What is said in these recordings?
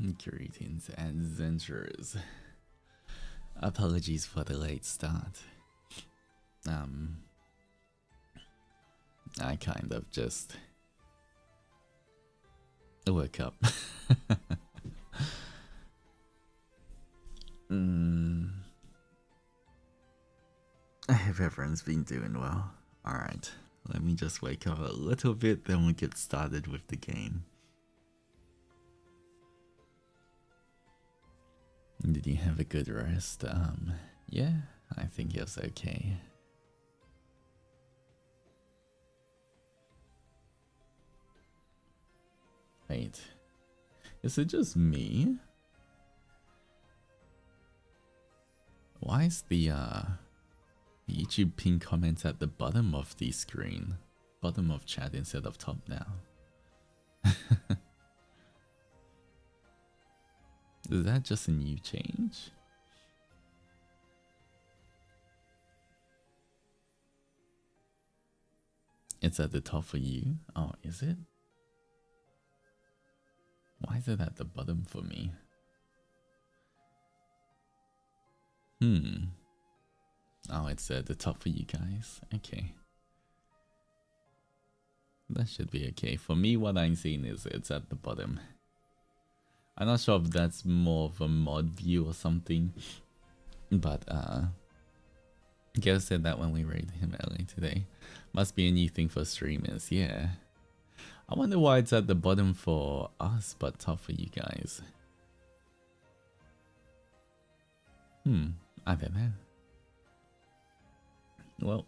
Greetings and adventurers. Apologies for the late start. I kind of just woke up. I hope everyone's been doing well. Alright, let me just wake up a little bit, then we'll get started with the game. Did you have a good rest? Yeah, I think it was okay. Wait, is it just me? Why is the YouTube pin comments at the bottom of the screen? Bottom of chat instead of top now. Is that just a new change? It's at the top for you? Oh, is it? Why is it at the bottom for me? Oh, it's at the top for you guys. Okay. That should be okay. For me, what I'm seeing is it's at the bottom. I'm not sure if that's more of a mod view or something. But, Gil said that when we raided him earlier today. Must be a new thing for streamers, yeah. I wonder why it's at the bottom for us, but top for you guys. I don't know. Well,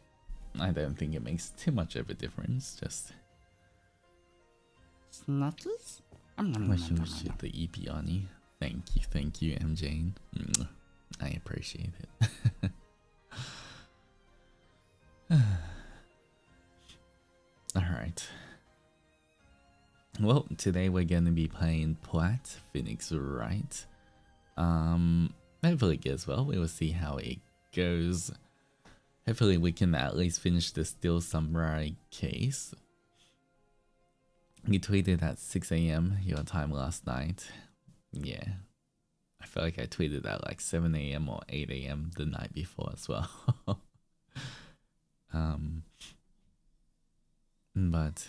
I don't think it makes too much of a difference, just... Snutties? Wishing we should the EP Ani. Thank you, MJ. I appreciate it. Alright. Well, today we're gonna be playing Platt, Phoenix Wright. Hopefully it goes well. We will see how it goes. Hopefully we can at least finish the Steel Samurai case. You tweeted at 6 AM your time last night. Yeah. I feel like I tweeted at like 7 AM or 8 AM the night before as well. But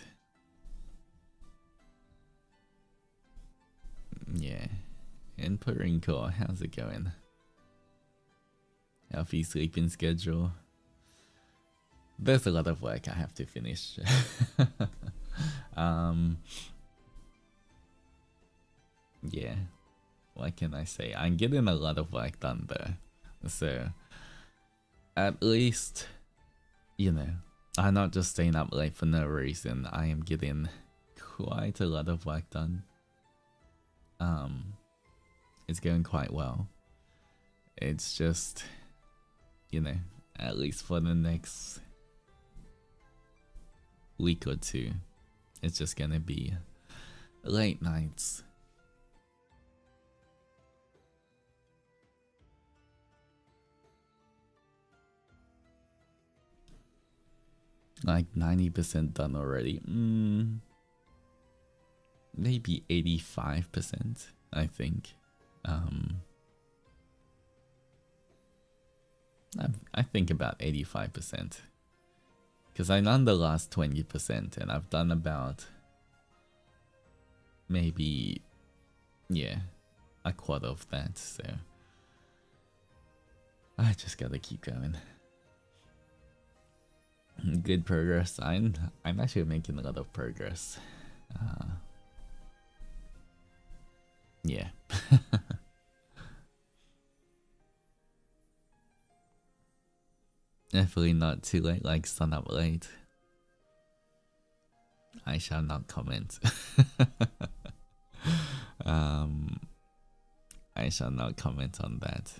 yeah. And Purinko, how's it going? Healthy sleeping schedule. There's a lot of work I have to finish. Yeah. What can I say? I'm getting a lot of work done though. So at least, you know, I'm not just staying up late for no reason. I am getting quite a lot of work done. It's going quite well. It's just, you know, at least for the next week or two, it's just gonna be late nights. Like 90% done already. Maybe 85%, I think. I think about 85%. Because I done the last 20% and I've done about maybe, yeah, a quarter of that, so I just gotta keep going. Good progress. I'm actually making a lot of progress. Yeah. Definitely not too late, like sun up late. I shall not comment. I shall not comment on that.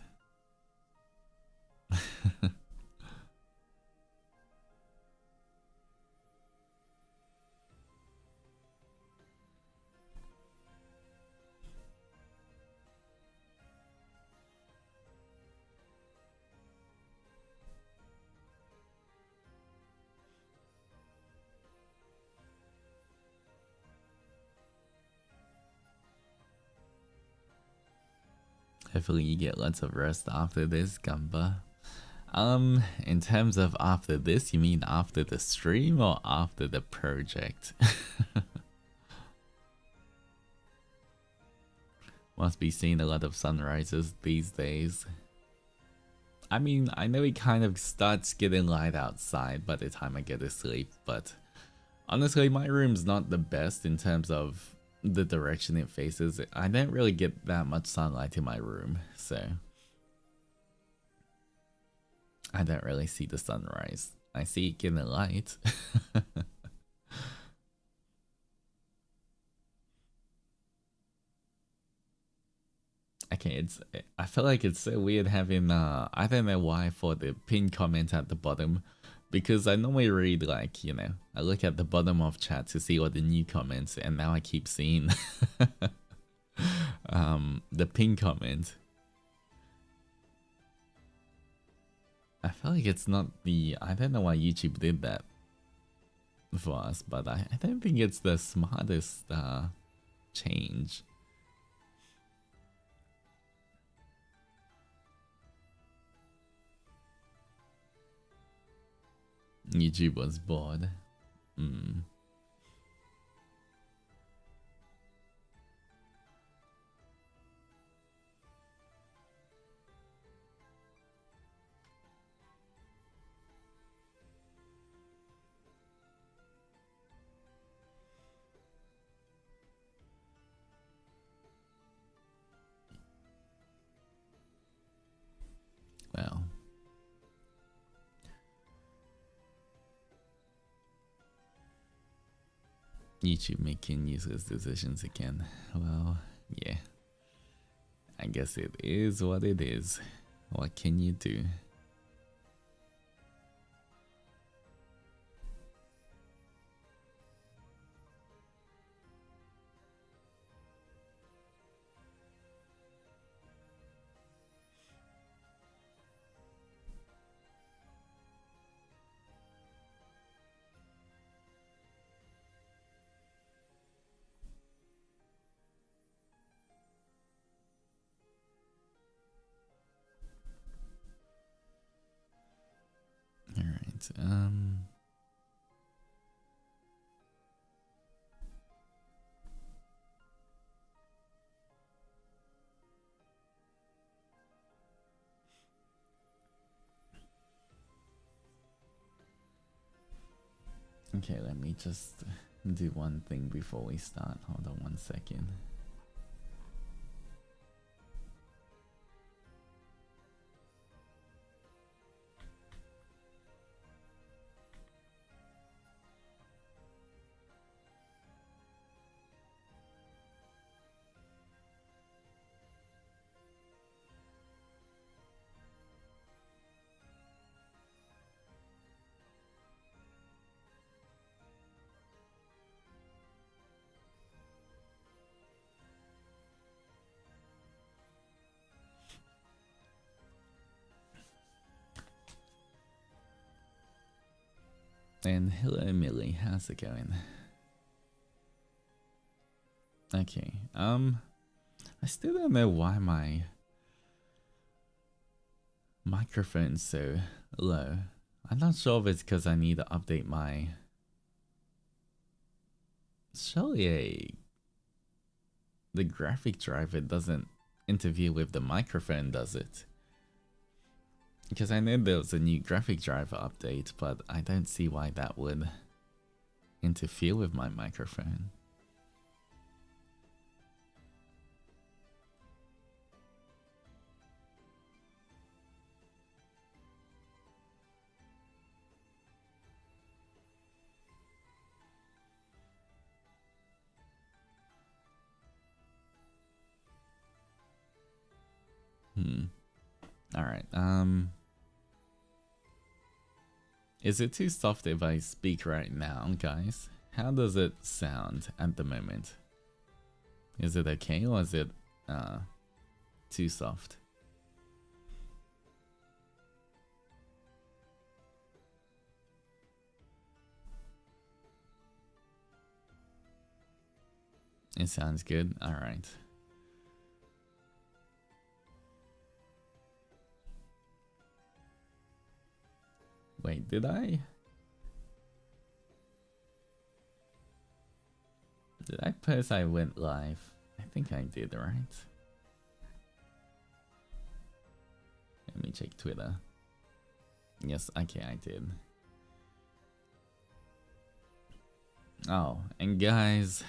Hopefully you get lots of rest after this, Gamba. In terms of after this, you mean after the stream or after the project? Must be seeing a lot of sunrises these days. I mean, I know it kind of starts getting light outside by the time I get to sleep, but honestly, my room's not the best in terms of the direction it faces. I don't really get that much sunlight in my room, so I don't really see the sunrise. I see it getting light. Okay, I feel like it's so weird having I don't know why for the pinned comment at the bottom, because I normally read like, you know, I look at the bottom of chat to see all the new comments, and now I keep seeing the pinned comment. I feel like it's not the, I don't know why YouTube did that for us, but I don't think it's the smartest change. YouTube was bored. Well, YouTube making useless decisions again. Well, yeah. I guess it is what it is. What can you do? Alright, okay, let me just do one thing before we start. Hold on 1 second. And hello Millie, how's it going? Okay, I still don't know why my microphone's so low. I'm not sure if it's because I need to update my... Surely the graphic driver doesn't interfere with the microphone, does it? Because I know there was a new graphic driver update, but I don't see why that would interfere with my microphone. Alright, is it too soft if I speak right now, guys? How does it sound at the moment? Is it okay or is it too soft? It sounds good? Alright. Wait, did I? Did I post I went live? I think I did, right? Let me check Twitter. Yes, okay, I did. Oh, and guys,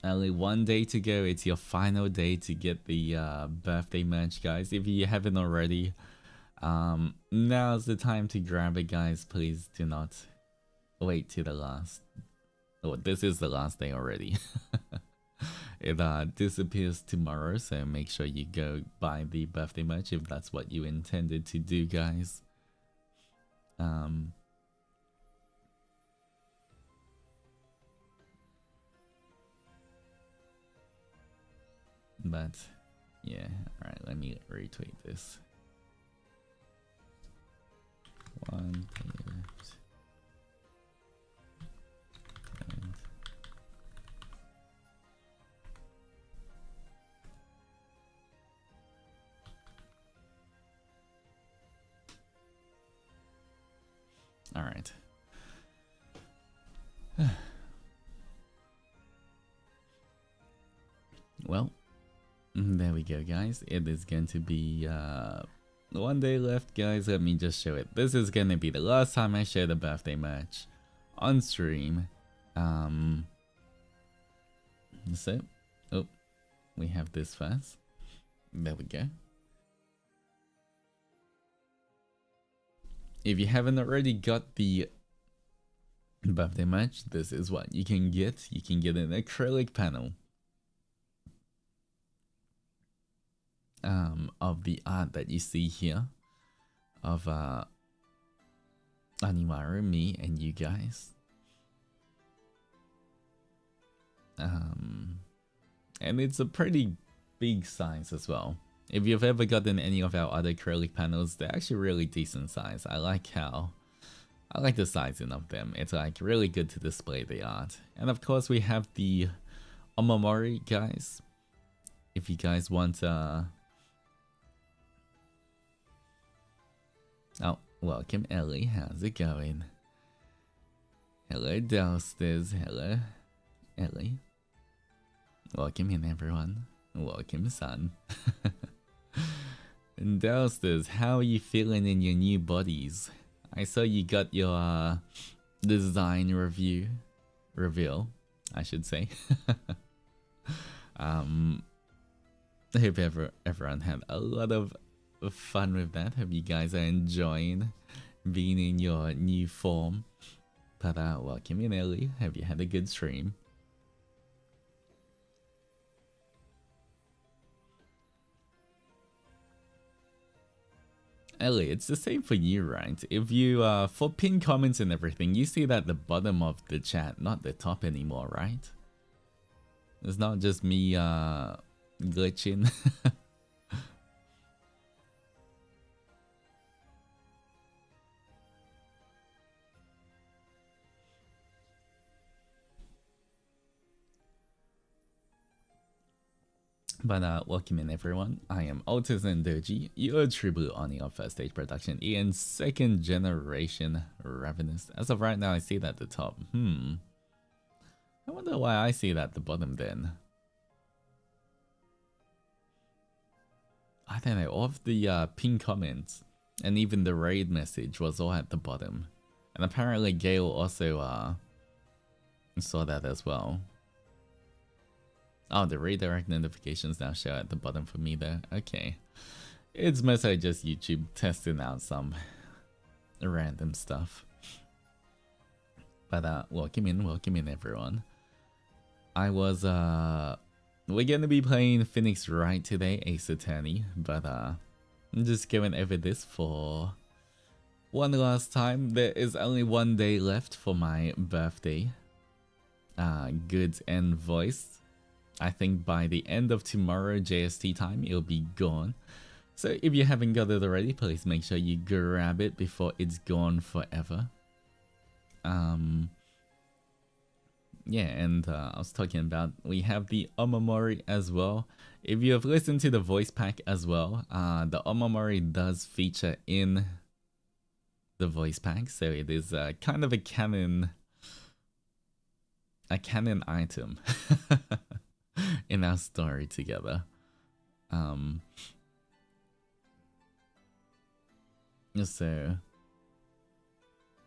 only one day to go. It's your final day to get the birthday merch, guys. If you haven't already, now's the time to grab it, guys. Please do not wait till the last. Oh, this is the last day already. It disappears tomorrow, so make sure you go buy the birthday merch if that's what you intended to do, guys. But yeah, alright, let me retweet this. One day left. And alright. Well, there we go, guys. It is going to be one day left, guys. Let me just show it. This is gonna be the last time I share the birthday merch on stream. So, oh, we have this first. There we go. If you haven't already got the birthday merch, this is what you can get. You can get an acrylic panel of the art that you see here of Onimaru, me, and you guys. And it's a pretty big size as well. If you've ever gotten any of our other acrylic panels, they're actually really decent size. I like the sizing of them. It's like really good to display the art. And of course we have the Onimaru, guys. If you guys want oh, welcome Ellie, how's it going? Hello downstairs, hello Ellie. Welcome in everyone. Welcome son. And downstairs, how are you feeling in your new bodies? I saw you got your design reveal, I should say. I hope everyone had a lot of fun with that. Hope you guys are enjoying being in your new form. But welcome in Ellie. Have you had a good stream? Ellie, it's the same for you, right? If you, for pinned comments and everything, you see that at the bottom of the chat, not the top anymore, right? It's not just me, glitching. But welcome in everyone. I am Altus Zendoji, your tribute on your first stage production in second generation Ravenous. As of right now, I see that at the top. I wonder why I see that at the bottom then. I don't know, all of the pinned comments and even the raid message was all at the bottom. And apparently Gale also saw that as well. Oh, the redirect notifications now show at the bottom for me there. Okay. It's mostly just YouTube testing out some random stuff. But welcome in everyone. I was we're gonna be playing Phoenix Wright today, Ace Attorney, but I'm just going over this for one last time. There is only one day left for my birthday. Good and voiced. I think by the end of tomorrow JST time, it'll be gone. So if you haven't got it already, please make sure you grab it before it's gone forever. Yeah, and I was talking about, we have the Onimaru as well. if you have listened to the voice pack as well, the Onimaru does feature in the voice pack, so it is kind of a canon item in our story together. So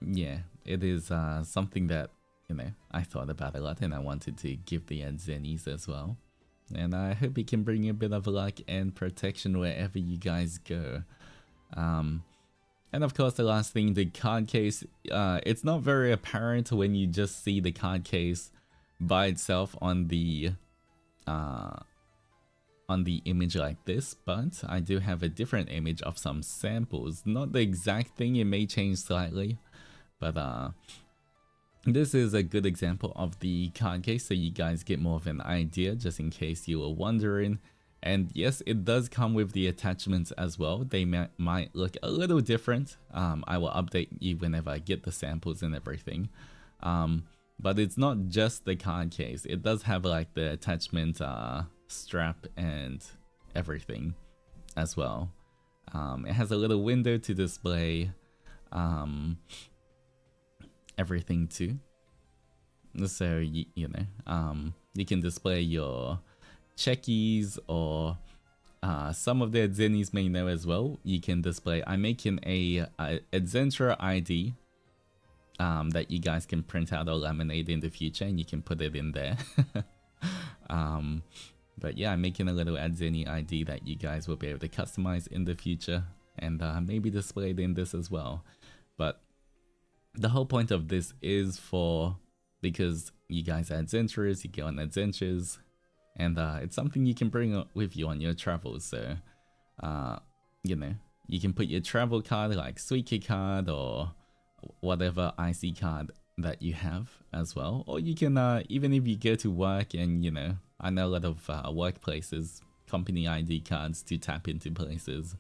yeah, it is something that, you know, I thought about a lot and I wanted to give the Zennies as well. And I hope it can bring a bit of luck and protection wherever you guys go. And of course, the last thing, the card case, it's not very apparent when you just see the card case by itself on the image like this, but I do have a different image of some samples. Not the exact thing, it may change slightly, but this is a good example of the card case, so you guys get more of an idea, just in case you were wondering. And yes, it does come with the attachments as well. They might look a little different. I will update you whenever I get the samples and everything. But it's not just the card case. It does have like the attachment strap and everything as well. It has a little window to display everything too. So you know, you can display your checkies, or some of the Zennies may know as well. You can display. I'm making a Zentra ID that you guys can print out or laminate in the future, and you can put it in there. But yeah, I'm making a little Zenny ID that you guys will be able to customize in the future, and maybe display it in this as well. But the whole point of this is because you guys are adventurers, you go on adventures, and it's something you can bring with you on your travels. So, you know, you can put your travel card, like Suica card or whatever IC card that you have as well. Or you can, even if you go to work, and you know, I know a lot of workplaces, company ID cards to tap into places,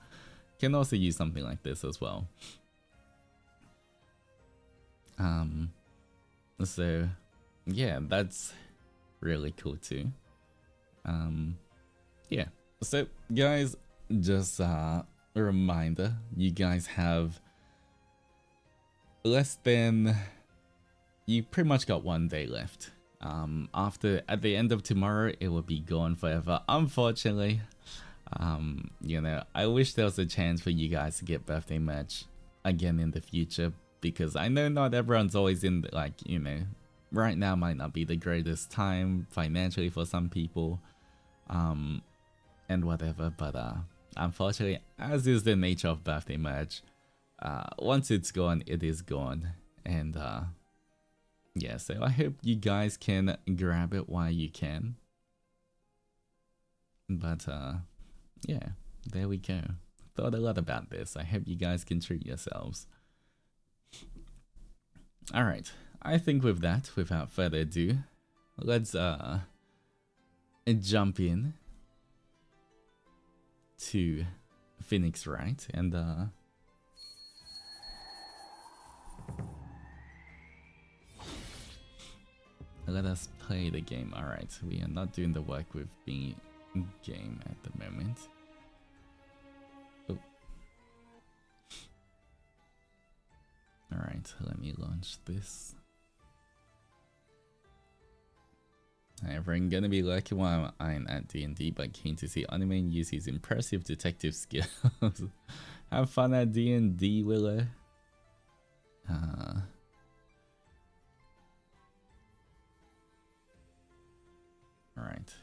can also use something like this as well. So yeah, that's really cool too. Yeah, so guys, just a reminder, you guys have you pretty much got 1 day left. At the end of tomorrow, it will be gone forever, unfortunately. You know, I wish there was a chance for you guys to get birthday merch again in the future, because I know not everyone's always in the, like, you know, right now might not be the greatest time financially for some people, and whatever, but unfortunately, as is the nature of birthday merch, once it's gone, it is gone. And yeah, so I hope you guys can grab it while you can. But yeah, there we go. Thought a lot about this. I hope you guys can treat yourselves. Alright, I think with that, without further ado, let's jump in to Phoenix Wright, and let us play the game. Alright, we are not doing the work with being game at the moment. Oh. Alright, let me launch this. Hi everyone, gonna be lucky while I'm at D&D, but keen to see Onimaru use his impressive detective skills. Have fun at D&D, Willow. Alright.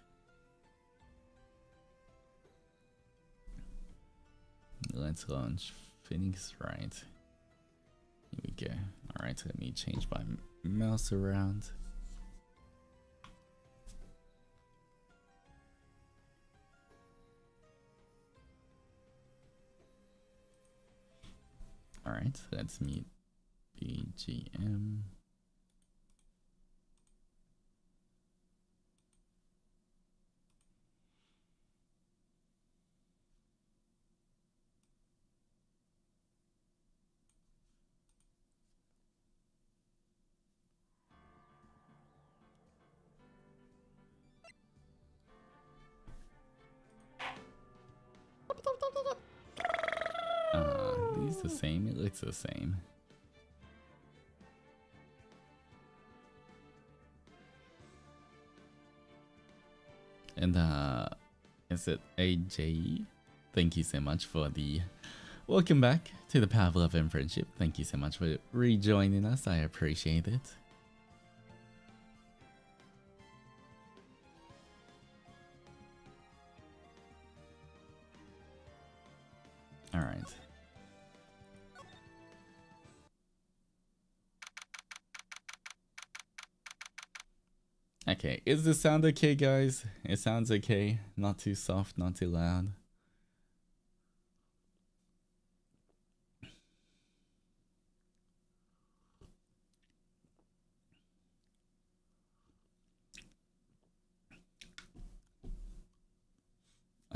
Let's launch Phoenix Wright. Here we go. Alright, let me change my mouse around. Alright, let's meet BGM. It's the same. It looks the same. And is it AJ? Thank you so much for the welcome back to the Power of Love and Friendship. Thank you so much for rejoining us. I appreciate it. All right. Okay, is the sound okay, guys? It sounds okay. Not too soft, not too loud.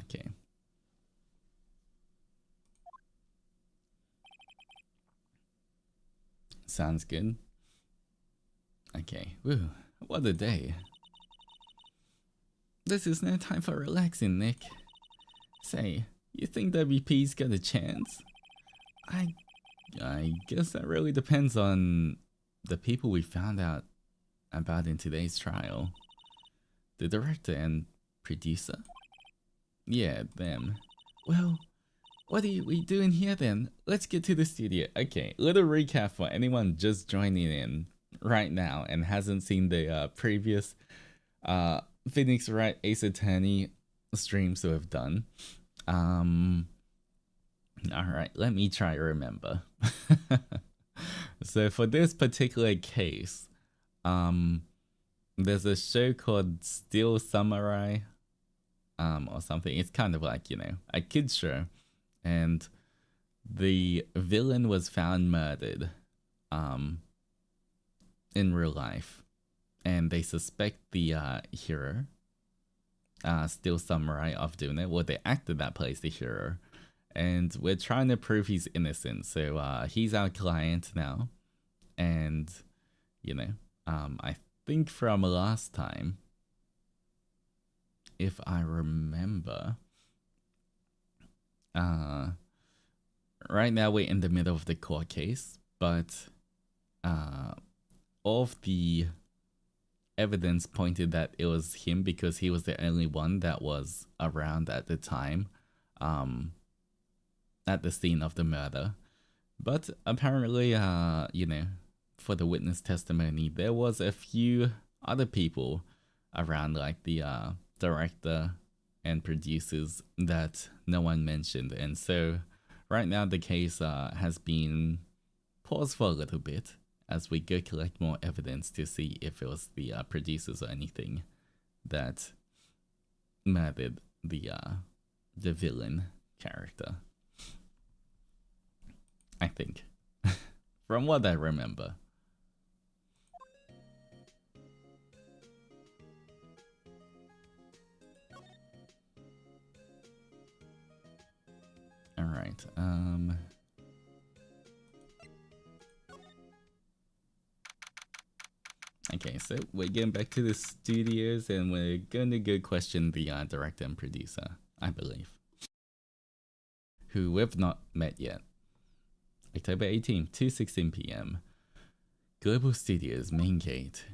Okay. Sounds good. Okay. Woo. What a day. This is no time for relaxing, Nick. Say, you think WP's got a chance? I guess that really depends on the people we found out about in today's trial. The director and producer? Yeah, them. Well, what are we doing here then? Let's get to the studio. Okay, little recap for anyone just joining in right now and hasn't seen the previous Phoenix Wright Ace Attorney streams we have done. Alright, let me try to remember. So for this particular case, there's a show called Steel Samurai, or something. It's kind of like, you know, a kid's show. And the villain was found murdered, in real life. And they suspect the hero, Steel Samurai, of doing it. Well, the actor that plays the hero. And we're trying to prove he's innocent. So he's our client now. And, you know, I think from last time, if I remember, right now we're in the middle of the court case, but all of the evidence pointed that it was him because he was the only one that was around at the time, at the scene of the murder. But apparently, you know, for the witness testimony, there was a few other people around, like the director and producers, that no one mentioned. And so right now the case has been paused for a little bit as we go collect more evidence to see if it was the producers or anything that murdered the villain character. I think. From what I remember. Alright, okay, so we're getting back to the studios and we're going to go question the director and producer, I believe. Who we've not met yet. October 18th, 2:16 PM. Global Studios, main gate.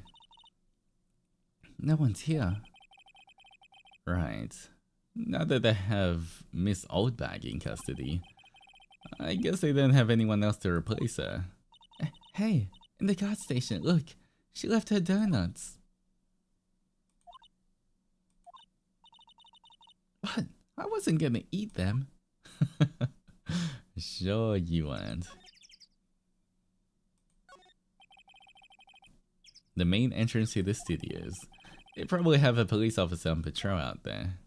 No one's here. Right. Now that they have Miss Oldbag in custody, I guess they don't have anyone else to replace her. Hey, in the gas station, look. She left her donuts. What? I wasn't gonna eat them. Sure you weren't. The main entrance to the studios. They probably have a police officer on patrol out there.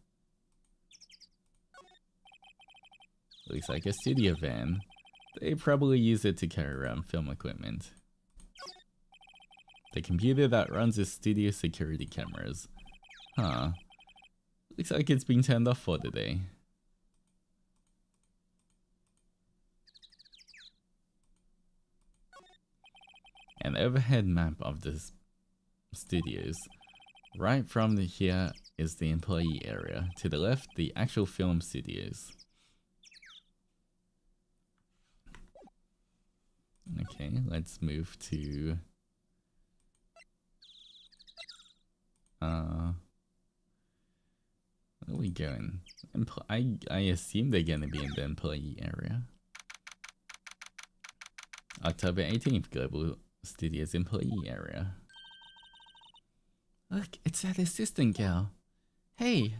Looks like a studio van. They probably use it to carry around film equipment. The computer that runs the studio security cameras. Huh. Looks like it's been turned off for today. An overhead map of the studios. Right from here is the employee area. To the left, the actual film studios. Okay, let's move to... where are we going? I assume they're gonna be in the employee area. October 18th, Global Studios employee area. Look, it's that assistant gal. Hey.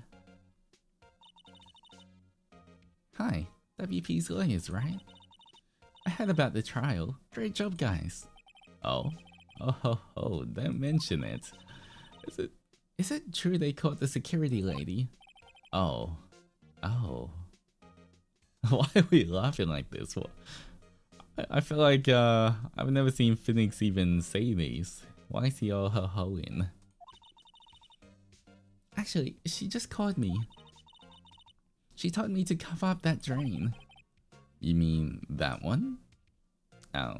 Hi, WP's lawyers, right? I heard about the trial. Great job, guys. Oh? Oh, don't mention it. Is it true they caught the security lady? Oh. Why are we laughing like this? I feel like I've never seen Phoenix even say these. Why is he all ho-hoing? Actually, she just called me. She told me to cover up that drain. You mean that one? Oh.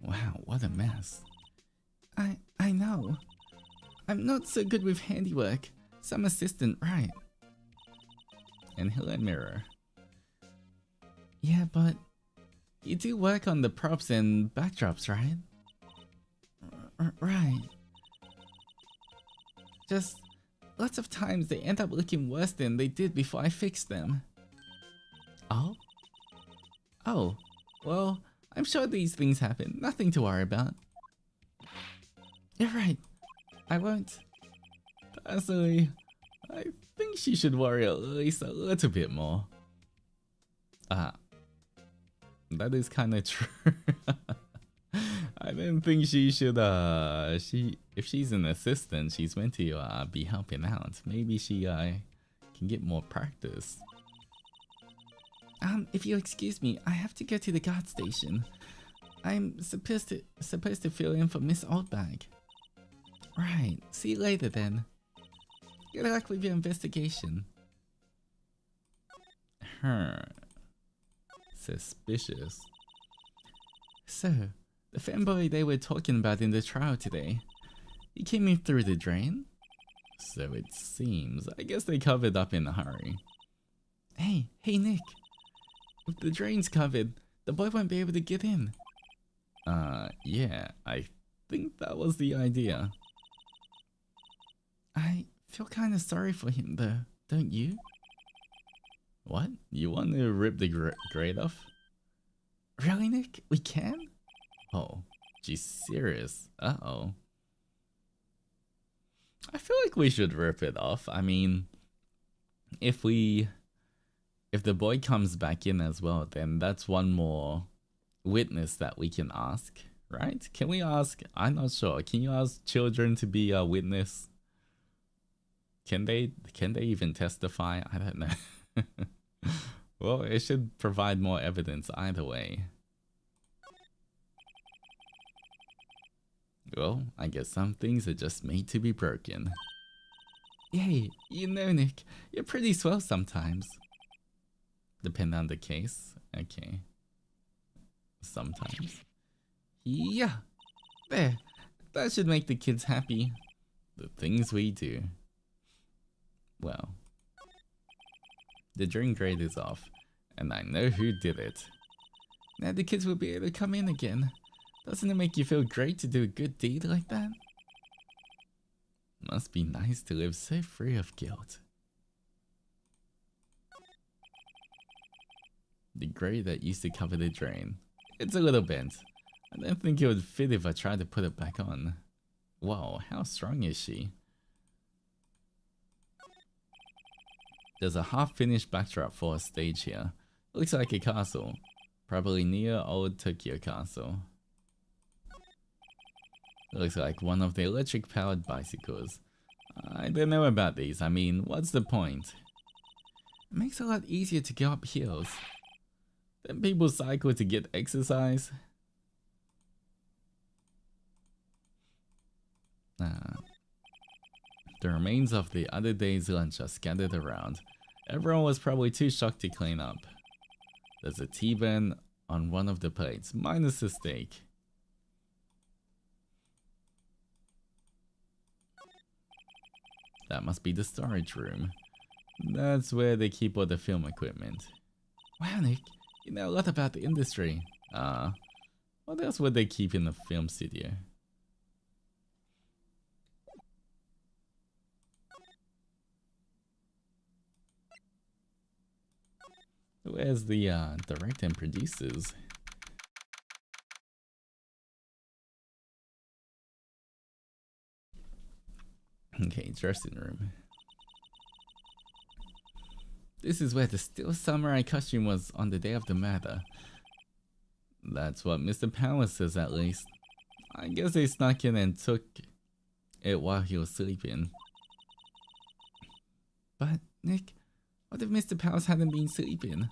Wow, what a mess. I know. I'm not so good with handiwork. Some assistant, right? And Helen Mirror. Yeah, but you do work on the props and backdrops, right? Right. Just lots of times they end up looking worse than they did before I fixed them. Oh? Oh, well, I'm sure these things happen. Nothing to worry about. You're right. I won't. Personally, I think she should worry at least a little bit more. That is kind of true. I don't think she should, if she's an assistant, she's meant to be helping out. Maybe she can get more practice. If you'll excuse me, I have to go to the guard station. I'm supposed to fill in for Miss Oldbag. Right, see you later then. Good luck with your investigation. Suspicious. So, the fanboy they were talking about in the trial today, he came in through the drain? So it seems. I guess they covered up in a hurry. Hey Nick. If the drain's covered, the boy won't be able to get in. Yeah, I think that was the idea. I feel kind of sorry for him though, don't you? What? You want to rip the grate off? Really, Nick? We can? Oh, she's serious. Uh-oh. I feel like we should rip it off. I mean, if the boy comes back in as well, then that's one more witness that we can ask, right? Can we ask? I'm not sure. Can you ask children to be a witness? Can they even testify? I don't know. Well, it should provide more evidence either way. Well, I guess some things are just made to be broken. Yay, you know, Nick, you're pretty swell sometimes. Depend on the case. Okay. Sometimes. Yeah. There. That should make the kids happy. The things we do. Well. The drain grate is off, and I know who did it. Now the kids will be able to come in again. Doesn't it make you feel great to do a good deed like that? Must be nice to live so free of guilt. The grate that used to cover the drain. It's a little bent. I don't think it would fit if I tried to put it back on. Whoa, how strong is she? There's a half-finished backdrop for a stage here. Looks like a castle. Probably near old Tokyo Castle. Looks like one of the electric-powered bicycles. I don't know about these. I mean, what's the point? It makes it a lot easier to go up hills. Then people cycle to get exercise. The remains of the other day's lunch are scattered around. Everyone was probably too shocked to clean up. There's a T-bone on one of the plates, minus the steak. That must be the storage room. That's where they keep all the film equipment. Wow, Nick, you know a lot about the industry. What else would they keep in the film studio? Where's the director and producers? Okay, dressing room. This is where the steel samurai costume was on the day of the murder. That's what Mr. Power says, at least. I guess they snuck in and took it while he was sleeping. But, Nick, what if Mr. Powers hadn't been sleeping?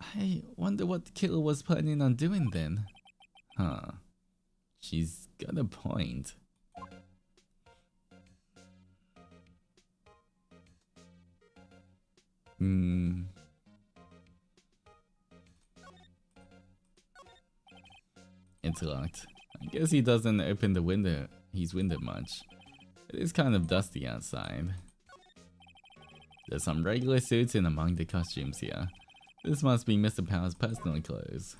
I wonder what the killer was planning on doing then. Huh. She's got a point. It's locked. I guess he doesn't open the window. His window much. It is kind of dusty outside. There's some regular suits in among the costumes here. This must be Mr. Power's personal clothes.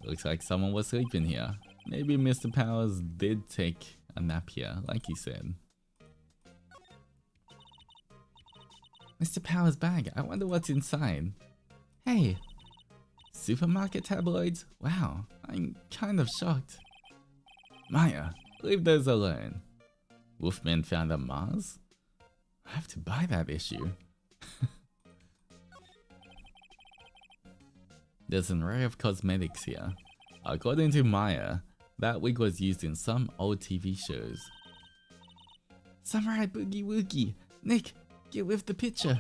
Looks like someone was sleeping here. Maybe Mr. Powers did take a nap here, like he said. Mr. Power's bag. I wonder what's inside. Hey! Supermarket tabloids? Wow, I'm kind of shocked. Maya, leave those alone. Wolfman found on Mars? I have to buy that issue. There's an array of cosmetics here. According to Maya, that wig was used in some old TV shows. Samurai Boogie Woogie! Nick, get with the picture!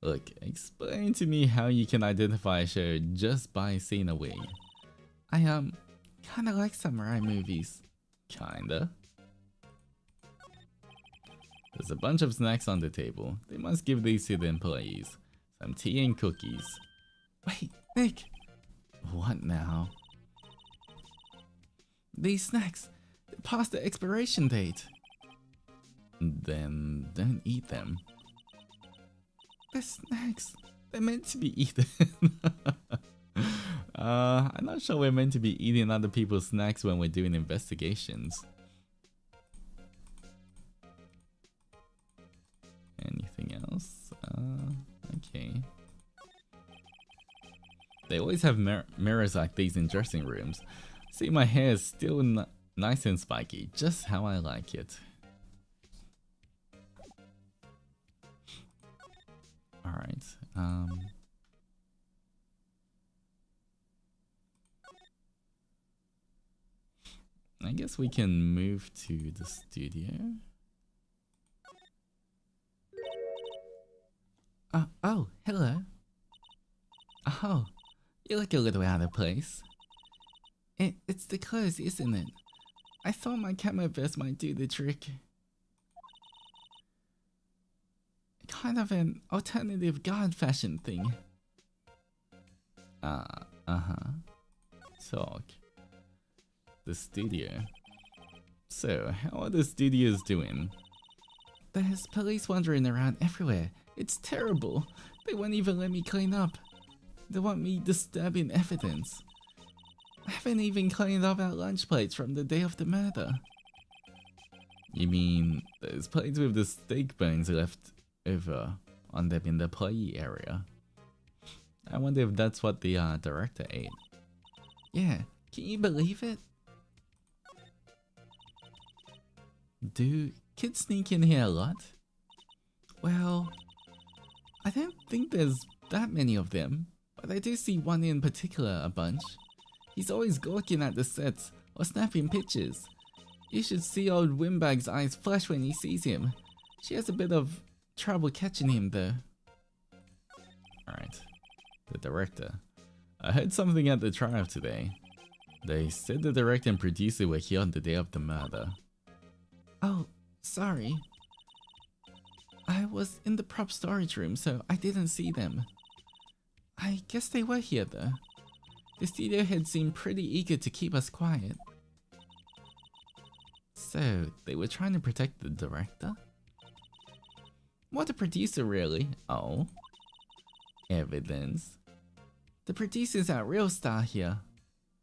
Look, explain to me how you can identify a show just by seeing a wig. I kinda like samurai movies. Kinda? There's a bunch of snacks on the table. They must give these to the employees. Some tea and cookies. Wait, Nick! What now? These snacks, they're past the expiration date. Then don't eat them. They're snacks. They're meant to be eaten. I'm not sure we're meant to be eating other people's snacks when we're doing investigations. Anything else? Okay. They always have mirrors like these in dressing rooms. See, my hair is still nice and spiky, just how I like it. Alright, I guess we can move to the studio. Oh, hello. Oh, you look a little out of place. It's the clothes, isn't it? I thought my camo vest might do the trick. Kind of an alternative guard fashion thing. Talk. The studio. So, how are the studios doing? There's police wandering around everywhere. It's terrible. They won't even let me clean up. They want me disturbing evidence. I haven't even cleaned up our lunch plates from the day of the murder. You mean those plates with the steak bones left over on them in the employee area? I wonder if that's what the director ate. Yeah, can you believe it? Do kids sneak in here a lot? Well, I don't think there's that many of them, but I do see one in particular a bunch. He's always gawking at the sets or snapping pictures. You should see old Wimbag's eyes flash when he sees him. She has a bit of trouble catching him though. Alright, the director. I heard something at the trial today. They said the director and producer were here on the day of the murder. Oh, sorry. I was in the prop storage room, so I didn't see them. I guess they were here though. The studio head seemed pretty eager to keep us quiet. So, they were trying to protect the director? What a producer, really. Oh. Evidence. The producer's our real star here.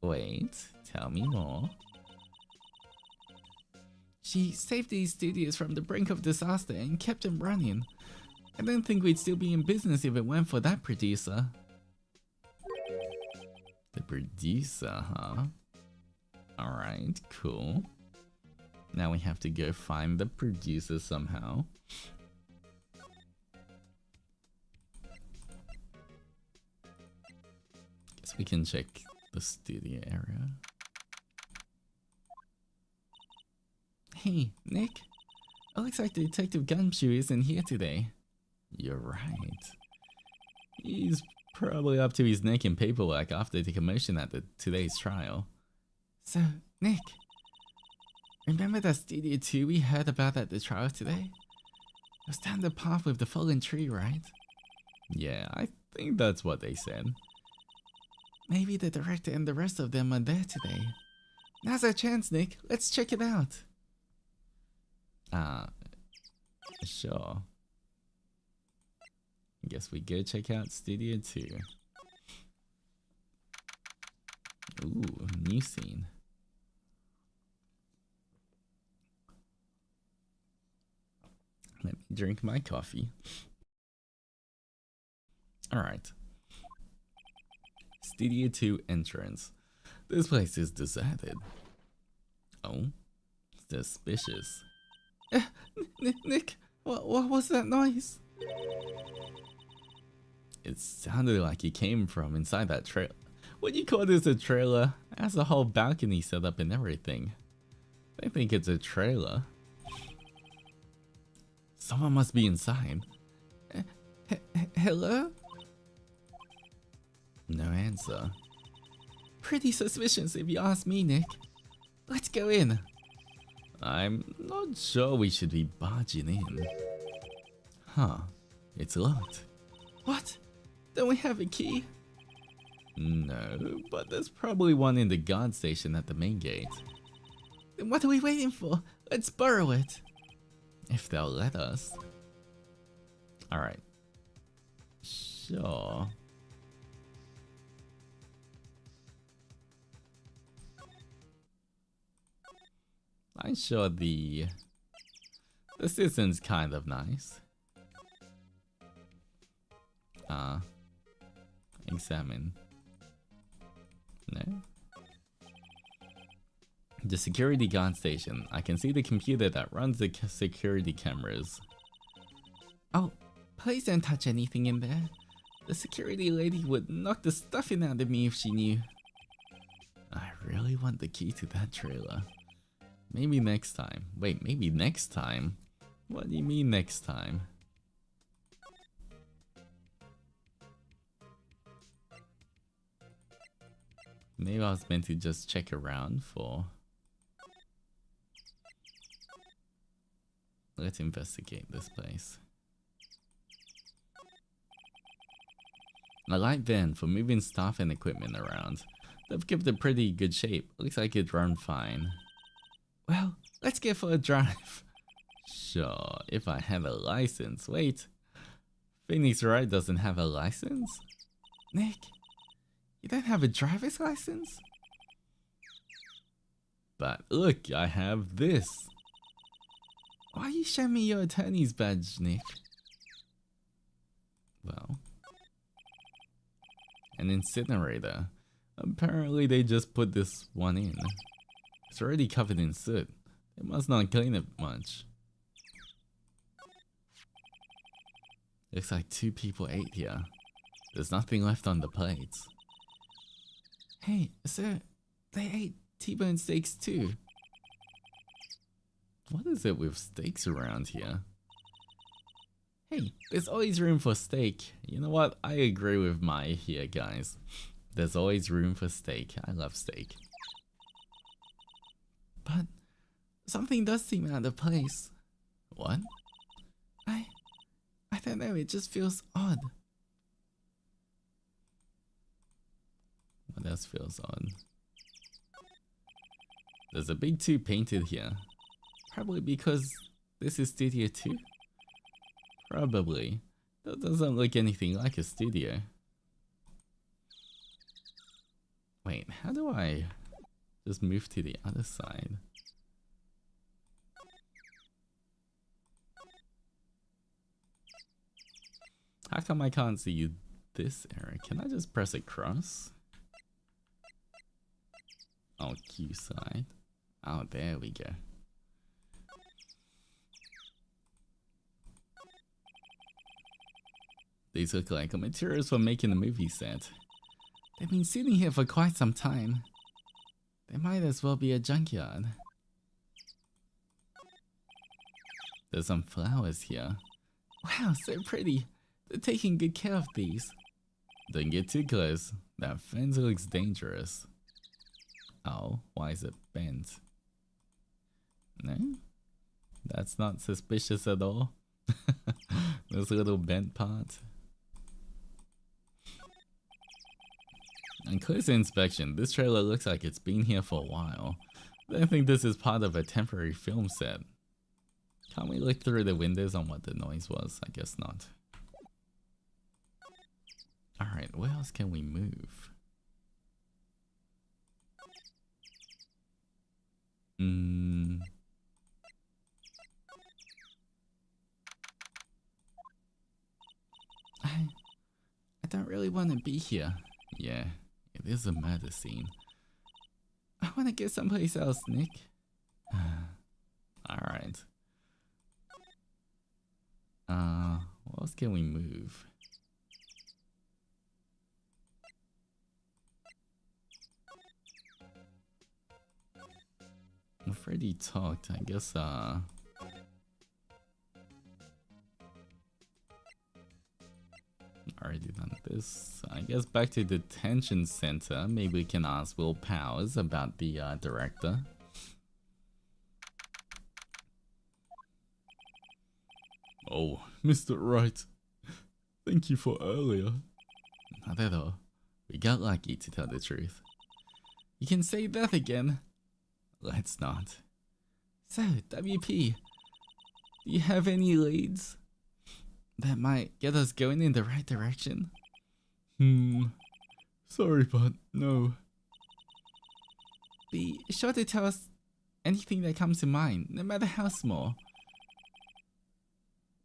Wait, tell me more. She saved these studios from the brink of disaster and kept them running. I don't think we'd still be in business if it weren't for that producer. The producer, huh? Alright, cool. Now we have to go find the producer somehow. Guess we can check the studio area. Hey, Nick. It looks like Detective Gumshoe isn't here today. You're right. He's probably up to his neck in paperwork after the commotion at today's trial. So, Nick, remember that Studio 2 we heard about at the trial today? It was down the path with the fallen tree, right? Yeah, I think that's what they said. Maybe the director and the rest of them are there today. Now's our chance, Nick. Let's check it out. Sure. I guess we go check out Studio 2. Ooh, new scene. Let me drink my coffee. Alright. Studio 2 entrance. This place is deserted. Oh, suspicious. Nick, what was that noise? It sounded like it came from inside that trailer. What do you call this, a trailer? It has a whole balcony set up and everything. I think it's a trailer. Someone must be inside. Hello? No answer. Pretty suspicious if you ask me, Nick. Let's go in. I'm not sure we should be barging in. Huh. It's locked. What? Don't we have a key? No, but there's probably one in the guard station at the main gate. Then what are we waiting for? Let's borrow it. If they'll let us. Alright. Sure. I'm sure the system's kind of nice. Examine. No? The security guard station. I can see the computer that runs the security cameras. Oh, please don't touch anything in there. The security lady would knock the stuffing out of me if she knew. I really want the key to that trailer. Maybe next time. Wait, maybe next time? What do you mean next time? Maybe I was meant to just check around for... Let's investigate this place. A light van for moving staff and equipment around. They've kept a pretty good shape. Looks like it'd run fine. Well, let's go for a drive. Sure, if I had a license. Wait. Phoenix Wright doesn't have a license? Nick, you don't have a driver's license? But look, I have this. Why you show me your attorney's badge, Nick? Well, an incinerator. Apparently they just put this one in. It's already covered in soot. They must not clean it much. Looks like 2 people ate here. There's nothing left on the plates. Hey, sir, they ate T-bone steaks too. What is it with steaks around here? Hey, there's always room for steak. You know what? I agree with Mai here, guys. There's always room for steak. I love steak. But something does seem out of place. What? I don't know, it just feels odd. What else feels odd? There's a big 2 painted here. Probably because this is Studio 2? Probably. That doesn't look anything like a studio. Wait, how do I just move to the other side? How come I can't see this area? Can I just press across? Oh, Q side. Oh, there we go. These look like materials for making a movie set. They've been sitting here for quite some time. They might as well be a junkyard. There's some flowers here. Wow, so pretty. They're taking good care of these. Don't get too close. That fence looks dangerous. Oh, why is it bent? No? That's not suspicious at all. This little bent part. On closer inspection, this trailer looks like it's been here for a while. I don't think this is part of a temporary film set. Can't we look through the windows on what the noise was? I guess not. Alright, where else can we move? I don't really want to be here. Yeah, it is a murder scene. I want to get someplace else, Nick. Alright. What else can we move? Freddy talked, I guess, already done this. I guess back to the detention center. Maybe we can ask Will Powers about the director. Oh, Mr. Wright. Thank you for earlier. Not at all. We got lucky, to tell the truth. You can say that again. Let's not. So, WP, do you have any leads that might get us going in the right direction? Sorry, but no. Be sure to tell us anything that comes to mind, no matter how small.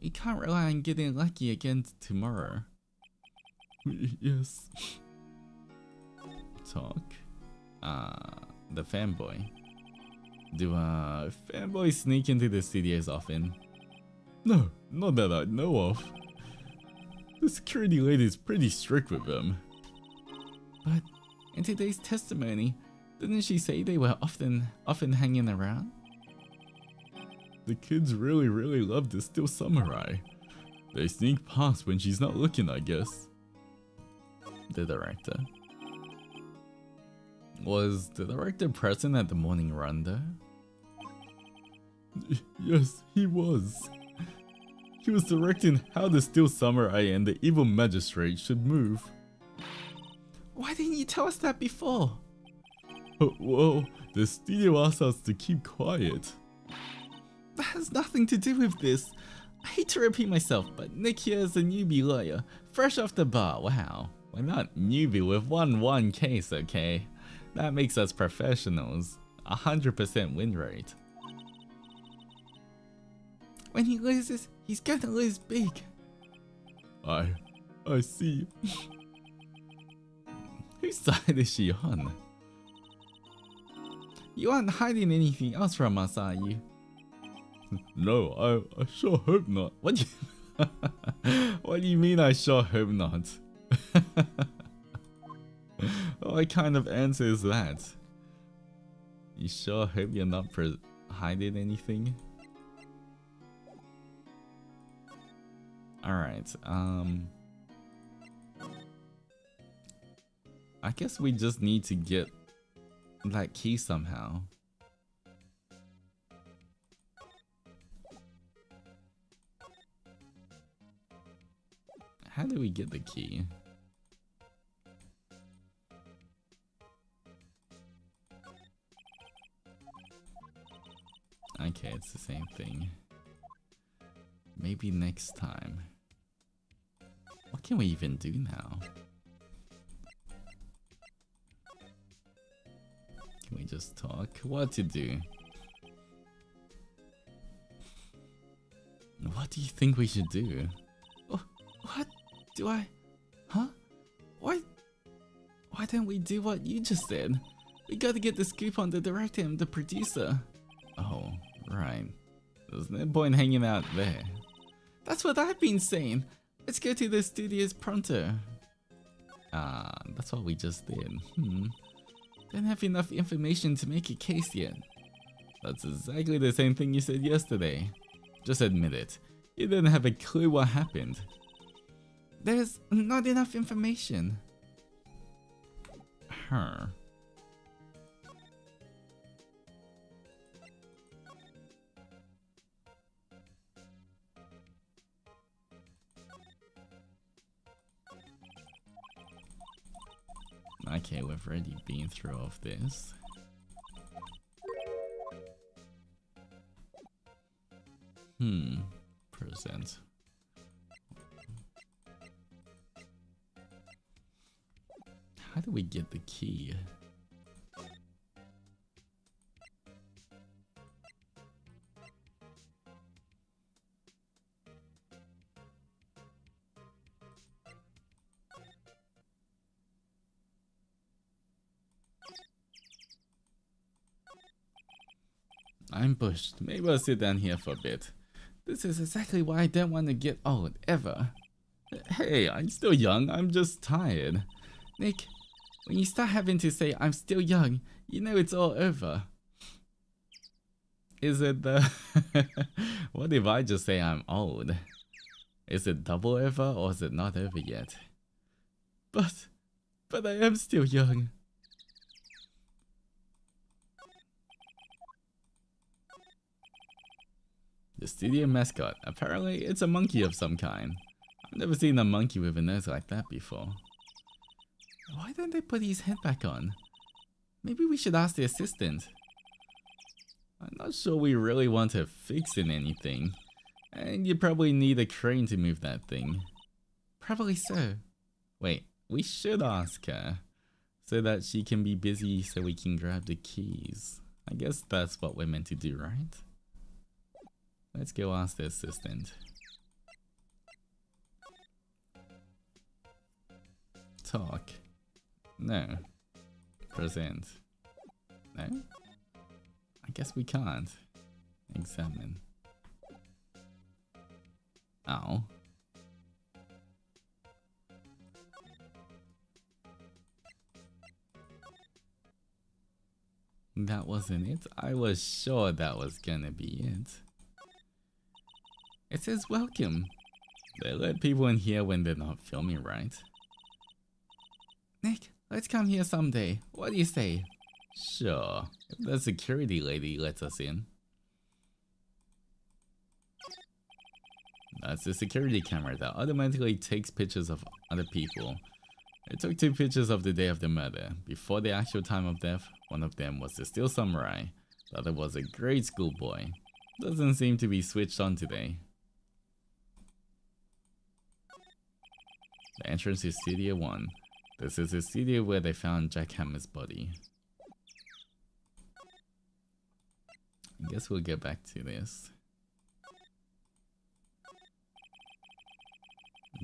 We can't rely on getting lucky again tomorrow. Yes. Talk? The fanboy. Do fanboys sneak into the studios often? No, not that I know of. The security lady is pretty strict with them. But in today's testimony, didn't she say they were often hanging around? The kids really love the Still Samurai. They sneak past when she's not looking, I guess. The director. Was the director present at the morning run though? Yes, he was. He was directing how the Still Samurai and the evil magistrate should move. Why didn't you tell us that before? Well, the studio asked us to keep quiet. That has nothing to do with this. I hate to repeat myself, but Nick here is a newbie lawyer, fresh off the bar. Wow, we're not newbie with one case, okay? That makes us professionals. 100% win rate. When he loses, he's gonna lose big. I see. Whose side is she on? You aren't hiding anything else from us, are you? No, I sure hope not. What do you mean I sure hope not? What kind of answer is that? You sure hope you're not hiding anything? Alright, I guess we just need to get that key somehow. How do we get the key? Okay, it's the same thing. Maybe next time. What can we even do now? just talk. What to do? What do you think we should do? Oh, what? Do I? Huh? Why don't we do what you just said? We gotta get the scoop on the director and the producer. Oh, right. There's no point hanging out there. That's what I've been saying. Let's go to the studios pronto. Ah, that's what we just did. Don't have enough information to make a case yet. That's exactly the same thing you said yesterday. Just admit it. You didn't have a clue what happened. There's not enough information. Huh. Okay, we've already been through all of this. Present. How do we get the key? I'm pushed. Maybe I'll sit down here for a bit. This is exactly why I don't want to get old, ever. Hey, I'm still young, I'm just tired. Nick, when you start having to say I'm still young, you know it's all over. Is it the... What if I just say I'm old? Is it double over or is it not over yet? But I am still young. The studio mascot. Apparently, it's a monkey of some kind. I've never seen a monkey with a nose like that before. Why don't they put his head back on? Maybe we should ask the assistant. I'm not sure we really want to fix in anything. And you probably need a crane to move that thing. Probably so. Wait, we should ask her. So that she can be busy so we can grab the keys. I guess that's what we're meant to do, right? Let's go ask the assistant. Talk. No. Present. No? I guess we can't. Examine. Oh. That wasn't it? I was sure that was gonna be it. It says welcome. They let people in here when they're not filming, right? Nick, let's come here someday. What do you say? Sure. If the security lady lets us in. That's the security camera that automatically takes pictures of other people. It took 2 pictures of the day of the murder. Before the actual time of death, one of them was the steel samurai. The other was a grade school boy. Doesn't seem to be switched on today. The entrance is Studio 1. This is the studio where they found Jack Hammer's body. I guess we'll get back to this.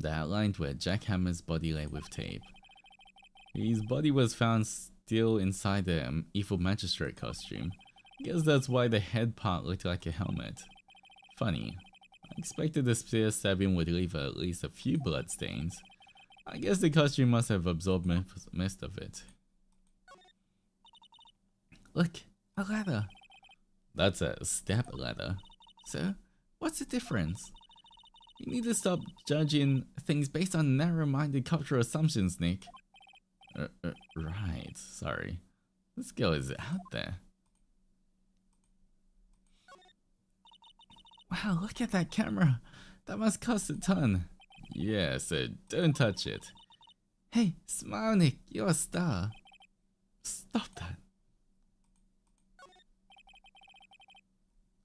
They outlined where Jack Hammer's body lay with tape. His body was found still inside the evil magistrate costume. I guess that's why the head part looked like a helmet. Funny. I expected the spear stabbing would leave at least a few bloodstains. I guess the costume must have absorbed most of it. Look, a ladder. That's a step ladder. So, what's the difference? You need to stop judging things based on narrow-minded cultural assumptions, Nick. Right, sorry. This girl is out there. Wow, look at that camera. That must cost a ton. Yeah, so don't touch it. Hey, smile, Nick. You're a star. Stop that.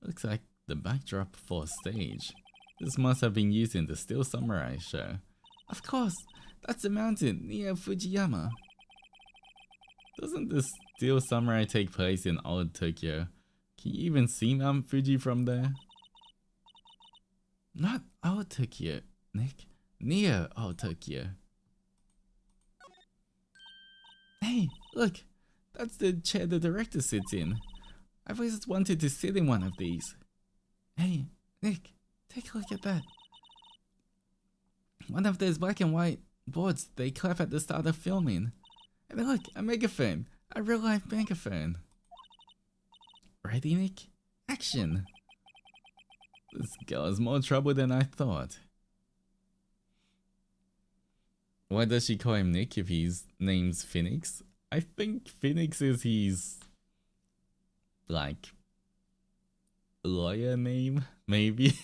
Looks like the backdrop for a stage. This must have been used in the Steel Samurai show. Of course, that's the mountain near Fujiyama. Doesn't this Steel Samurai take place in old Tokyo? Can you even see Mount Fuji from there? Not old Tokyo, Nick. Near old Tokyo. Hey, look! That's the chair the director sits in. I've always wanted to sit in one of these. Hey, Nick, take a look at that. One of those black and white boards they clap at the start of filming. And look, a megaphone. A real life megaphone. Ready, Nick? Action! This girl is more trouble than I thought. Why does she call him Nick if his name's Phoenix? I think Phoenix is his, like, lawyer name, maybe?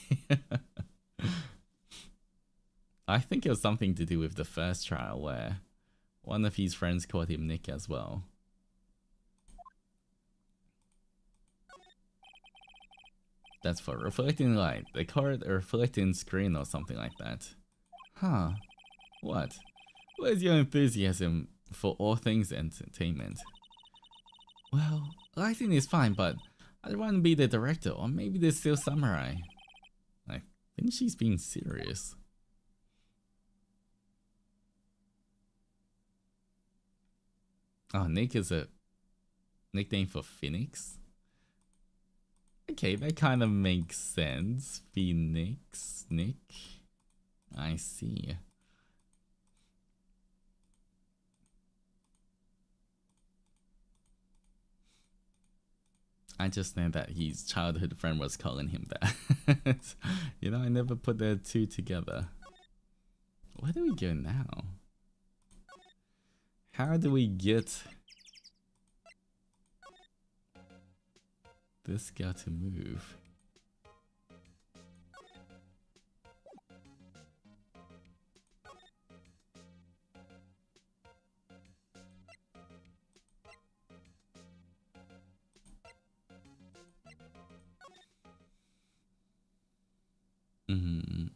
I think it was something to do with the first trial where one of his friends called him Nick as well. That's for reflecting light. They call it a reflecting screen or something like that. Huh. What? Where's your enthusiasm for all things entertainment? Well, lighting is fine, but I want to be the director or maybe the Steel Samurai. I think she's being serious. Oh, Nick is a nickname for Phoenix? Okay, that kind of makes sense. Phoenix, Nick. I see. I just know that his childhood friend was calling him that. You know, I never put the two together. Where do we go now? How do we get this guy to move? Mm-hmm.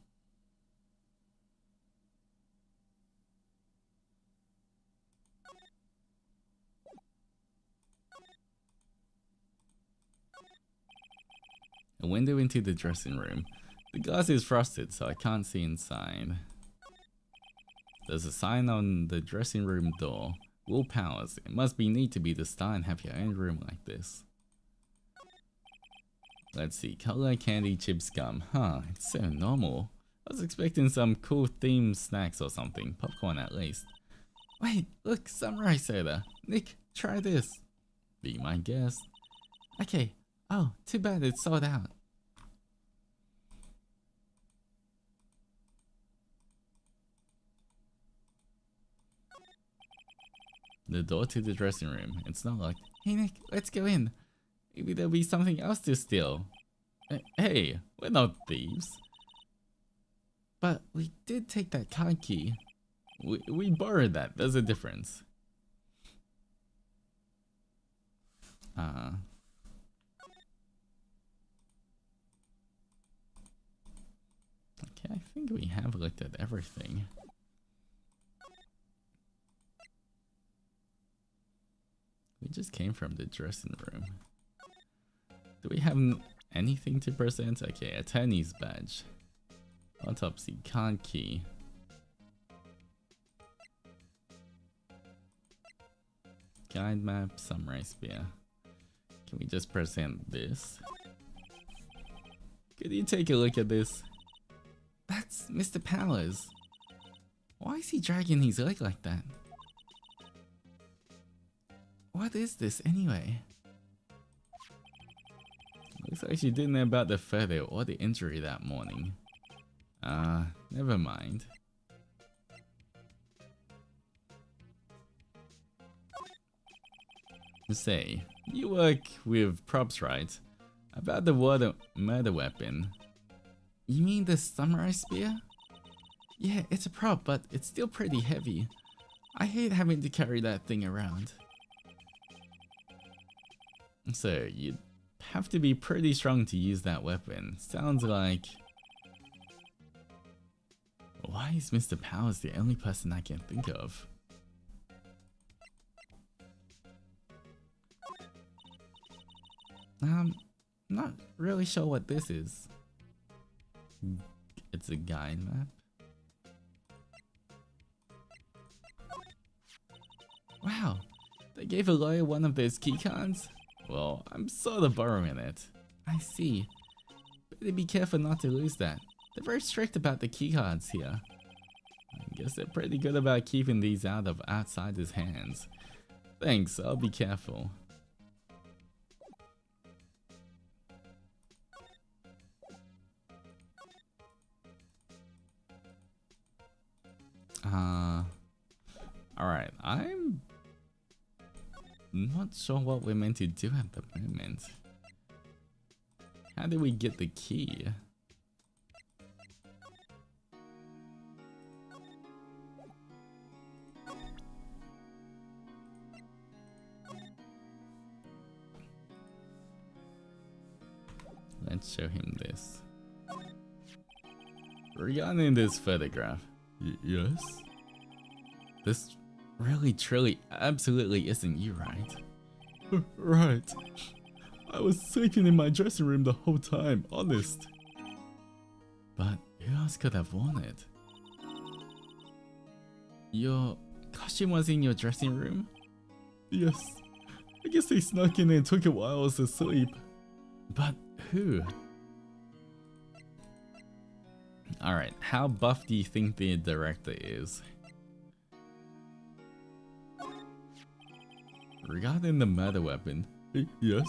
A window into the dressing room. The glass is frosted, so I can't see inside. There's a sign on the dressing room door. Will Powers. It must be neat to be the star and have your own room like this. Let's see. Color candy chips gum. Huh, it's so normal. I was expecting some cool themed snacks or something. Popcorn at least. Wait, look, samurai soda. Nick, try this. Be my guest. Okay. Oh, too bad it's sold out. The door to the dressing room. It's not locked. Hey Nick, let's go in. Maybe there'll be something else to steal. Hey, we're not thieves. But we did take that card key. We borrowed that. There's a difference. Okay, I think we have looked at everything. We just came from the dressing room. Do we have anything to present? Okay, attorney's badge. Autopsy card key. Guide map, samurai spear. Can we just present this? Could you take a look at this? That's Mr. Powers. Why is he dragging his leg like that? What is this anyway? Looks like she didn't know about the photo or the injury that morning. Never mind. Say, you work with props, right? About the murder weapon. You mean the samurai spear? Yeah, it's a prop, but it's still pretty heavy. I hate having to carry that thing around. So, you'd have to be pretty strong to use that weapon. Sounds like... Why is Mr. Powers the only person I can think of? Not really sure what this is. It's a guide map. Wow, they gave a lawyer one of those keycards? Well, I'm sort of borrowing it. I see. Better be careful not to lose that. They're very strict about the keycards here. I guess they're pretty good about keeping these out of outsiders' hands. Thanks, I'll be careful. Alright, I'm not sure what we're meant to do at the moment. How do we get the key? Let's show him this. Regarding this photograph, yes? This really, truly, absolutely isn't you, right? Right. I was sleeping in my dressing room the whole time, honest. But who else could have worn it? Your costume was in your dressing room? Yes. I guess they snuck in and took it while I was asleep. But who? Alright, how buff do you think the director is? Regarding the murder weapon, yes?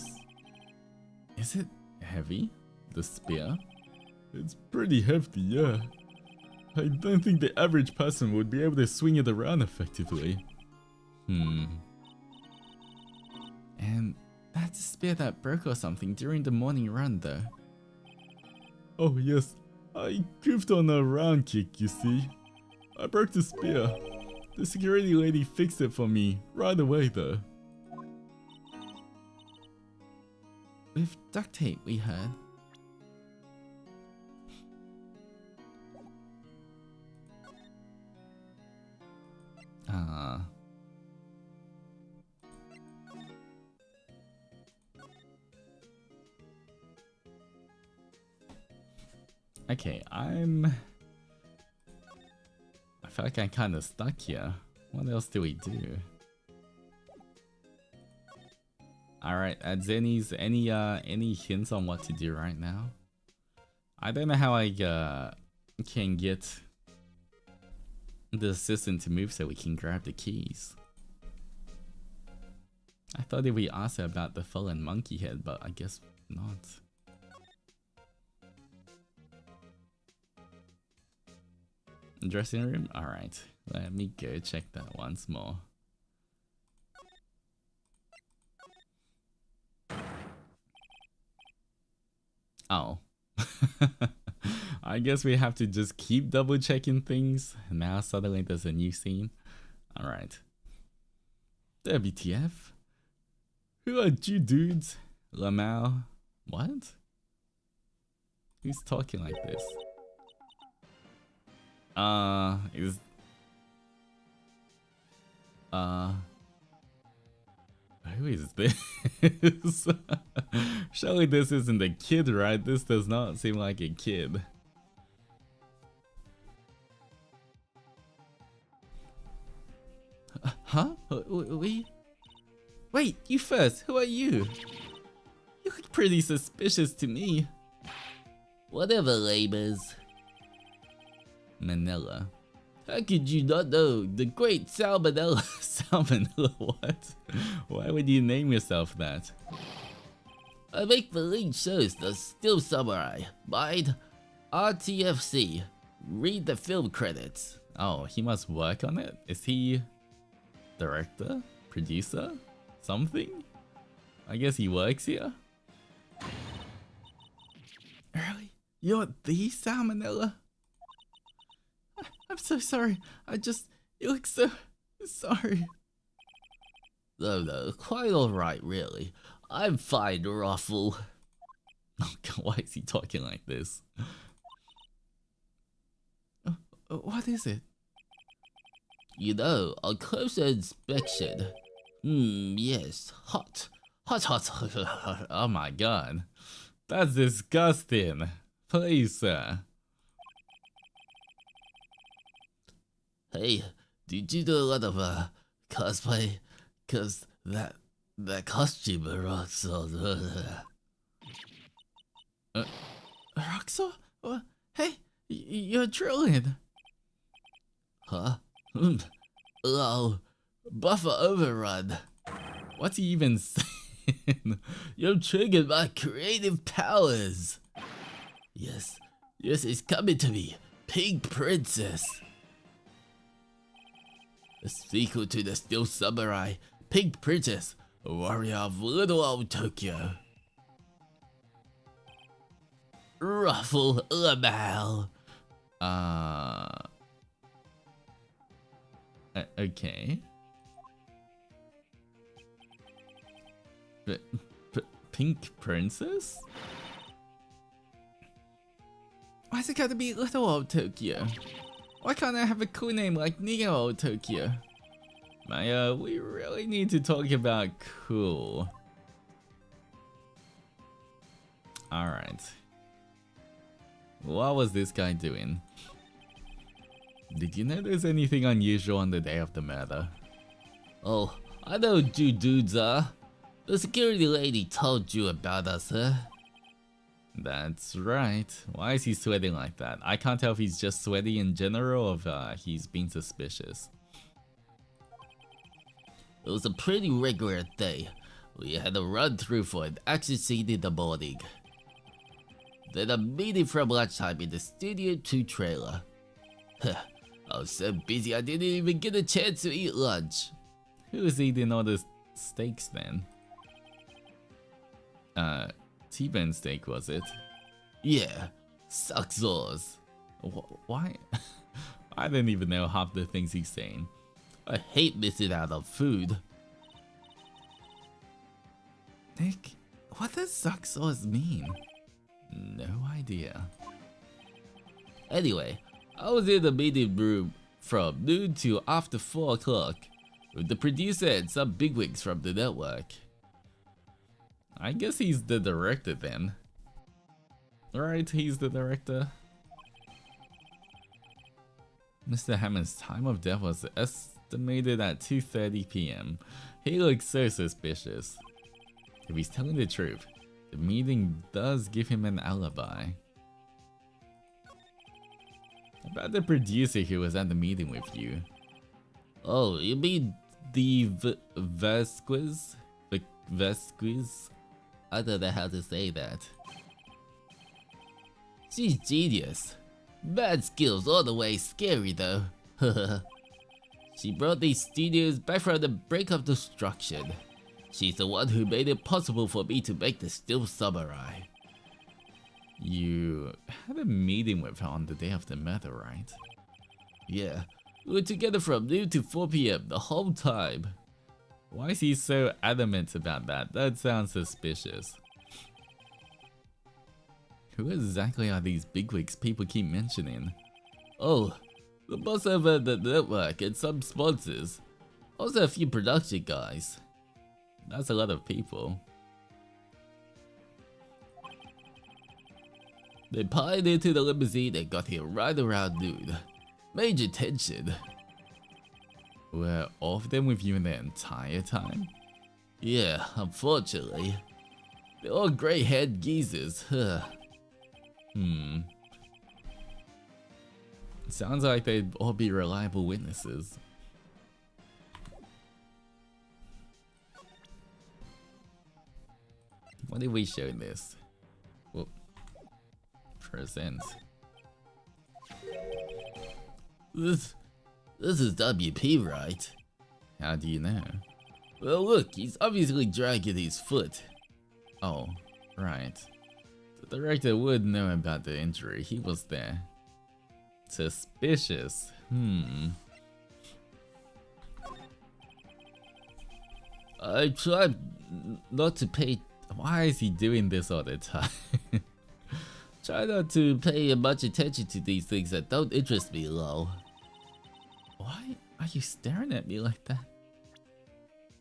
Is it heavy? The spear? It's pretty hefty, yeah. I don't think the average person would be able to swing it around effectively. And that's a spear that broke or something during the morning run though. Oh yes, I goofed on a round kick, you see. I broke the spear. The security lady fixed it for me right away though. With duct tape, we heard. Okay, I feel like I'm kind of stuck here. What else do we do? Alright, at Zenny's, any hints on what to do right now? I don't know how I can get the assistant to move so we can grab the keys. I thought if we asked her about the fallen monkey head, but I guess not. Dressing room? Alright, let me go check that once more. Oh. I guess we have to just keep double checking things. Now suddenly there's a new scene. Alright. WTF? Who are you dudes? Lamau? What? Who's talking like this? Who is this? Surely this isn't a kid, right? This does not seem like a kid. Huh? Wait, you first. Who are you? You look pretty suspicious to me. Whatever, labors. Manila. How could you not know the great Salmonella? Salmonella, what? Why would you name yourself that? I make the lead shows the Still Samurai. Mind? RTFC. Read the film credits. Oh, he must work on it? Is he director? Producer? Something? I guess he works here? Really? You're the Salmonella? I'm so sorry. You look so sorry. No, quite alright, really. I'm fine, Ruffle. Oh god, why is he talking like this? What is it? You know, on closer inspection. Yes, hot Oh my god. That's disgusting. Please, sir. Hey, did you do a lot of cosplay? Cause that costume rocks so. Roxo? Hey, you're drilling. Huh? Oh, buffer overrun. What's he even saying? You've triggered my creative powers. Yes, it's coming to me, Pink Princess. A sequel to the Steel Samurai, Pink Princess, a warrior of Little Old Tokyo. Ruffle Lamau. Okay. Pink Princess? Why's it gotta be Little Old Tokyo? Why can't I have a cool name like Neo Old Tokyo? Maya, we really need to talk about cool. Alright. What was this guy doing? Did you notice anything unusual on the day of the murder? Oh, I know who you dudes are. The security lady told you about us, huh? That's right. Why is he sweating like that? I can't tell if he's just sweaty in general or if he's being suspicious. It was a pretty regular day. We had a run through for an action scene in the morning. Then a meeting from lunchtime in the Studio 2 trailer. I was so busy I didn't even get a chance to eat lunch. Who was eating all the steaks then? T-bone steak, was it? Yeah, sucks. Why? I don't even know half the things he's saying. I hate missing out on food. Nick, what does suck sauce mean? No idea. Anyway, I was in the meeting room from noon to after 4 o'clock with the producer and some bigwigs from the network. I guess he's the director then. Right, he's the director. Mr. Hammond's time of death was estimated at 2:30 p.m. He looks so suspicious. If he's telling the truth, the meeting does give him an alibi. About the producer who was at the meeting with you. Oh, you mean the Vasquez? Vasquez? I don't know how to say that. She's genius. Bad skills all the way, scary though. She brought these studios back from the brink of destruction. She's the one who made it possible for me to make the Steel Samurai. You had a meeting with her on the day of the murder, right? Yeah, we were together from noon to 4 p.m. the whole time. Why is he so adamant about that? That sounds suspicious. Who exactly are these bigwigs people keep mentioning? Oh, the boss over at the network and some sponsors. Also a few production guys. That's a lot of people. They piled into the limousine and got here right around noon. Major tension. Were all of them with you the entire time? Yeah, unfortunately. They're all grey-haired geezers. Sounds like they'd all be reliable witnesses. What did we show in this? Well, present. This is WP, right? How do you know? Well, look, he's obviously dragging his foot. Oh, right. The director would know about the injury. He was there. Suspicious. I tried not to pay. Why is he doing this all the time? Try not to pay much attention to these things that don't interest me, lol. Why are you staring at me like that?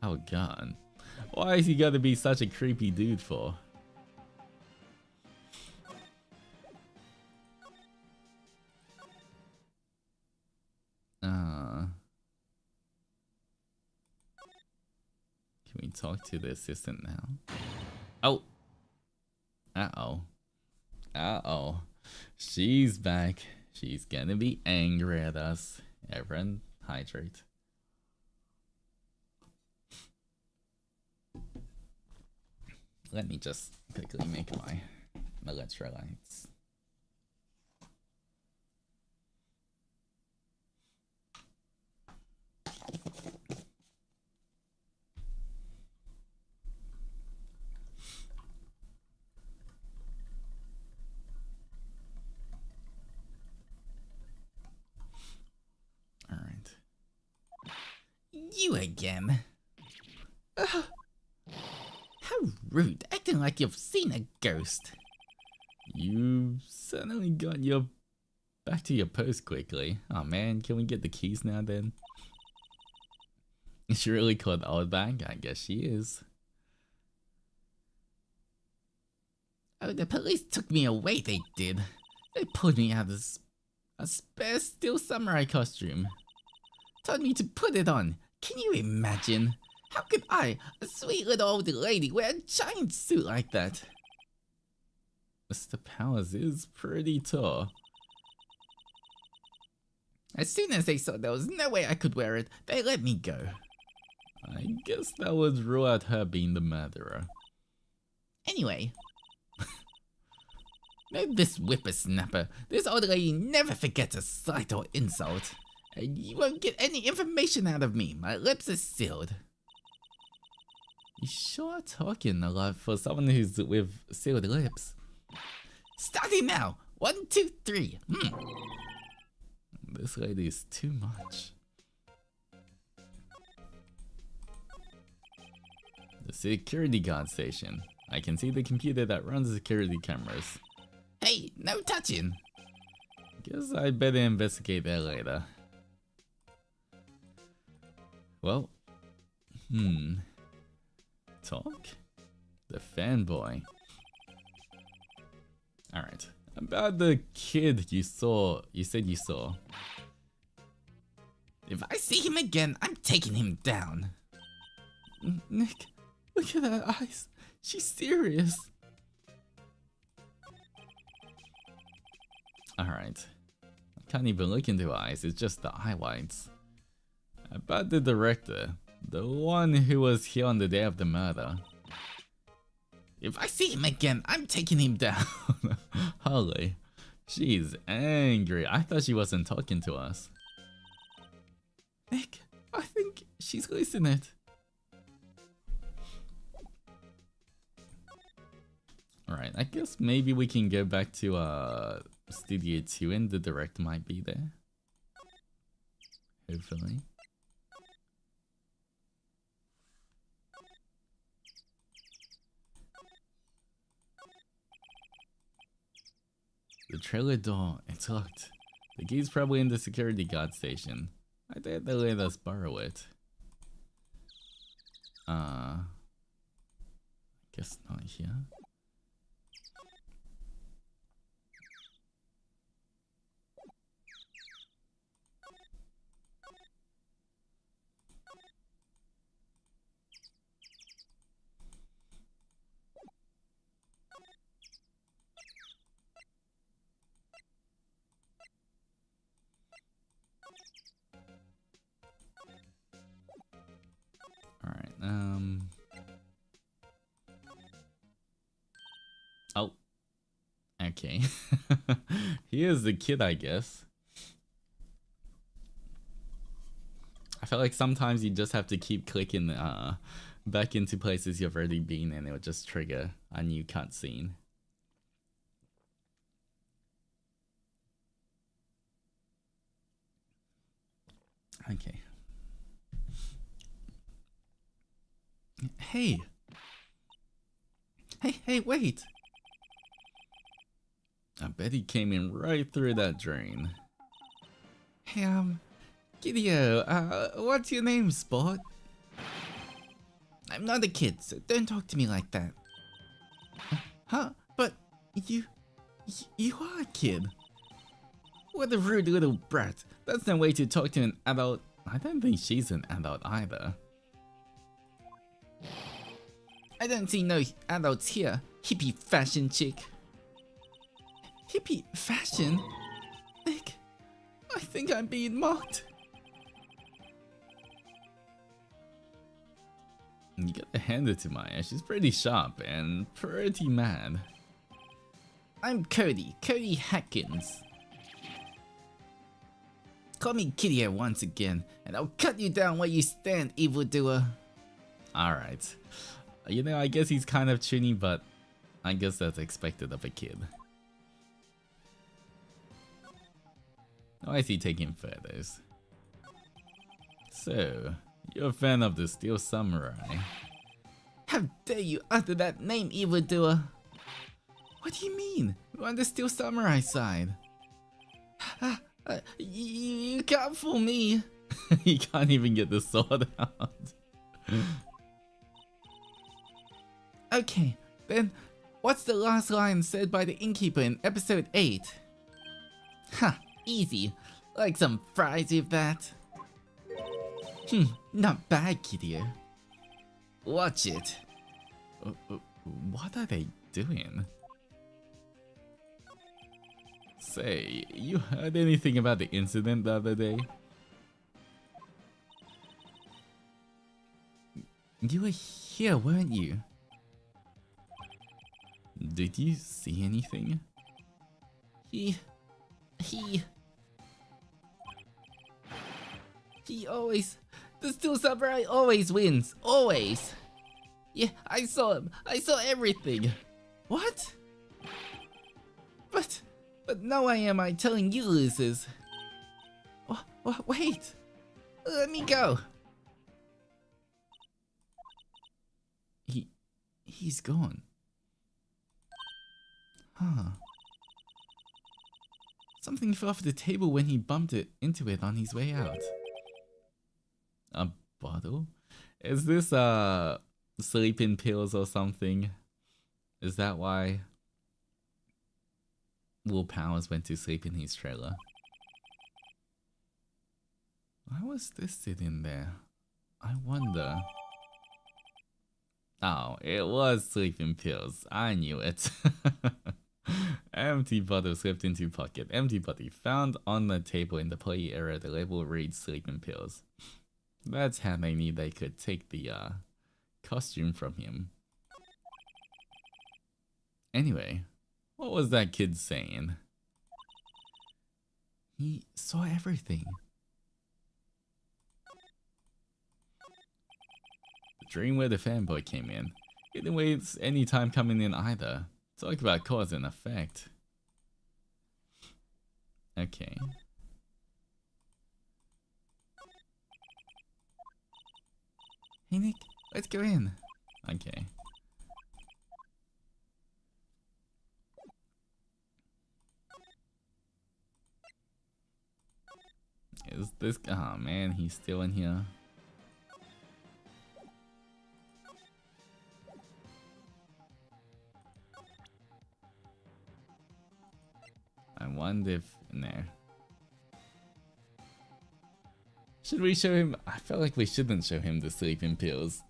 Oh god. Why is he gotta be such a creepy dude for? Can we talk to the assistant now? Oh! Uh-oh. Uh-oh. She's back. She's gonna be angry at us. Everyone, hydrate. Let me just quickly make my electrolytes. Alright. You again? How rude, acting like you've seen a ghost. You suddenly got your back to your post quickly. Oh man, can we get the keys now then? Is she really called old back? I guess she is. Oh, the police took me away, they did. They pulled me out of a spare steel samurai costume. Told me to put it on. Can you imagine? How could I, a sweet little old lady, wear a giant suit like that? Mr. Powers is pretty tall. As soon as they saw there was no way I could wear it, they let me go. I guess that would rule out her being the murderer. Anyway, know this whippersnapper. This old lady never forgets a slight or insult. And you won't get any information out of me. My lips are sealed. You sure are talking a lot for someone who's with sealed lips. Starting now. 1, 2, 3. This lady is too much. The security guard station. I can see the computer that runs the security cameras. Hey, no touching. Guess I better investigate that later. Well, talk? The fanboy. Alright, about the kid you said you saw. If I see him again, I'm taking him down. Nick, look at her eyes. She's serious. Alright. I can't even look into her eyes, it's just the eye whites. About the director, the one who was here on the day of the murder. If I see him again, I'm taking him down. Holly, she's angry. I thought she wasn't talking to us. Nick, I think she's listening. Alright, I guess maybe we can go back to Studio 2 and the director might be there. Hopefully. The trailer door, it's locked. The key's probably in the security guard station. I dare they let us borrow it. Guess not here. Oh. Okay. Here's the kid, I guess. I feel like sometimes you just have to keep clicking back into places you've already been and it will just trigger a new cutscene. Okay. Hey! Hey, wait! I bet he came in right through that drain. Hey, Gideon, what's your name, sport? I'm not a kid, so don't talk to me like that. Huh? But you are a kid. What a rude little brat. That's no way to talk to an adult. I don't think she's an adult either. I don't see no adults here, hippie fashion chick. Hippie fashion? Nick, I think I'm being mocked. You gotta hand it to Maya, she's pretty sharp and pretty mad. I'm Cody Hatkins. Call me Kitty once again, and I'll cut you down where you stand, evildoer. Alright. You know, I guess he's kind of chuny, but I guess that's expected of a kid. Why is he taking photos? So, you're a fan of the Steel Samurai. How dare you utter that name, evildoer? What do you mean? We're on the Steel Samurai side. You can't fool me. He can't even get the sword out. Okay, then what's the last line said by the innkeeper in episode 8? Ha, easy. Like some fries with that. Not bad, kiddo. Watch it. What are they doing? Say, you heard anything about the incident the other day? You were here, weren't you? Did you see anything? He always... The Steel Samurai always wins. Always. Yeah, I saw him. I saw everything. What? But now why am I telling you losers? Wait. Let me go. He's gone. Huh. Something fell off the table when he bumped into it on his way out. A bottle? Is this sleeping pills or something? Is that why Will Powers went to sleep in his trailer? Why was this sitting there? I wonder. Oh, it was sleeping pills. I knew it. Empty bottle slipped into pocket. Empty body found on the table in the play area. The label reads sleeping pills. That's how they knew they could take the costume from him. Anyway, what was that kid saying? He saw everything. The dream where the fanboy came in. He didn't waste any time coming in either. Talk about cause and effect. Okay. Hey Nick, let's go in. Okay. Is this... Oh man, he's still in here. I wonder if... No. Should we show him? I feel like we shouldn't show him the sleeping pills.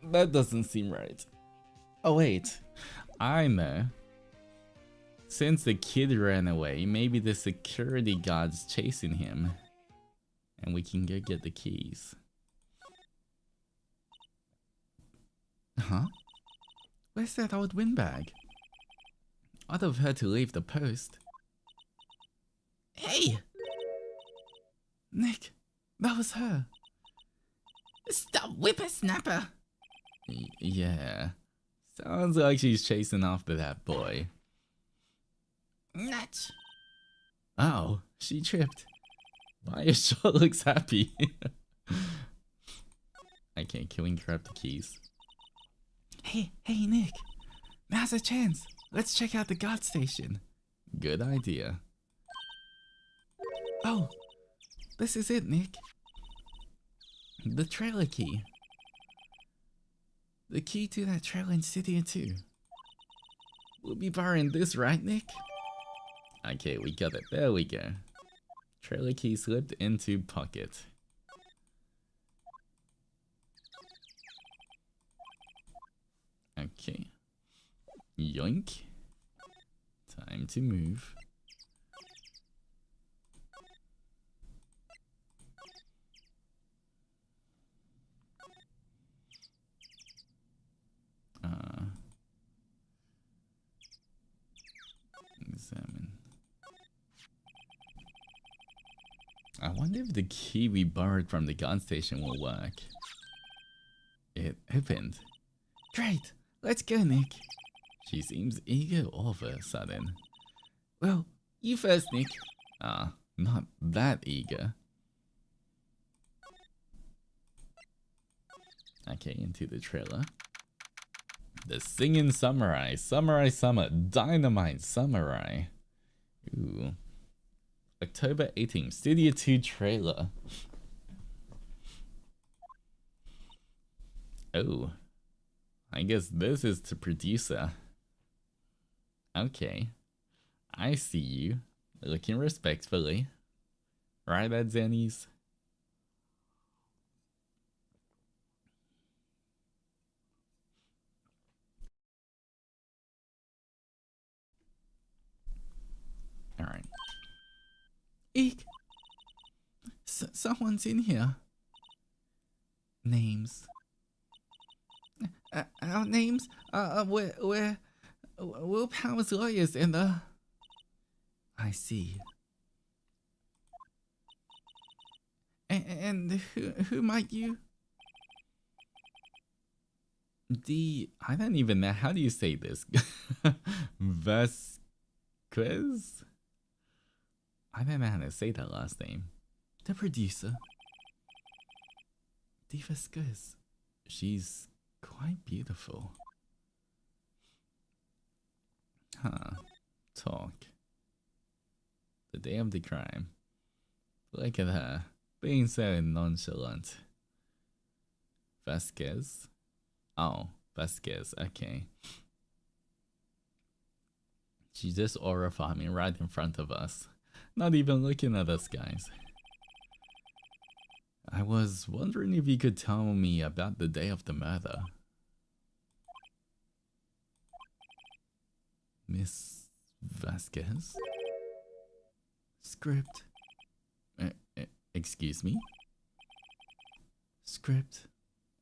That doesn't seem right. Oh wait, I know. Since the kid ran away, maybe the security guard's chasing him. And we can go get the keys. Huh? Where's that old windbag? I'd have her to leave the post. Hey! Nick, that was her. Stop, whippersnapper! Yeah. Sounds like she's chasing after that boy. Nuts. Oh, she tripped. Maya sure looks happy. Okay, can we grab the keys? Hey Nick. Now's a chance. Let's check out the guard station. Good idea. Oh, this is it, Nick. The trailer key. The key to that trailer in Studio 2. We'll be borrowing this, right, Nick? Okay, we got it. There we go. Trailer key slipped into pocket. Okay. Yoink. Time to move. Examine. I wonder if the key we borrowed from the gun station will work. It opened. Great! Let's go, Nick! She seems eager all of a sudden. Well, you first, Nick. Not that eager. Okay, into the trailer. The Singing Samurai. Samurai Summer. Dynamite Samurai. Ooh. October 18th. Studio 2 trailer. Oh. I guess this is the producer. Okay. I see you. Looking respectfully. Right at Zenny's. Alright. Eek! Someone's in here. Names. Our names? We're Willpower's lawyers in the... I see. And who might you... I don't even know, how do you say this? Vasquez? I don't know how to say that last name. The producer. Vasquez. She's quite beautiful. Huh. Talk. The day of the crime. Look at her, being so nonchalant. Vasquez? Oh, Vasquez, okay. She just aura farming right in front of us. Not even looking at us, guys. I was wondering if you could tell me about the day of the murder. Miss Vasquez? Script? Excuse me? Script?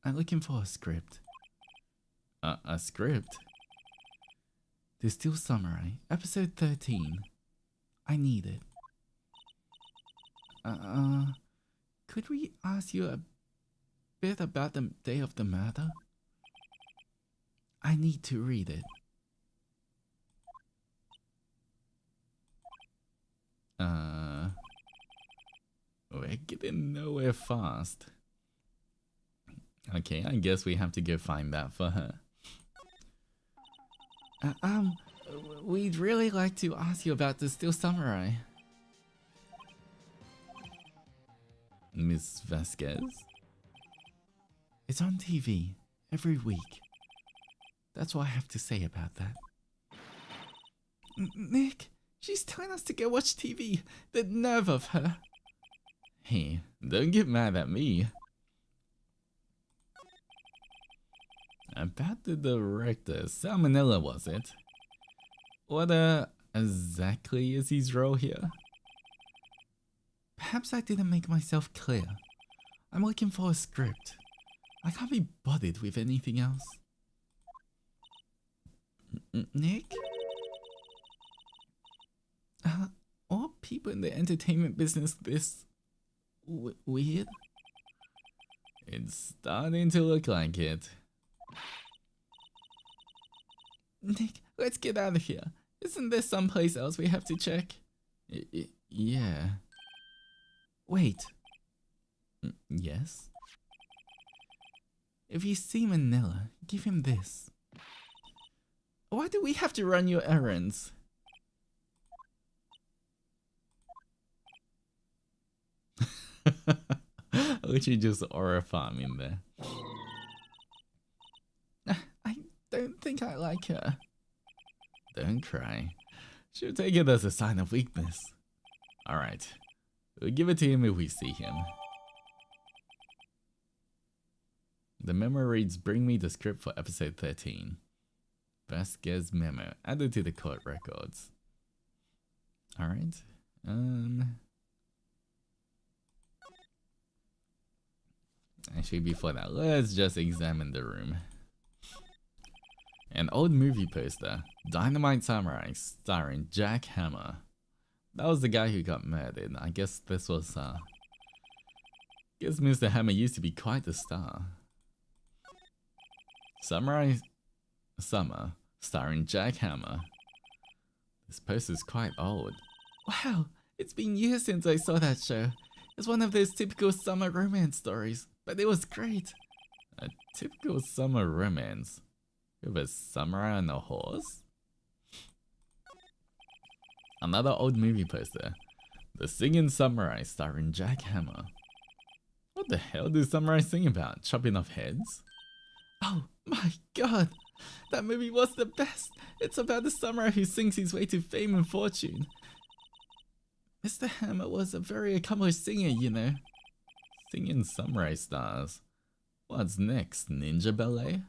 I'm looking for a script. A script? The Steel Samurai, episode 13. I need it. Could we ask you a bit about the day of the murder? I need to read it. We're getting nowhere fast. Okay, I guess we have to go find that for her. We'd really like to ask you about the Steel Samurai. Miss Vasquez? It's on TV every week. That's what I have to say about that. Nick, she's telling us to go watch TV. The nerve of her. Hey, don't get mad at me. About the director, Salmonella, was it? What exactly is his role here? Perhaps I didn't make myself clear. I'm looking for a script. I can't be bothered with anything else. Nick? Are people in the entertainment business this weird? It's starting to look like it. Nick, let's get out of here. Isn't there someplace else we have to check? Yeah. Wait. Yes? If you see Manila, give him this. Why do we have to run your errands? Literally just aura farming there. don't think I like her. Don't cry. She'll take it as a sign of weakness. Alright. We'll give it to him if we see him. The memo reads, bring me the script for episode 13. Vasquez memo, added to the court records. Alright. Actually, before that, let's just examine the room. An old movie poster, Dynamite Samurai, starring Jack Hammer. That was the guy who got murdered. I guess this was, guess Mr. Hammer used to be quite the star. Samurai Summer, starring Jack Hammer. This poster's quite old. Wow, it's been years since I saw that show. It's one of those typical summer romance stories, but it was great. A typical summer romance? With a samurai on a horse? Another old movie poster. The Singing Samurai, starring Jack Hammer. What the hell do samurai sing about? Chopping off heads? Oh my god! That movie was the best! It's about a samurai who sings his way to fame and fortune. Mr. Hammer was a very accomplished singer, you know. Singing samurai stars. What's next? Ninja ballet?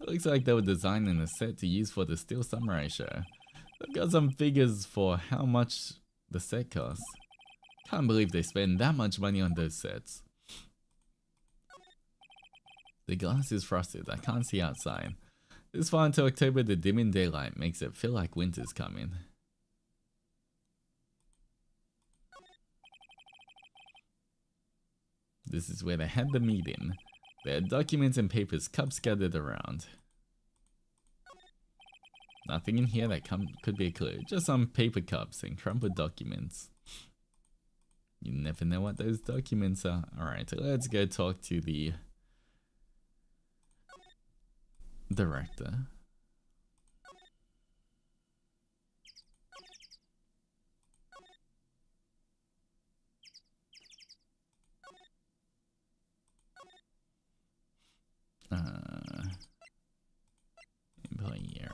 Looks like they were designing a set to use for the Steel Samurai show. They've got some figures for how much the set costs. Can't believe they spend that much money on those sets. The glass is frosted, I can't see outside. This far into October, the dimming daylight makes it feel like winter's coming. This is where they had the meeting. There are documents and papers, cups scattered around. Nothing in here that could be a clue, just some paper cups and crumpled documents. You never know what those documents are. Alright, let's go talk to the director. Employer.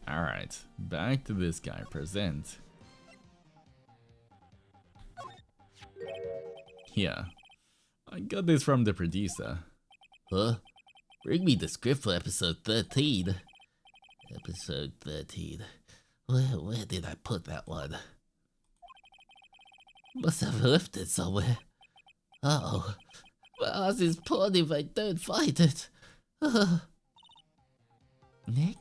Alright, back to this guy. Present. Here. I got this from the producer. Huh? Bring me the script for episode 13. Episode 13. Where did I put that one? Must have left it somewhere. Uh-oh. My ass is pawned if I don't find it. Nick?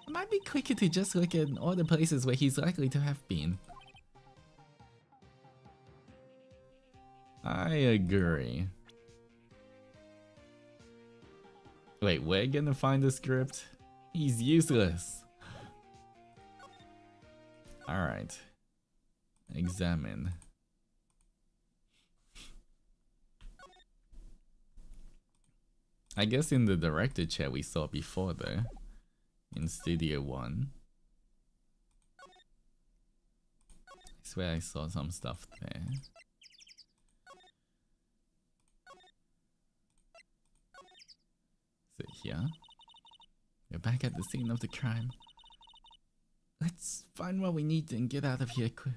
It might be quicker to just look at all the places where he's likely to have been. I agree. Wait, we're gonna find the script? He's useless. Alright. Examine. I guess in the director chair we saw before though. In Studio 1. I swear I saw some stuff there. Is it here? We're back at the scene of the crime. Let's find what we need and get out of here quick.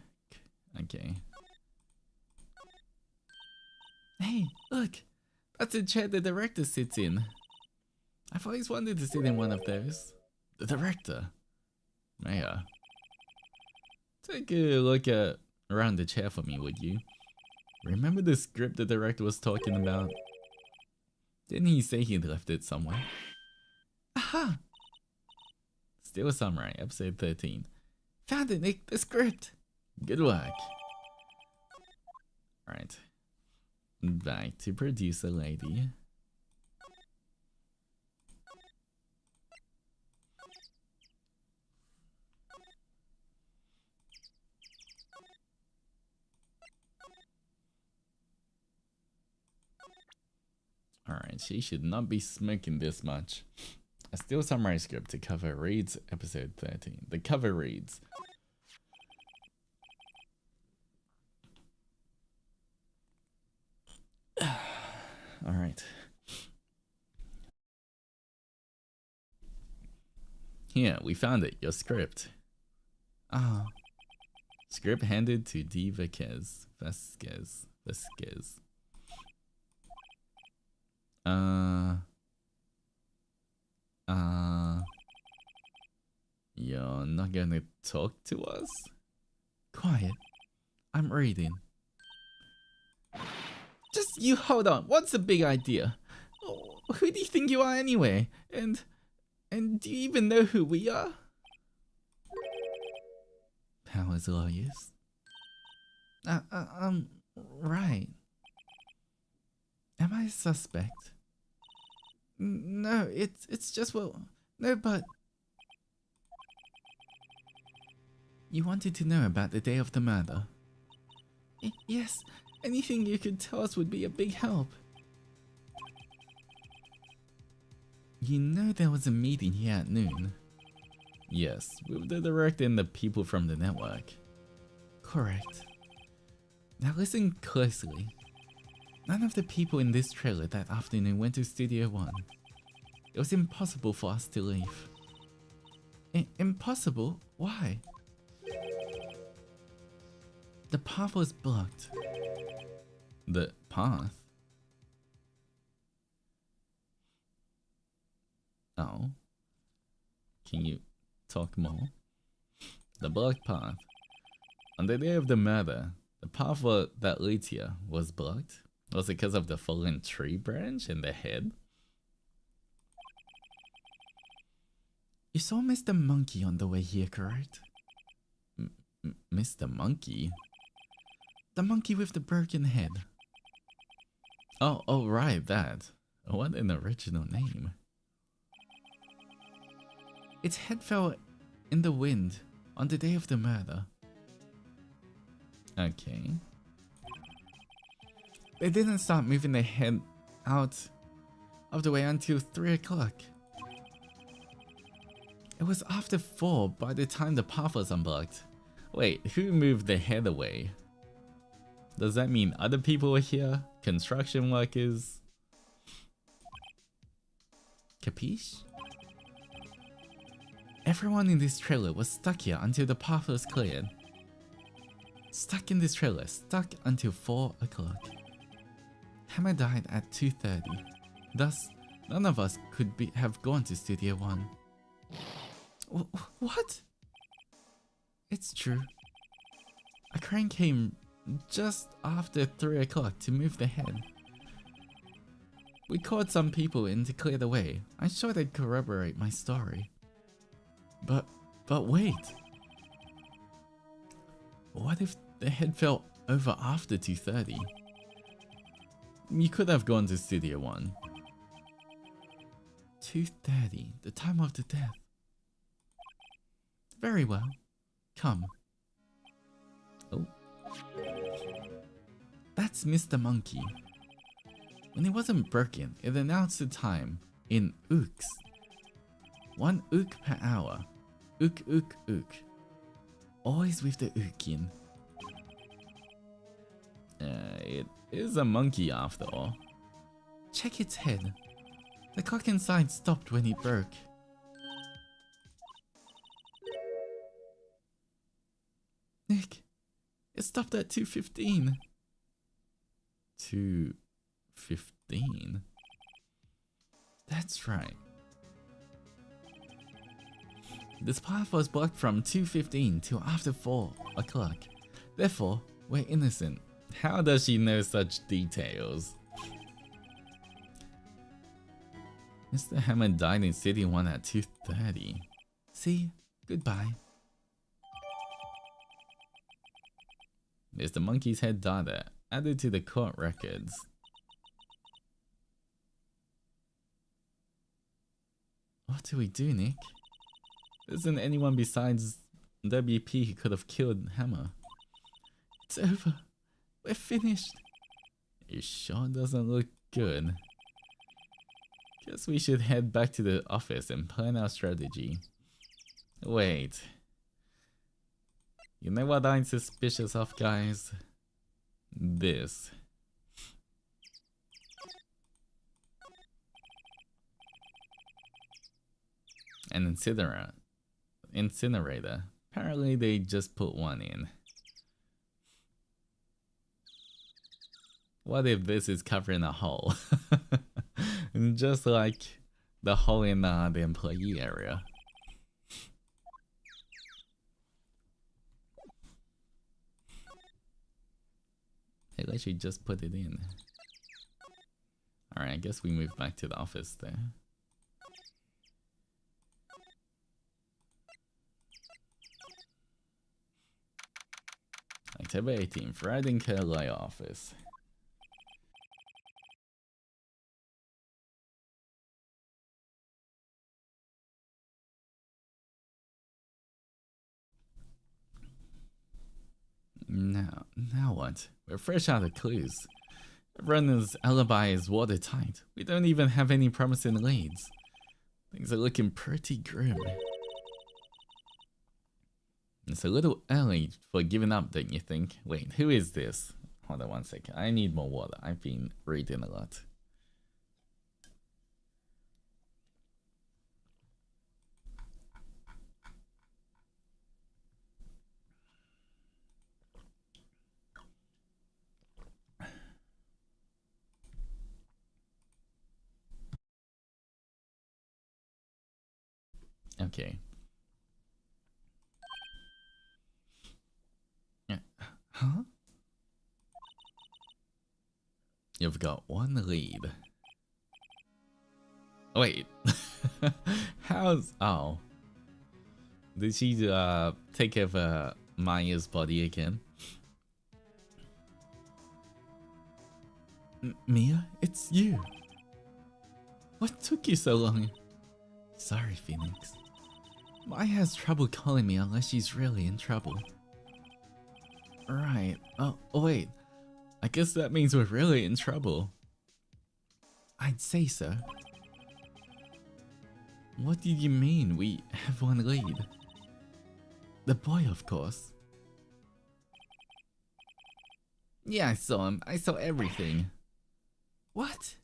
Okay. Hey, look! That's a chair the director sits in. I've always wanted to sit in one of those. The director. Maya. Take a look around the chair for me, would you? Remember the script the director was talking about? Didn't he say he'd left it somewhere? Aha! Steel Samurai, episode 13. Found it, Nick, the script! Good work. Alright. Back to producer lady. Alright, she should not be smoking this much. A Steel Samurai script to cover reads episode 13. The cover reads: Alright. Here, we found it. Your script. Ah. Script handed to D. Vasquez. You're not gonna talk to us? Quiet. I'm reading. Just you hold on. What's the big idea? Oh, who do you think you are anyway? And do you even know who we are? Powers lawyers. Right. Am I a suspect? No, it's just well, no, but you wanted to know about the day of the murder. Yes, anything you could tell us would be a big help. You know there was a meeting here at noon. Yes, with the director and the people from the network. Correct. Now listen closely. None of the people in this trailer that afternoon went to Studio 1. It was impossible for us to leave. Impossible? Why? The path was blocked. The path? Oh. Can you talk more? The blocked path. On the day of the murder, the path that leads here was blocked. Was it because of the fallen tree branch in the head? You saw Mr. Monkey on the way here, correct? Mr. Monkey? The monkey with the broken head. Oh, right, that. What an original name. Its head fell in the wind on the day of the murder. Okay. They didn't start moving their head out of the way until 3 o'clock. It was after 4 by the time the path was unblocked. Wait, who moved their head away? Does that mean other people were here? Construction workers? Capiche? Everyone in this trailer was stuck here until the path was cleared. Stuck in this trailer, stuck until 4 o'clock. Hammer died at 2:30. Thus, none of us could have gone to Studio 1. What? It's true. A crane came just after 3 o'clock to move the head. We called some people in to clear the way. I'm sure they'd corroborate my story. But wait. What if the head fell over after 2:30? You could have gone to Studio 1. 2:30, the time of the death. Very well. Come. Oh. That's Mr. Monkey. When it wasn't broken, it announced the time in ooks. 1 ook per hour. Ook, ook, ook. Always with the ook in. It is a monkey after all. Check its head. The clock inside stopped when it broke. Nick, it stopped at 2:15. 2:15? That's right. This path was blocked from 2:15 till after 4 o'clock. Therefore, we're innocent. How does she know such details? Mr. Hammond died in City 1 at 2:30. See? Goodbye. Mr. Monkey's head data added to the court records. What do we do, Nick? There isn't anyone besides WP who could have killed Hammer. It's over. We're finished. It sure doesn't look good. Guess we should head back to the office and plan our strategy. Wait. You know what I'm suspicious of, guys? This. An incinerator. Apparently they just put one in. What if this is covering a hole? Just like the hole in the employee area. They literally just put it in. Alright, I guess we move back to the office there. October 18th, Wright and Carlisle office. Now what? We're fresh out of clues. Everyone's alibi is watertight. We don't even have any promising leads. Things are looking pretty grim. It's a little early for giving up, don't you think? Wait, who is this? Hold on one second. I need more water. I've been reading a lot. Okay. Huh? You've got one lead. Wait. How's... Oh. Did she take care of Maya's body again? Mia, it's you. What took you so long? Sorry, Phoenix. Maya has trouble calling me unless she's really in trouble. Right. Oh, wait. I guess that means we're really in trouble. I'd say so. What did you mean we have one lead? The boy, of course. Yeah, I saw him. I saw everything. What?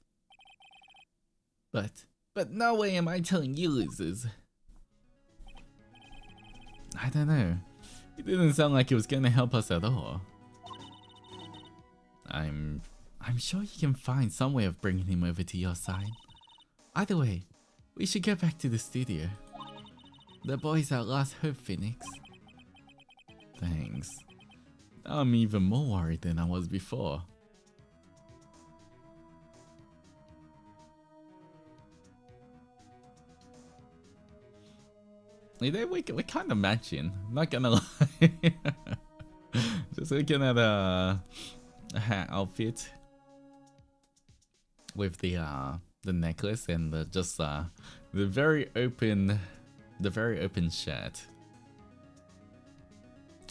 But no way am I telling you losers. I don't know. It didn't sound like it was gonna help us at all. I'm sure you can find some way of bringing him over to your side. Either way, we should get back to the studio. The boy's our last hope, Phoenix. Thanks. Now I'm even more worried than I was before. We're kind of matching, not gonna lie. Just looking at her outfit with the necklace and the very open shirt.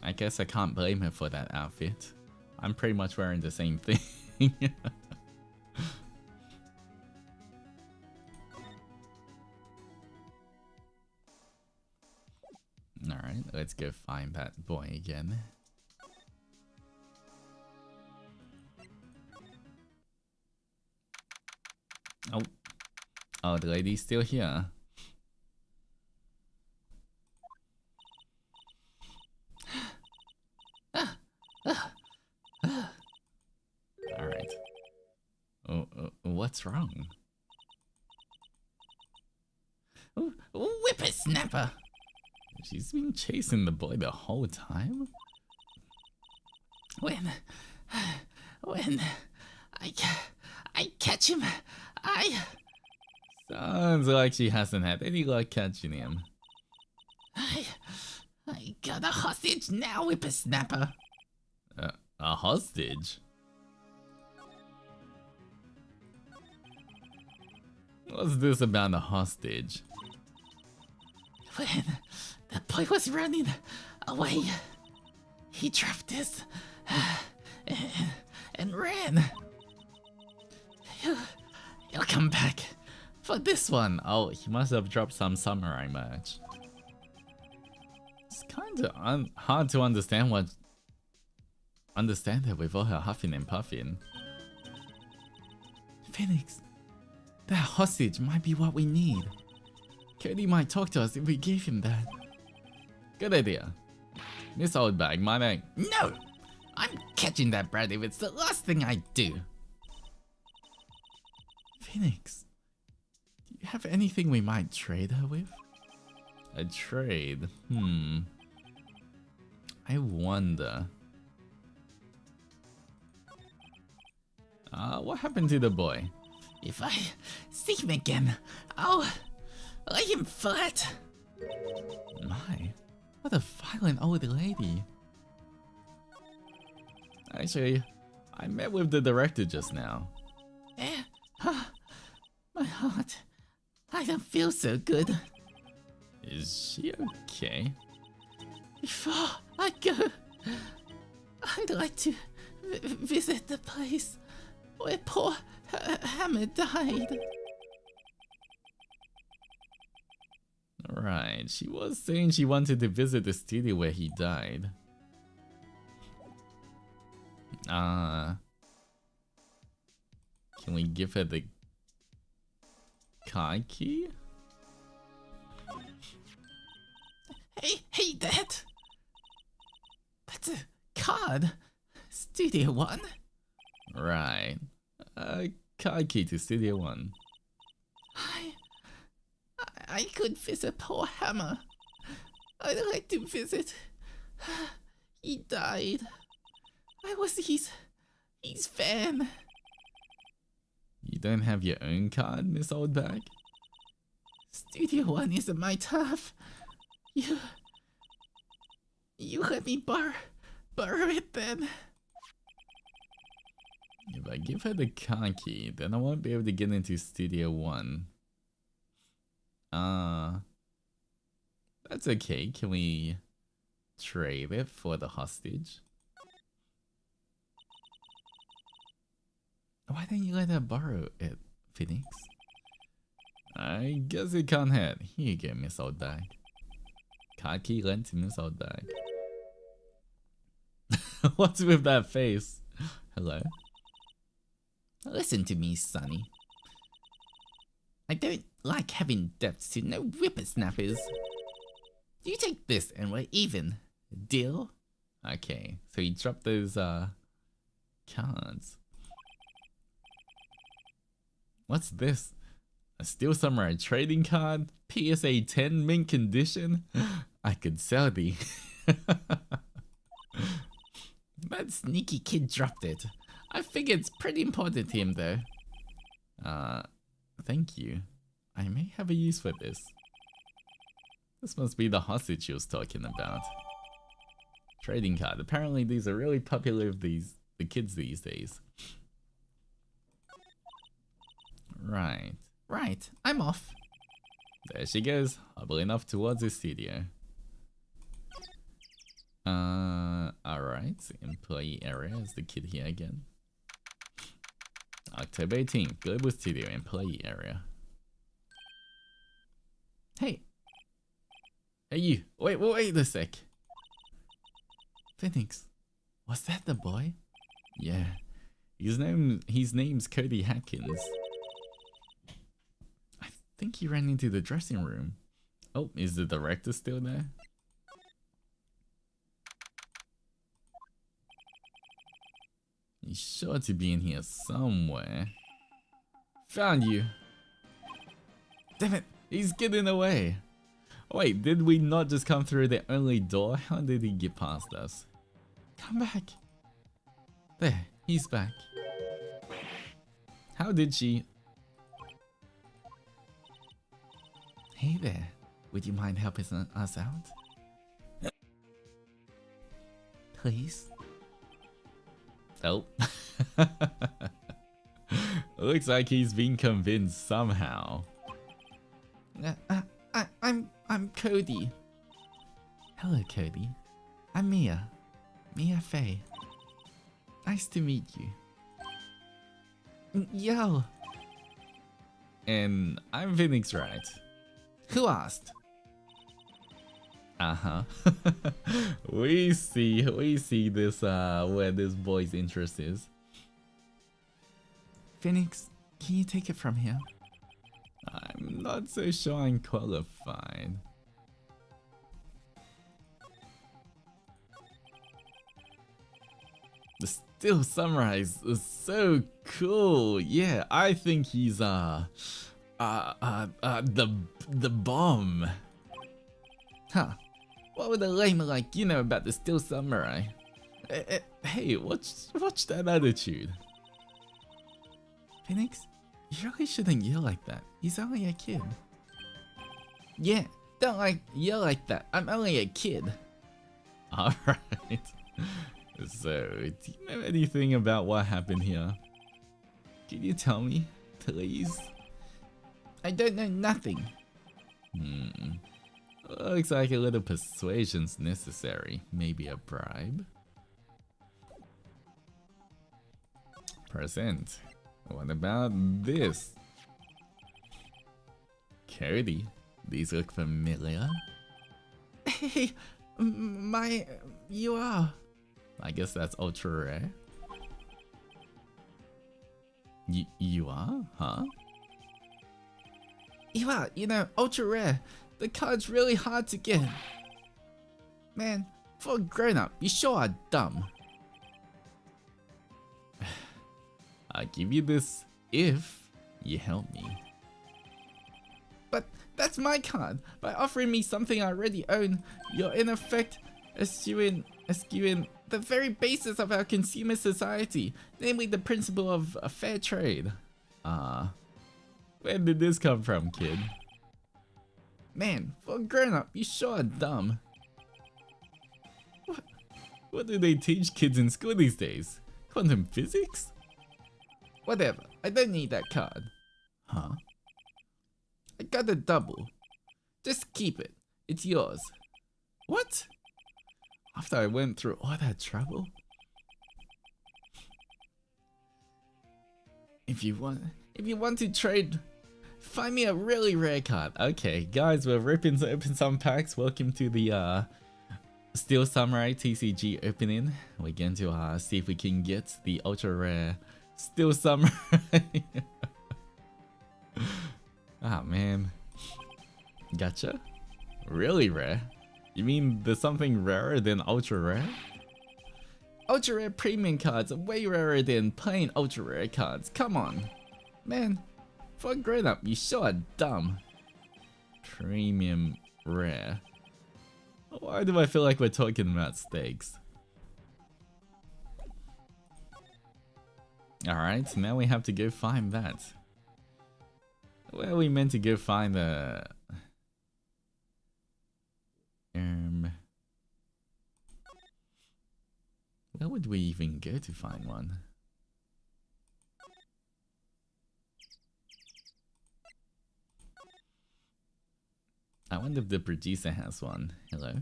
I guess I can't blame her for that outfit. I'm pretty much wearing the same thing. Alright, let's go find that boy again. Oh, the lady's still here. Alright. What's wrong? Whippersnapper! She's been chasing the boy the whole time? When I catch him, Sounds like she hasn't had any luck catching him. I got a hostage now, whippersnapper. A hostage? What's this about a hostage? When the boy was running away, he dropped this and ran. He'll come back for this one. Oh, he must have dropped some samurai merch. It's kind of hard to understand her with all her huffing and puffing. Phoenix, that hostage might be what we need. Cody might talk to us if we gave him that. Good idea. Miss Oldbag, my man. No! I'm catching that brat if it's the last thing I do. Phoenix, do you have anything we might trade her with? A trade? I wonder. What happened to the boy? If I see him again, I'll lay him flat. My, what a violent old lady. Actually, I met with the director just now. My heart, I don't feel so good. Is she okay? Before I go, I'd like to visit the place where poor Hammer died. Right, she was saying she wanted to visit the studio where he died. Can we give her the car key? Hey, Dad! That's a card. Studio One. Right. Car key to Studio One. I could visit poor Hammer. I'd like to visit. He died. I was his fan. You don't have your own card, Miss Oldbag? Studio One isn't my turf. You let me borrow it then. If I give her the car key, then I won't be able to get into Studio One. That's okay. Can we trade it for the hostage? Why don't you let her borrow it, Phoenix? I guess it can't hurt. Here you go, Miss Oldbag. Card key lent to Miss Oldbag. What's with that face? Hello? Listen to me, Sonny. I don't like having debts to no whippersnappers. You take this and we're even. Deal? Okay, so you dropped those cards. What's this? A Steel Samurai trading card? PSA 10 mint condition? I could sell thee. That sneaky kid dropped it. I figure it's pretty important to him though. Thank you. I may have a use for this. This must be the hostage she was talking about. Trading card. Apparently these are really popular with the kids these days. Right. Right, I'm off. There she goes, hobbling off towards the studio. Alright, employee area is the kid here again. October 18th, Global Studio employee area. Hey! Hey you, wait a sec. Phoenix, was that the boy? Yeah, his name's Cody Hatkins. I think he ran into the dressing room. Oh, is the director still there? He's sure to be in here somewhere. Found you! Damn it, he's getting away! Wait, did we not just come through the only door? How did he get past us? Come back! There, he's back. How did she... Hey there, would you mind helping us out? Please? Oh. Looks like he's been convinced somehow. I'm Cody. Hello, Cody. I'm Mia. Mia Faye. Nice to meet you. Yo. And I'm Phoenix Wright. Who asked? We see this where this boy's interest is. Phoenix, can you take it from here? I'm not so sure I'm qualified. The Steel Samurai is so cool. Yeah, I think he's the bomb. Huh? What would a lame like you know about the Steel Samurai? Hey, watch that attitude. Phoenix, you really shouldn't yell like that. He's only a kid. Yeah, don't yell like that. I'm only a kid. Alright. So, do you know anything about what happened here? Can you tell me, please? I don't know nothing. Looks like a little persuasion's necessary. Maybe a bribe? Present. What about this? Cody, these look familiar. Hey, you are. I guess that's ultra rare. You are? Huh? You are, ultra rare. The card's really hard to get. Man, for a grown-up, you sure are dumb. I'll give you this if you help me. But that's my card. By offering me something I already own, you're in effect eschewing the very basis of our consumer society, namely the principle of a fair trade. Where did this come from, kid? Man, for a grown-up, you sure are dumb. What do they teach kids in school these days? Quantum physics? Whatever, I don't need that card. Huh? I got a double. Just keep it. It's yours. What? After I went through all that trouble? If you want to trade, find me a really rare card. Okay, guys, we're ripping to open some packs. Welcome to the Steel Samurai TCG opening. We're going to see if we can get the ultra rare Steel Samurai. Ah, man. Gotcha. Really rare? You mean there's something rarer than ultra rare? Ultra rare premium cards are way rarer than plain ultra rare cards. Come on. Man, for a grown up, you sure are dumb. Premium rare. Why do I feel like we're talking about stakes? Alright, now we have to go find that. Where are we meant to go find the... Where would we even go to find one? I wonder if the producer has one. Hello?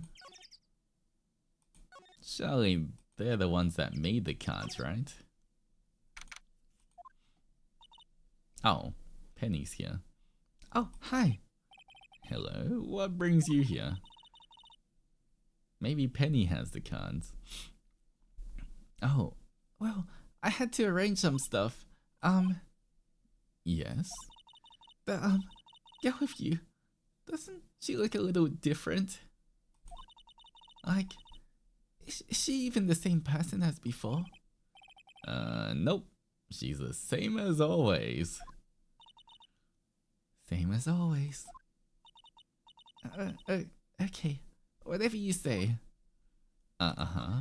Surely they're the ones that made the cards, right? Oh, Penny's here. Oh, hi. Hello, what brings you here? Maybe Penny has the cards. Oh, well, I had to arrange some stuff. Yes? The, girl with you, doesn't she look a little different? Like, is she even the same person as before? Nope. She's the same as always. Same as always. Okay. Whatever you say. Uh-huh.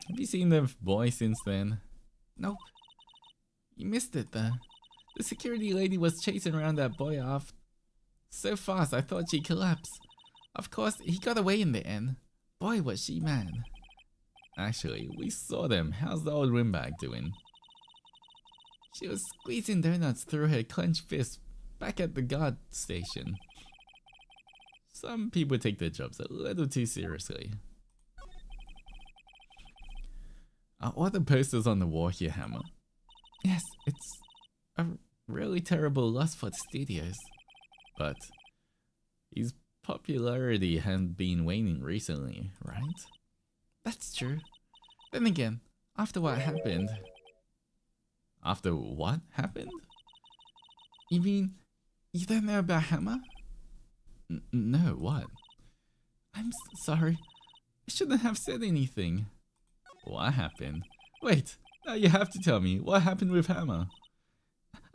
Have you seen the boy since then? Nope. You missed it then. The security lady was chasing around that boy off so fast I thought she'd collapse. Of course, he got away in the end. Boy, was she mad. Actually, we saw them. How's the old windbag doing? She was squeezing donuts through her clenched fist back at the guard station. Some people take their jobs a little too seriously. Are the posters on the wall here, Hammer? Yes, it's a really terrible loss for the studios. But his popularity hasn't been waning recently, right? That's true. Then again, after what happened... After what happened? You mean you don't know about Hammer? No, what? I'm sorry. I shouldn't have said anything. What happened? Wait, now you have to tell me. What happened with Hammer?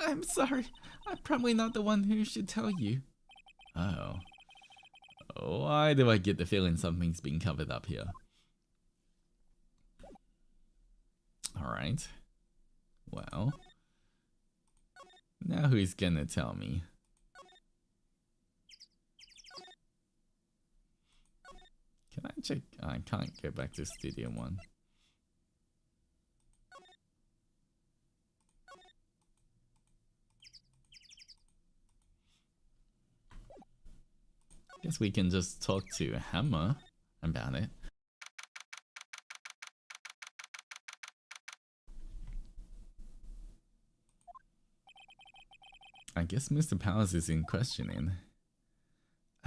I'm sorry. I'm probably not the one who should tell you. Oh. Why do I get the feeling something's being covered up here? Alright. Well. Now who's gonna tell me? Can I check? I can't go back to Studio 1. Guess we can just talk to Hammer about it. I guess Mr. Palace is in questioning.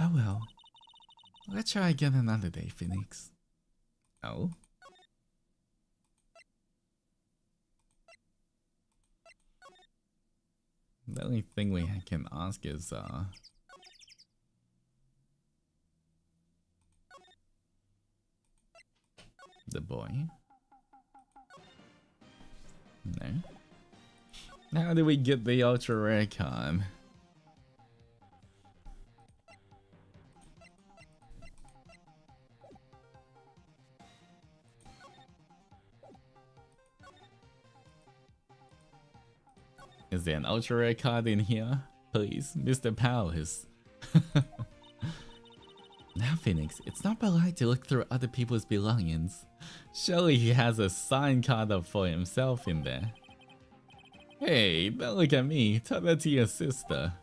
Oh well. Let's try again another day, Phoenix. Oh? The only thing we can ask is, the boy? No? How do we get the ultra rare card? Is there an ultra rare card in here? Please, Mr. Palace. Now, Phoenix, it's not polite to look through other people's belongings. Surely he has a signed card up for himself in there. Hey, don't look at me. Tell that to your sister.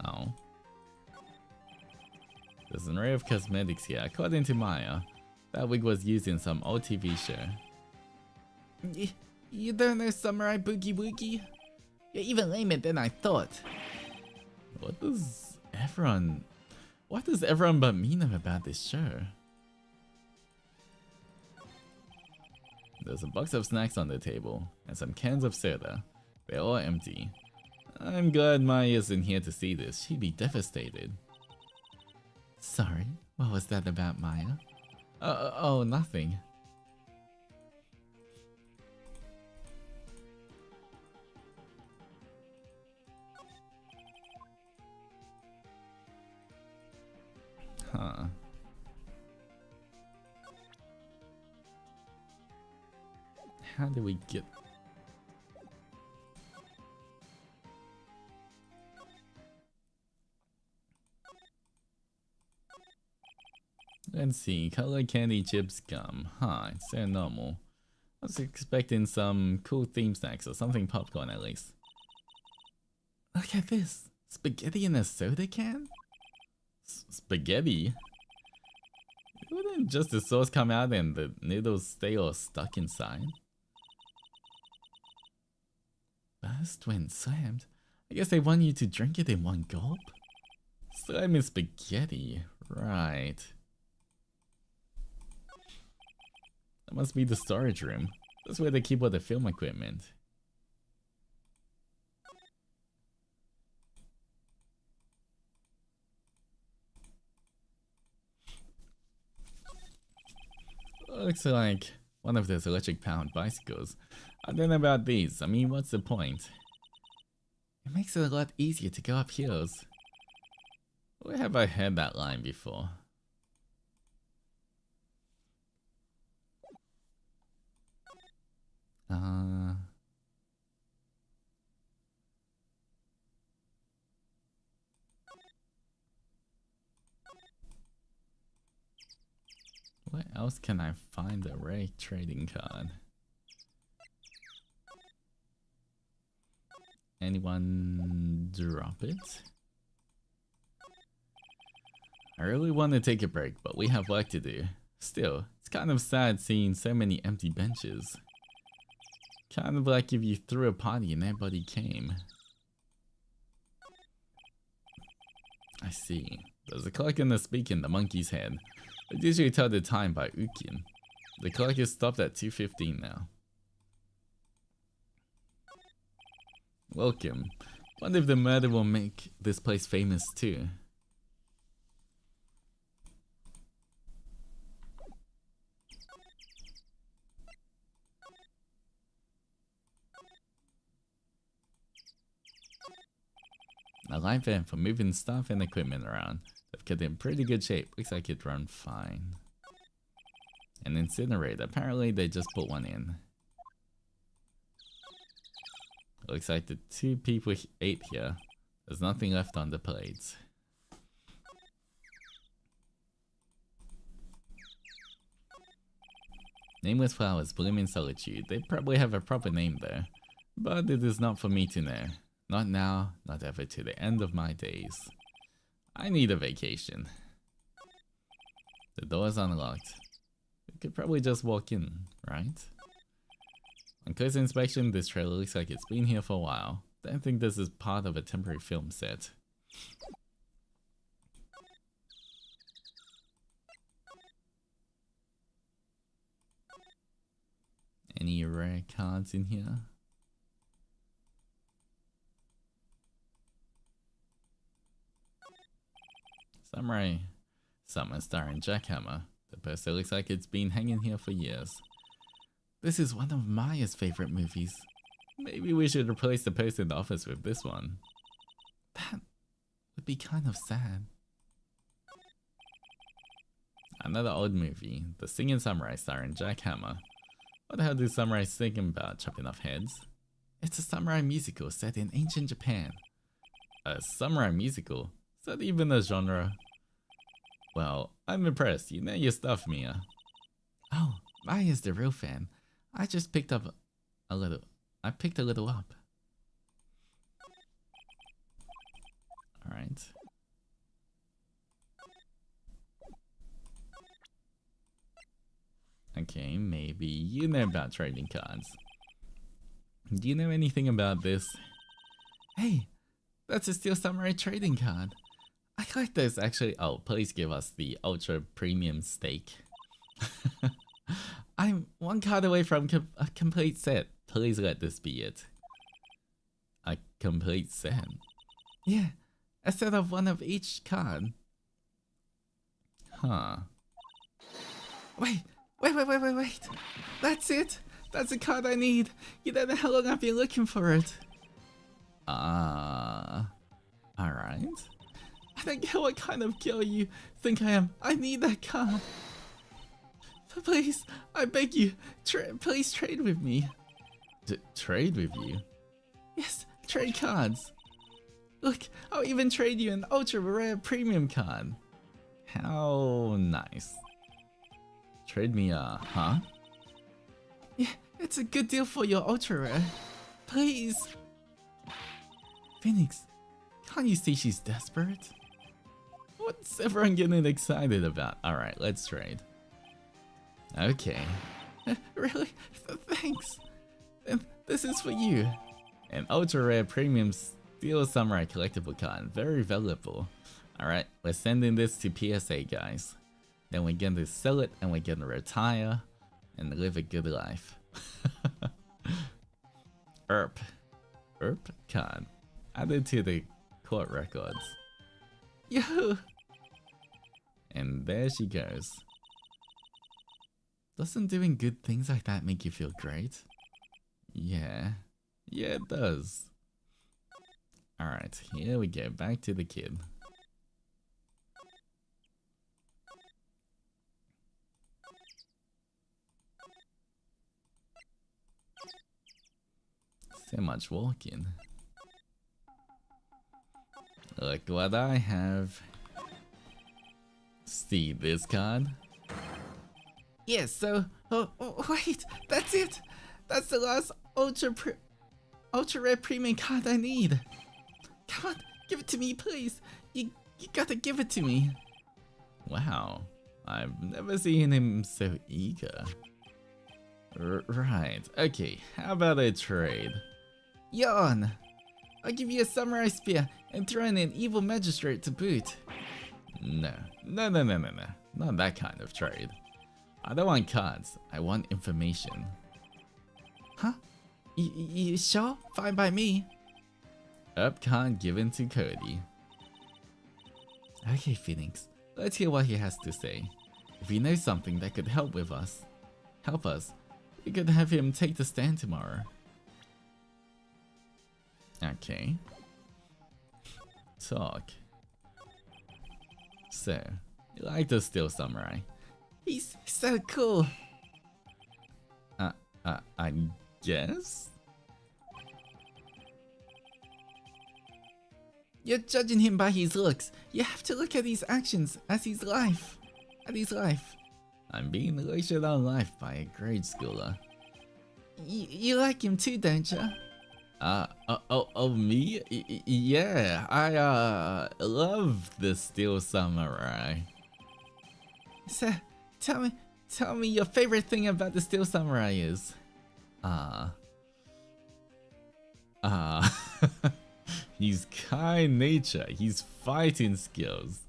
Oh. There's an array of cosmetics here. According to Maya, that wig was used in some old TV show. You don't know Samurai Boogie Woogie? You're even lamer than I thought. What does everyone but me know about this show? There's a box of snacks on the table, and some cans of soda. They're all empty. I'm glad Maya isn't here to see this. She'd be devastated. Sorry, what was that about, Maya? Oh, nothing. Huh. How do we get... Let's see, color candy chips gum. Huh, it's so normal. I was expecting some cool theme snacks or something popcorn at least. Look at this! Spaghetti in a soda can? Spaghetti? Wouldn't just the sauce come out and the noodles stay all stuck inside? Burst when slammed? I guess they want you to drink it in one gulp? Slime is spaghetti, right. That must be the storage room. That's where they keep all the film equipment. Looks like one of those electric-powered bicycles. I don't know about these. I mean, what's the point? It makes it a lot easier to go up hills. Where have I heard that line before? Where else can I find a rare trading card? Anyone drop it? I really want to take a break, but we have work to do. Still, it's kind of sad seeing so many empty benches. Kind of like if you threw a party and nobody came. I see. There's a clock in the speaker in the monkey's head. It usually tell the time by Ukin. The clock is stopped at 2:15 now. Welcome. Wonder if the murder will make this place famous too. A live van for moving stuff and equipment around. They've kept it in pretty good shape. Looks like it run fine. An incinerator. Apparently they just put one in. Looks like the 2 people ate here. There's nothing left on the plates. Nameless flowers bloom in solitude. They probably have a proper name there. But it is not for me to know. Not now, not ever to the end of my days. I need a vacation. The door is unlocked. We could probably just walk in, right? On close inspection, this trailer looks like it's been here for a while. Don't think this is part of a temporary film set. Any rare cards in here? Samurai Summer starring Jackhammer. The poster looks like it's been hanging here for years. This is one of Maya's favorite movies. Maybe we should replace the poster in the office with this one. That would be kind of sad. Another old movie, The Singing Samurai starring Jackhammer. What the hell do samurais think about chopping off heads? It's a samurai musical set in ancient Japan. A samurai musical? Is that even a genre? Well, I'm impressed. You know your stuff, Mia. Oh, Maya's the real fan. I just picked up a little. I picked a little up. Alright. Okay, maybe you know about trading cards. Do you know anything about this? Hey, that's a Steel Samurai trading card. I like this actually. Oh, please give us the ultra premium steak. I'm one card away from a complete set. Please let this be it. A complete set? Yeah, a set of one of each card. Huh. Wait. That's it. That's the card I need. You don't know how long I've been looking for it. Alright. I don't care what kind of girl you think I am. I need that card. Please, I beg you, please trade with me. Trade with you? Yes, trade cards. Look, I'll even trade you an ultra rare premium card. How nice. Trade me huh? Yeah, it's a good deal for your ultra rare. Please. Phoenix, can't you see she's desperate? What's everyone getting excited about? Alright, let's trade. Okay. Really? Thanks. And this is for you. An ultra rare premium Steel Samurai collectible card. Very valuable. Alright, we're sending this to PSA, guys. Then we're going to sell it and we're going to retire and live a good life. Erp card. Added to the court records. Yo! And there she goes. Doesn't doing good things like that make you feel great? Yeah. Yeah, it does. Alright, here we go. Back to the kid. So much walking. Look what I have. See this card? Yes, so... Oh, wait! That's it! That's the last ultra rare premium card I need! Come on, give it to me, please! You gotta give it to me! Wow, I've never seen him so eager. Right, okay, how about a trade? Yawn! I'll give you a samurai spear and throw in an evil magistrate to boot. No, not that kind of trade. I don't want cards, I want information. Huh? You sure? Fine by me. Upcon given to Cody. Okay, Phoenix, let's hear what he has to say. If he knows something that could help us, we could have him take the stand tomorrow. Okay. Talk. So, you like the Steel Samurai? He's so cool. I guess? You're judging him by his looks. You have to look at his actions as his life. At his life. I'm being lectured on life by a grade schooler. You like him too, don't you? Me? Yeah, I love the Steel Samurai. So, tell me your favorite thing about the Steel Samurai is. His kind nature, his fighting skills.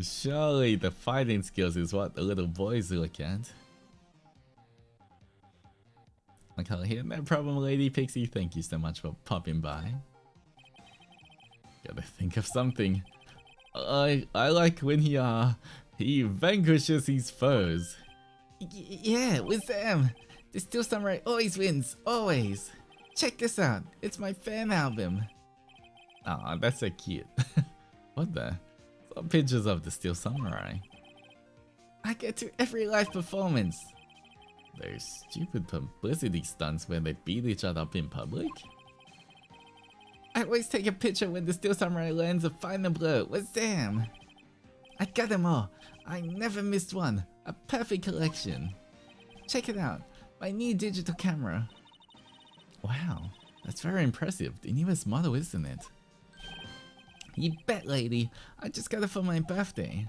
Surely the fighting skills is what the little boys look at. I can't hear no problem, Lady Pixie. Thank you so much for popping by. Gotta think of something. I like when he vanquishes his foes. Yeah, with them. The Steel Samurai always wins, always. Check this out. It's my fan album. Aw, that's so cute. What the? Some pictures of the Steel Samurai. I get to every live performance. Those stupid publicity stunts where they beat each other up in public? I always take a picture when the Steel Samurai lands a final blow with Sam. I got them all. I never missed one. A perfect collection. Check it out. My new digital camera. Wow, that's very impressive. The newest model, isn't it? You bet, lady. I just got it for my birthday.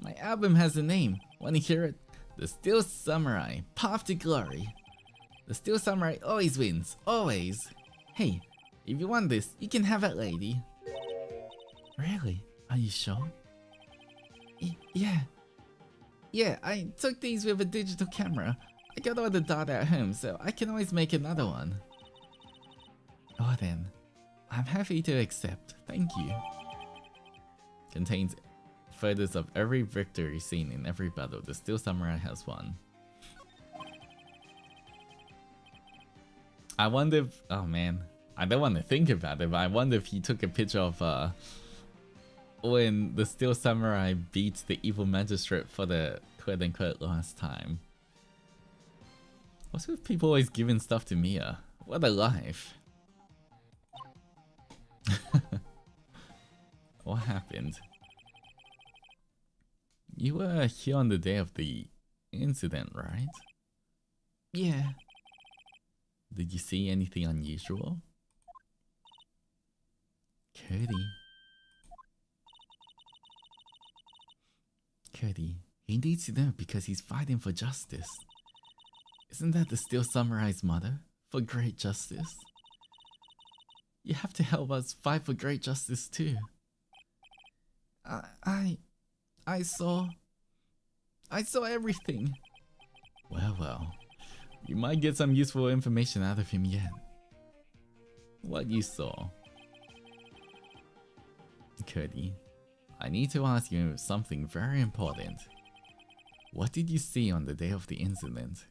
My album has a name. Wanna hear it? The Steel Samurai, Path to Glory. The Steel Samurai always wins, always. Hey, if you want this, you can have it, lady. Really? Are you sure? Yeah. Yeah, I took these with a digital camera. I got all the data at home, so I can always make another one. Oh then, I'm happy to accept, thank you. Contains photos of every victory seen in every battle the Steel Samurai has won. I wonder if, oh man, I don't want to think about it, but I wonder if he took a picture of when the Steel Samurai beats the evil magistrate for the quote-unquote last time. What's with people always giving stuff to Mia? What a life. What happened? You were here on the day of the incident, right? Yeah. Did you see anything unusual? Cody, he needs to know because he's fighting for justice. Isn't that the Steel Samurai's motto? For great justice? You have to help us fight for great justice too. I saw everything. Well, you might get some useful information out of him yet. What you saw? Cody, I need to ask you something very important. What did you see on the day of the incident?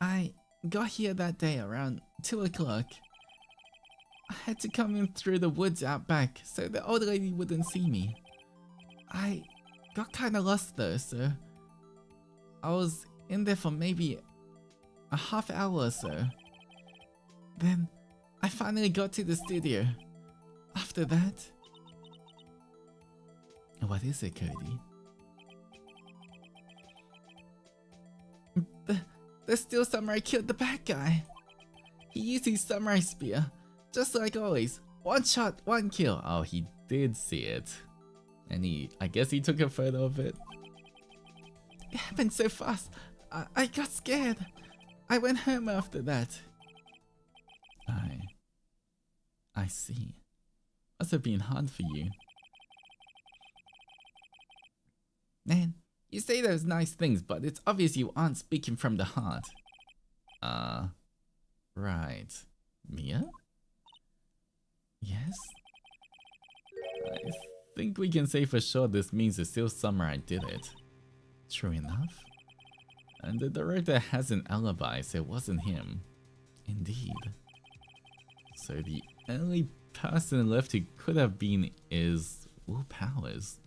I got here that day around 2 o'clock. I had to come in through the woods out back so the old lady wouldn't see me. I got kinda lost though, so I was in there for maybe a half hour or so. Then I finally got to the studio. After that... What is it, Cody? The Steel Samurai killed the bad guy. He used his samurai spear, just like always. One shot, one kill. Oh, he did see it. And I guess he took a photo of it. It happened so fast. I got scared. I went home after that. I see. Must have been hard for you. Man, you say those nice things, but it's obvious you aren't speaking from the heart. Right. Mia? Yes? I think we can say for sure this means it's still Samurai did it. True enough. And the director has an alibi, so it wasn't him. Indeed. So the only person left who could have been is Will Powers.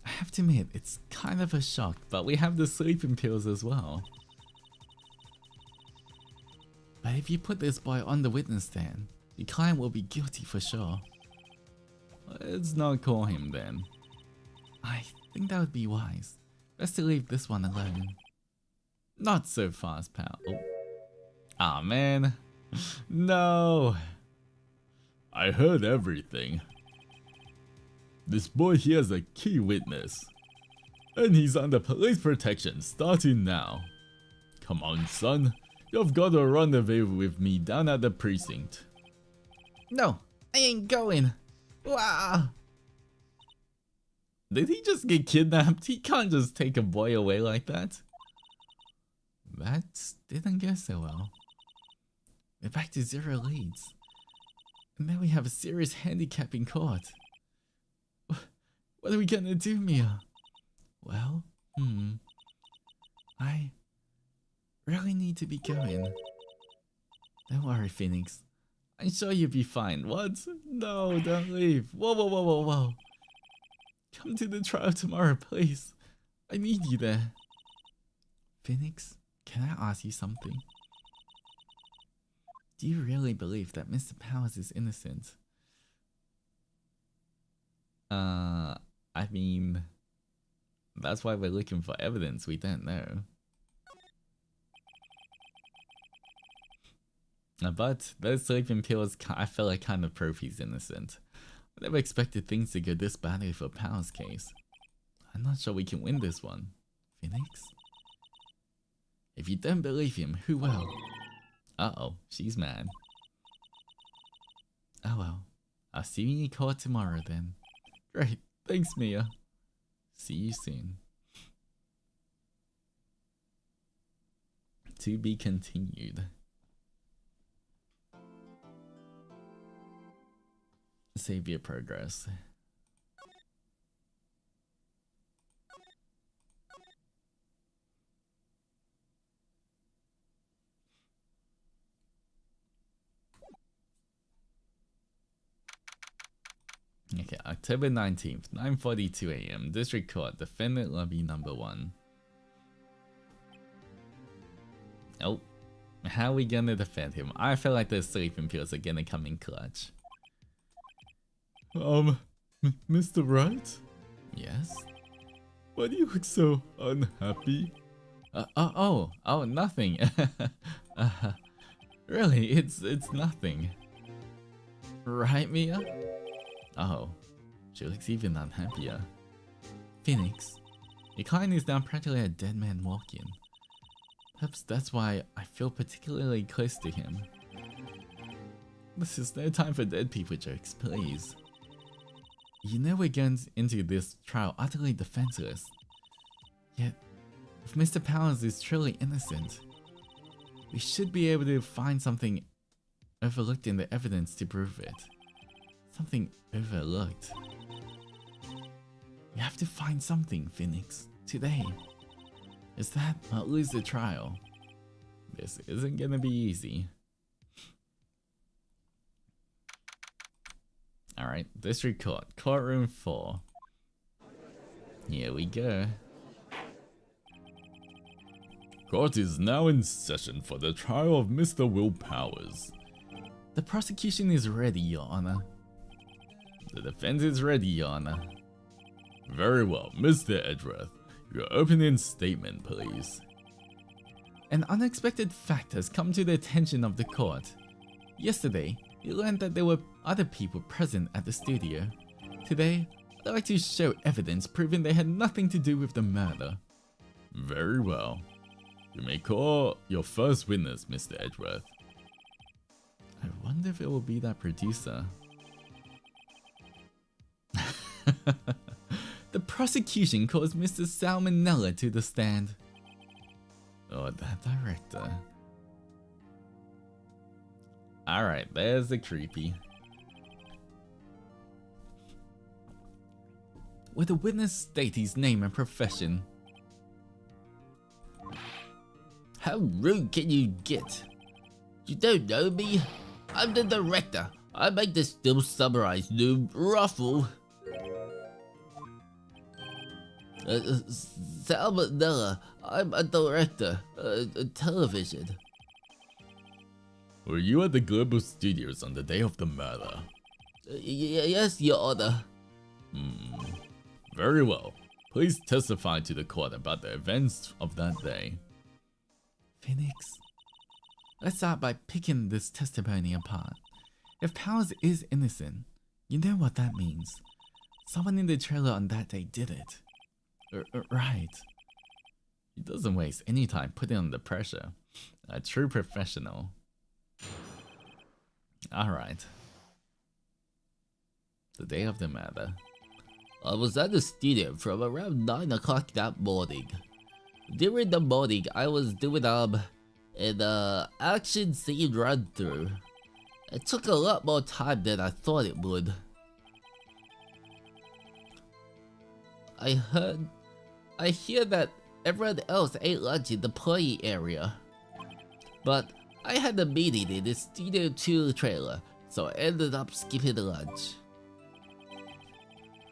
I have to admit, it's kind of a shock, but we have the sleeping pills as well. But if you put this boy on the witness stand, the client will be guilty for sure. Let's not call him then. I think that would be wise. Best to leave this one alone. Not so fast, pal. Oh. Aw, man. No. I heard everything. This boy here is a key witness. And he's under police protection starting now. Come on, son. You've got a rendezvous with me down at the precinct. No, I ain't going. Wow. Did he just get kidnapped? He can't just take a boy away like that. That didn't go so well. We're back to 0 leads. And now we have a serious handicap in court. What are we gonna do, Mia? Well, I really need to be going. Don't worry, Phoenix. I'm sure you'll be fine. What? No, don't leave. Whoa, whoa, whoa, whoa, whoa. Come to the trial tomorrow, please. I need you there. Phoenix, can I ask you something? Do you really believe that Mr. Powers is innocent? I mean, that's why we're looking for evidence we don't know. But those sleeping pills, I feel like kind of prove he's innocent. I never expected things to go this badly for Powers' case. I'm not sure we can win this one. Phoenix? If you don't believe him, who will? Uh-oh, she's mad. Oh well, I'll see you in court tomorrow then. Great, thanks Mia. See you soon. To be continued. Save your progress. Okay, October 19th, 9:42 AM, District Court, Defendant Lobby number 1. Oh, how are we gonna defend him? I feel like those sleeping pills are gonna come in clutch. Mr. Wright? Yes? Why do you look so unhappy? Oh, nothing. Really, it's nothing. Right, Mia? Oh, she looks even unhappier. Phoenix, your client is now practically a dead man walking. Perhaps that's why I feel particularly close to him. This is no time for dead people jokes, please. You know we're going into this trial utterly defenseless. Yet, if Mr. Powers is truly innocent, we should be able to find something overlooked in the evidence to prove it. Something overlooked. We have to find something, Phoenix, today. Is that or lose the trial? This isn't gonna be easy. Alright, District Court, Courtroom 4. Here we go. Court is now in session for the trial of Mr. Will Powers. The prosecution is ready, Your Honor. The defense is ready, Your Honor. Very well, Mr. Edgeworth. Your opening statement, please. An unexpected fact has come to the attention of the court. Yesterday, we learned that there were other people present at the studio. Today, I'd like to show evidence proving they had nothing to do with the murder. Very well. You may call your first witness, Mr. Edgeworth. I wonder if it will be that producer. The prosecution calls Mr. Salmonella to the stand. Oh, Oh, that director. Alright, there's the creepy. Will the witness state his name and profession? How rude can you get? You don't know me? I'm the director. I make the still summarized new Ruffle. Salmonella. I'm a director. Television. Were you at the Global Studios on the day of the murder? Yes, Your Honor. Very well. Please testify to the court about the events of that day. Phoenix, let's start by picking this testimony apart. If Powers is innocent, you know what that means. Someone in the trailer on that day did it. Right. He doesn't waste any time putting under pressure. A true professional. Alright. The day of the murder. I was at the studio from around 9 o'clock that morning. During the morning, I was doing an action scene run through. It took a lot more time than I thought it would. I hear that everyone else ate lunch in the play area. But I had a meeting in the Studio 2 trailer, so I ended up skipping lunch.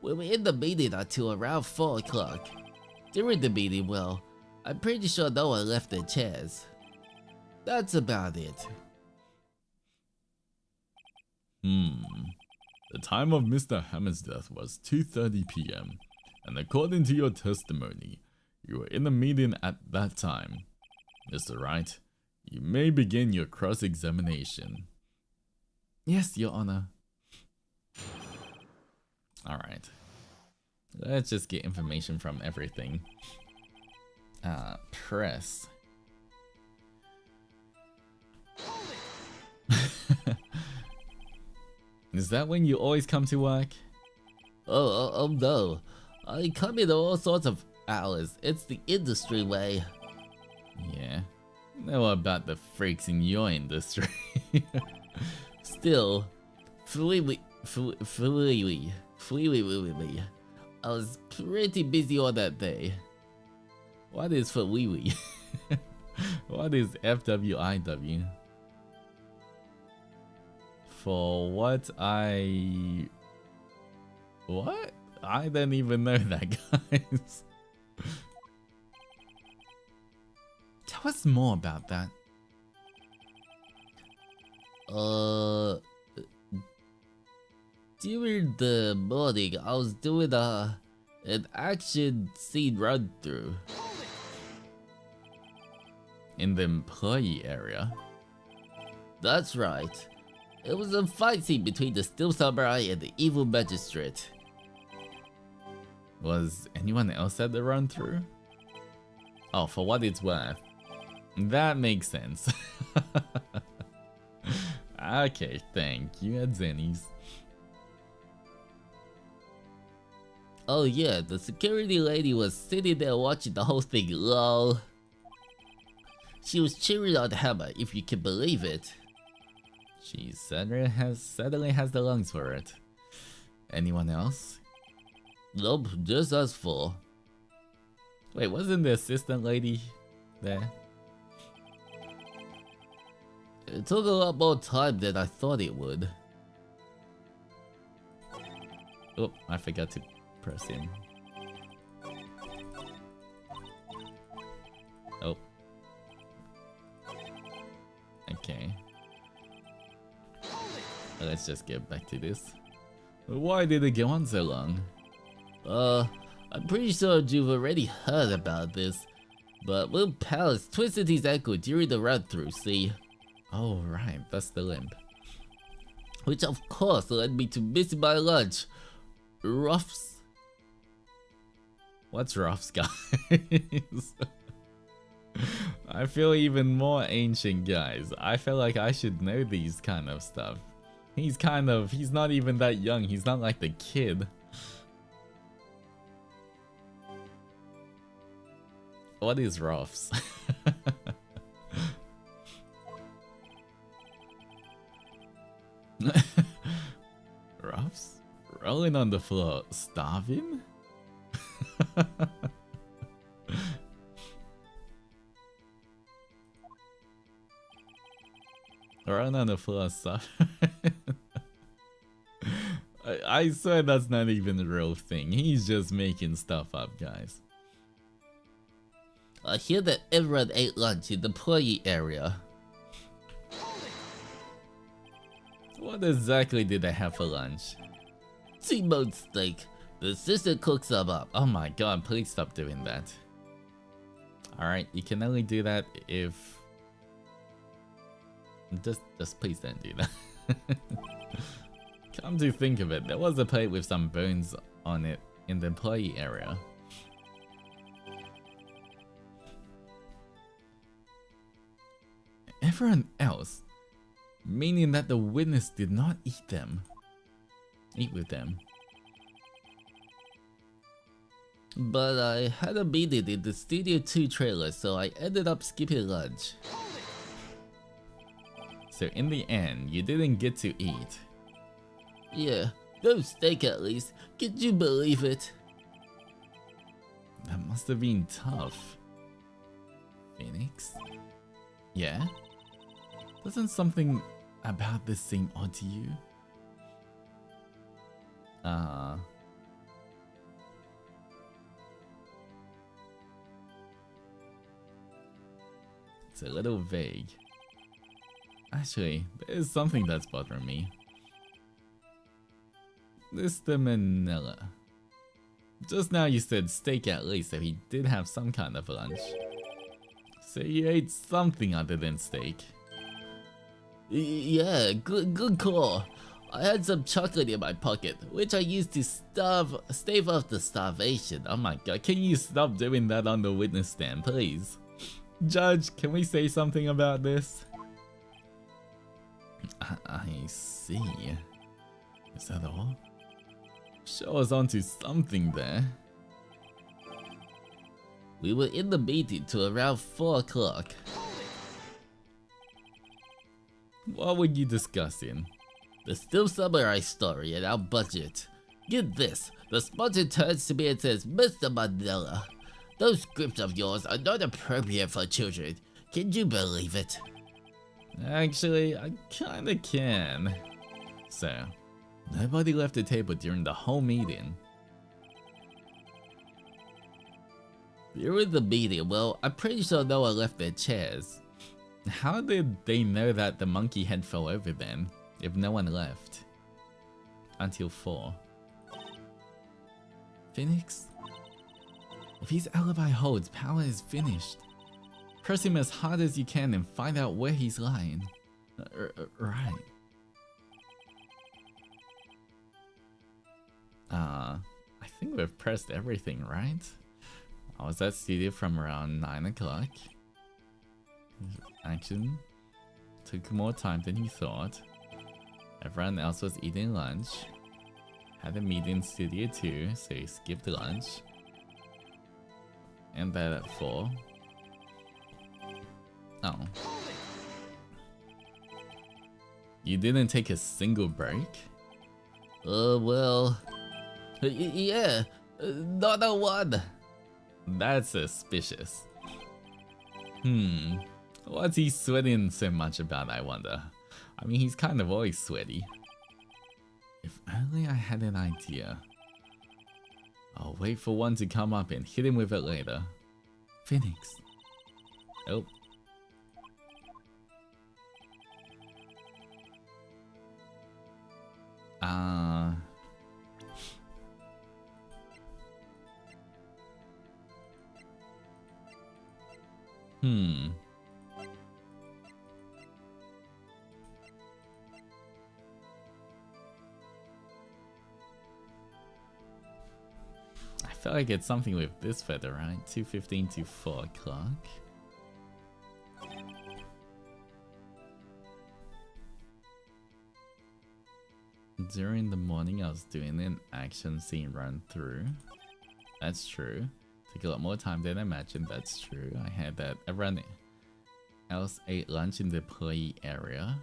We were in the meeting until around 4 o'clock. During the meeting, well, I'm pretty sure no one left their chairs. That's about it. The time of Mr. Hammond's death was 2:30 p.m. and according to your testimony, you were in the meeting at that time. Mr. Wright, you may begin your cross-examination. Yes, Your Honor. Alright. Let's just get information from everything. Press. Is that when you always come to work? Oh no. I come in all sorts of hours. It's the industry way. Yeah. Know about the freaks in your industry. Still, I was pretty busy on that day. What is Fleewee? What is FWIW? For what What? I don't even know that, guys. Tell us more about that. During the morning, I was doing an action scene run through. In the employee area? That's right. It was a fight scene between the Still Samurai and the evil magistrate. Was anyone else at the run through? Oh, for what it's worth. That makes sense. Okay, thank you, at Zenny's. Oh yeah, the security lady was sitting there watching the whole thing, lol. She was cheering on Hammer, if you can believe it. She certainly has the lungs for it. Anyone else? Nope, just us four. Wait, wasn't the assistant lady there? It took a lot more time than I thought it would. Oh, I forgot to press in. Oh. Okay. Let's just get back to this. Why did it go on so long? I'm pretty sure you've already heard about this, but Will Palace twisted his ankle during the run-through, see? Oh right, that's the limp. Which of course led me to missing my lunch. Ruffs. What's Ruffs, guys? I feel even more ancient, guys. I feel like I should know these kind of stuff. He's not even that young. He's not like the kid. What is Ruffs? Rolling on the floor, starving? Rolling on the floor, starving? I swear that's not even a real thing. He's just making stuff up, guys. I hear that everyone ate lunch in the employee area. What exactly did they have for lunch? T-bone steak. The assistant cooks them up. Oh my god, please stop doing that. Alright, you can only do that if... Just please don't do that. Come to think of it, there was a plate with some bones on it in the employee area. Everyone else, meaning that the witness did not eat with them. But I had a meeting in the Studio 2 trailer, so I ended up skipping lunch. So in the end, you didn't get to eat. Yeah, no steak at least. Could you believe it? That must have been tough. Phoenix? Yeah? Doesn't something about this seem odd to you? It's a little vague. Actually, there's something that's bothering me. Mr. Manila. Just now you said steak at least, so he did have some kind of lunch. So you ate something other than steak. Yeah, good call. I had some chocolate in my pocket, which I used to stave off the starvation. Oh my god, can you stop doing that on the witness stand, please? Judge, can we say something about this? I see. Is that all? Show us onto something there. We were in the meeting till around 4 o'clock. What were you discussing? The still samurai story and our budget. Get this, the sponsor turns to me and says, Mr. Mandela, those scripts of yours are not appropriate for children. Can you believe it? Actually, I kinda can. So, nobody left the table during the whole meeting. During the meeting, well, I'm pretty sure no one left their chairs. How did they know that the monkey head fell over then, if no one left? Until 4. Phoenix? If his alibi holds, power is finished. Press him as hard as you can and find out where he's lying. Right. I think we've pressed everything, right? I was at studio from around 9 o'clock. Action took more time than you thought. Everyone else was eating lunch. Had a meeting in studio 2, so you skipped lunch. And that at 4. Oh. You didn't take a single break? Well... Yeah, not a one. That's suspicious. What's he sweating so much about, I wonder? I mean, he's kind of always sweaty. If only I had an idea. I'll wait for one to come up and hit him with it later. Phoenix. Oh. I feel like it's something with this feather, right? 2:15 to 4 o'clock. During the morning, I was doing an action scene run through. That's true. Took a lot more time than I imagined. That's true. I had that. Everyone else ate lunch in the play area.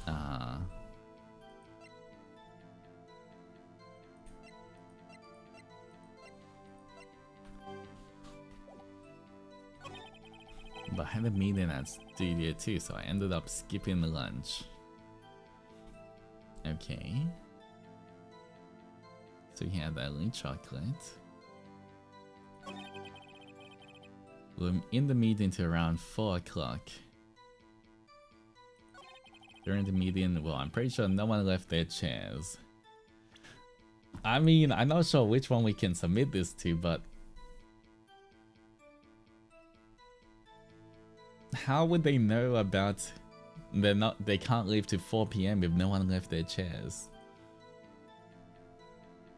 But I had a meeting at Studio 2, so I ended up skipping lunch. Okay. So he had early chocolate. We're in the meeting till around 4 o'clock. During the meeting, well, I'm pretty sure no one left their chairs. I mean, I'm not sure which one we can submit this to, but how would they know about they can't leave till 4 PM if no one left their chairs?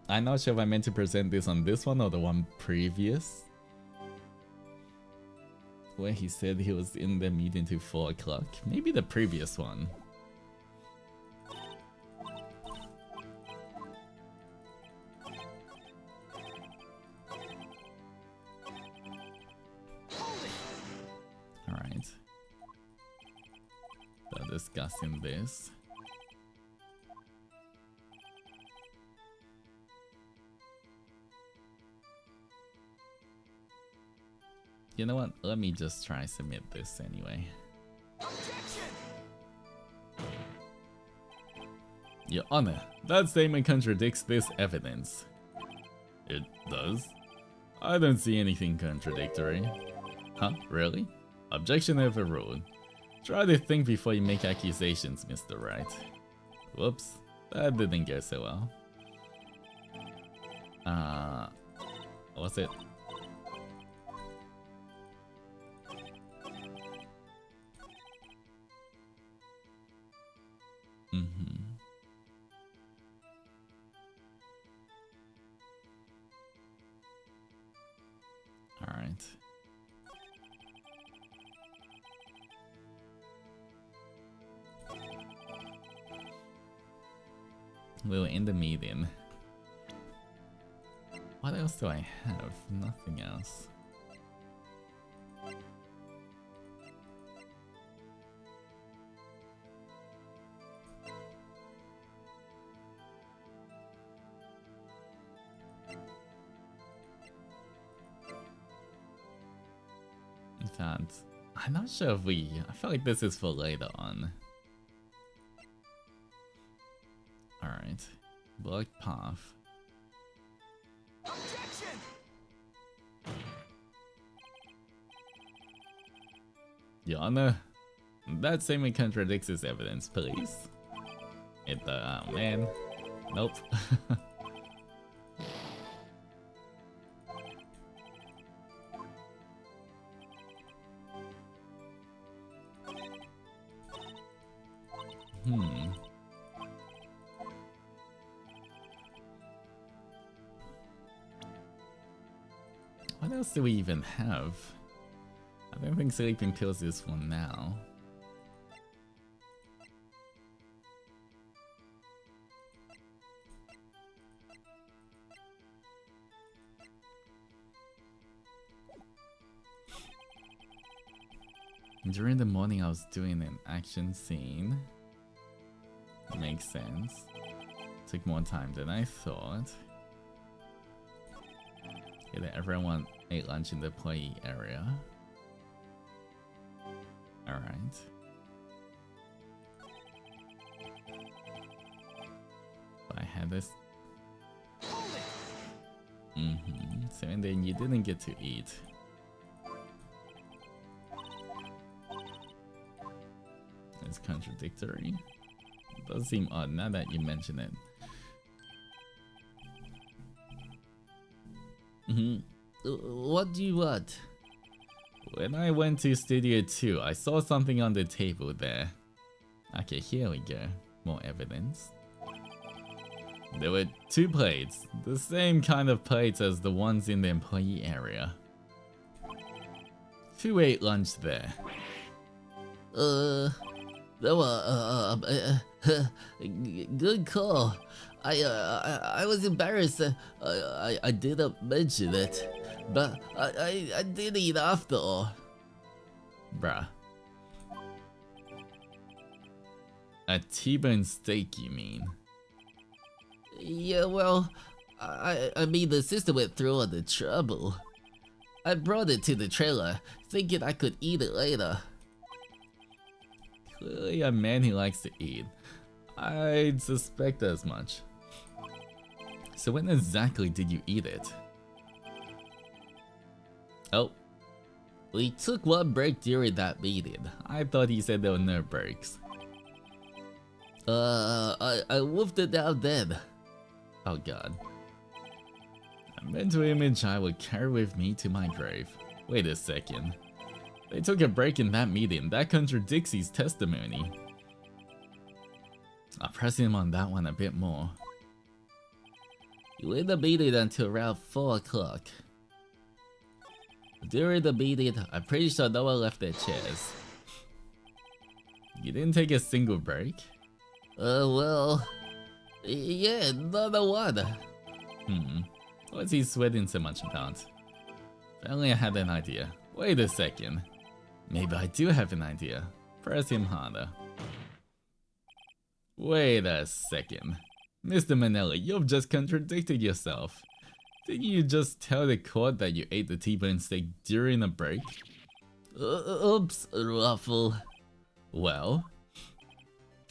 I'm not sure if I meant to present this on this one or the one previous, where he said he was in the meeting till 4 o'clock. Maybe the previous one. Alright. They're discussing this. You know what? Let me just try submit this anyway. Objection! Your Honor, that statement contradicts this evidence. It does? I don't see anything contradictory. Huh? Really? Objection overruled. Try to think before you make accusations, Mr. Wright. Whoops. That didn't go so well. What's it? Alright. We were in the meeting. What else do I have? Nothing else. In fact, I'm not sure if I feel like this is for later on. Alright. Block path. Objection! Your Honor, that statement contradicts his evidence, please. Oh man. Nope. What else do we even have? I don't think sleeping pills is one now. During the morning I was doing an action scene. Makes sense. Took more time than I thought. Okay, that everyone ate lunch in the employee area. Alright. But I had this. So and then you didn't get to eat. It's contradictory. It does seem odd now that you mention it. What do you want? When I went to Studio 2, I saw something on the table there. Okay, here we go. More evidence. There were 2 plates, the same kind of plates as the ones in the employee area. Who ate lunch there? Good call. I was embarrassed. I didn't mention it, but I did eat after all. Bruh. A T-bone steak, you mean? Yeah, well, I mean, the sister went through all the trouble. I brought it to the trailer, thinking I could eat it later. Clearly a man who likes to eat. I'd suspect as much. So when exactly did you eat it? Oh. We took one break during that meeting. I thought he said there were no breaks. I wolfed it down then. Oh god. A mental image I would carry with me to my grave. Wait a second. They took a break in that meeting. That contradicts his testimony. I'll press him on that one a bit more. You were in the meeting until around 4 o'clock. During the meeting, I'm pretty sure no one left their chairs. You didn't take a single break? Well... Yeah, not a one. What's he sweating so much about? If only I had an idea. Wait a second. Maybe I do have an idea. Press him harder. Wait a second. Mr. Manelli, you've just contradicted yourself. Didn't you just tell the court that you ate the T-bone steak during a break? Oops, Ruffle. Well?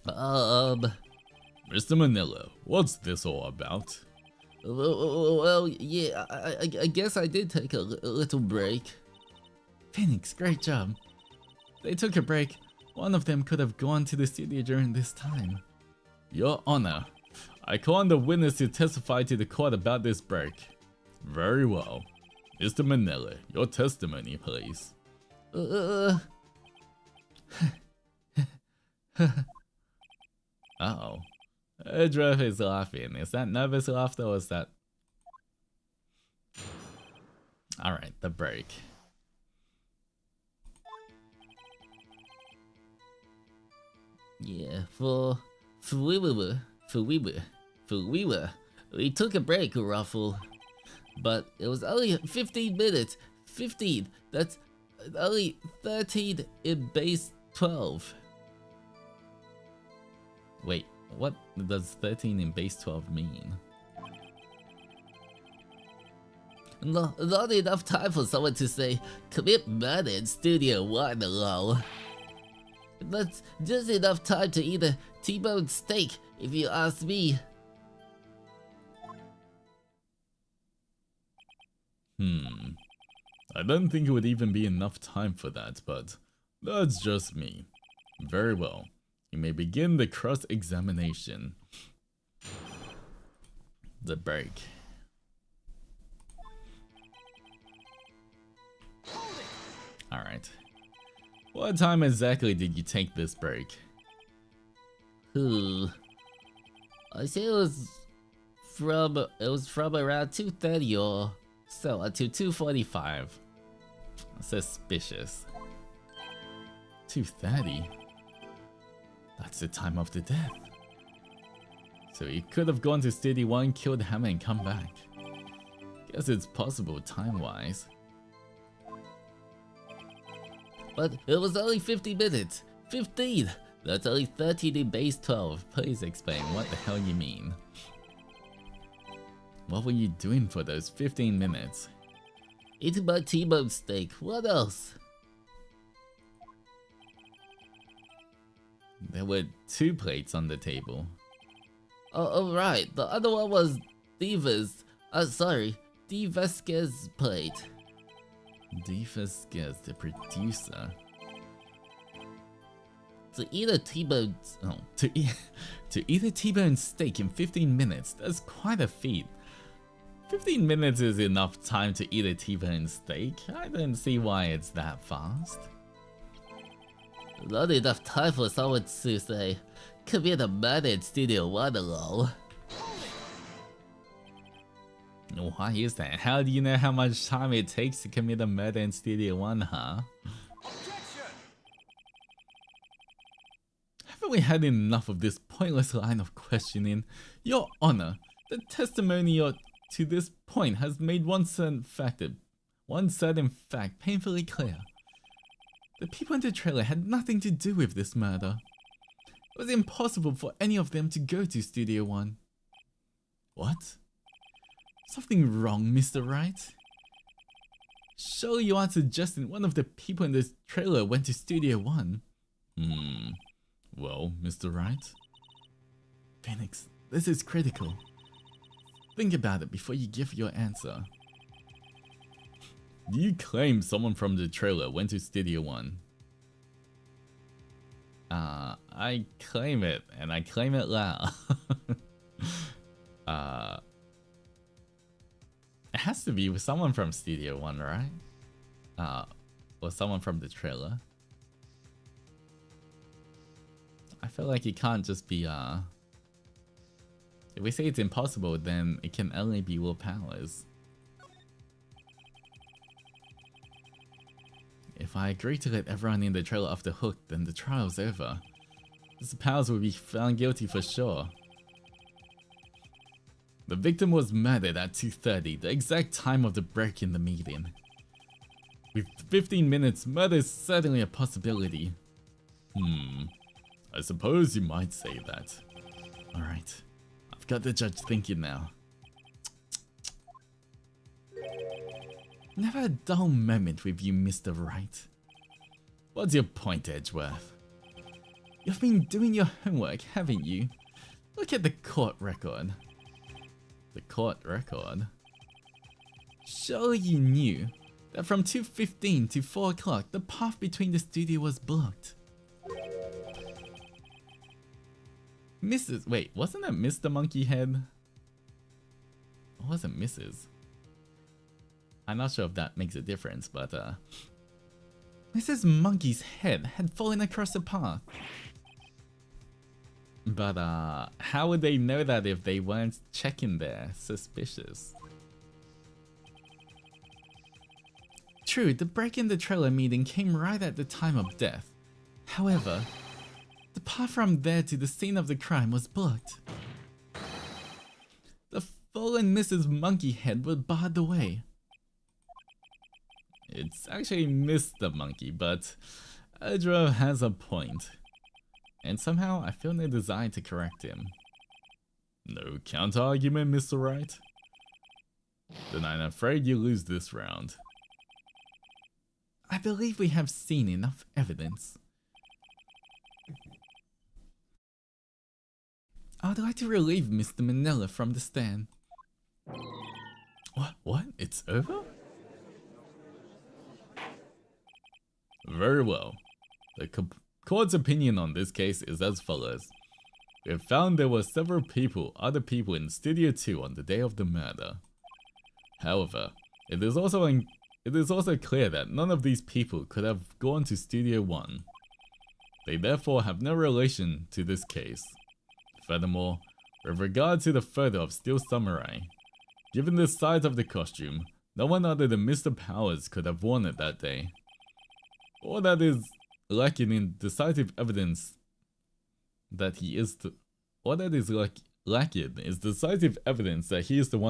Mr. Manila, what's this all about? Well, yeah, I guess I did take a little break. Phoenix, great job. They took a break. One of them could have gone to the studio during this time. Your Honor, I call on the witness to testify to the court about this break. Very well. Mr. Manila, your testimony, please. Uh-oh. Edra is laughing. Is that nervous laughter or is that... Alright, the break. Yeah, we took a break, Ruffle. But it was only 15 minutes. 15, that's only 13 in base 12. Wait, what does 13 in base 12 mean? Not enough time for someone to say, commit murder in Studio 1 alone. That's just enough time to eat a T-bone steak, if you ask me. I don't think it would even be enough time for that, but that's just me. Very well. You may begin the cross-examination. The break. Alright. What time exactly did you take this break? I say it was from around 2:30 or so until 2:45. Suspicious. 2:30? That's the time of the death. So he could have gone to Studio 1, killed Hammer and come back. Guess it's possible time-wise. But it was only 50 minutes. 15! That's only 13 in base 12. Please explain what the hell you mean. What were you doing for those 15 minutes? Eating my T-bone steak. What else? There were 2 plates on the table. Oh, right. The other one was D Vasquez's plate. D Vasquez, the producer. To eat a T-bone... Oh, to eat a T-bone steak in 15 minutes, that's quite a feat. 15 minutes is enough time to eat a T-bone steak. I don't see why it's that fast. Not enough time for someone to say, commit a murder in Studio 1 alone. Why is that? How do you know how much time it takes to commit a murder in Studio 1, huh? Haven't we had enough of this pointless line of questioning? Your Honor, the testimony to this point has made one certain fact painfully clear. The people in the trailer had nothing to do with this murder. It was impossible for any of them to go to Studio One. What? Something wrong, Mr. Wright? Surely you aren't suggesting one of the people in this trailer went to Studio One? Well, Mr. Wright? Phoenix, this is critical. Think about it before you give your answer. Do you claim someone from the trailer went to Studio One? I claim it, and I claim it loud. It has to be with someone from Studio One, right? Or someone from the trailer. I feel like it can't just be, if we say it's impossible, then it can only be Will Powers. If I agree to let everyone in the trailer off the hook, then the trial's over. Mr. Powers will be found guilty for sure. The victim was murdered at 2:30, the exact time of the break in the meeting. With 15 minutes, murder is certainly a possibility. I suppose you might say that. Alright, I've got the judge thinking now. Never a dull moment with you, Mr. Wright. What's your point, Edgeworth? You've been doing your homework, haven't you? Look at the court record. The court record? Surely you knew that from 2:15 to 4 o'clock, the path between the studio was blocked. Wait, wasn't it Mr. Monkey Head? It wasn't Mrs. I'm not sure if that makes a difference, but Mrs. Monkey's head had fallen across the path. But how would they know that if they weren't checking there? Suspicious. True, the break in the trailer meeting came right at the time of death. However, the path from there to the scene of the crime was blocked. The fallen Mrs. Monkey Head would bar the way. It's actually Mr. Monkey, but Edra has a point. And somehow I feel no desire to correct him. No counter-argument, Mr. Wright? Then I'm afraid you lose this round. I believe we have seen enough evidence. I'd like to relieve Mr. Manila from the stand. What? It's over? Very well. The court's opinion on this case is as follows. We have found there were several other people in Studio 2 on the day of the murder. However, it is also clear that none of these people could have gone to Studio 1. They therefore have no relation to this case. Furthermore, with regard to the photo of Steel Samurai, given the size of the costume, no one other than Mr. Powers could have worn it that day. All that is lacking in decisive evidence that he is the one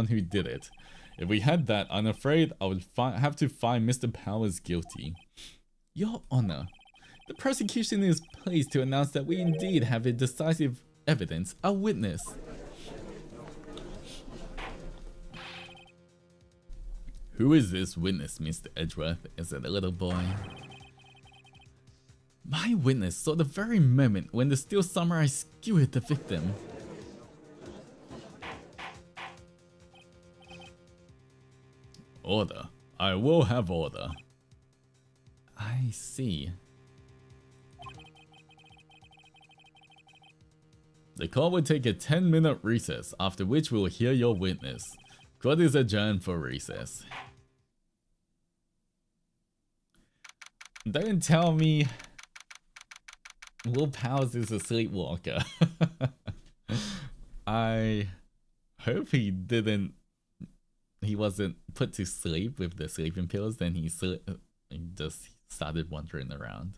who did it. If we had that, I'm afraid I would have to find Mr. Powers guilty. Your Honor, the prosecution is pleased to announce that we indeed have a decisive evidence, a witness. Who is this witness, Mr. Edgeworth? Is it a little boy? My witness saw the very moment when the Steel Samurai skewered the victim. Order. I will have order. I see. The court will take a 10-minute recess, after which we will hear your witness. Court is adjourned for recess. Don't tell me Will Powers is a sleepwalker. I hope he wasn't put to sleep with the sleeping pills, then he just started wandering around.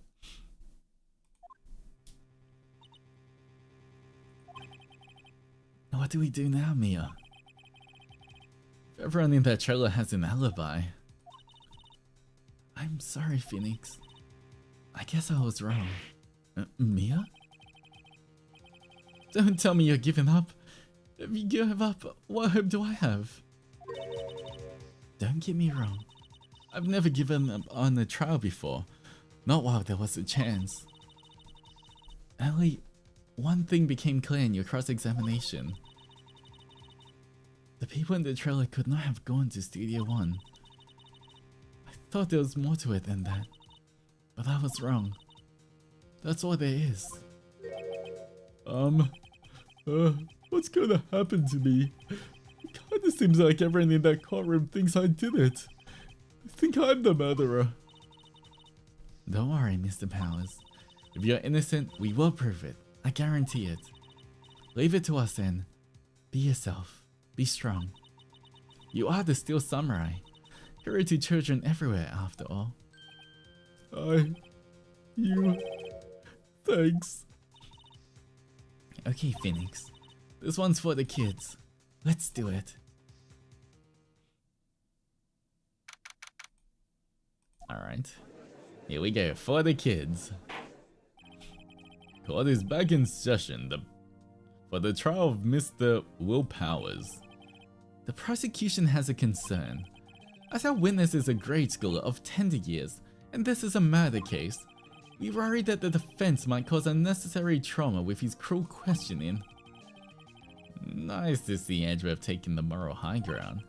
What do we do now, Mia? Everyone in that trailer has an alibi. I'm sorry, Phoenix. I guess I was wrong. Mia? Don't tell me you're giving up. If you give up, what hope do I have? Don't get me wrong. I've never given up on a trial before. Not while there was a chance. Only one thing became clear in your cross-examination. The people in the trailer could not have gone to Studio 1. I thought there was more to it than that. But I was wrong. That's all there is. What's gonna happen to me? It kinda seems like everyone in that courtroom thinks I did it. I think I'm the murderer. Don't worry, Mr. Powers. If you're innocent, we will prove it. I guarantee it. Leave it to us then. Be yourself. Be strong. You are the Steel Samurai. Hero to children everywhere, after all. Thanks. Okay, Phoenix. This one's for the kids. Let's do it. Alright. Here we go, for the kids. Court is back in session for the trial of Mr. Will Powers. The prosecution has a concern. As our witness is a grade schooler of tender years, and this is a murder case, we worry that the defense might cause unnecessary trauma with his cruel questioning. Nice to see Edgeworth taking the moral high ground.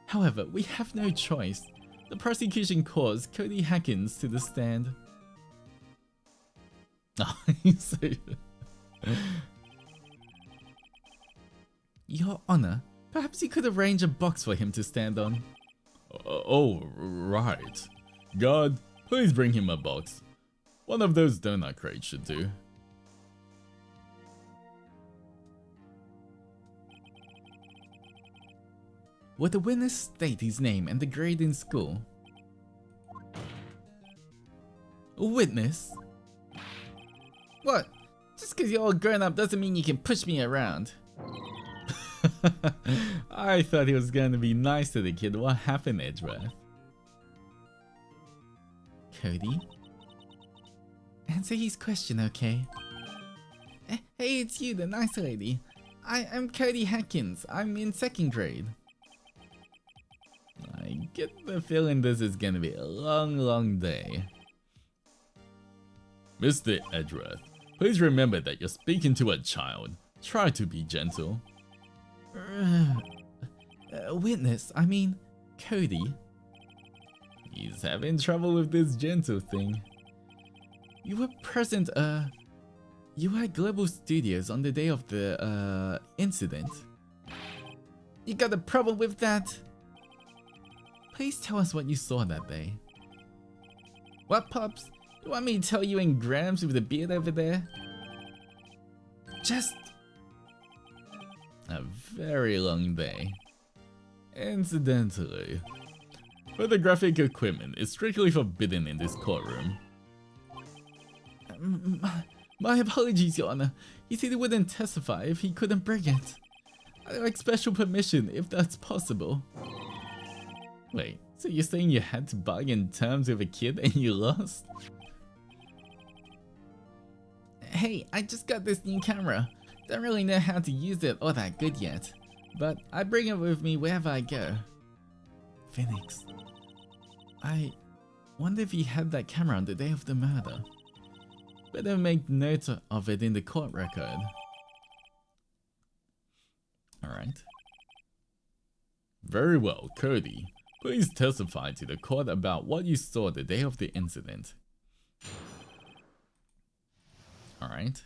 However, we have no choice. The prosecution calls Cody Hackins to the stand. Your Honor, perhaps you could arrange a box for him to stand on. Oh, right. God, please bring him a box. One of those donut crates should do. Would the witness state his name and the grade in school? Witness? What? Just because you're all grown up doesn't mean you can push me around. I thought he was going to be nice to the kid. What happened, Edgeworth? Cody? Answer his question, okay? Hey, it's you, the nice lady. I'm Cody Hackins. I'm in 2nd grade. I get the feeling this is gonna be a long day. Mr. Edgeworth, please remember that you're speaking to a child. Try to be gentle. Witness, I mean, Cody. He's having trouble with this gentle thing. You were present, you were at Global Studios on the day of the, incident. You got a problem with that? Please tell us what you saw that day. What, Pops? You want me to tell you in grams with the beard over there? Just... A very long day. Incidentally, photographic equipment is strictly forbidden in this courtroom. My apologies, Your Honor. He said he wouldn't testify if he couldn't bring it. I'd like special permission if that's possible. Wait, so you're saying you had to bargain terms with a kid and you lost? Hey, I just got this new camera. Don't really know how to use it all that good yet, but I bring it with me wherever I go. Phoenix, I wonder if he had that camera on the day of the murder. Better make note of it in the court record. Alright. Very well, Cody. Please testify to the court about what you saw the day of the incident. Alright.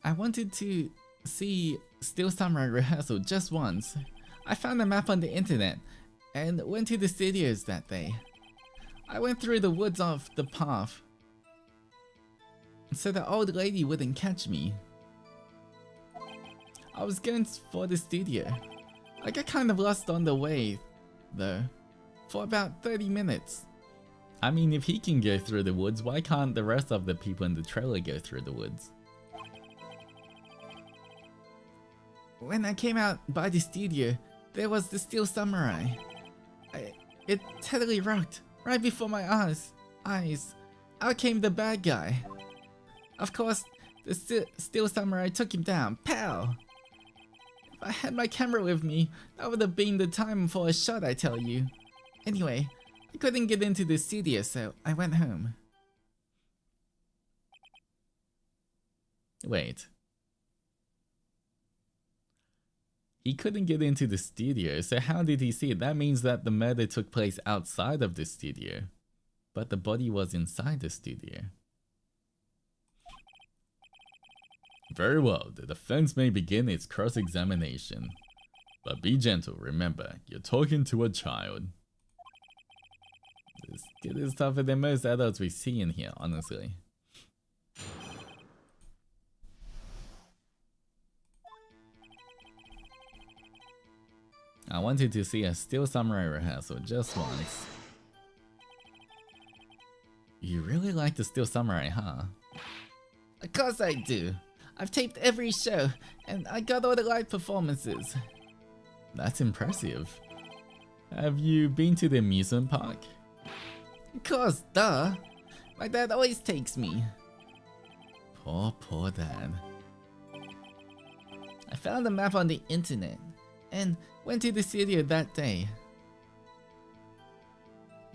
I wanted to see Steel Samurai rehearsal just once. I found a map on the internet and went to the studios that day. I went through the woods off the path so the old lady wouldn't catch me. I was going for the studio. I got kind of lost on the way, though, for about 30 minutes. I mean, if he can go through the woods, why can't the rest of the people in the trailer go through the woods? When I came out by the studio, there was the Steel Samurai. It totally rocked right before my eyes. out came the bad guy. Of course, the steel samurai took him down. Pow! If I had my camera with me, that would have been the time for a shot, I tell you. Anyway, I couldn't get into the studio, so I went home. Wait. He couldn't get into the studio, so how did he see it? That means that the murder took place outside of the studio, but the body was inside the studio. Very well, the defense may begin its cross-examination. But be gentle, remember, you're talking to a child. This kid is tougher than most adults we see in here, honestly. I wanted to see a Steel Samurai rehearsal just once. You really like the Steel Samurai, huh? Of course I do. I've taped every show, and I got all the live performances. That's impressive. Have you been to the amusement park? Of course, duh. My dad always takes me. Poor dad. I found the map on the internet, and went to the studio that day.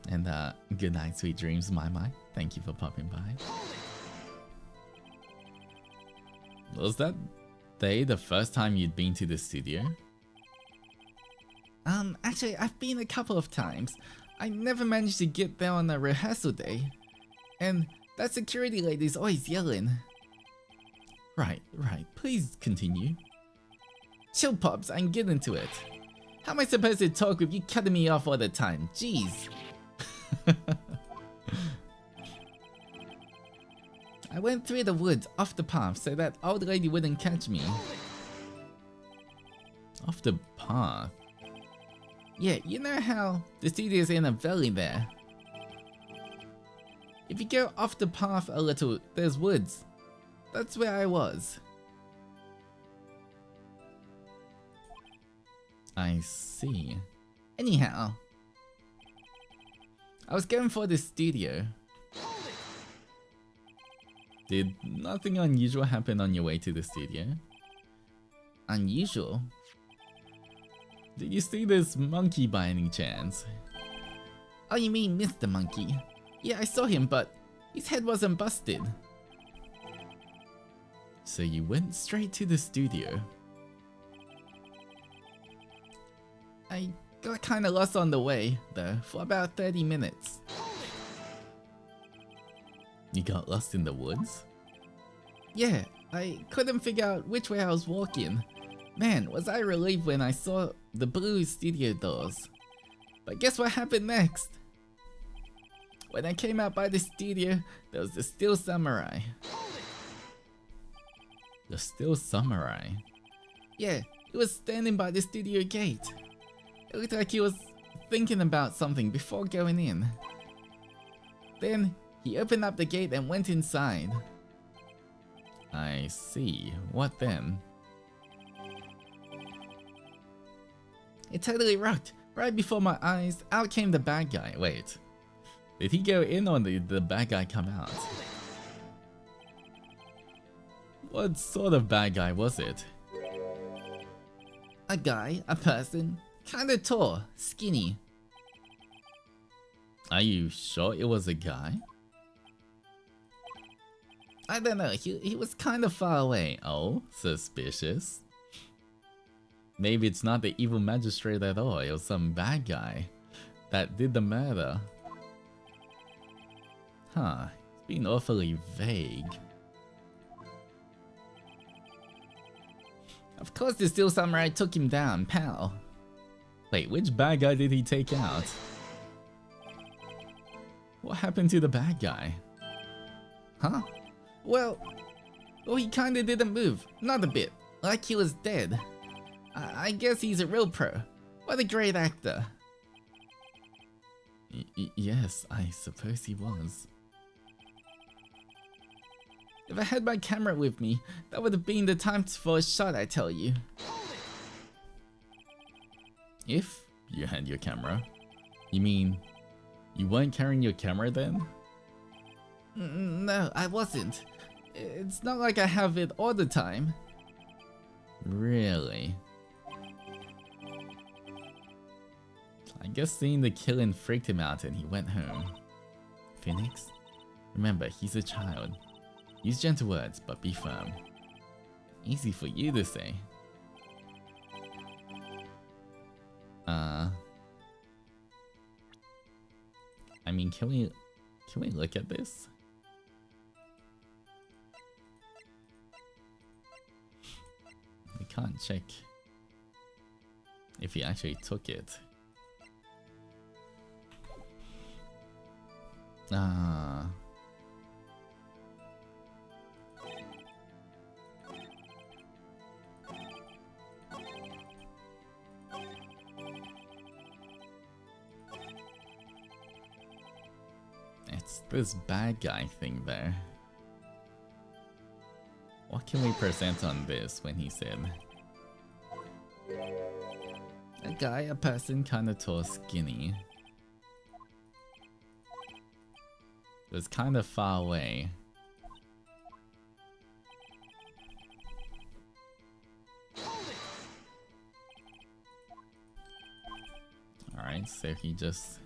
And good night, sweet dreams, my. Thank you for popping by. Was that day the first time you'd been to the studio? Actually, I've been a couple of times. I never managed to get there on a rehearsal day. And that security lady's always yelling. Right, please continue. Chill, Pops, I can get into it. How am I supposed to talk with you cutting me off all the time? Jeez. I went through the woods off the path so that old lady wouldn't catch me. Off the path? Yeah, you know how the studio's in a valley there? If you go off the path a little, there's woods. That's where I was. I see. Anyhow, I was going for the studio. Did nothing unusual happen on your way to the studio? Unusual? Did you see this monkey by any chance? Oh, you mean Mr. Monkey? Yeah, I saw him, but his head wasn't busted. So you went straight to the studio? I got kinda lost on the way, though, for about 30 minutes. You got lost in the woods? Yeah, I couldn't figure out which way I was walking. Man, was I relieved when I saw the blue studio doors. But guess what happened next? When I came out by the studio, there was the Steel Samurai. The Steel Samurai? Yeah, he was standing by the studio gate. It looked like he was thinking about something before going in. Then, he opened up the gate and went inside. I see. What then? It totally rocked. Right before my eyes, out came the bad guy. Wait. Did he go in or did the bad guy come out? What sort of bad guy was it? A guy, a person, kinda tall, skinny. Are you sure it was a guy? I don't know, he was kinda far away. Oh, suspicious. Maybe it's not the evil magistrate at all, it was some bad guy that did the murder. Huh, it's been awfully vague. Of course the Steel Samurai took him down, pal. Wait, which bad guy did he take out? What happened to the bad guy? Huh? Well, he kinda didn't move, not a bit, like he was dead. I guess he's a real pro. What a great actor. Yes, I suppose he was. If I had my camera with me, that would have been the time for a shot, I tell you. If you had your camera? You mean, you weren't carrying your camera then? No, I wasn't. It's not like I have it all the time. Really? I guess seeing the killing freaked him out and he went home. Phoenix? Remember, he's a child. Use gentle words, but be firm. Easy for you to say. I mean, can we look at this? We can't check if he actually took it. It's this bad guy thing there. What can we present on this when he said, a guy, a person, kinda tall, skinny. It was kinda far away. Alright, so he just...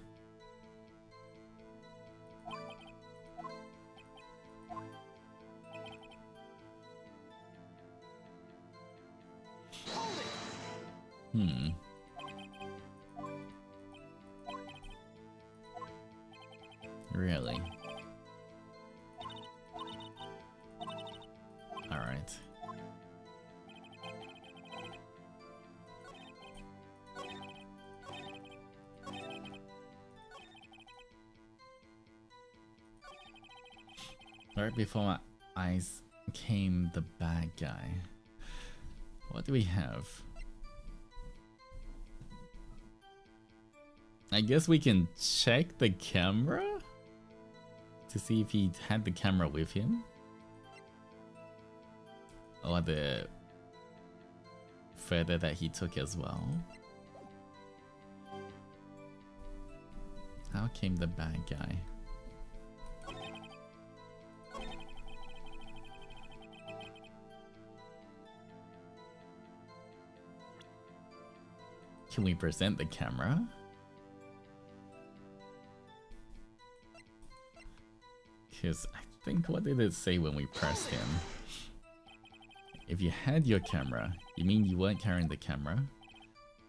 Really? Alright. Right before my eyes came the bad guy. What do we have? I guess we can check the camera to see if he had the camera with him, or the photo that he took as well. How came the bad guy? Can we present the camera? Because I think, what did it say when we pressed him? If you had your camera, you mean you weren't carrying the camera?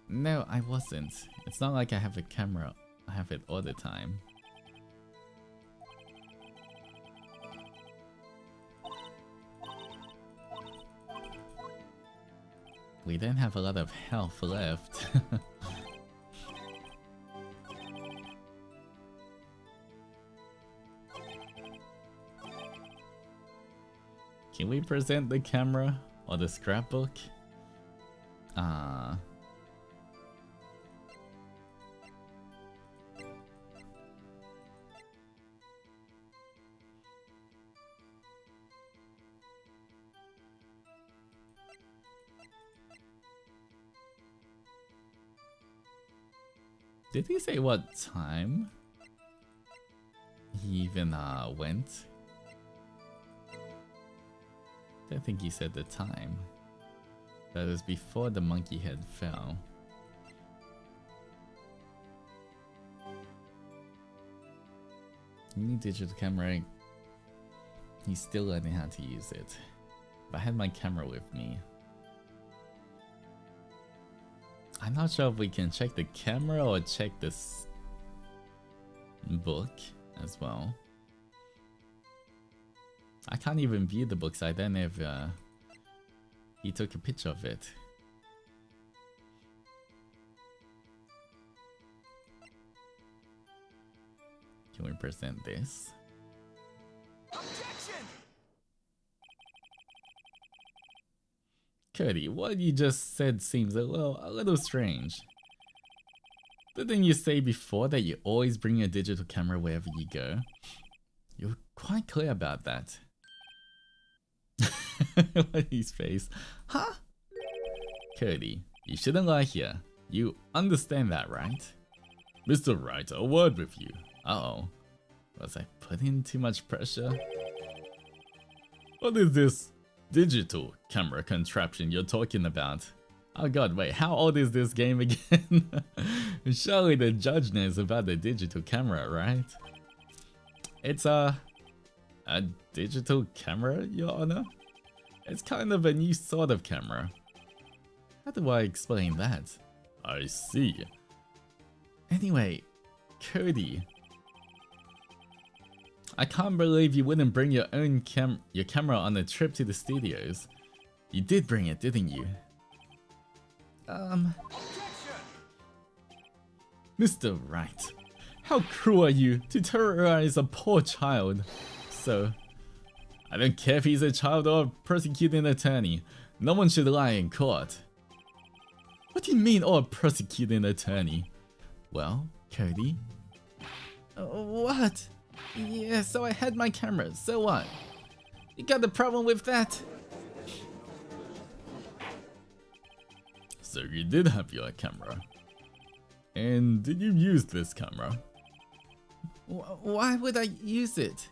No, I wasn't. It's not like I have a camera. I have it all the time. We don't have a lot of health left. Can we present the camera or the scrapbook? Did he say what time he even went? I don't think he said the time. That was before the monkey head fell. You need digital camera. He's still learning how to use it. If I had my camera with me. I'm not sure if we can check the camera or check this book as well. I can't even view the books. I don't know if he took a picture of it. Can we present this? Objection! Cody, what you just said seems a little strange. Didn't you say before that you always bring your digital camera wherever you go? You're quite clear about that. What his face? Huh? Cody, you shouldn't lie here. You understand that, right? Mr. Wright, a word with you. Uh-oh. Was I putting too much pressure? What is this digital camera contraption you're talking about? Oh god, wait, how old is this game again? Surely the judge knows about the digital camera, right? It's a digital camera, Your Honor? It's kind of a new sort of camera. How do I explain that? I see. Anyway, Cody, I can't believe you wouldn't bring your own camera on a trip to the studios. You did bring it, didn't you? Mr. Wright, how cruel are you to terrorize a poor child? So, I don't care if he's a child or a prosecuting attorney. No one should lie in court. What do you mean, or a prosecuting attorney? Well, Cody? What? Yeah, so I had my camera, so what? You got a problem with that? So you did have your camera. And did you use this camera? Why would I use it?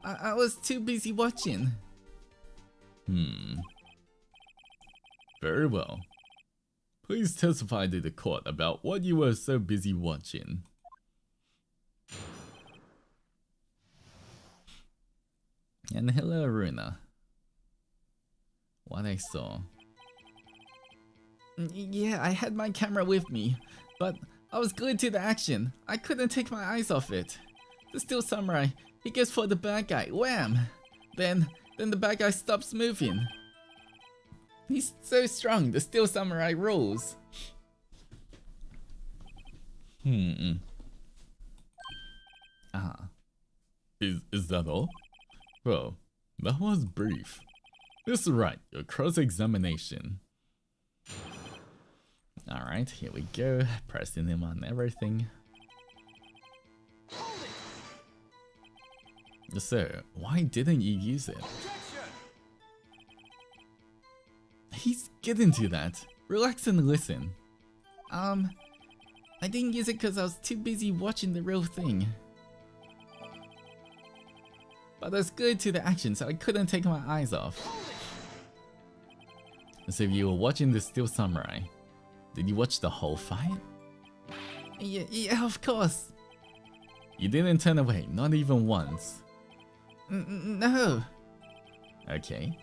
I was too busy watching. Very well. Please testify to the court about what you were so busy watching. And hello, Aruna. What I saw. Yeah, I had my camera with me, but I was glued to the action. I couldn't take my eyes off it. The Steel Samurai, he goes for the bad guy, wham! Then the bad guy stops moving. He's so strong, the Steel Samurai rules. Is that all? Well, that was brief. Mr. Wright, your cross-examination. Alright, here we go. Pressing him on everything. So, why didn't you use it? He's getting to that. Relax and listen. I didn't use it because I was too busy watching the real thing. But I was glued to the action, so I couldn't take my eyes off. So if you were watching the Steel Samurai, did you watch the whole fight? Yeah, of course. You didn't turn away, not even once. No. Okay,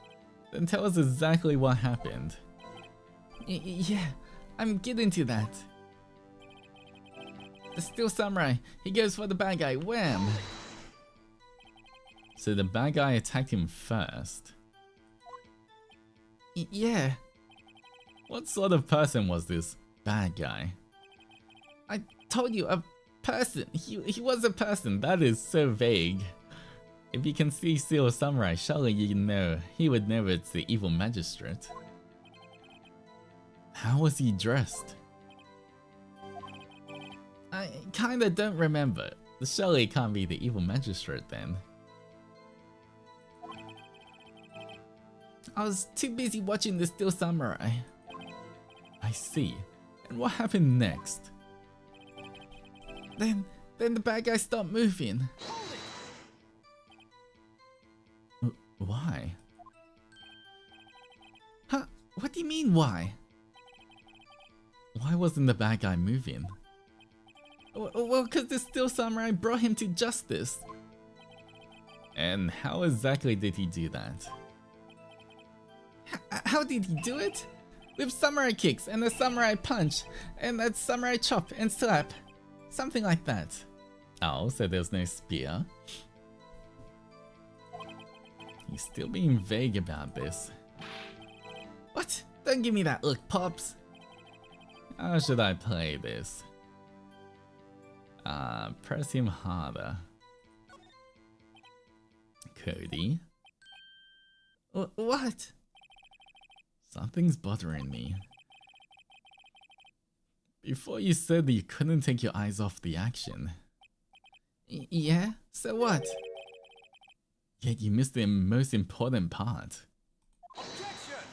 then tell us exactly what happened. Yeah, I'm getting to that. The Steel Samurai, he goes for the bad guy, wham! So the bad guy attacked him first. Yeah. What sort of person was this bad guy? I told you, a person. He was a person. That is so vague. If you can see Steel Samurai, surely you know he would know it's the evil magistrate. How was he dressed? I kinda don't remember. Surely it can't be the evil magistrate then. I was too busy watching the Steel Samurai. I see. And what happened next? Then the bad guy stopped moving. Why? Huh? What do you mean why? Why wasn't the bad guy moving? Well, because the Steel Samurai brought him to justice. And how exactly did he do that? How did he do it? With samurai kicks and a samurai punch and a samurai chop and slap. Something like that. Oh, so there's no spear? He's still being vague about this. What? Don't give me that look, Pops. How should I play this? Press him harder. Cody? What? Something's bothering me. Before you said that you couldn't take your eyes off the action. Yeah? So what? Yet you missed the most important part. Objection!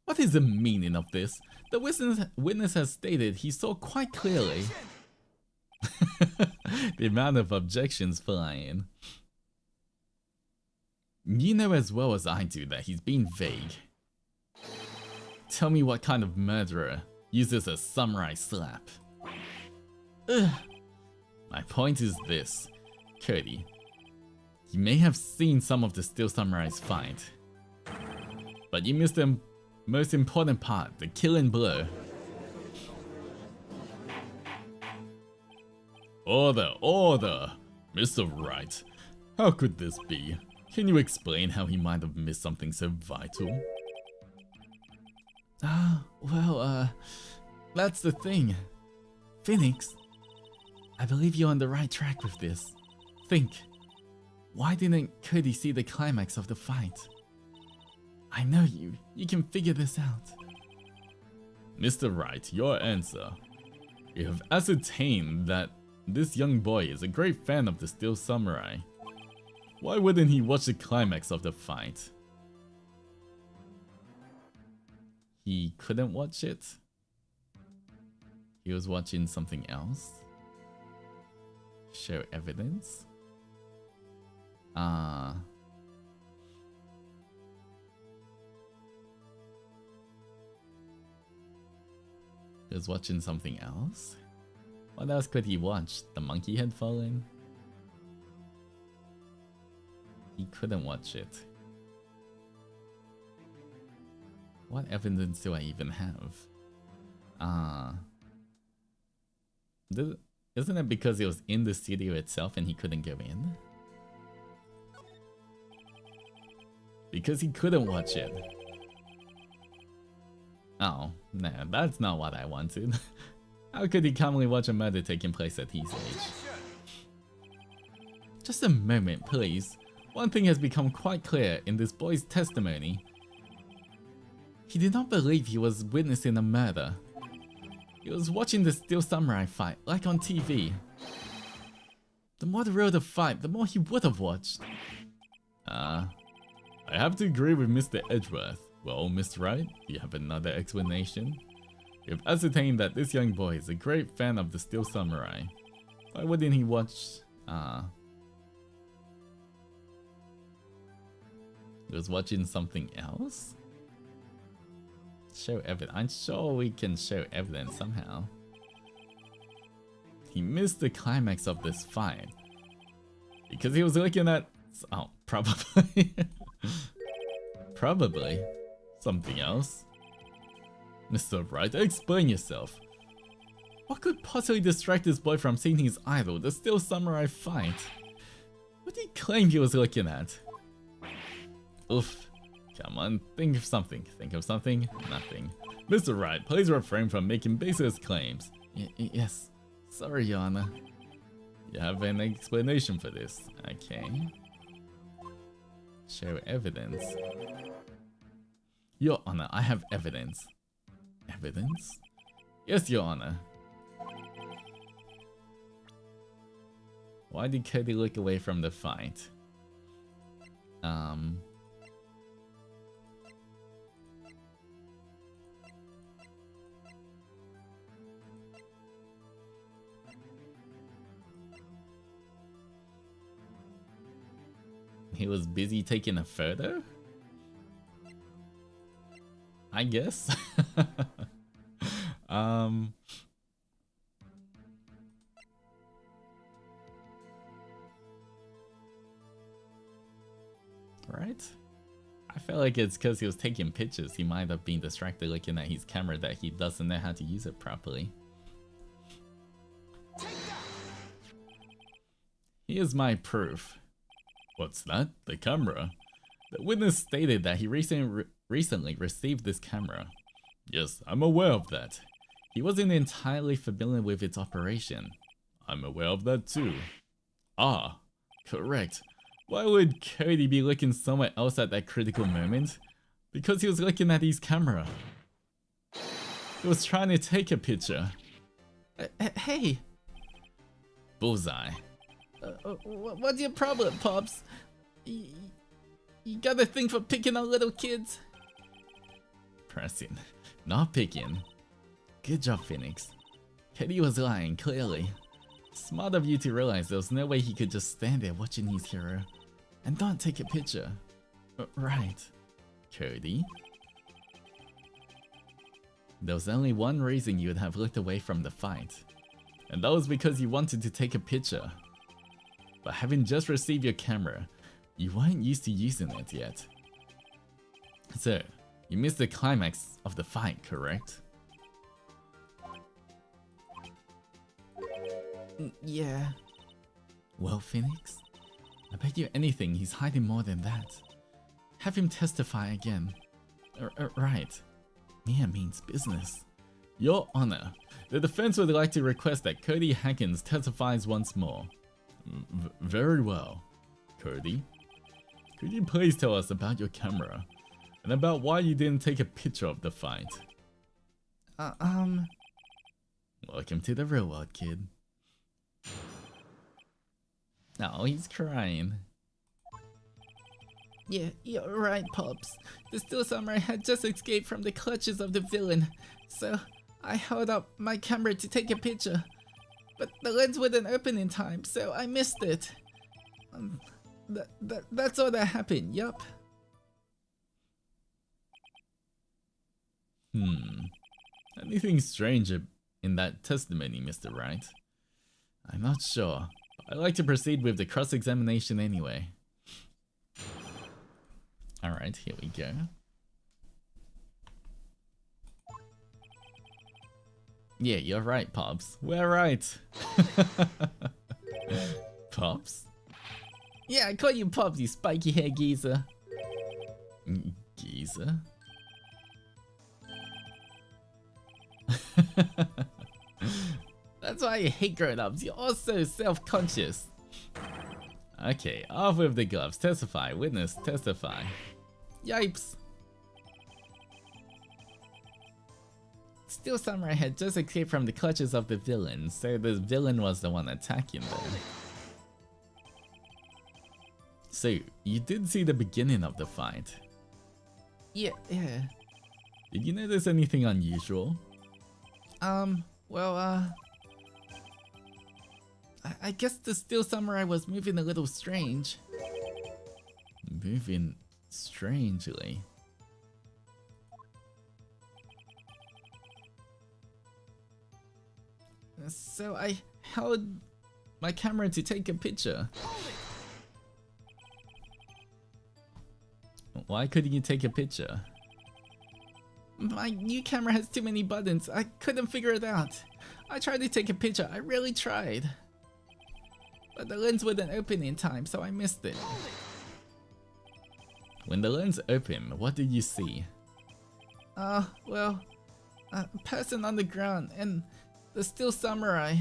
What is the meaning of this? The witness has stated he saw quite clearly. The amount of objections flying. You know as well as I do that he's being vague. Tell me what kind of murderer uses a samurai slap. Ugh. My point is this, Cody. You may have seen some of the Steel Samurais fight, but you missed the most important part, the killing blow. Order, order! Mr. Wright, how could this be? Can you explain how he might have missed something so vital? Well, that's the thing. Phoenix, I believe you're on the right track with this. Think, why didn't Cody see the climax of the fight? I know you can figure this out. Mr. Wright, your answer. You have ascertained that this young boy is a great fan of the Steel Samurai. Why wouldn't he watch the climax of the fight? He couldn't watch it. He was watching something else. Show evidence. He was watching something else? What else could he watch? The monkey had fallen? He couldn't watch it. What evidence do I even have? Isn't it because it was in the studio itself and he couldn't go in? Because he couldn't watch it. Oh, no, that's not what I wanted. How could he calmly watch a murder taking place at his age? Just a moment, please. One thing has become quite clear in this boy's testimony. He did not believe he was witnessing a murder. He was watching the Steel Samurai fight, like on TV. The more real the fight, the more he would have watched. I have to agree with Mr. Edgeworth. Well, Mr. Wright, do you have another explanation? You have ascertained that this young boy is a great fan of the Steel Samurai. Why wouldn't he watch... He was watching something else? Show evidence. I'm sure we can show evidence somehow. He missed the climax of this fight because he was looking at... Oh, probably. Probably. Something else? Mr. Wright, explain yourself. What could possibly distract this boy from seeing his idol, the Steel Samurai fight? What did he claim he was looking at? Oof. Come on, think of something. Think of something. Nothing. Mr. Wright, please refrain from making baseless claims. Yes. Sorry, Your Honor. You have an explanation for this. Okay. Show evidence. Your Honor, I have evidence. Evidence? Yes, Your Honor. Why did Cody look away from the fight? He was busy taking a photo? I guess. Right? I feel like it's because he was taking pictures. He might have been distracted looking at his camera that he doesn't know how to use it properly. Here's my proof. What's that? The camera? The witness stated that he recently received this camera. Yes, I'm aware of that. He wasn't entirely familiar with its operation. I'm aware of that too. Ah, correct. Why would Cody be looking somewhere else at that critical moment? Because he was looking at his camera. He was trying to take a picture. Hey! Bullseye. What's your problem, Pops? You got a thing for picking on little kids? Pressing, not picking. Good job, Phoenix. Cody was lying, clearly. Smart of you to realize there was no way he could just stand there watching his hero and not take a picture. Right. Cody? There was only one reason you would have looked away from the fight, and that was because you wanted to take a picture. But having just received your camera, you weren't used to using it yet. So, you missed the climax of the fight, correct? Yeah. Well, Phoenix, I bet you anything he's hiding more than that. Have him testify again. Right. Mia means business. Your Honor, the defense would like to request that Cody Hackins testifies once more. Very well. Cody, could you please tell us about your camera and about why you didn't take a picture of the fight? Welcome to the real world, kid. Oh, he's crying. Yeah, you're right, Pops. The Steel Samurai had just escaped from the clutches of the villain, so I held up my camera to take a picture. But the lens wouldn't open in time, so I missed it. That's all that happened, yup. Anything strange in that testimony, Mr. Wright? I'm not sure. I'd like to proceed with the cross-examination anyway. Alright, here we go. Yeah, you're right, Pops. We're right. Pops? Yeah, I call you Pops, you spiky hair geezer. Geezer? That's why I hate grown-ups, you're all so self-conscious. Okay, off with the gloves. Testify. Witness, testify. Yipes. Steel Samurai had just escaped from the clutches of the villain, so the villain was the one attacking them. So, you did see the beginning of the fight. Yeah. Did you notice anything unusual? Well, I guess the Steel Samurai was moving a little strange. Moving strangely. So I held my camera to take a picture. Why couldn't you take a picture? My new camera has too many buttons. I couldn't figure it out. I tried to take a picture. I really tried. But the lens wouldn't open in time, so I missed it. When the lens opened, what did you see? Well, a person on the ground and the Steel Samurai.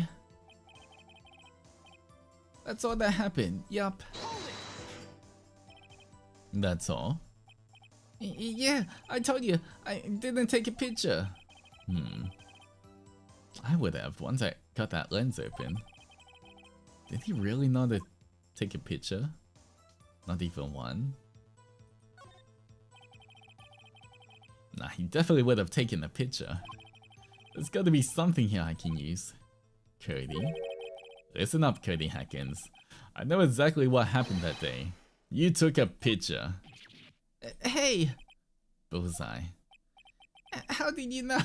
That's all that happened. Yup. That's all? Yeah, I told you, I didn't take a picture. I would have once I got that lens open. Did he really know to take a picture? Not even one? Nah, he definitely would have taken a picture. There's gotta be something here I can use. Cody? Listen up, Cody Hackins. I know exactly what happened that day. You took a picture. Hey! Bullseye. How did you know?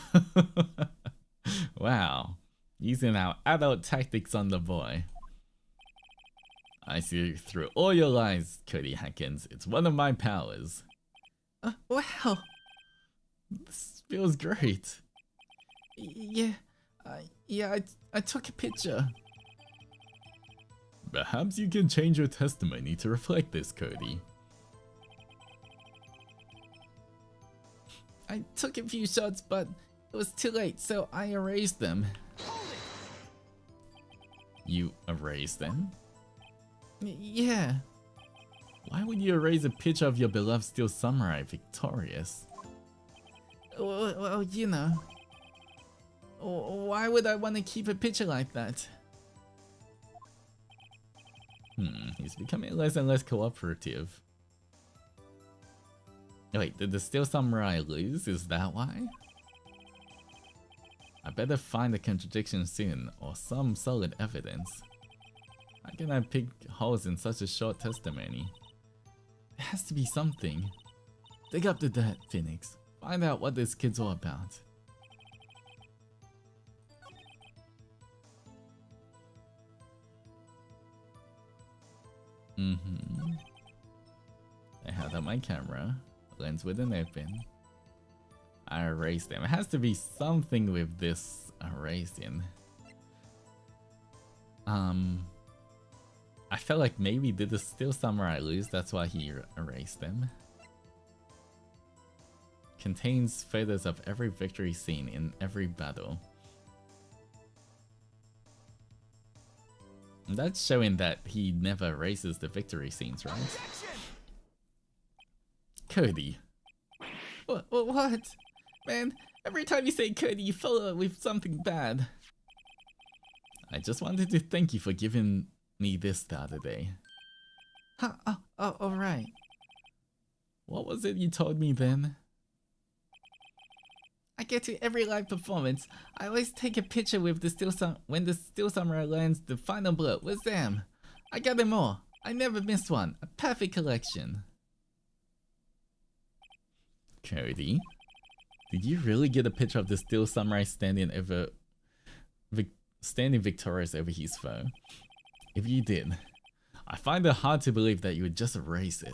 Wow. Using our adult tactics on the boy. I see through all your lies, Cody Hackins. It's one of my powers. Wow. This feels great. Yeah, I took a picture. Perhaps you can change your testimony to reflect this, Cody. I took a few shots, but it was too late, so I erased them. You erased them? Yeah. Why would you erase a picture of your beloved Steel Samurai victorious? Well, you know. Why would I want to keep a picture like that? He's becoming less and less cooperative. Wait, did the Steel Samurai lose? Is that why? I better find a contradiction soon, or some solid evidence. How can I pick holes in such a short testimony? There has to be something. Dig up the dirt, Phoenix. Find out what this kid's all about. I held up my camera. Lens wouldn't open. I erased them. It has to be something with this erasing. I felt like maybe did the Steel Samurai lose? That's why he erased them. Contains photos of every victory scene in every battle. And that's showing that he never erases the victory scenes, right? Cody. What? Man, every time you say Cody, you follow it with something bad. I just wanted to thank you for giving me this the other day. Huh, alright. What was it you told me then? I get to every live performance. I always take a picture with the when the Steel Samurai lands the final blow with them. I got them all. I never missed one. A perfect collection. Cody, did you really get a picture of the Steel Samurai standing victorious over his foe? If you did, I find it hard to believe that you would just erase it.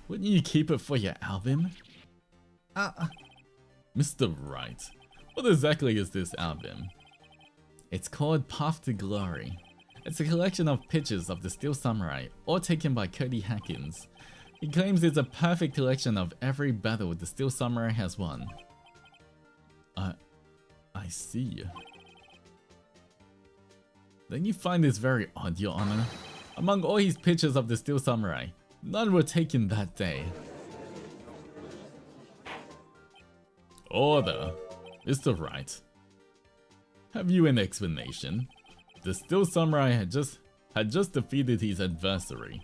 Wouldn't you keep it for your album? Mr. Wright, what exactly is this album? It's called Path to Glory. It's a collection of pictures of the Steel Samurai, all taken by Cody Hackins. He claims it's a perfect collection of every battle the Steel Samurai has won. I see. Then you find this very odd, Your Honor. Among all his pictures of the Steel Samurai, none were taken that day. Order! Mr. Wright. Have you an explanation? The Steel Samurai had just defeated his adversary.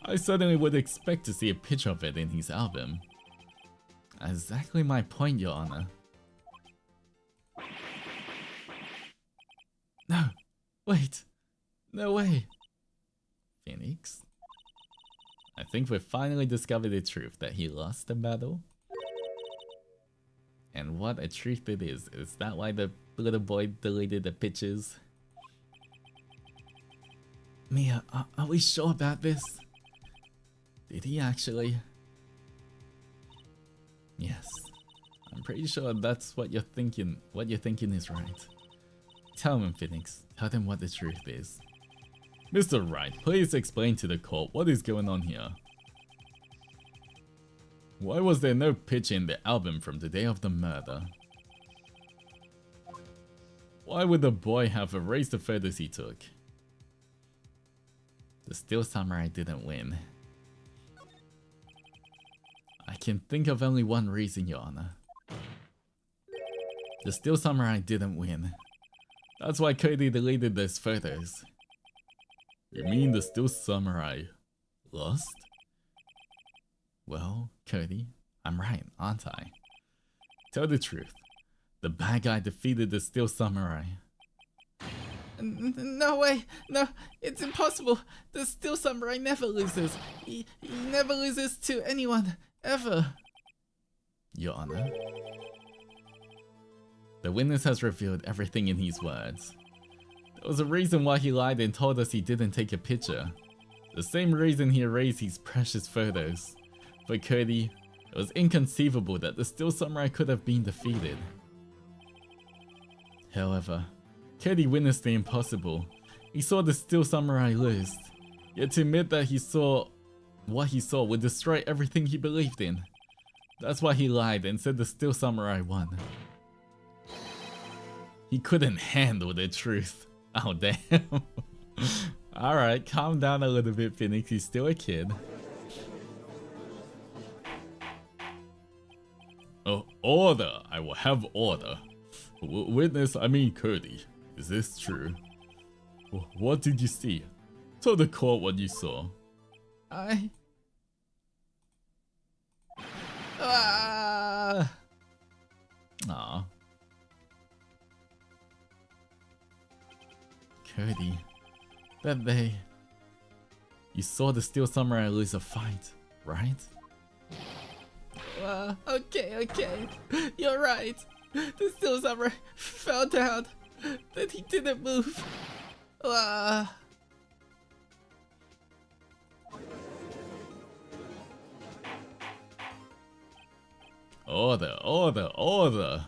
I certainly would expect to see a picture of it in his album. Exactly my point, Your Honor. No! Wait! No way! Phoenix? I think we've finally discovered the truth that he lost the battle. And what a truth it is. Is that why the little boy deleted the pictures? Mia, are we sure about this? Did he actually? Yes. I'm pretty sure that's what you're thinking. What you're thinking is right. Tell him, Phoenix. Tell them what the truth is. Mr. Wright, please explain to the court what is going on here. Why was there no picture in the album from the day of the murder? Why would the boy have erased the photos he took? The Steel Samurai didn't win. I can think of only one reason, Your Honor. The Steel Samurai didn't win. That's why Cody deleted those photos. You mean the Steel Samurai lost? Well, Cody, I'm right, aren't I? Tell the truth. The bad guy defeated the Steel Samurai. No way! No, it's impossible! The Steel Samurai never loses! He never loses to anyone, ever! Your Honor. The witness has revealed everything in his words. There was a reason why he lied and told us he didn't take a picture. The same reason he erased his precious photos. For Cody, it was inconceivable that the Steel Samurai could have been defeated. However, Cody witnessed the impossible. He saw the Steel Samurai lose. Yet to admit that he saw what he saw would destroy everything he believed in. That's why he lied and said the Steel Samurai won. He couldn't handle the truth. Oh damn. Alright, calm down a little bit, Phoenix. He's still a kid. Oh, order! I will have order. Witness, I mean Cody. Is this true? What did you see? Tell the court what you saw. Aw. Cody, that day, you saw the Steel Samurai lose a fight, right? Okay. You're right. The Steel Samurai fell down. Then he didn't move. Order.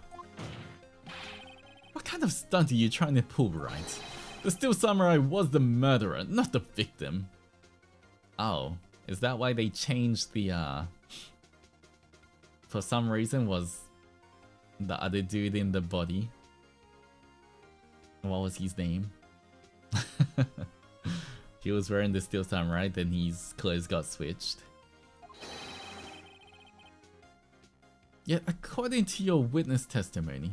What kind of stunt are you trying to pull, Wright? The Steel Samurai was the murderer, not the victim. Oh, is that why they changed the, for some reason was the other dude in the body? What was his name? He was wearing the Steel Samurai, then his clothes got switched. Yet, according to your witness testimony,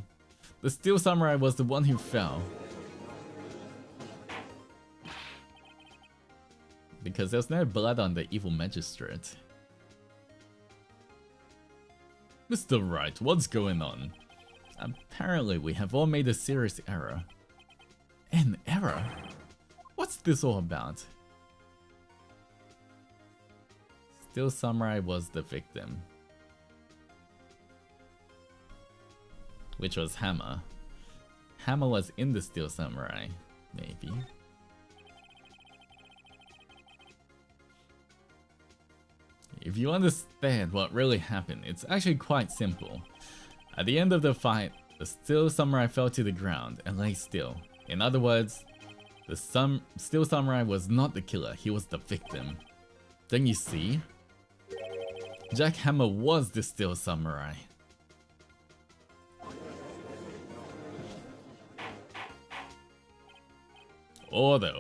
the Steel Samurai was the one who fell. Because there's no blood on the evil magistrate. Mr. Wright, what's going on? Apparently, we have all made a serious error. An error? What's this all about? Steel Samurai was the victim. Which was Hammer. Hammer was in the Steel Samurai, maybe. If you understand what really happened, it's actually quite simple. At the end of the fight, the Steel Samurai fell to the ground and lay still. In other words, the Steel Samurai was not the killer, he was the victim. Then you see? Jack Hammer was the Steel Samurai. Order.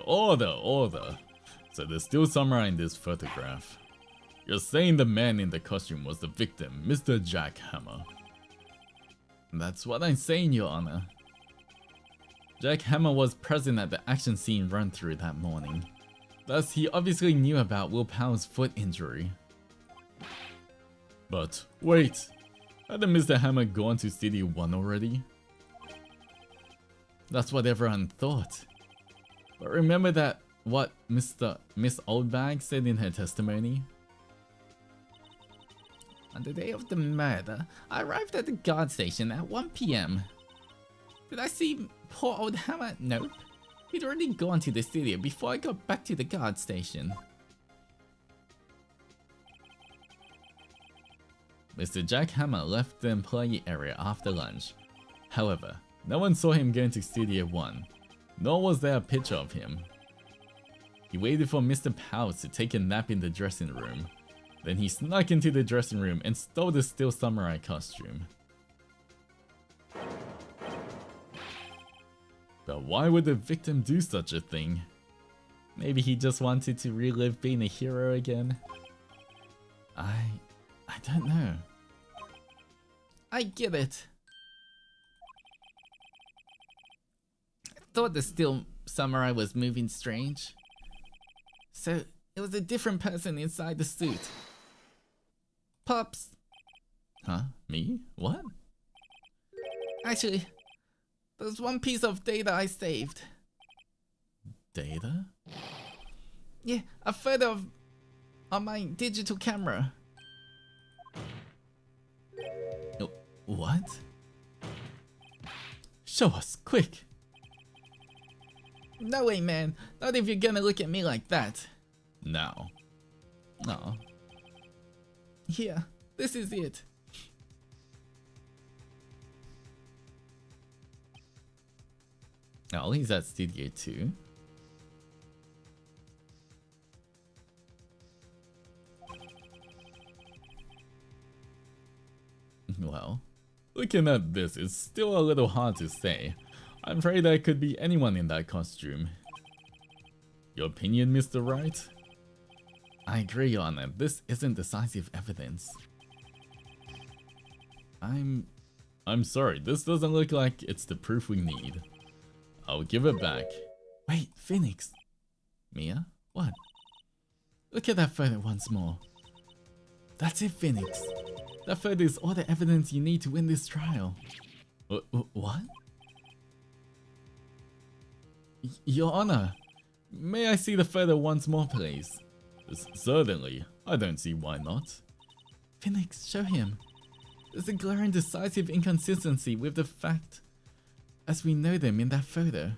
So the Steel Samurai in this photograph. You're saying the man in the costume was the victim, Mr. Jack Hammer. That's what I'm saying, Your Honor. Jack Hammer was present at the action scene run through that morning. Thus, he obviously knew about Will Powell's foot injury. But, wait! Hadn't Mr. Hammer gone to Studio 1 already? That's what everyone thought. But remember that what Miss Oldbag said in her testimony? On the day of the murder, I arrived at the guard station at 1 PM. Did I see poor old Hammer? Nope. He'd already gone to the studio before I got back to the guard station. Mr. Jack Hammer left the employee area after lunch. However, no one saw him going to Studio 1, nor was there a picture of him. He waited for Mr. Powers to take a nap in the dressing room. Then he snuck into the dressing room and stole the Steel Samurai costume. But why would the victim do such a thing? Maybe he just wanted to relive being a hero again? I don't know. I get it. I thought the Steel Samurai was moving strange. So it was a different person inside the suit. Pops. Huh? Me? What? Actually, there's one piece of data I saved. Data? Yeah, a photo on my digital camera. What? Show us, quick! No way, man. Not if you're gonna look at me like that. No. No. Here, this is it. Oh, he's at Studio 2. Well, looking at this, it's still a little hard to say. I'm afraid that could be anyone in that costume. Your opinion, Mr. Wright? I agree, Your Honor. This isn't decisive evidence. I'm sorry. This doesn't look like it's the proof we need. I'll give it back. Wait, Phoenix. Mia? What? Look at that photo once more. That's it, Phoenix. That photo is all the evidence you need to win this trial. What? Your Honor, may I see the photo once more, please? Certainly, I don't see why not. Phoenix, show him. There's a glaring decisive inconsistency with the fact as we know them in that photo.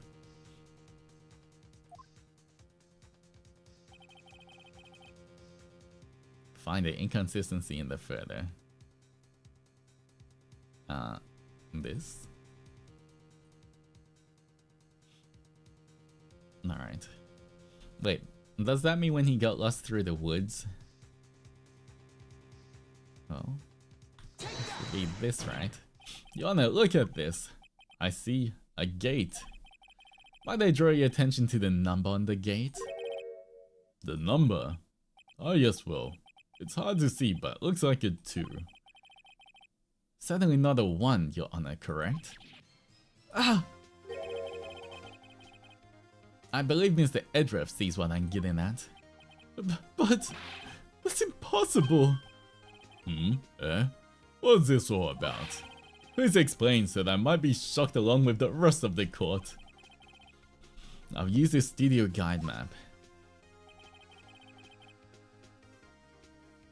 Find the inconsistency in the photo. This? Alright. Wait, does that mean when he got lost through the woods? Well, this would be this, right? Your Honor, look at this. I see a gate. Might I draw your attention to the number on the gate? The number? Ah, yes, well. It's hard to see, but looks like a 2. Certainly not a 1, Your Honor, correct? Ah! I believe Mr. Edreff sees what I'm getting at. But that's impossible! What's this all about? Please explain so that I might be shocked along with the rest of the court. I'll use this studio guide map.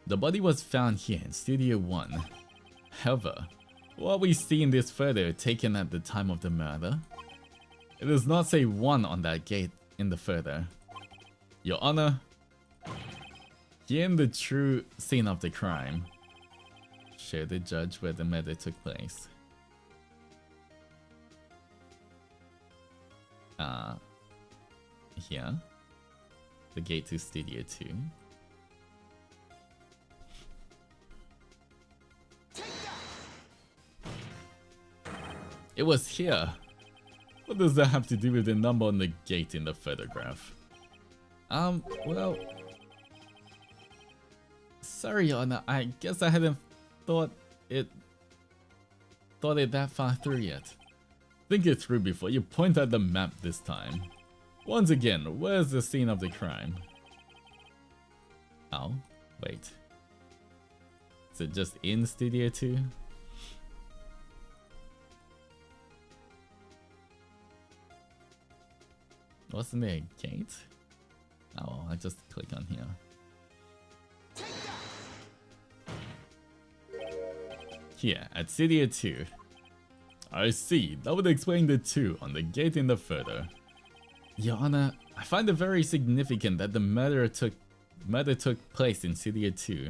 The body was found here in Studio 1. However, what we see in this photo taken at the time of the murder, it does not say 1 on that gate in the photo. Your Honor, here in the true scene of the crime, show the judge where the murder took place. Here, the gate to Studio 2. It was here. What does that have to do with the number on the gate in the photograph? Well... Sorry, Your Honor, I guess I hadn't thought it that far through yet. Think it through before you point at the map this time. Once again, where's the scene of the crime? Oh, wait. Is it just in Studio 2? Wasn't there a gate? Oh, well, I just click on here. Here, at Studio 2. I see, that would explain the 2 on the gate in the photo. Your Honor, I find it very significant that the murder took place in Studio 2.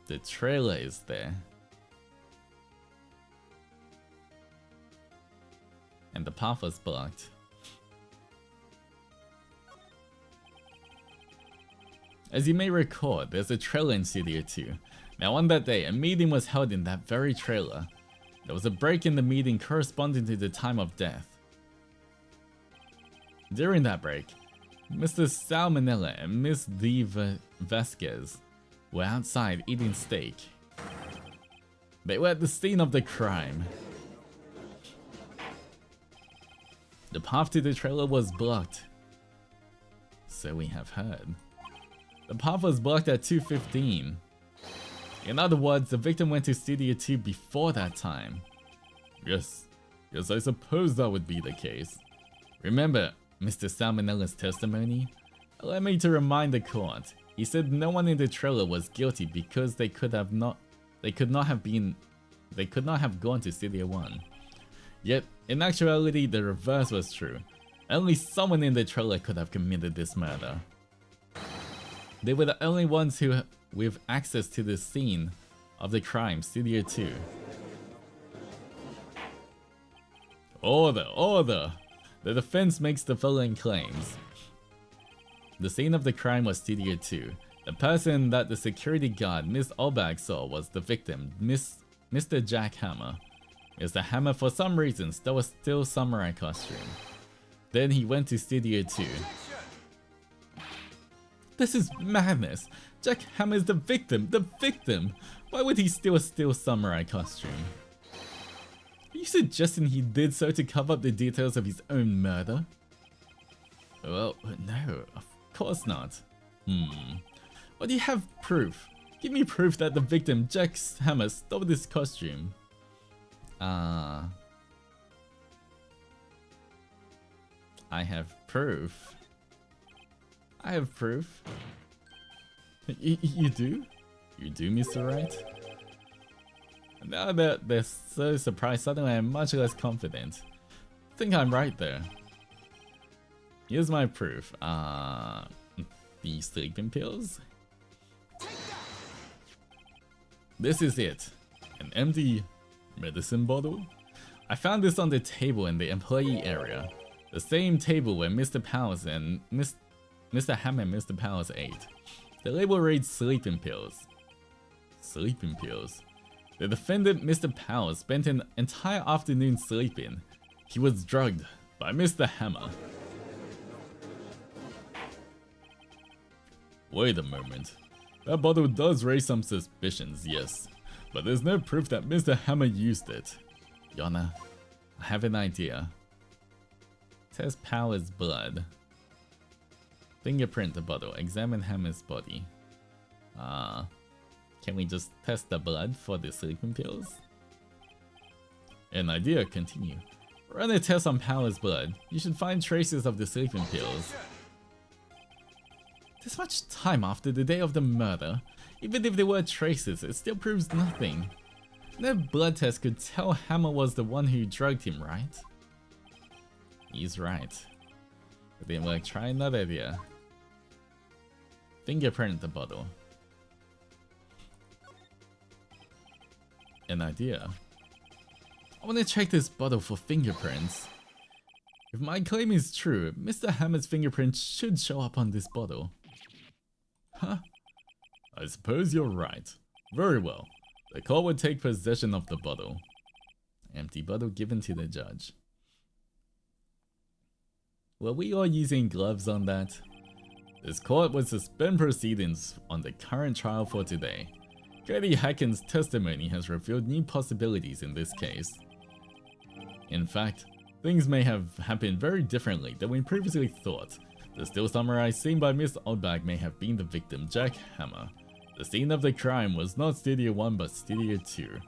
The trailer is there. And the path was blocked. As you may recall, there's a trailer in Studio 2. Now on that day, a meeting was held in that very trailer. There was a break in the meeting corresponding to the time of death. During that break, Mr. Salmonella and Miss D. Vasquez were outside eating steak. They were at the scene of the crime. The path to the trailer was blocked. So we have heard. The path was blocked at 2:15. In other words, the victim went to Studio 2 before that time. Yes, I suppose that would be the case. Remember Mr. Salmonella's testimony? Allow me to remind the court. He said no one in the trailer was guilty because they could not have gone to Studio 1. Yet, in actuality, the reverse was true. Only someone in the trailer could have committed this murder. They were the only ones with access to the scene of the crime, Studio 2. Order! The defense makes the following claims. The scene of the crime was Studio 2. The person that the security guard, Miss Olbach, saw was the victim, Mr. Jack Hammer. Mr. Hammer, for some reason, stole a still samurai costume. Then he went to Studio 2. This is madness! Jack Hammer is the victim! Why would he steal a still samurai costume? Are you suggesting he did so to cover up the details of his own murder? Well, no, of course not. But do you have proof? Give me proof that the victim, Jack Hammer, stole this costume. I have proof. I have proof. You do? You do, Mr. Wright? Now that they're so surprised, suddenly I'm much less confident. I think I'm right there. Here's my proof. The sleeping pills? This is it. An empty medicine bottle? I found this on the table in the employee area. The same table where Mr. Powers and Mr. Ham and Mr. Powers ate. The label reads sleeping pills. Sleeping pills? The defendant, Mr. Powers, spent an entire afternoon sleeping. He was drugged by Mr. Hammer. Wait a moment. That bottle does raise some suspicions, yes. But there's no proof that Mr. Hammer used it. Yana, I have an idea. Test Powers' blood. Fingerprint the bottle. Examine Hammer's body. Can we just test the blood for the sleeping pills? An idea, continue. Run a test on Powers' blood. You should find traces of the sleeping pills. This much time after the day of the murder, even if there were traces, it still proves nothing. No blood test could tell Hammer was the one who drugged him, right? He's right. It didn't work. Try another idea. Fingerprint the bottle. An idea. I want to check this bottle for fingerprints. If my claim is true, Mr. Hammer's fingerprints should show up on this bottle. Huh? I suppose you're right. Very well. The court would take possession of the bottle. Empty bottle given to the judge. Were we all using gloves on that? This court would suspend proceedings on the current trial for today. Katie Hacken's testimony has revealed new possibilities in this case. In fact, things may have happened very differently than we previously thought. The still samurai seen by Miss Oldbag may have been the victim, Jack Hammer. The scene of the crime was not Studio 1 but Studio 2,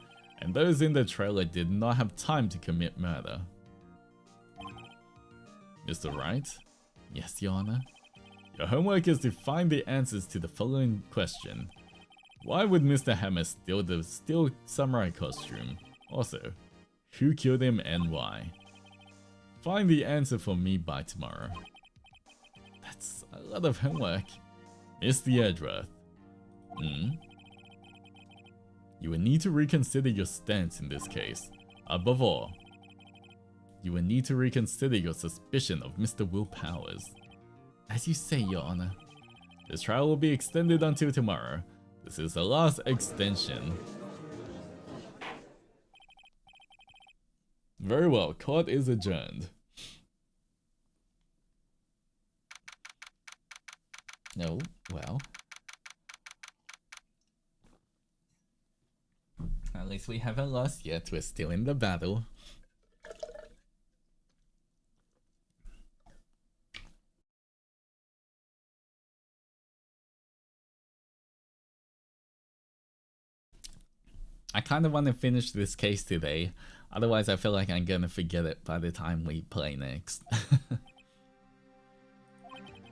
and those in the trailer did not have time to commit murder. Mr. Wright? Yes, Your Honor? Your homework is to find the answers to the following question. Why would Mr. Hammer steal the steel samurai costume? Also, who killed him and why? Find the answer for me by tomorrow. That's a lot of homework. Mr. Edgeworth. You will need to reconsider your stance in this case. Above all, you will need to reconsider your suspicion of Mr. Will Powers. As you say, Your Honor. This trial will be extended until tomorrow. This is the last extension. Very well, court is adjourned. Oh, well. At least we haven't lost yet, we're still in the battle. I kind of want to finish this case today, otherwise I feel like I'm gonna forget it by the time we play next.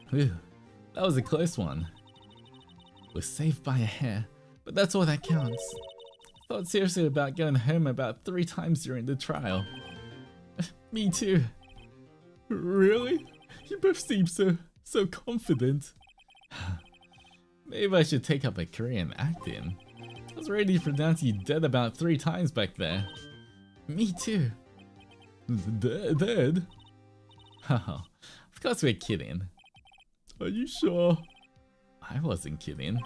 Whew, that was a close one. We're saved by a hair, but that's all that counts. I thought seriously about going home about 3 times during the trial. Me too. Really? You both seem so confident. Maybe I should take up a career in acting. I was ready to pronounce you dead about 3 times back there. Me too. Dead? Oh, of course we're kidding. Are you sure? I wasn't kidding.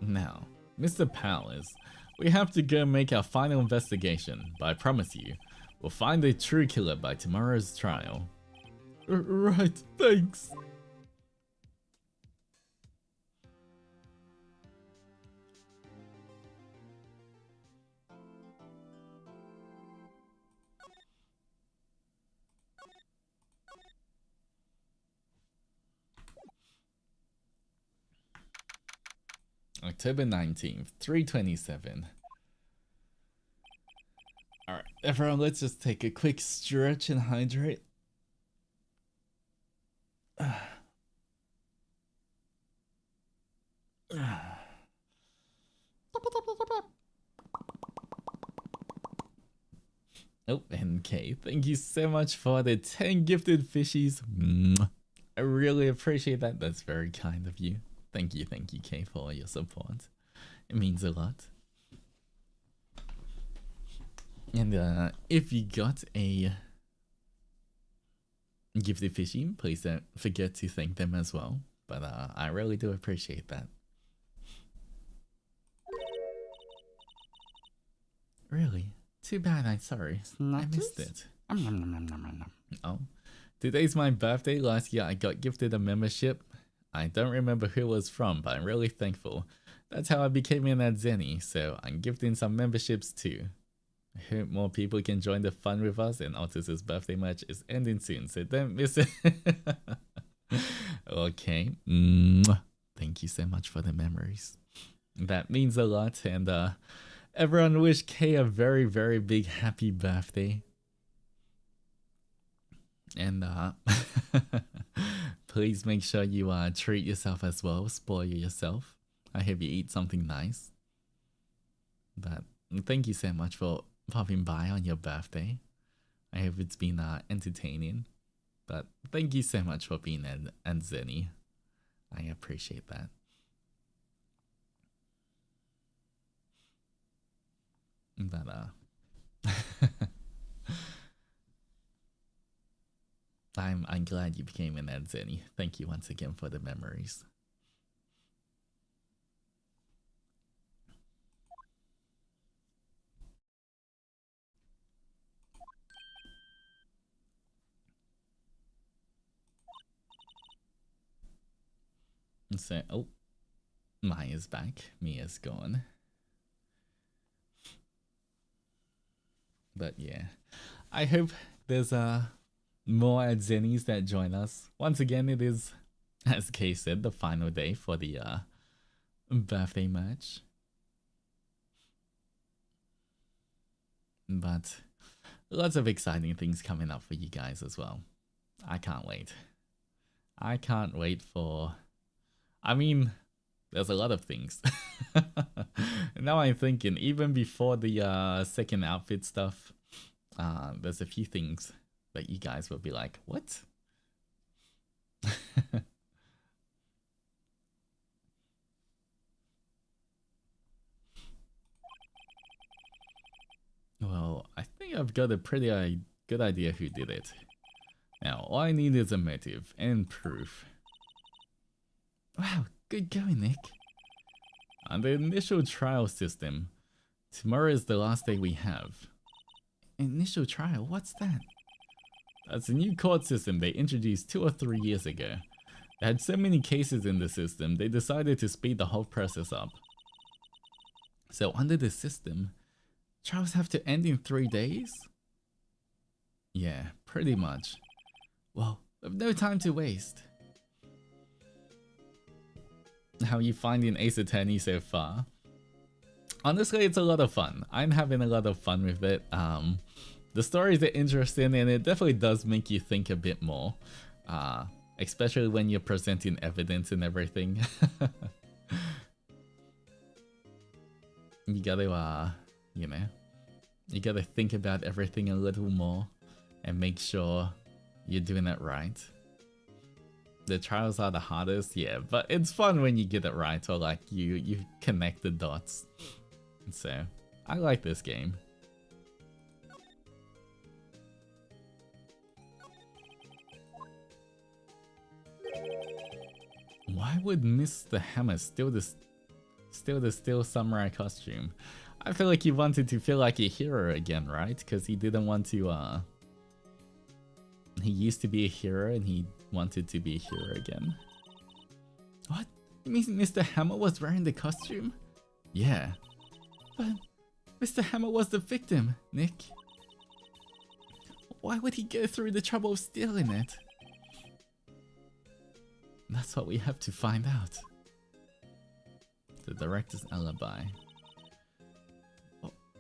Now, Mr. Powers, we have to go make our final investigation, but I promise you, we'll find the true killer by tomorrow's trial. Right, thanks. October 19th, 3:27. Alright, Everyone, let's just take a quick stretch and hydrate. Oh, NK, thank you so much for the 10 gifted fishies. I really appreciate that. That's very kind of you. Thank you, K, for all your support. It means a lot. And if you got a gifted fishy, please don't forget to thank them as well. But I really do appreciate that. Really? Too bad, I'm sorry. I missed it. Oh, today's my birthday. Last year I got gifted a membership. I don't remember who it was from, but I'm really thankful. That's how I became in at Zenny, so I'm gifting some memberships too. I hope more people can join the fun with us, and Altus's birthday match is ending soon, so don't miss it. Okay. Thank you so much for the memories. That means a lot, and everyone wish Kay a very, very big happy birthday. And please make sure you treat yourself as well, spoil yourself. I hope you eat something nice. But thank you so much for popping by on your birthday. I hope it's been entertaining. But thank you so much for being at Zenny. I appreciate that. But I'm glad you became an Zenny. Thank you once again for the memories. So, oh, Maya's back. Mia's gone. But yeah, I hope there's more Zennies that join us. Once again, it is, as Kay said, the final day for the birthday match. But lots of exciting things coming up for you guys as well. I can't wait. I can't wait for... I mean, there's a lot of things. Now I'm thinking, even before the second outfit stuff, there's a few things that you guys will be like, what? Well, I think I've got a pretty good idea who did it. Now, all I need is a motive and proof. Wow, good going, Nick. On the initial trial system, tomorrow is the last day we have. Initial trial? What's that? That's a new court system they introduced 2 or 3 years ago. They had so many cases in the system, they decided to speed the whole process up. So under the system, trials have to end in 3 days? Yeah, pretty much. Well, we've no time to waste. How are you finding Ace Attorney so far? Honestly, it's a lot of fun. I'm having a lot of fun with it. The stories are interesting, and it definitely does make you think a bit more. Especially when you're presenting evidence and everything. You gotta, you know, you gotta think about everything a little more and make sure you're doing it right. The trials are the hardest, yeah, but it's fun when you get it right, or like you connect the dots. So, I like this game. Why would Mr. Hammer steal the Steel Samurai costume? I feel like he wanted to feel like a hero again, right? Because he didn't want to, he used to be a hero and he wanted to be a hero again. What? You mean Mr. Hammer was wearing the costume? Yeah. But Mr. Hammer was the victim, Nick. Why would he go through the trouble of stealing it? That's what we have to find out. The director's alibi.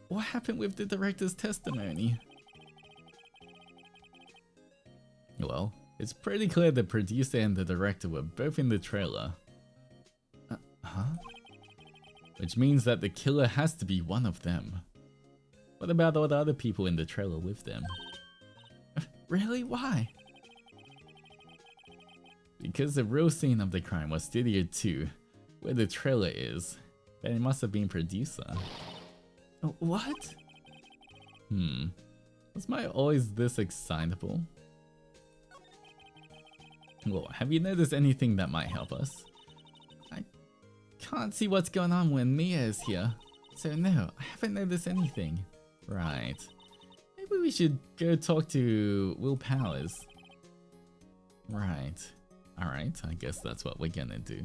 what happened with the director's testimony? Well, it's pretty clear the producer and the director were both in the trailer. Huh? Which means that the killer has to be one of them. What about all the other people in the trailer with them? Really? Why? Because the real scene of the crime was Studio 2, where the trailer is, then it must have been producer. What? Was Maya always this excitable? Well, have you noticed anything that might help us? I can't see what's going on when Mia is here, so no, I haven't noticed anything. Right. Maybe we should go talk to Will Powers. Right. Alright, I guess that's what we're gonna do.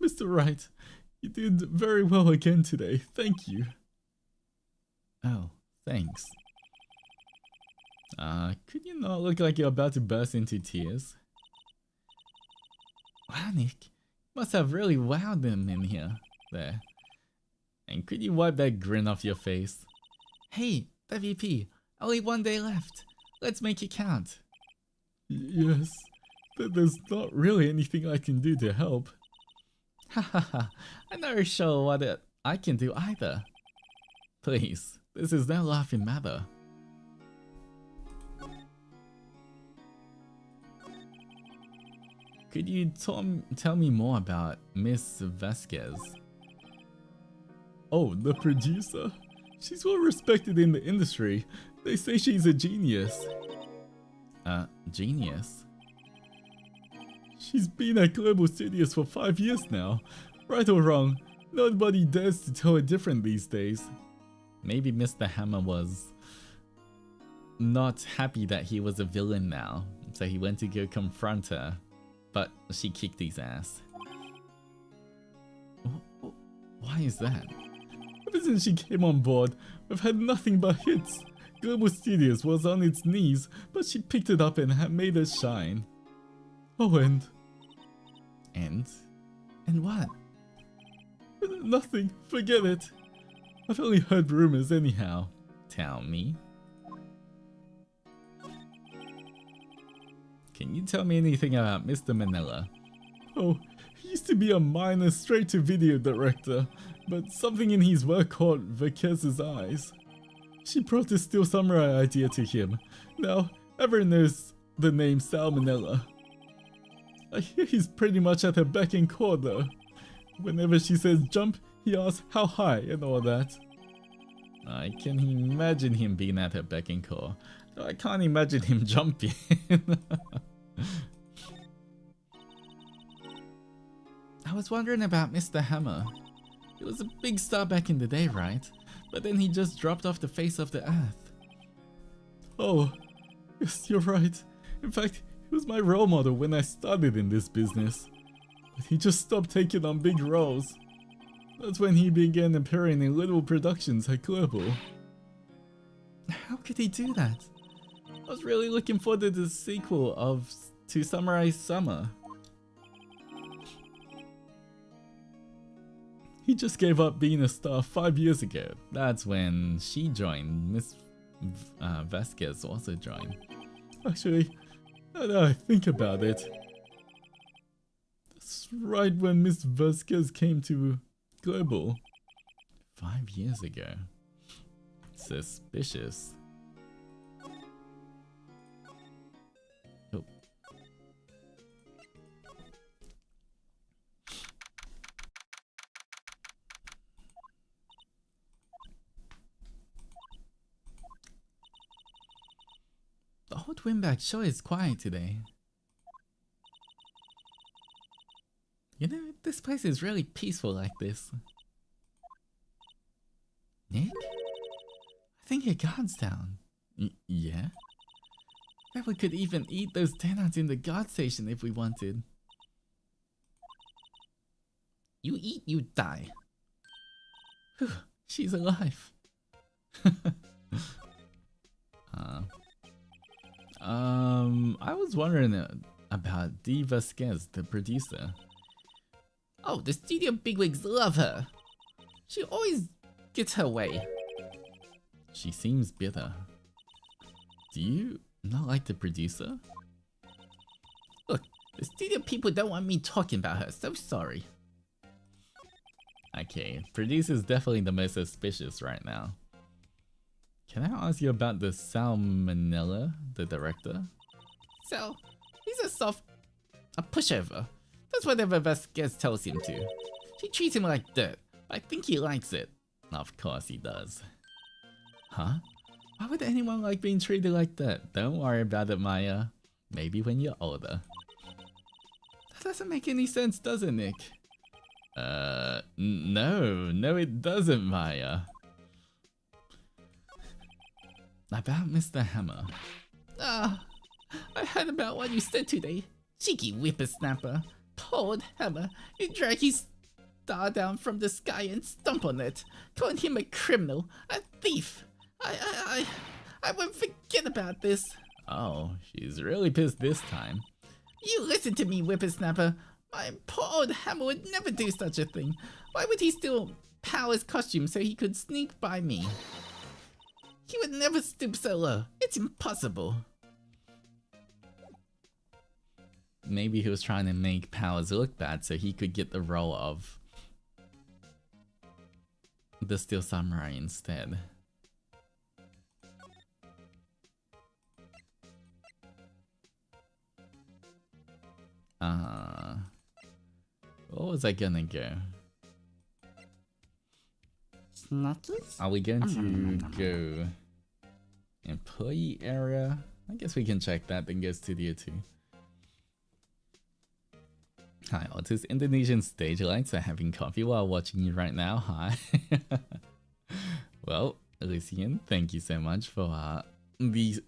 Mr. Wright, you did very well again today. Thank you. Oh, thanks. Could you not look like you're about to burst into tears? Wow, Nick, must have really wowed them in here. There. And could you wipe that grin off your face? Hey, WP, only one day left. Let's make it count. Yes, but there's not really anything I can do to help. Hahaha, I'm not sure what I can do either. Please, this is no laughing matter. Could you tell me more about Miss Vasquez? Oh, the producer? She's well respected in the industry. They say she's a genius. Genius? She's been at Global Studios for 5 years now. Right or wrong, nobody dares to tell her different these days. Maybe Mr. Hammer was not happy that he was a villain now, so he went to go confront her, but she kicked his ass. Why is that? Ever since she came on board, we've had nothing but hits. Global Studios was on its knees, but she picked it up and made it shine. Oh, and what? Nothing, forget it. I've only heard rumors anyhow. Tell me. Can you tell me anything about Mr. Manila? Oh, he used to be a minor straight-to-video director, but something in his work caught Vasquez's eyes. She brought this Steel Samurai idea to him. Now, everyone knows the name Salmonella. I hear he's pretty much at her beck and call though. Whenever she says jump, he asks how high and all that. I can imagine him being at her beck and call, though I can't imagine him jumping. I was wondering about Mr. Hammer. He was a big star back in the day, right? But then he just dropped off the face of the earth. Oh, yes, you're right. In fact, he was my role model when I started in this business. But he just stopped taking on big roles. That's when he began appearing in little productions at Global. How could he do that? I was really looking forward to the sequel to Samurai Summer. He just gave up being a star 5 years ago. That's when she joined. Miss Vasquez also joined. Actually, now that I think about it, that's right when Miss Vasquez came to Global. 5 years ago. Suspicious. Oh. The old Windbag sure is quiet today. You know, this place is really peaceful like this. Nick? I think your guard's down. Yeah? Bet we could even eat those donuts in the guard station if we wanted. You eat, you die. Whew, she's alive. I was wondering, about Dee Vasquez, the producer. Oh, the studio bigwigs love her. She always gets her way. She seems bitter. Do you not like the producer? Look, the studio people don't want me talking about her, so sorry. Okay, producer's definitely the most suspicious right now. Can I ask you about the Salmonella, the director? So, he's a pushover. That's whatever Vasquez tells him to. She treats him like dirt, but I think he likes it. Of course he does. Huh? Why would anyone like being treated like that? Don't worry about it, Maya. Maybe when you're older. That doesn't make any sense, does it, Nick? No, it doesn't, Maya. About Mr. Hammer. Ah, I heard about what you said today. Cheeky whippersnapper. Poor old Hammer. You drag his star down from the sky and stomp on it, calling him a criminal, a thief. I won't forget about this. Oh, she's really pissed this time. You listen to me, whippersnapper. My poor old Hammer would never do such a thing. Why would he steal Power's costume so he could sneak by me? He would never stoop so low. It's impossible. Maybe he was trying to make Powers look bad so he could get the role of the Steel Samurai instead. What was I gonna go? Snackies? Are we going to go employee area? I guess we can check that, then go studio 2. Hi, Altus. Indonesian stage lights are having coffee while watching you right now. Hi. Well, Elysian, thank you so much for the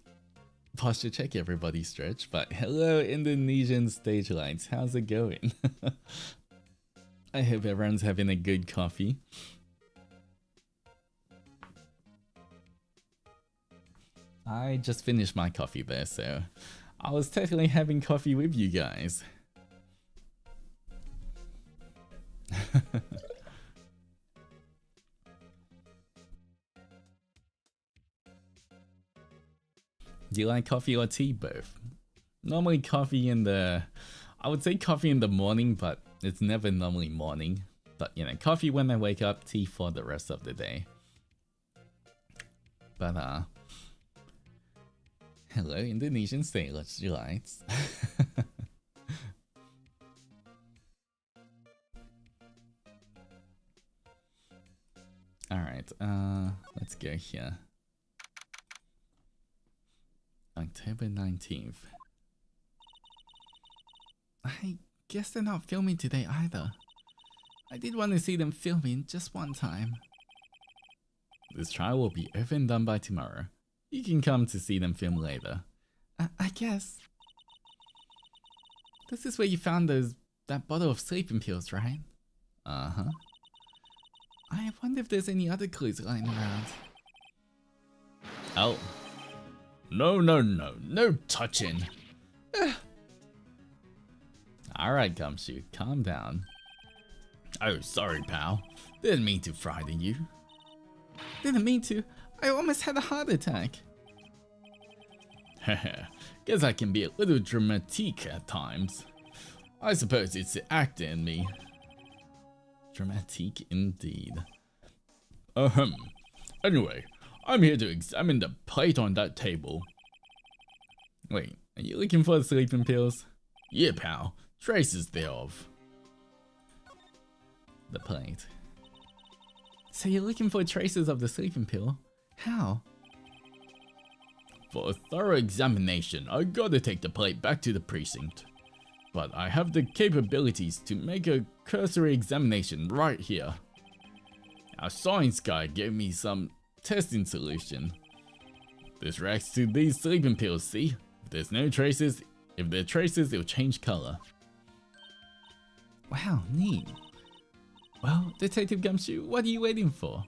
posture check everybody stretch. But hello, Indonesian stage lights. How's it going? I hope everyone's having a good coffee. I just finished my coffee there, so I was technically having coffee with you guys. Do you like coffee or tea? Both. Normally coffee in the... I would say coffee in the morning, but it's never normally morning. But you know, coffee when I wake up, tea for the rest of the day. But hello, Indonesian stage lights. Alright, let's go here. October 19th. I guess they're not filming today either. I did want to see them filming just one time. This trial will be over and done by tomorrow. You can come to see them film later. I guess. This is where you found that bottle of sleeping pills, right? Uh-huh. I wonder if there's any other clues lying around. Oh. No touching. Alright, Gumshoe, calm down. Oh, sorry, pal. Didn't mean to frighten you. Didn't mean to. I almost had a heart attack. Heh, guess I can be a little dramatique at times. I suppose it's the actor in me. Dramatique indeed. Ahem. Anyway, I'm here to examine the plate on that table. Wait, are you looking for the sleeping pills? Yeah, pal. Traces thereof. The plate. So you're looking for traces of the sleeping pill? How? For a thorough examination, I gotta take the plate back to the precinct. But I have the capabilities to make a cursory examination right here. Our science guy gave me some testing solution. This reacts to these sleeping pills, see? If there's no traces, if there are traces, it'll change color. Wow, neat. Well, Detective Gumshoe, what are you waiting for?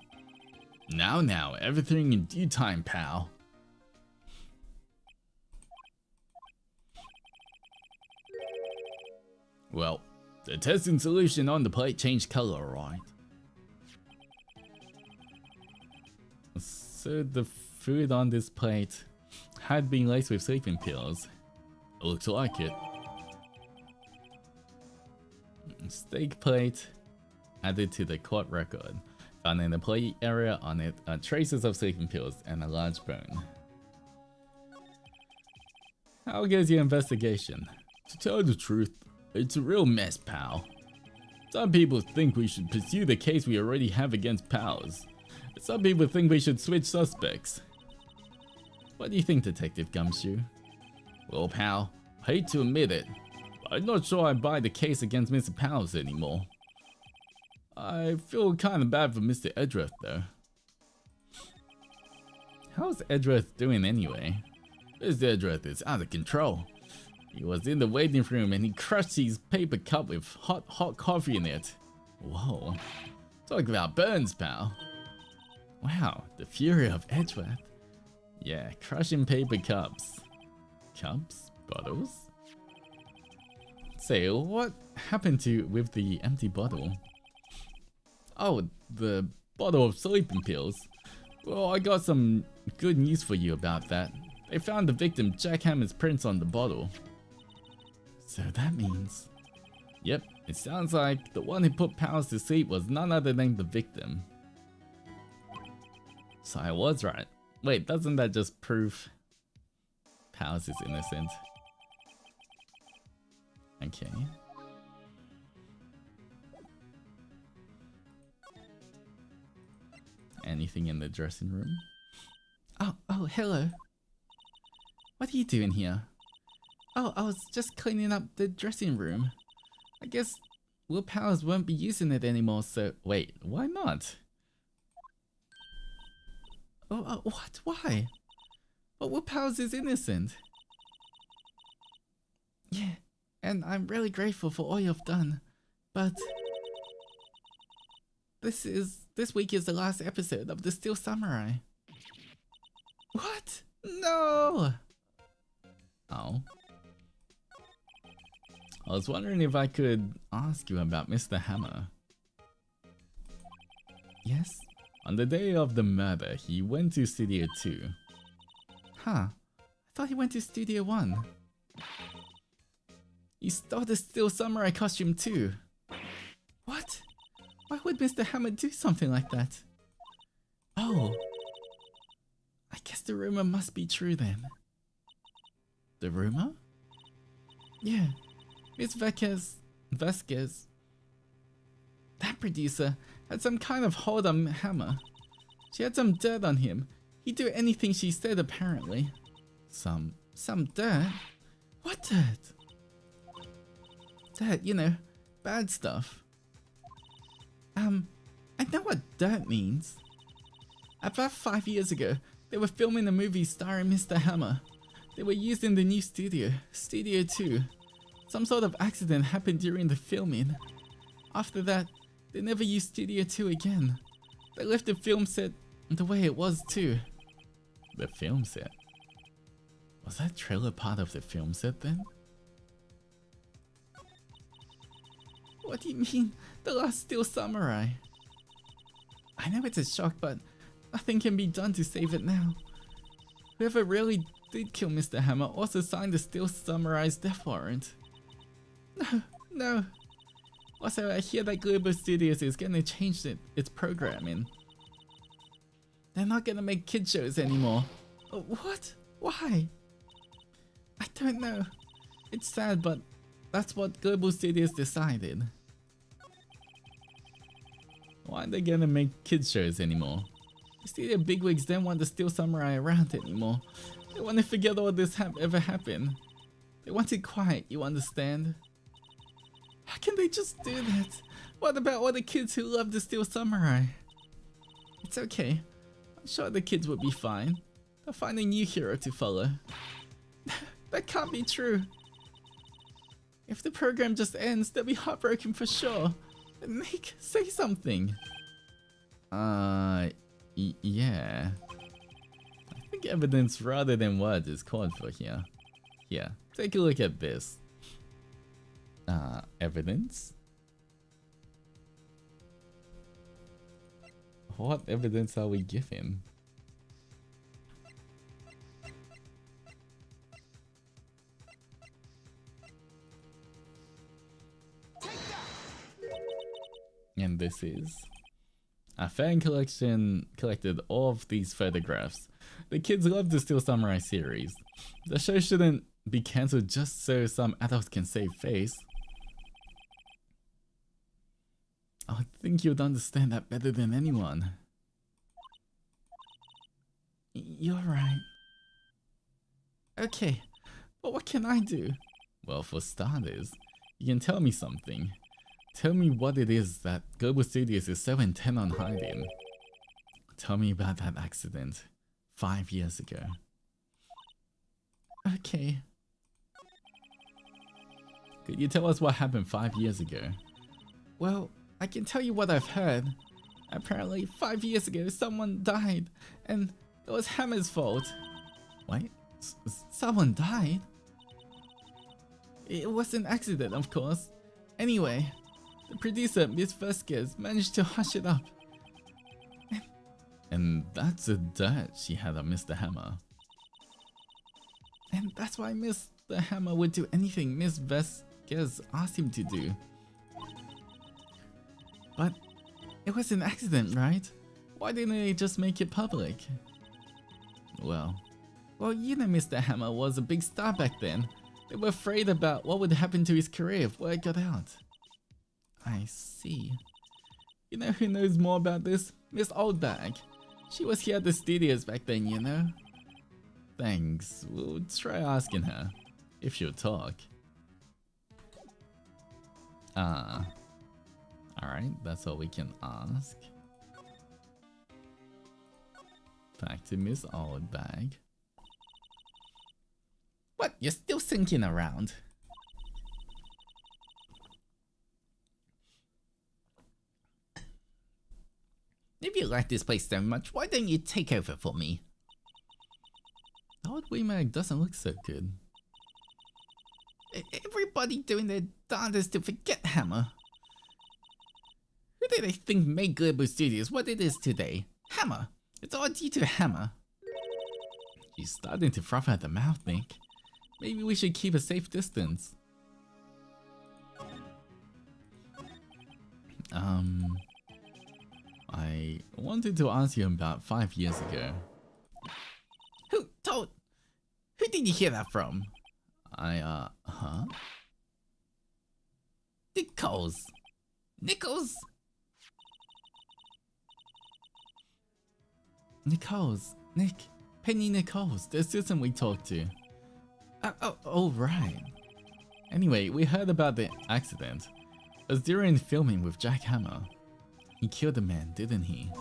Now, everything in due time, pal. Well, the testing solution on the plate changed color, right? So the food on this plate had been laced with sleeping pills. Looks like it. Steak plate added to the court record. Found in the plate area on it are traces of sleeping pills and a large bone. How goes your investigation? To tell the truth, it's a real mess, pal. Some people think we should pursue the case we already have against Powers. Some people think we should switch suspects. What do you think, Detective Gumshoe? Well, pal, hate to admit it, but I'm not sure I buy the case against Mr. Powers anymore. I feel kind of bad for Mr. Edgeworth, though. How's Edgeworth doing anyway? Mr. Edgeworth is out of control. He was in the waiting room and he crushed his paper cup with hot coffee in it. Whoa. Talk about burns, pal. Wow, the fury of Edgeworth. Yeah, crushing paper cups. Cups? Bottles? Say, what happened with the empty bottle? Oh, the bottle of sleeping pills. Well, I got some good news for you about that. They found the victim Jack Hammer's prints on the bottle. So that means... Yep, it sounds like the one who put Powers to sleep was none other than the victim. So I was right. Wait, doesn't that just prove Powers is innocent? Okay. Anything in the dressing room? Oh, hello. What are you doing here? Oh, I was just cleaning up the dressing room. I guess Will Powers won't be using it anymore, so... Wait, why not? Oh, what? Why? But Will Powers is innocent. Yeah, and I'm really grateful for all you've done, but... This week is the last episode of The Steel Samurai. What? No! Oh. I was wondering if I could ask you about Mr. Hammer. Yes? On the day of the murder, he went to Studio 2. Huh. I thought he went to Studio 1. He stole the Steel Samurai costume too. What? Why would Mr. Hammer do something like that? Oh. I guess the rumor must be true then. The rumor? Yeah. Miss Vasquez, that producer, had some kind of hold on Hammer. She had some dirt on him. He'd do anything she said apparently. Some dirt? What dirt? Dirt, you know, bad stuff. I know what dirt means. About 5 years ago, they were filming a movie starring Mr. Hammer. They were used in the new studio, Studio 2. Some sort of accident happened during the filming. After that, they never used Studio 2 again. They left the film set the way it was too. The film set? Was that trailer part of the film set then? What do you mean, the last Steel Samurai? I know it's a shock, but nothing can be done to save it now. Whoever really did kill Mr. Hammer also signed the Steel Samurai's death warrant. No. Also, I hear that Global Studios is gonna change its programming. They're not gonna make kid shows anymore. What? Why? I don't know. It's sad, but that's what Global Studios decided. Why are they gonna make kids shows anymore? The studio bigwigs don't want the Steel Samurai around anymore. They want to forget all this ever happened. They want it quiet, you understand? How can they just do that? What about all the kids who love the Steel Samurai? It's okay. I'm sure the kids will be fine. They'll find a new hero to follow. That can't be true. If the program just ends, they'll be heartbroken for sure. Nick, say something. Yeah. I think evidence rather than words is called for here. Here, take a look at this. Evidence? What evidence are we given? And this is a fan collection collected all of these photographs. The kids love the Steel Samurai series. The show shouldn't be cancelled just so some adults can save face. I think you'd understand that better than anyone. You're right. Okay, but what can I do? Well, for starters, you can tell me something. Tell me what it is that Global Studios is so intent on hiding. Tell me about that accident 5 years ago. Okay. Could you tell us what happened 5 years ago? Well, I can tell you what I've heard. Apparently 5 years ago someone died, and it was Hammer's fault. Wait, someone died? It was an accident, of course. Anyway, the producer, Miss Vasquez, managed to hush it up. And that's the dirt she had on Mr. Hammer. And that's why Mr. Hammer would do anything Miss Vasquez asked him to do. But it was an accident, right? Why didn't they just make it public? Well, you know Mr. Hammer was a big star back then. They were afraid about what would happen to his career if word got out. I see. You know who knows more about this? Miss Oldbag. She was here at the studios back then, you know? Thanks. We'll try asking her. If she'll talk. Alright, that's all we can ask. Back to Miss Oldbag. What? You're still thinking around? If you like this place so much, why don't you take over for me? The old remake doesn't look so good. Everybody doing their darndest to forget Hammer. Who do they think made Global Studios what it is today? Hammer. It's all due to Hammer. She's starting to froth at the mouth, Nick. Maybe we should keep a safe distance. I wanted to ask you about 5 years ago. Who did you hear that from? Huh? Nichols. Nick. Penny Nichols, the assistant we talked to. Oh, right. Anyway, we heard about the accident. It was during filming with Jack Hammer. He killed a man, didn't he?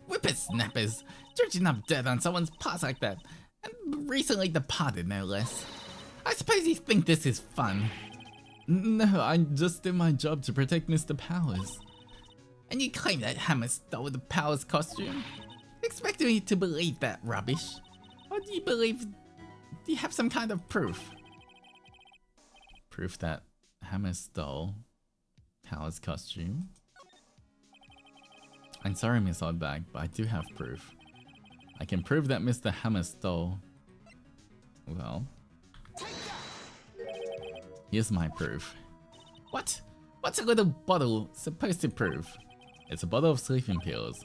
Whippersnappers! Dredging up dirt on someone's past like that. And recently departed, no less. I suppose you think this is fun. No, I just did my job to protect Mr. Powers. And you claim that Hammer stole the Powers costume? Expecting me to believe that rubbish? Or do you have some kind of proof? Proof that Hammer stole Powers' costume? I'm sorry, Miss Oddbag, but I do have proof. I can prove that Mr. Hammer stole... Well... Here's my proof. What? What's a little bottle supposed to prove? It's a bottle of sleeping pills,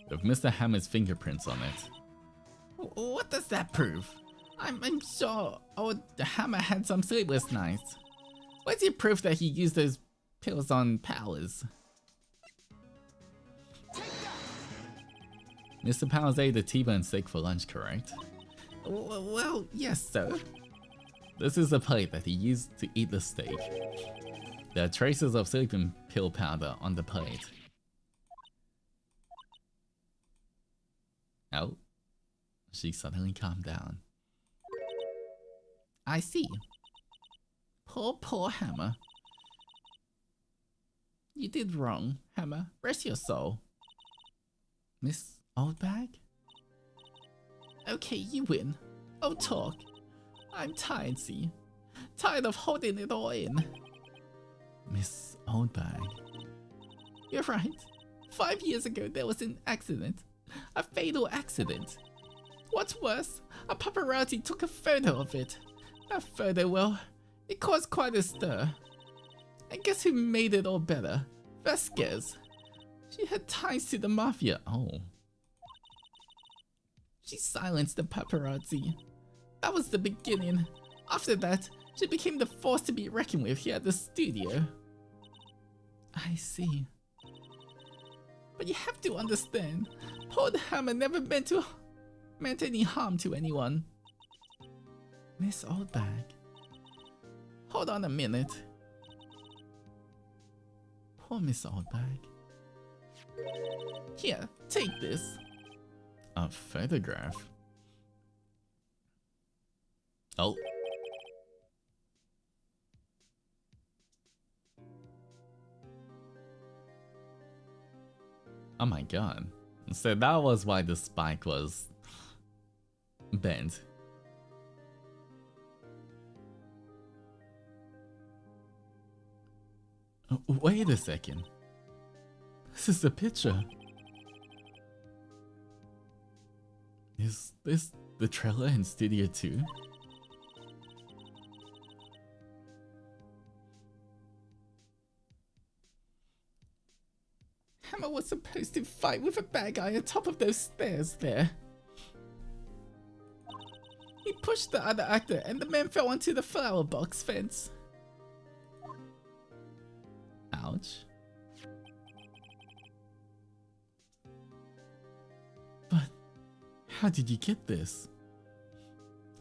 with Mr. Hammer's fingerprints on it. What does that prove? I'm sure the Hammer had some sleepless nights. Where's your proof that he used those pills on Powers? Mr. Powers ate a T-bone steak for lunch, correct? Well, yes, sir. This is the plate that he used to eat the steak. There are traces of sleeping pill powder on the plate. Oh, she suddenly calmed down. I see. Poor Hammer. You did wrong, Hammer. Rest your soul. Miss Oldbag? Okay, you win. Oh, talk. I'm tired, see. Tired of holding it all in. Miss Oldbag. You're right. 5 years ago, there was an accident. A fatal accident. What's worse, a paparazzi took a photo of it. That photo, well, it caused quite a stir. And guess who made it all better? Vasquez. She had ties to the mafia. Oh. She silenced the paparazzi. That was the beginning. After that, she became the force to be reckoned with here at the studio. I see. But you have to understand, Paul the Hammer never meant any harm to anyone. Miss Oldbag. Hold on a minute. Poor Miss Oldbag. Here, take this. A photograph? Oh. Oh my god. So that was why the spike was bent. Oh, wait a second. This is the picture. Is this the trailer in Studio 2? Hammer was supposed to fight with a bad guy on top of those stairs there. He pushed the other actor and the man fell onto the flower box fence. Ouch. But how did you get this?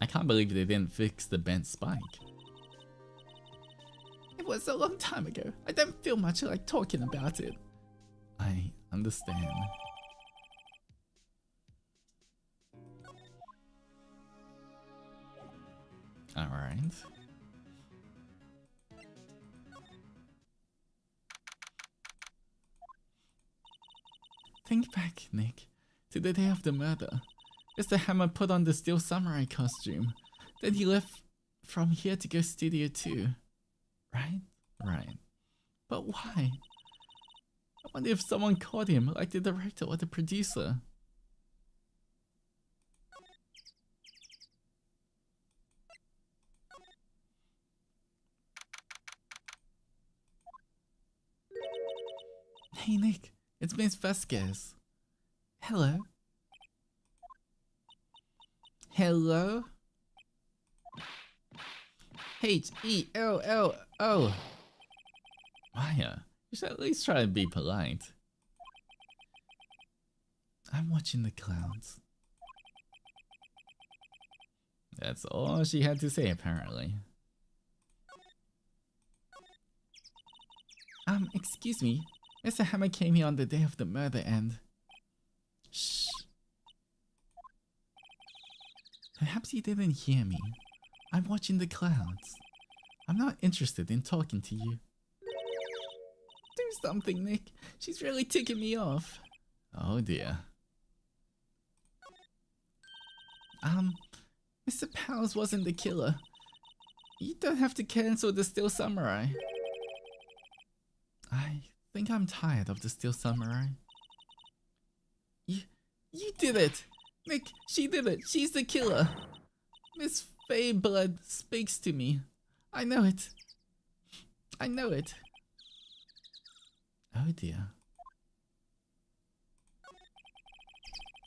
I can't believe they didn't fix the bent spike. It was a long time ago. I don't feel much like talking about it. I understand. Alright. Think back, Nick, to the day of the murder. Mr. Hammer put on the Steel Samurai costume. Then he left from here to go Studio 2. Right? Right. But why? I wonder if someone caught him, like the director or the producer. Hey Nick, it's Miss Vasquez. Hello? Hello? H-E-L-L-O. Maya, you should at least try to be polite. I'm watching the clouds. That's all she had to say, apparently. Excuse me. Mr. Hammer came here on the day of the murder and... Shh. Perhaps you didn't hear me. I'm watching the clouds. I'm not interested in talking to you. Do something, Nick. She's really ticking me off. Oh dear. Mr. Powers wasn't the killer. You don't have to cancel the Steel Samurai. I think I'm tired of the Steel Samurai. You did it! Nick, she did it. She's the killer. Miss Faye Blood speaks to me. I know it. I know it. Oh dear.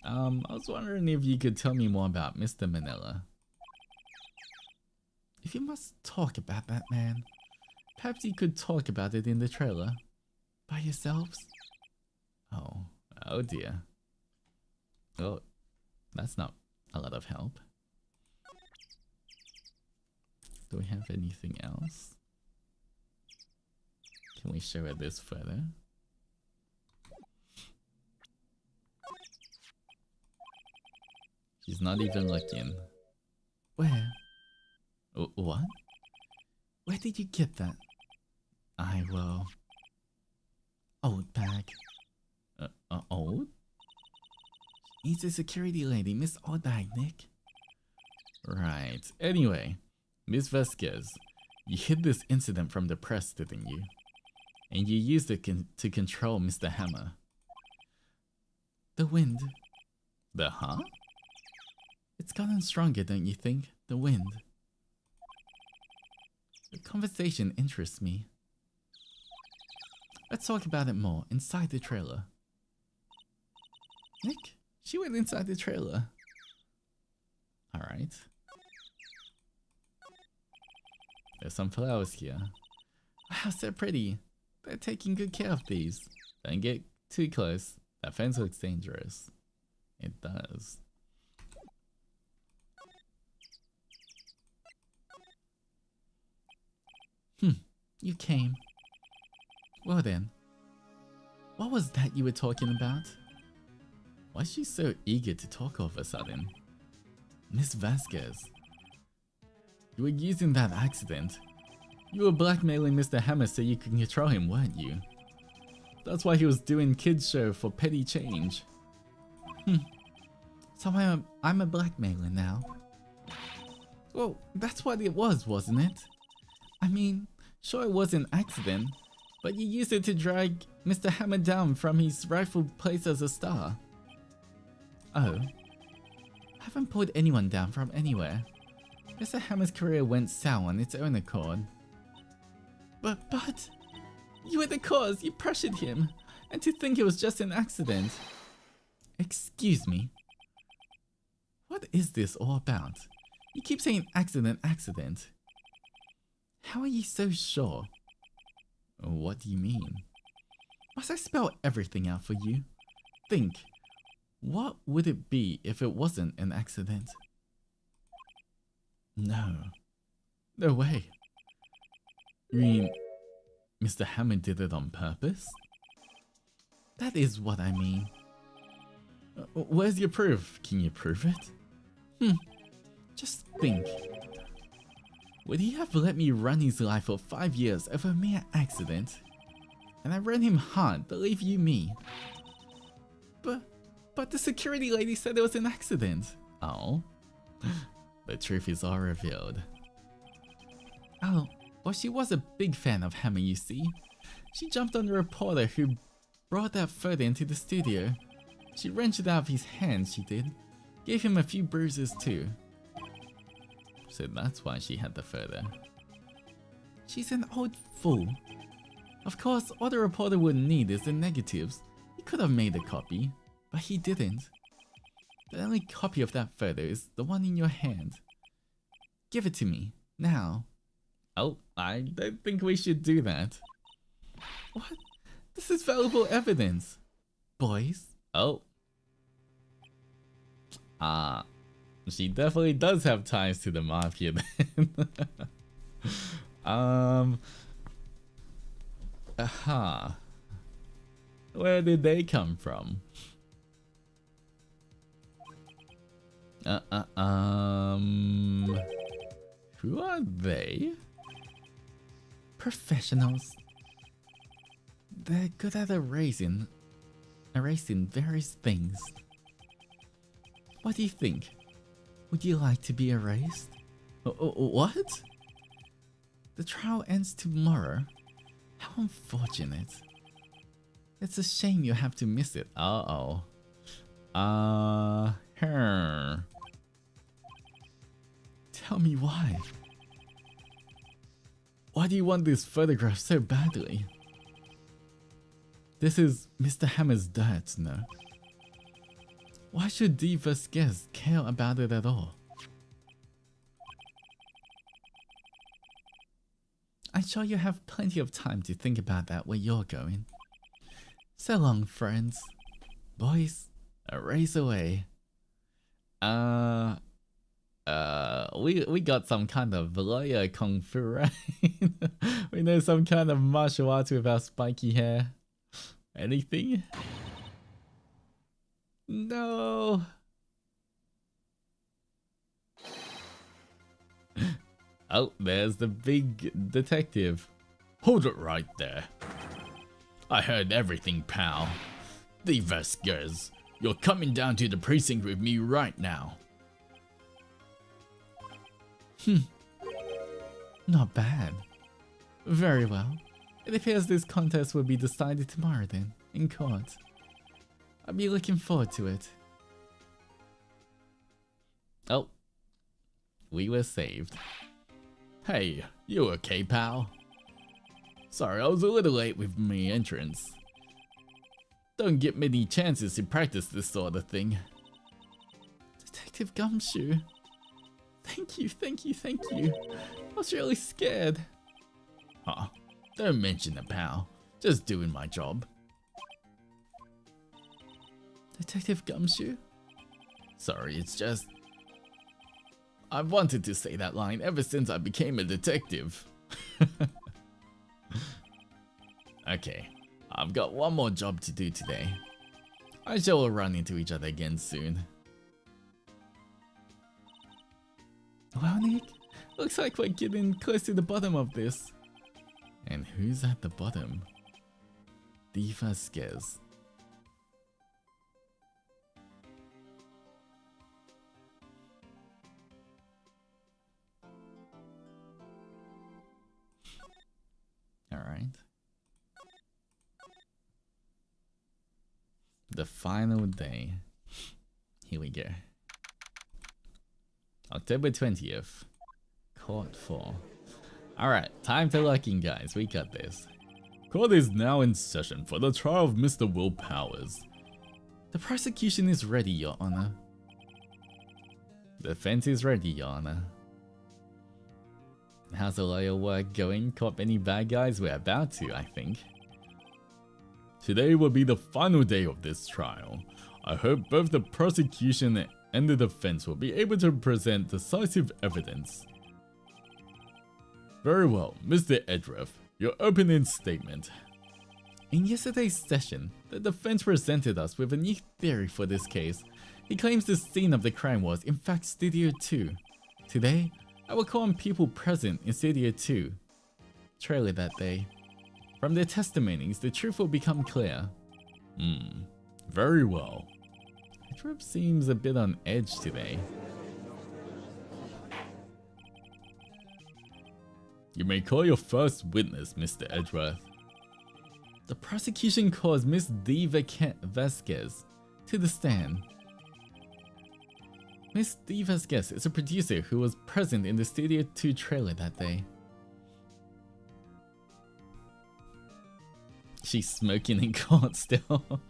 I was wondering if you could tell me more about Mr. Manila. If you must talk about that man, perhaps you could talk about it in the trailer. By yourselves? Oh dear. Oh, that's not a lot of help. Do we have anything else? Can we show her this photo? She's not even looking. Where? What? Where did you get that? I will... Old bag. Old? He's a security lady, Miss Oldbag, Nick. Right. Anyway, Miss Vasquez, you hid this incident from the press, didn't you? and you used it to control Mr. Hammer. The wind. The huh? It's gotten stronger, don't you think? The wind. The conversation interests me. Let's talk about it more inside the trailer. Nick, she went inside the trailer. Alright. There's some flowers here. Wow, so pretty. They're taking good care of these. Don't get too close. That fence looks dangerous. It does. You came. Well then. What was that you were talking about? Why is she so eager to talk all of a sudden? Miss Vasquez. You were using that accident. You were blackmailing Mr. Hammer so you could control him, weren't you? That's why he was doing kids show for petty change. So I'm a blackmailer now. Well, that's what it was, wasn't it? I mean, sure it was an accident, but you used it to drag Mr. Hammer down from his rightful place as a star. Oh. I haven't pulled anyone down from anywhere. Mr. Hammer's career went south on its own accord. But, you were the cause, you pressured him, and to think it was just an accident. Excuse me. What is this all about? You keep saying accident. How are you so sure? What do you mean? Must I spell everything out for you? Think. What would it be if it wasn't an accident? No. No way. You mean Mr. Hammer did it on purpose? That is what I mean. Where's your proof? Can you prove it? Just think. Would he have let me run his life for 5 years over a mere accident? And I ran him hard, believe you me. But the security lady said it was an accident. Oh. The truth is all revealed. Oh, well, she was a big fan of Hammer, you see. She jumped on the reporter who brought that photo into the studio. She wrenched it out of his hands, she did. Gave him a few bruises too. So that's why she had the photo. She's an old fool. Of course, all the reporter would need is the negatives. He could have made a copy, but he didn't. The only copy of that photo is the one in your hand. Give it to me, now. Oh, I don't think we should do that. What? This is valuable evidence. Boys? Oh. She definitely does have ties to the mafia then. Where did they come from? Who are they? Professionals. They're good at erasing various things. What do you think? Would you like to be erased? What? The trial ends tomorrow. How unfortunate. It's a shame you have to miss it. Uh-oh. Tell me why. Why do you want this photograph so badly? This is Mr. Hammer's dirt, no? Why should D. Vasquez care about it at all? I'm sure you have plenty of time to think about that where you're going. So long, friends. Boys, erase away. We got some kind of lawyer kung fu, right? We know some kind of martial arts with our spiky hair. Anything? No. Oh, there's the big detective. Hold it right there. I heard everything, pal. The Vasquez, you're coming down to the precinct with me right now. Not bad. Very well. It appears this contest will be decided tomorrow then, in court. I'll be looking forward to it. Oh. We were saved. Hey, you okay, pal? Sorry, I was a little late with my entrance. Don't get many chances to practice this sort of thing. Detective Gumshoe. Thank you. I was really scared. Huh. Don't mention it, pal. Just doing my job. Detective Gumshoe? Sorry, it's just... I've wanted to say that line ever since I became a detective. Okay, I've got one more job to do today. I shall run into each other again soon. Well, Nick, looks like we're getting close to the bottom of this. And who's at the bottom? Vasquez. Alright. The final day. Here we go. October 20th. Court 4. Alright, time to lock in, guys. We got this. Court is now in session for the trial of Mr. Will Powers. The prosecution is ready, Your Honor. The defense is ready, Your Honor. How's the lawyer work going? Caught any bad guys? We're about to, I think. Today will be the final day of this trial. I hope both the prosecution and the defense will be able to present decisive evidence. Very well, Mr. Edreff, your opening statement. In yesterday's session, the defense presented us with a new theory for this case. He claims the scene of the crime was, in fact, Studio 2. Today, I will call on people present in Studio 2 trailer that day. From their testimonies, the truth will become clear. Very well. Edreff seems a bit on edge today. You may call your first witness, Mr. Edgeworth. The prosecution calls Miss Vasquez to the stand. Miss Vasquez is a producer who was present in the Studio 2 trailer that day. She's smoking in court still.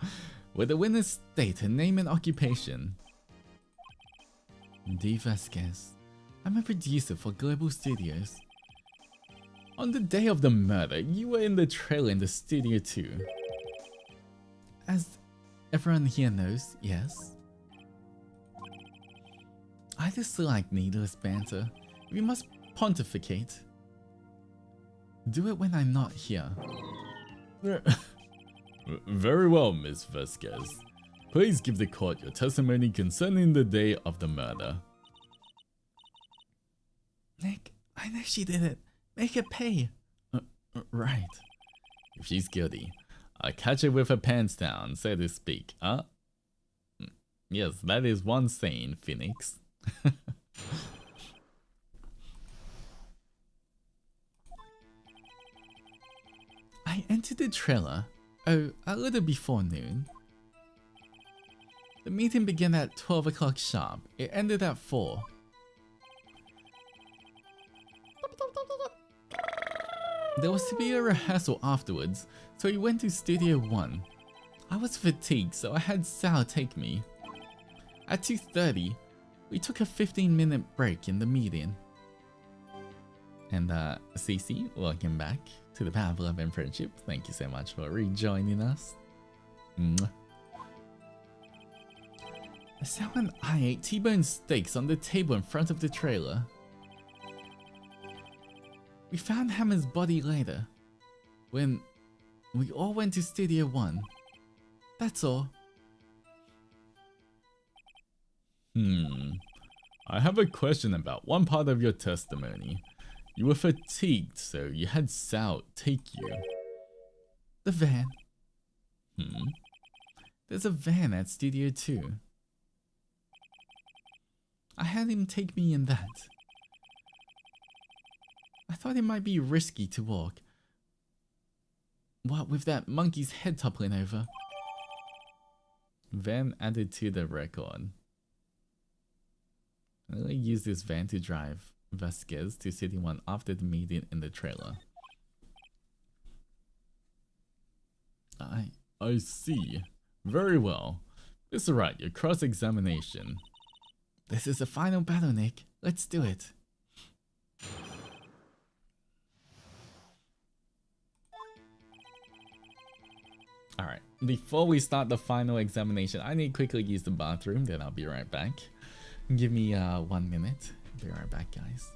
Will the witness state her name and occupation? Vasquez. I'm a producer for Global Studios. On the day of the murder, you were in the trailer in the Studio 2. As everyone here knows, yes. I dislike needless banter. We must pontificate. Do it when I'm not here. Very well, Miss Vasquez. Please give the court your testimony concerning the day of the murder. Nick, I know she did it. Make her pay. Right. If she's guilty, I'll catch her with her pants down, so to speak, huh? Yes, that is one saying, Phoenix. I entered the trailer, a little before noon. The meeting began at 12 o'clock sharp. It ended at 4. There was to be a rehearsal afterwards, so we went to Studio 1. I was fatigued, so I had Sal take me. At 2:30, we took a 15-minute break in the meeting. And Cece, welcome back to the Path of Love and Friendship. Thank you so much for rejoining us. Mwah. Sal and I ate T-bone steaks on the table in front of the trailer. We found Hammer's body later, when we all went to Studio 1. That's all. I have a question about one part of your testimony. You were fatigued, so you had Sal take you. The van. There's a van at Studio 2. I had him take me in that. I thought it might be risky to walk, What with that monkey's head toppling over? Van added to the record. I'll use this van to drive Vasquez to City 1 after the meeting in the trailer. I see. Very well. It's alright, your cross-examination. This is the final battle, Nick. Let's do it. Alright, before we start the final examination, I need to quickly use the bathroom, then I'll be right back. Give me 1 minute. Be right back, guys.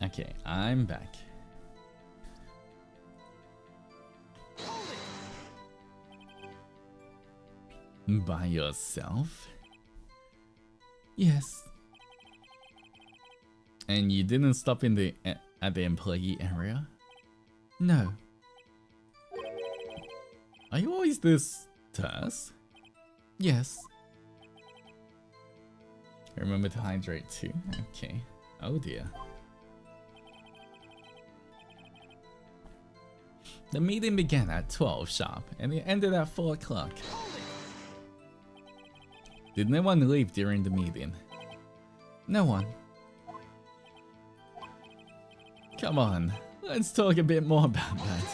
Okay, I'm back. By yourself? Yes. And you didn't stop in the at the employee area? No. Are you always this terse? Yes. Remember to hydrate too? Okay. Oh dear. The meeting began at 12 sharp and it ended at 4 o'clock. Did no one leave during the meeting? No one. Come on, let's talk a bit more about that.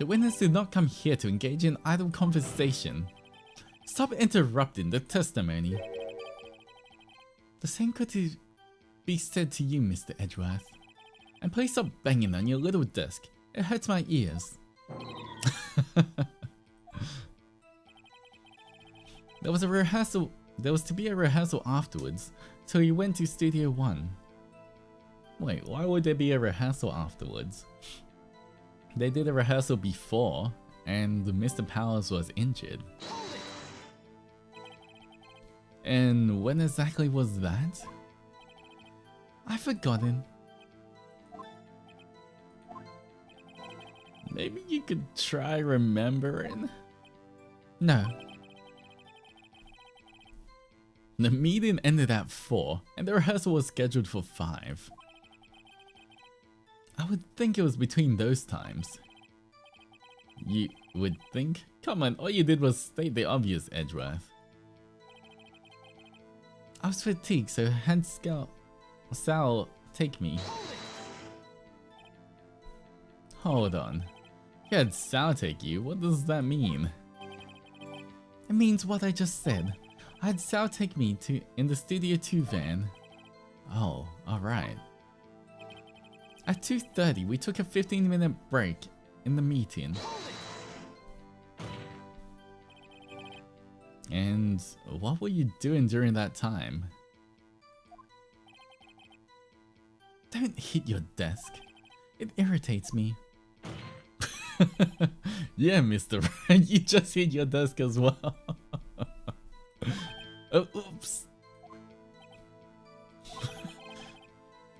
The witness did not come here to engage in idle conversation. Stop interrupting the testimony. The same could be said to you, Mr. Edgeworth. And please stop banging on your little desk. It hurts my ears. There was to be a rehearsal afterwards, so he went to Studio 1. Wait, why would there be a rehearsal afterwards? They did a rehearsal before, and Mr. Powers was injured. And when exactly was that? I've forgotten. Maybe you could try remembering? No. The meeting ended at 4, and the rehearsal was scheduled for 5. I would think it was between those times. You would think? Come on, all you did was state the obvious, Edgeworth. I was fatigued, so had Sal take me. Hold on. You had Sal take you? What does that mean? It means what I just said. I had Sal take me in the Studio 2 van. Oh, alright. At 2:30, we took a 15-minute break in the meeting. And what were you doing during that time? Don't hit your desk. It irritates me. Yeah, Mr. Wright, you just hit your desk as well. Oh, oops.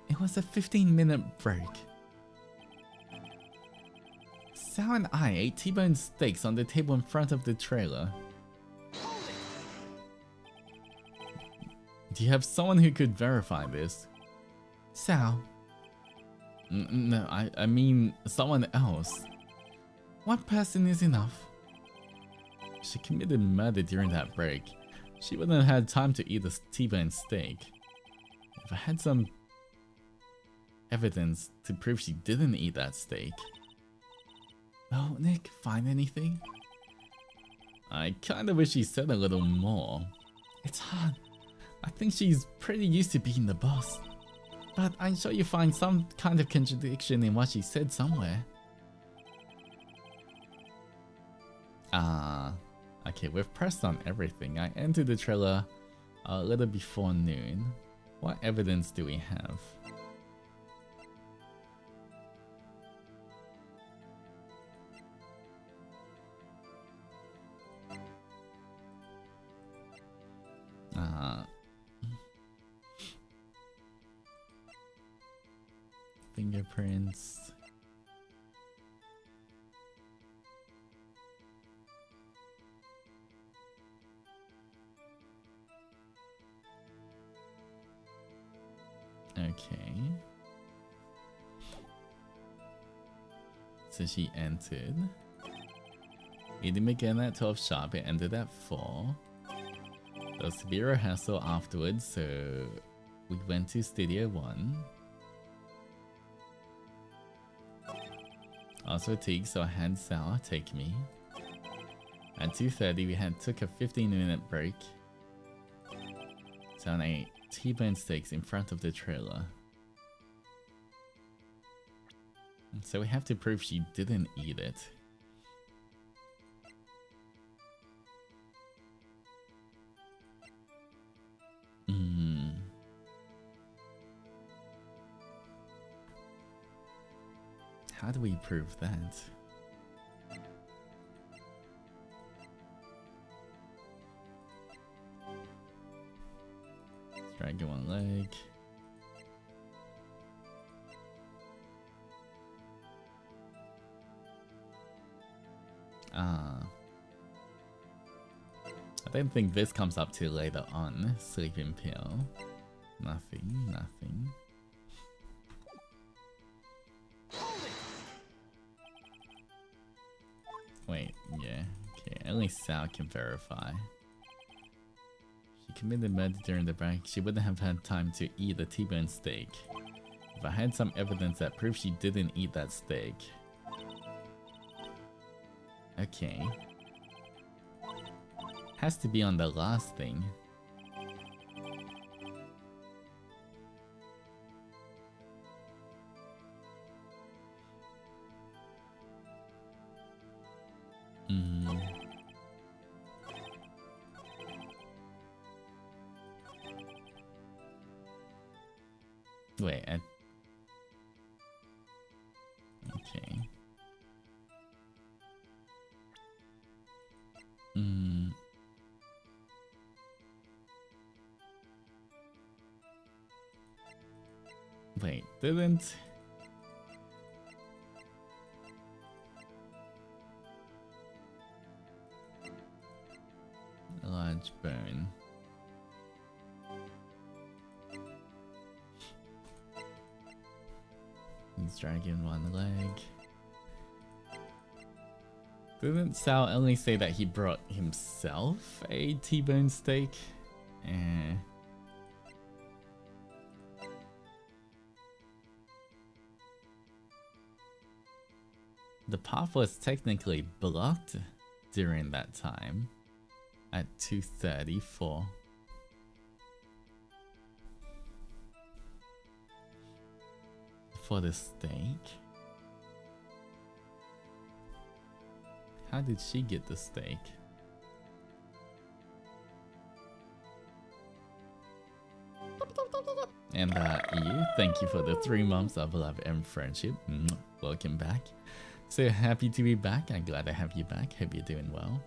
It was a 15-minute break. Sal and I ate T-bone steaks on the table in front of the trailer. Do you have someone who could verify this? Sal. No, I mean someone else. One person is enough. She committed murder during that break. She wouldn't have had time to eat a T-bone steak. If I had some evidence to prove she didn't eat that steak. Oh, Nick, find anything? I kinda wish she said a little more. It's hard. I think she's pretty used to being the boss. But I'm sure you find some kind of contradiction in what she said somewhere. Okay, we've pressed on everything. I entered the trailer a little before noon. What evidence do we have? Fingerprints. Okay. So she entered. Meeting again at 12 sharp. It ended at 4. There was to be a rehearsal afterwards, so we went to Studio 1. Also fatigued, so I had Sour take me. At 2:30 we took a 15-minute break. So I ate T-bone steaks in front of the trailer. So we have to prove she didn't eat it. How do we prove that? Let's drag one leg. I don't think this comes up till later on. Sleeping pill. Nothing, nothing. Wait, yeah, okay, only Sal can verify. She committed murder during the break. She wouldn't have had time to eat a T-bone steak. If I had some evidence that proves she didn't eat that steak. Okay. Has to be on the last thing. Wait, okay. Wait, didn't... A large bone. He's dragging one leg. Didn't Sal only say that he brought himself a T-bone steak? The path was technically blocked during that time at 2:34. For the steak? How did she get the steak? And thank you for the 3 months of love and friendship. Welcome back. So happy to be back. I'm glad to have you back. Hope you're doing well.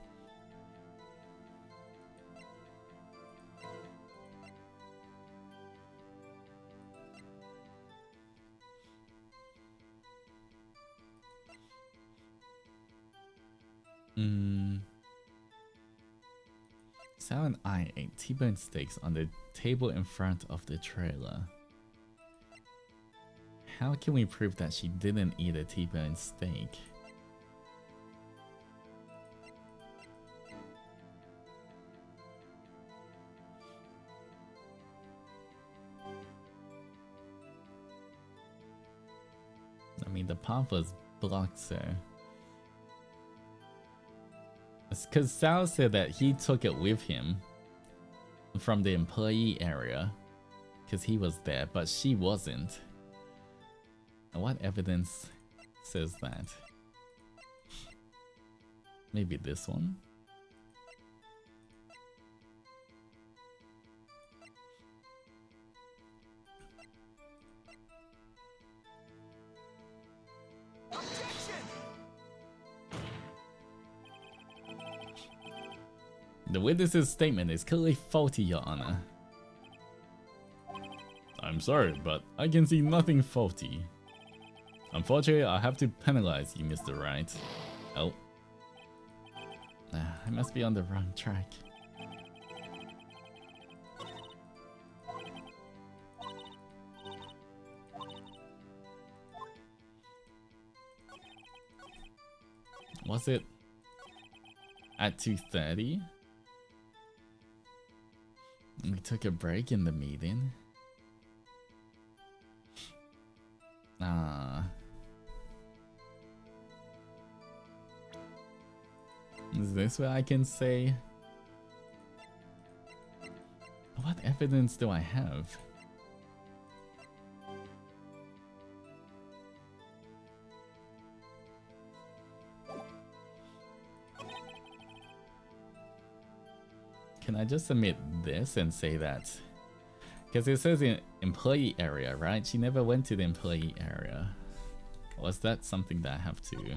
Sal and I ate T-bone steaks on the table in front of the trailer. How can we prove that she didn't eat a T-bone steak? mean, the path was blocked, so... It's because Sal said that he took it with him from the employee area because he was there, but she wasn't. And what evidence says that? Maybe this one? The witness's statement is clearly faulty, Your Honor. I'm sorry, but I can see nothing faulty. Unfortunately, I have to penalize you, Mr. Wright. Oh. I must be on the wrong track. Was it at 2:30? We took a break in the meeting. Is this what I can say? What evidence do I have? Can I just submit this and say that? Because it says in employee area, right? She never went to the employee area. Was that something that I have to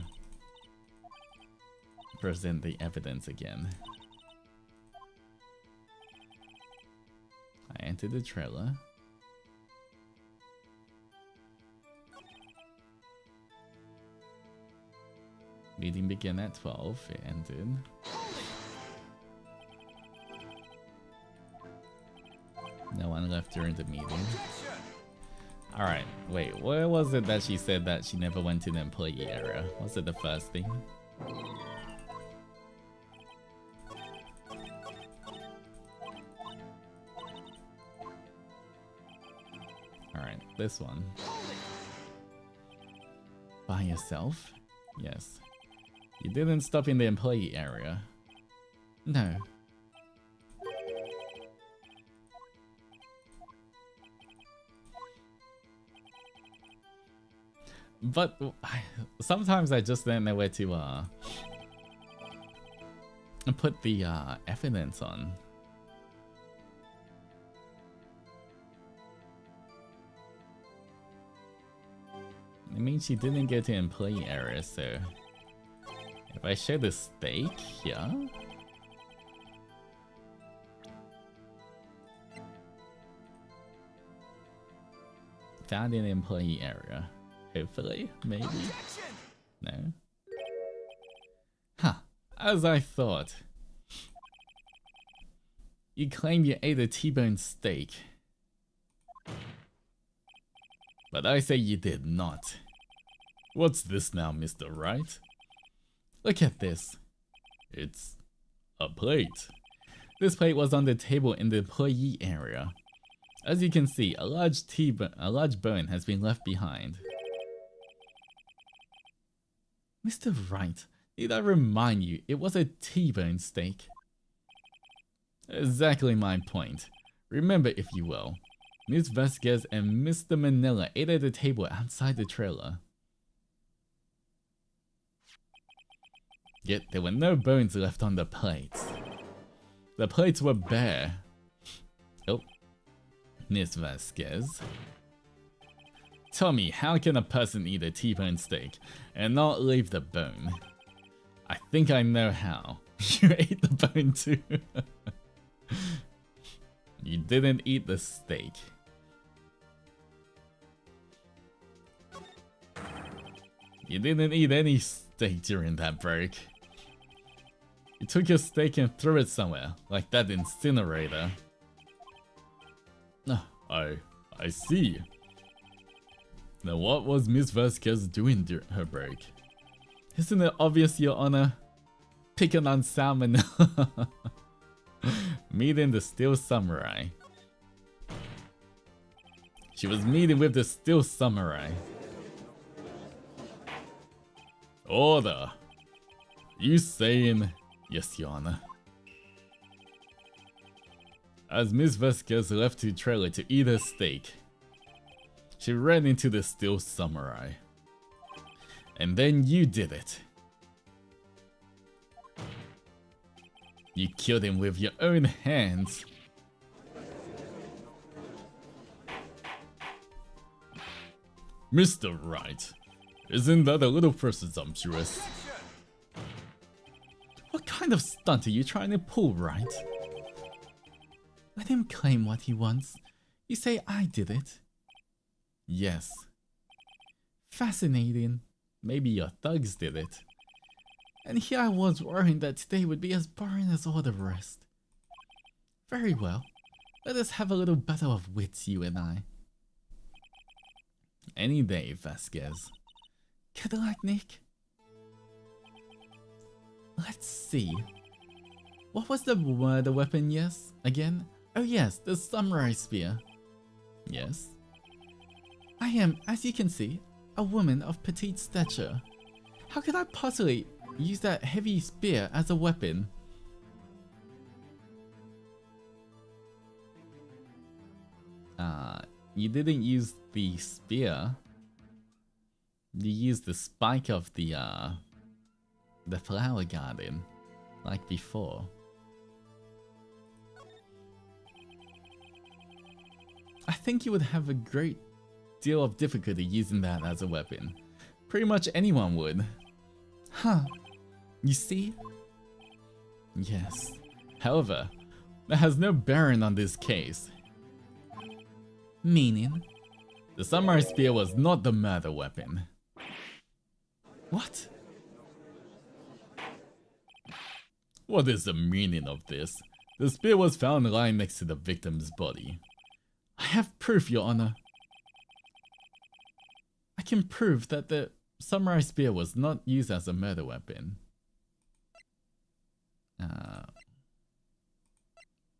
present the evidence again? I entered the trailer. Meeting began at 12. It ended. No one left during the meeting. Alright, wait, where was it that she said that she never went to the employee area? Was it the first thing? Alright, this one. By yourself? Yes. You didn't stop in the employee area. No. But sometimes I just don't know where to put the evidence on. I mean, she didn't get to employee area, so if I share the stake here, found in the employee area. Hopefully, maybe. No. Huh. As I thought. You claim you ate a T-bone steak. But I say you did not. What's this now, Mr. Wright? Look at this. It's a plate. This plate was on the table in the employee area. As you can see, a large bone has been left behind. Mr. Wright, need I remind you, it was a T-bone steak. Exactly my point. Remember, if you will, Ms. Vasquez and Mr. Manila ate at the table outside the trailer. Yet there were no bones left on the plates. The plates were bare. Oh, Ms. Vasquez. Tell me, how can a person eat a T-bone steak and not leave the bone? I think I know how. You ate the bone too. You didn't eat the steak. You didn't eat any steak during that break. You took your steak and threw it somewhere, like that incinerator. I see. Now what was Miss Vasquez doing during her break? Isn't it obvious, Your Honor? Picking on salmon. Meeting the Steel Samurai. She was meeting with the Steel Samurai. Order! You saying yes, Your Honor? As Miss Vasquez left to Trilogy to eat her steak, she ran into the steel samurai. And then you did it. You killed him with your own hands. Mr. Wright, isn't that a little presumptuous? What kind of stunt are you trying to pull, Wright? Let him claim what he wants. You say I did it. Yes. Fascinating. Maybe your thugs did it. And here I was worrying that today would be as boring as all the rest. Very well. Let us have a little battle of wits, you and I. Any day, Vasquez. Good luck, Nick. Let's see. What was the weapon, yes? Again? Oh yes, the samurai spear. Yes. I am, as you can see, a woman of petite stature. How could I possibly use that heavy spear as a weapon? You didn't use the spear. You used the spike of the flower garden, like before. I think you would have a great deal of difficulty using that as a weapon. Pretty much anyone would. Huh. You see? Yes. However, that has no bearing on this case. Meaning? The samurai spear was not the murder weapon. What? What is the meaning of this? The spear was found lying next to the victim's body. I have proof, Your Honor. I can prove that the samurai spear was not used as a murder weapon.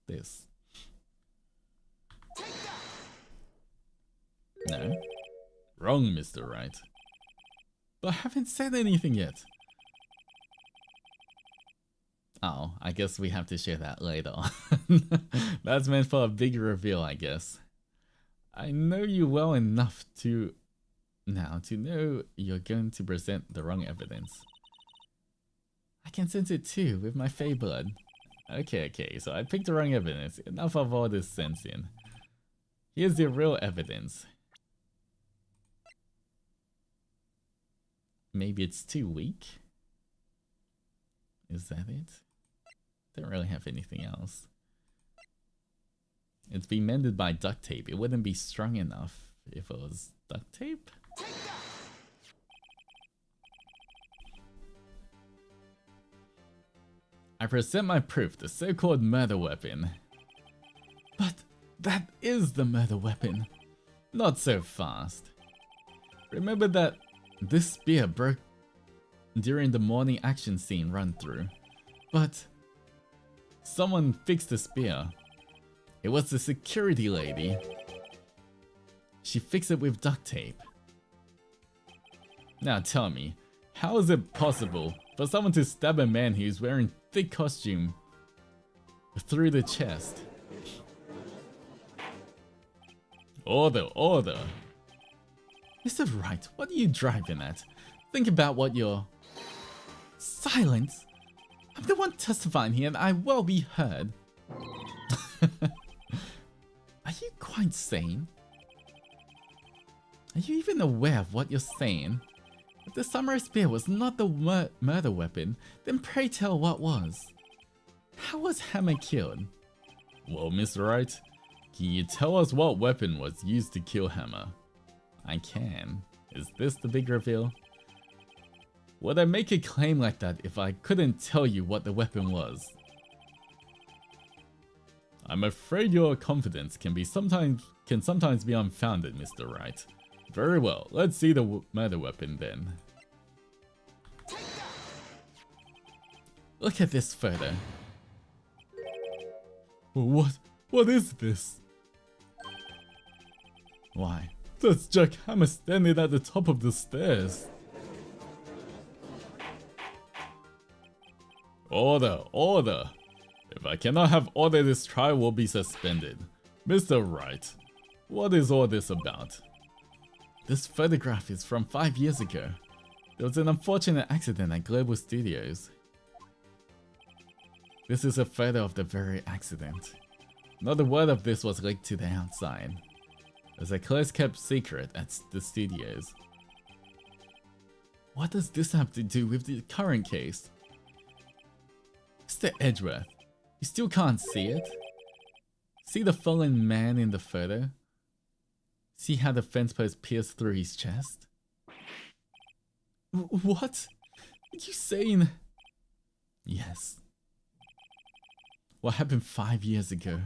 This. No. Wrong, Mr. Wright. But I haven't said anything yet. Oh, I guess we have to share that later on. That's meant for a big reveal, I guess. I know you well enough to know you're going to present the wrong evidence. I can sense it too with my fey blood. Okay, so I picked the wrong evidence. Enough of all this sensing. Here's the real evidence. Maybe it's too weak? Is that it? Don't really have anything else. It's been mended by duct tape. It wouldn't be strong enough if it was duct tape? I present my proof, the so-called murder weapon. But that is the murder weapon. Not so fast. Remember that this spear broke during the morning action scene run-through. But someone fixed the spear. It was the security lady. She fixed it with duct tape. Now tell me, how is it possible for someone to stab a man who's wearing thick costume through the chest? Order, order. Mr. Wright, what are you driving at? Think about what you're... Silence? I'm the one testifying here and I will be heard. Are you quite sane? Are you even aware of what you're saying? If the samurai spear was not the murder weapon, then pray tell what was. How was Hammer killed? Well, Mr. Wright, can you tell us what weapon was used to kill Hammer? I can. Is this the big reveal? Would I make a claim like that if I couldn't tell you what the weapon was? I'm afraid your confidence can sometimes be unfounded, Mr. Wright. Very well, let's see the murder weapon then. Look at this photo. What is this? Why? That's Jack Hammer standing at the top of the stairs. Order, order. If I cannot have order, this trial will be suspended. Mr. Wright, what is all this about? This photograph is from 5 years ago. There was an unfortunate accident at Global Studios. This is a photo of the very accident. Not a word of this was leaked to the outside. It was a close-kept secret at the studios. What does this have to do with the current case? Mr. Edgeworth, you still can't see it? See the fallen man in the photo? See how the fence post pierced through his chest? What? Are you saying? Yes. What happened 5 years ago?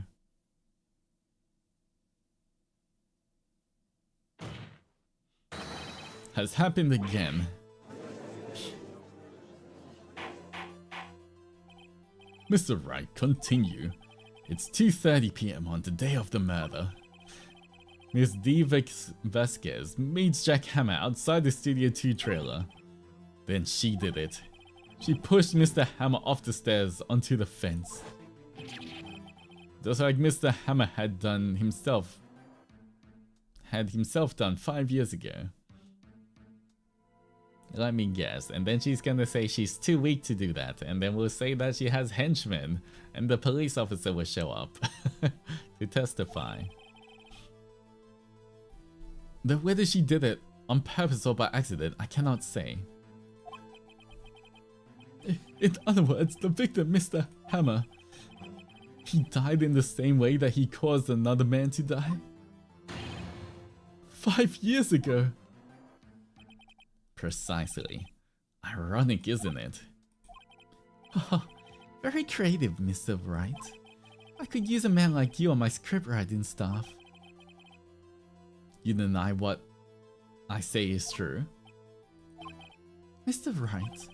Has happened again. Mr. Wright, continue. It's 2:30 PM on the day of the murder. Miss D. Vasquez meets Jack Hammer outside the Studio 2 trailer. Then she did it. She pushed Mr. Hammer off the stairs onto the fence. Just like Mr. Hammer had himself done 5 years ago. Let me guess, and then she's gonna say she's too weak to do that, and then we'll say that she has henchmen, and the police officer will show up to testify. Though whether she did it on purpose or by accident, I cannot say. In other words, the victim, Mr. Hammer, he died in the same way that he caused another man to die? 5 years ago! Precisely. Ironic, isn't it? Oh, very creative, Mr. Wright. I could use a man like you on my scriptwriting staff. You deny what I say is true? Mr. Wright,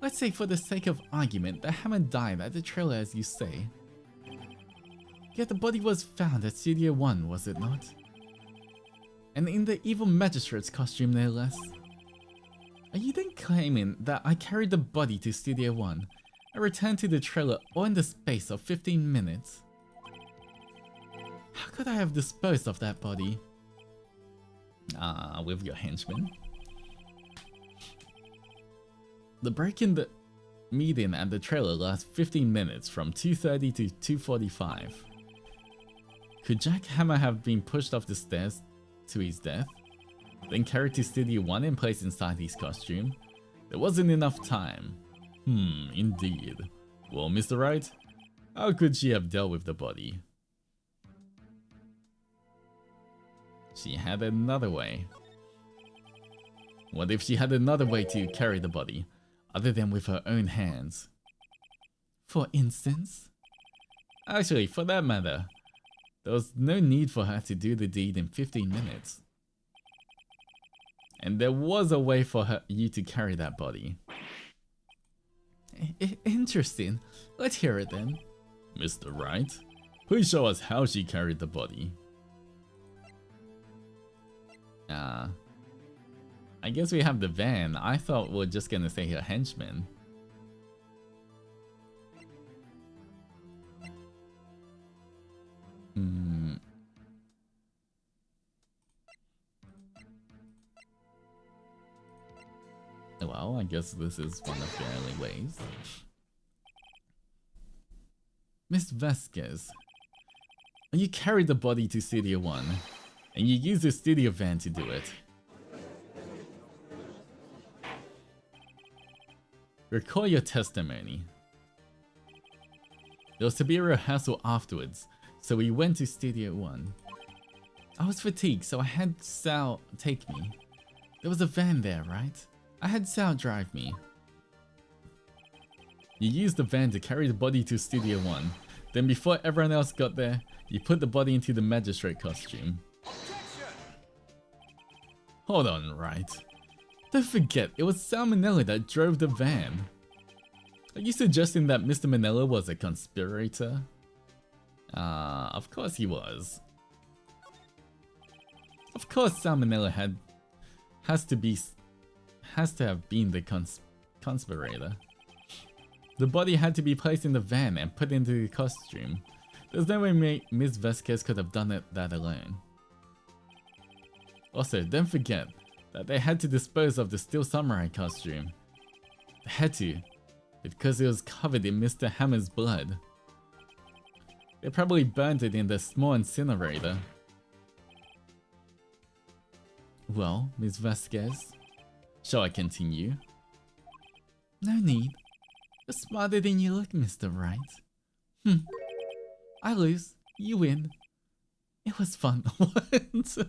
let's say for the sake of argument that Hammond died at the trailer as you say. Yet the body was found at Studio 1, was it not? And in the evil magistrate's costume, no less. Are you then claiming that I carried the body to Studio 1 and returned to the trailer all in the space of 15 minutes? How could I have disposed of that body? With your henchmen. The break in the meeting at the trailer lasts 15 minutes from 2:30 to 2:45. Could Jack Hammer have been pushed off the stairs to his death? Then carried to Studio 1 and placed inside his costume? There wasn't enough time. Indeed. Well, Mr. Wright, how could she have dealt with the body? She had another way. What if she had another way to carry the body, other than with her own hands? For instance? Actually, for that matter, there was no need for her to do the deed in 15 minutes. And there was a way for you to carry that body. Interesting. Let's hear it then. Mr. Wright, please show us how she carried the body. I guess we have the van. I thought we were just gonna say her henchman. Well, I guess this is one of the only ways. Miss Vasquez, you carried the body to Studio 1, and you used the studio van to do it. Recall your testimony. There was to be a rehearsal afterwards, so we went to Studio 1. I was fatigued, so I had Sal take me. There was a van there, right? I had Sal drive me. You used the van to carry the body to Studio 1. Then before everyone else got there, you put the body into the magistrate costume. Hold on, Wright. Don't forget, it was Sal Manella that drove the van. Are you suggesting that Mr. Manella was a conspirator? Of course he was. Of course Sal Manella has to have been the conspirator. The body had to be placed in the van and put into the costume. There's no way Ms. Vasquez could have done that alone. Also, don't forget that they had to dispose of the Steel Samurai costume. They had to, because it was covered in Mr. Hammer's blood. They probably burned it in the small incinerator. Well, Ms. Vasquez, shall I continue? No need. You're smarter than you look, Mr. Wright. I lose. You win. It was fun. What?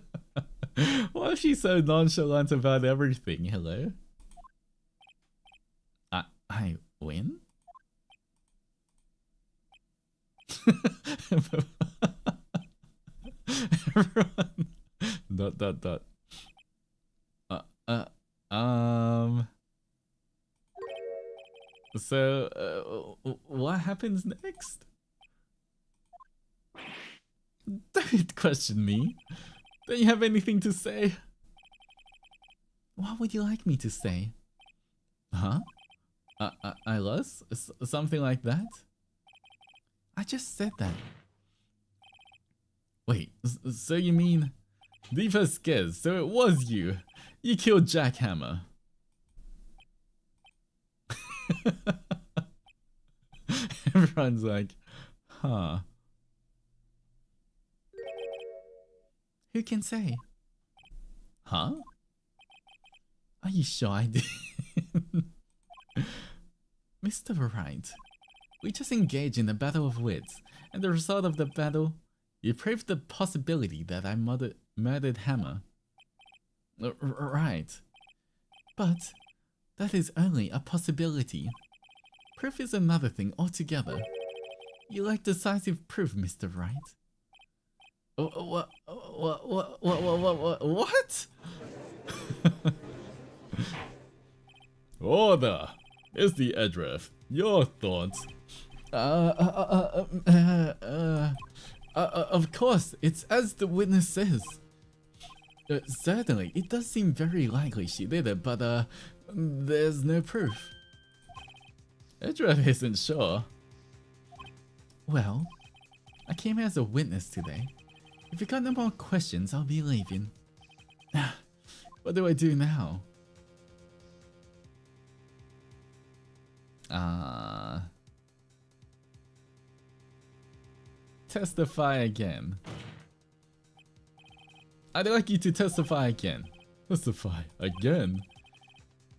Why is she so nonchalant about everything? Hello? I win? Everyone. ... So, what happens next? Don't question me. Don't you have anything to say? What would you like me to say? Huh? I lost? Something like that? I just said that. Wait, so you mean... Diva Skez, so it was you. You killed Jack Hammer. Everyone's like, huh. Who can say? Huh? Are you sure I did? Mr. Wright, we just engaged in a battle of wits, and the result of the battle, you proved the possibility that I murdered Hammer. Right. But that is only a possibility. Proof is another thing altogether. You like decisive proof, Mr. Wright. What? Order! It's the Edref. Your thoughts? Of course, it's as the witness says. Certainly, it does seem very likely she did it, but there's no proof. Edref isn't sure. Well, I came here as a witness today. If you got no more questions, I'll be leaving. What do I do now? Testify again. I'd like you to testify again. Testify again?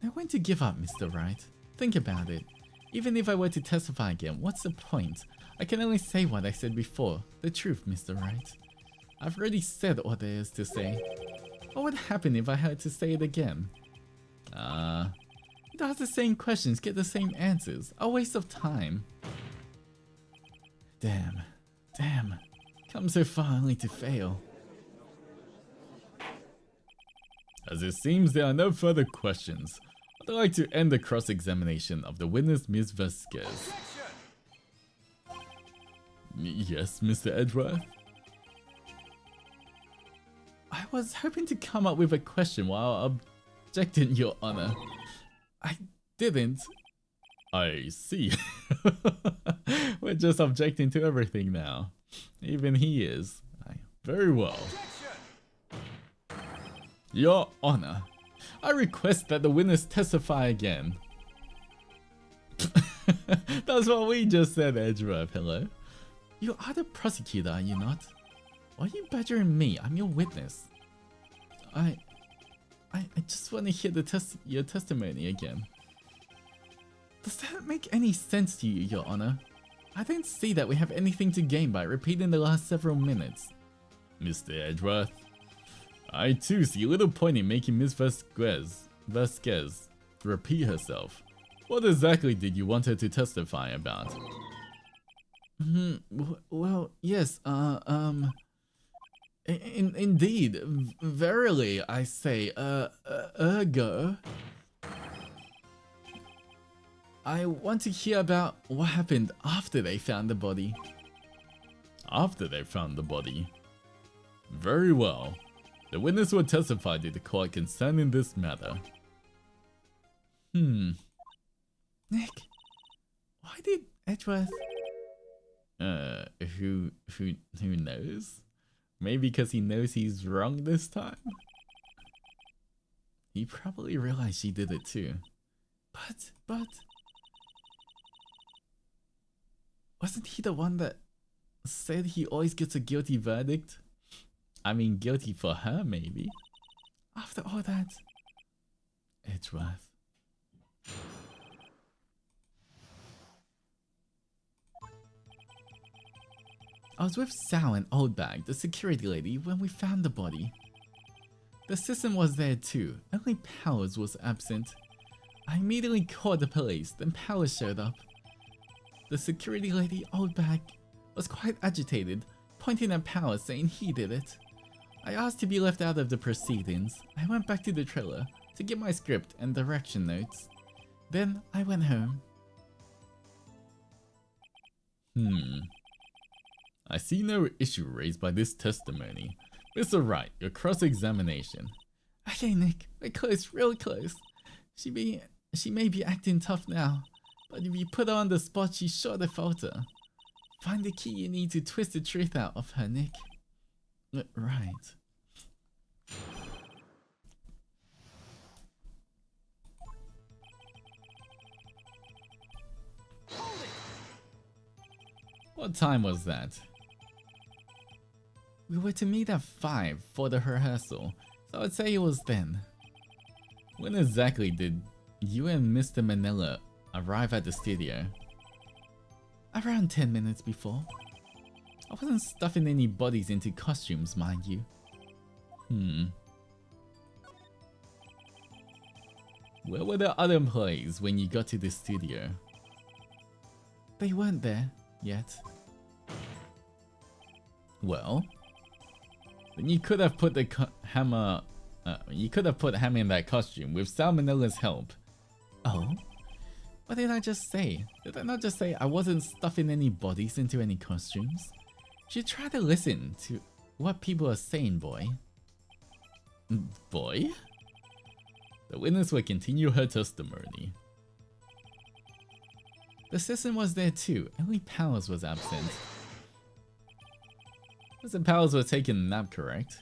I'm going to give up, Mr. Wright. Think about it. Even if I were to testify again, what's the point? I can only say what I said before. The truth, Mr. Wright. I've already said what there is to say. What would happen if I had to say it again? You'd ask the same questions, get the same answers. A waste of time. Damn. Come so far only to fail. As it seems there are no further questions, I'd like to end the cross-examination of the witness, Ms. Vasquez. Yes, Mr. Edgeworth? I was hoping to come up with a question while objecting, Your Honor. I didn't. I see. We're just objecting to everything now. Even he is. Very well. Your Honor, I request that the witness testify again. That's what we just said, Edgeworth. Hello? You are the prosecutor, are you not? Why are you badgering me? I'm your witness. I just want to hear your testimony again. Does that make any sense to you, Your Honor? I don't see that we have anything to gain by repeating the last several minutes. Mr. Edgeworth, I too see little point in making Ms. Vasquez repeat herself. What exactly did you want her to testify about? Well, yes, indeed, verily, I say, ergo, I want to hear about what happened after they found the body. After they found the body? Very well. The witness will testify to the court concerning this matter. Nick, Why did Edgeworth? Who knows? Maybe because he knows he's wrong this time? He probably realized she did it too. But... wasn't he the one that said he always gets a guilty verdict? I mean, guilty for her, maybe. After all that... Edgeworth. I was with Sal and Oldbag, the security lady, when we found the body. The assistant was there too, only Powers was absent. I immediately called the police, then Powers showed up. The security lady, Oldbag, was quite agitated, pointing at Powers saying he did it. I asked to be left out of the proceedings. I went back to the trailer to get my script and direction notes. Then I went home. I see no issue raised by this testimony. Mr. Wright, your cross-examination. Okay, Nick, we're close, real close. She may be acting tough now, but if you put her on the spot, she's sure to falter. Find the key you need to twist the truth out of her, Nick. Right. What time was that? We were to meet at 5 for the rehearsal, so I'd say it was then. When exactly did you and Mr. Manila arrive at the studio? Around 10 minutes before. I wasn't stuffing any bodies into costumes, mind you. Where were the other employees when you got to the studio? They weren't there yet. Well, then you could have put the hammer. You could have put Hammer in that costume with Salmonella's help. Oh? What did I just say? Did I not just say I wasn't stuffing any bodies into any costumes? You should try to listen to what people are saying, boy. Boy? The witness will continue her testimony. The assistant was there too, only Powers was absent. Mr. Powers was taking a nap, correct?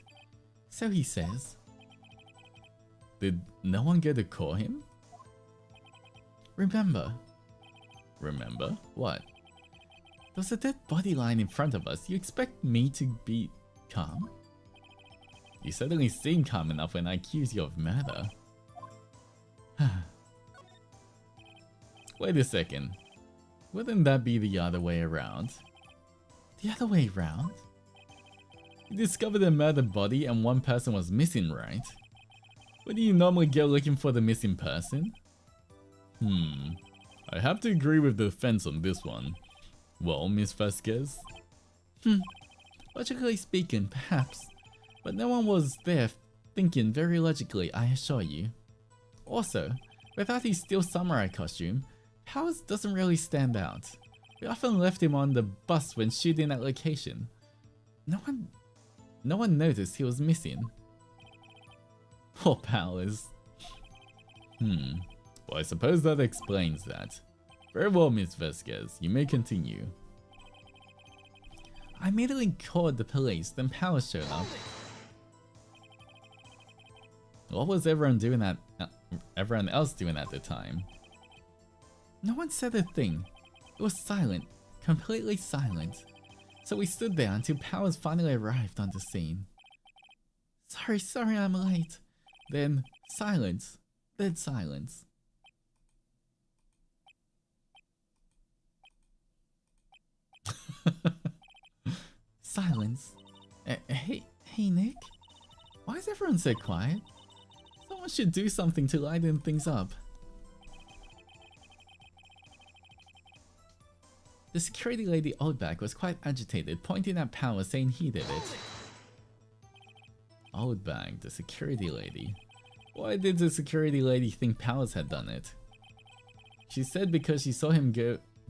So he says. Did no one get to call him? Remember? Remember? What? There's a dead body lying in front of us. You expect me to be calm? You certainly seem calm enough when I accuse you of murder. Wait a second. Wouldn't that be the other way around? The other way around? You discovered a murdered body and one person was missing, right? Where do you normally go looking for the missing person? I have to agree with the defense on this one. Well, Miss Vasquez? Logically speaking, perhaps. But no one was there thinking very logically, I assure you. Also, without his steel samurai costume, Powers doesn't really stand out. We often left him on the bus when shooting at location. No one noticed he was missing. Poor Powers. Well, I suppose that explains that. Very well, Miss Vasquez. You may continue. I immediately called the police, then Powers showed up. What was everyone else doing at the time? No one said a thing. It was silent, completely silent. So we stood there until Powers finally arrived on the scene. Sorry, I'm late. Then silence, dead silence. Silence. Hey Nick? Why is everyone so quiet? Someone should do something to lighten things up. The security lady Oldback was quite agitated, pointing at Powers saying he did it. Oldback, the security lady. Why did the security lady think Powers had done it? She said because she saw him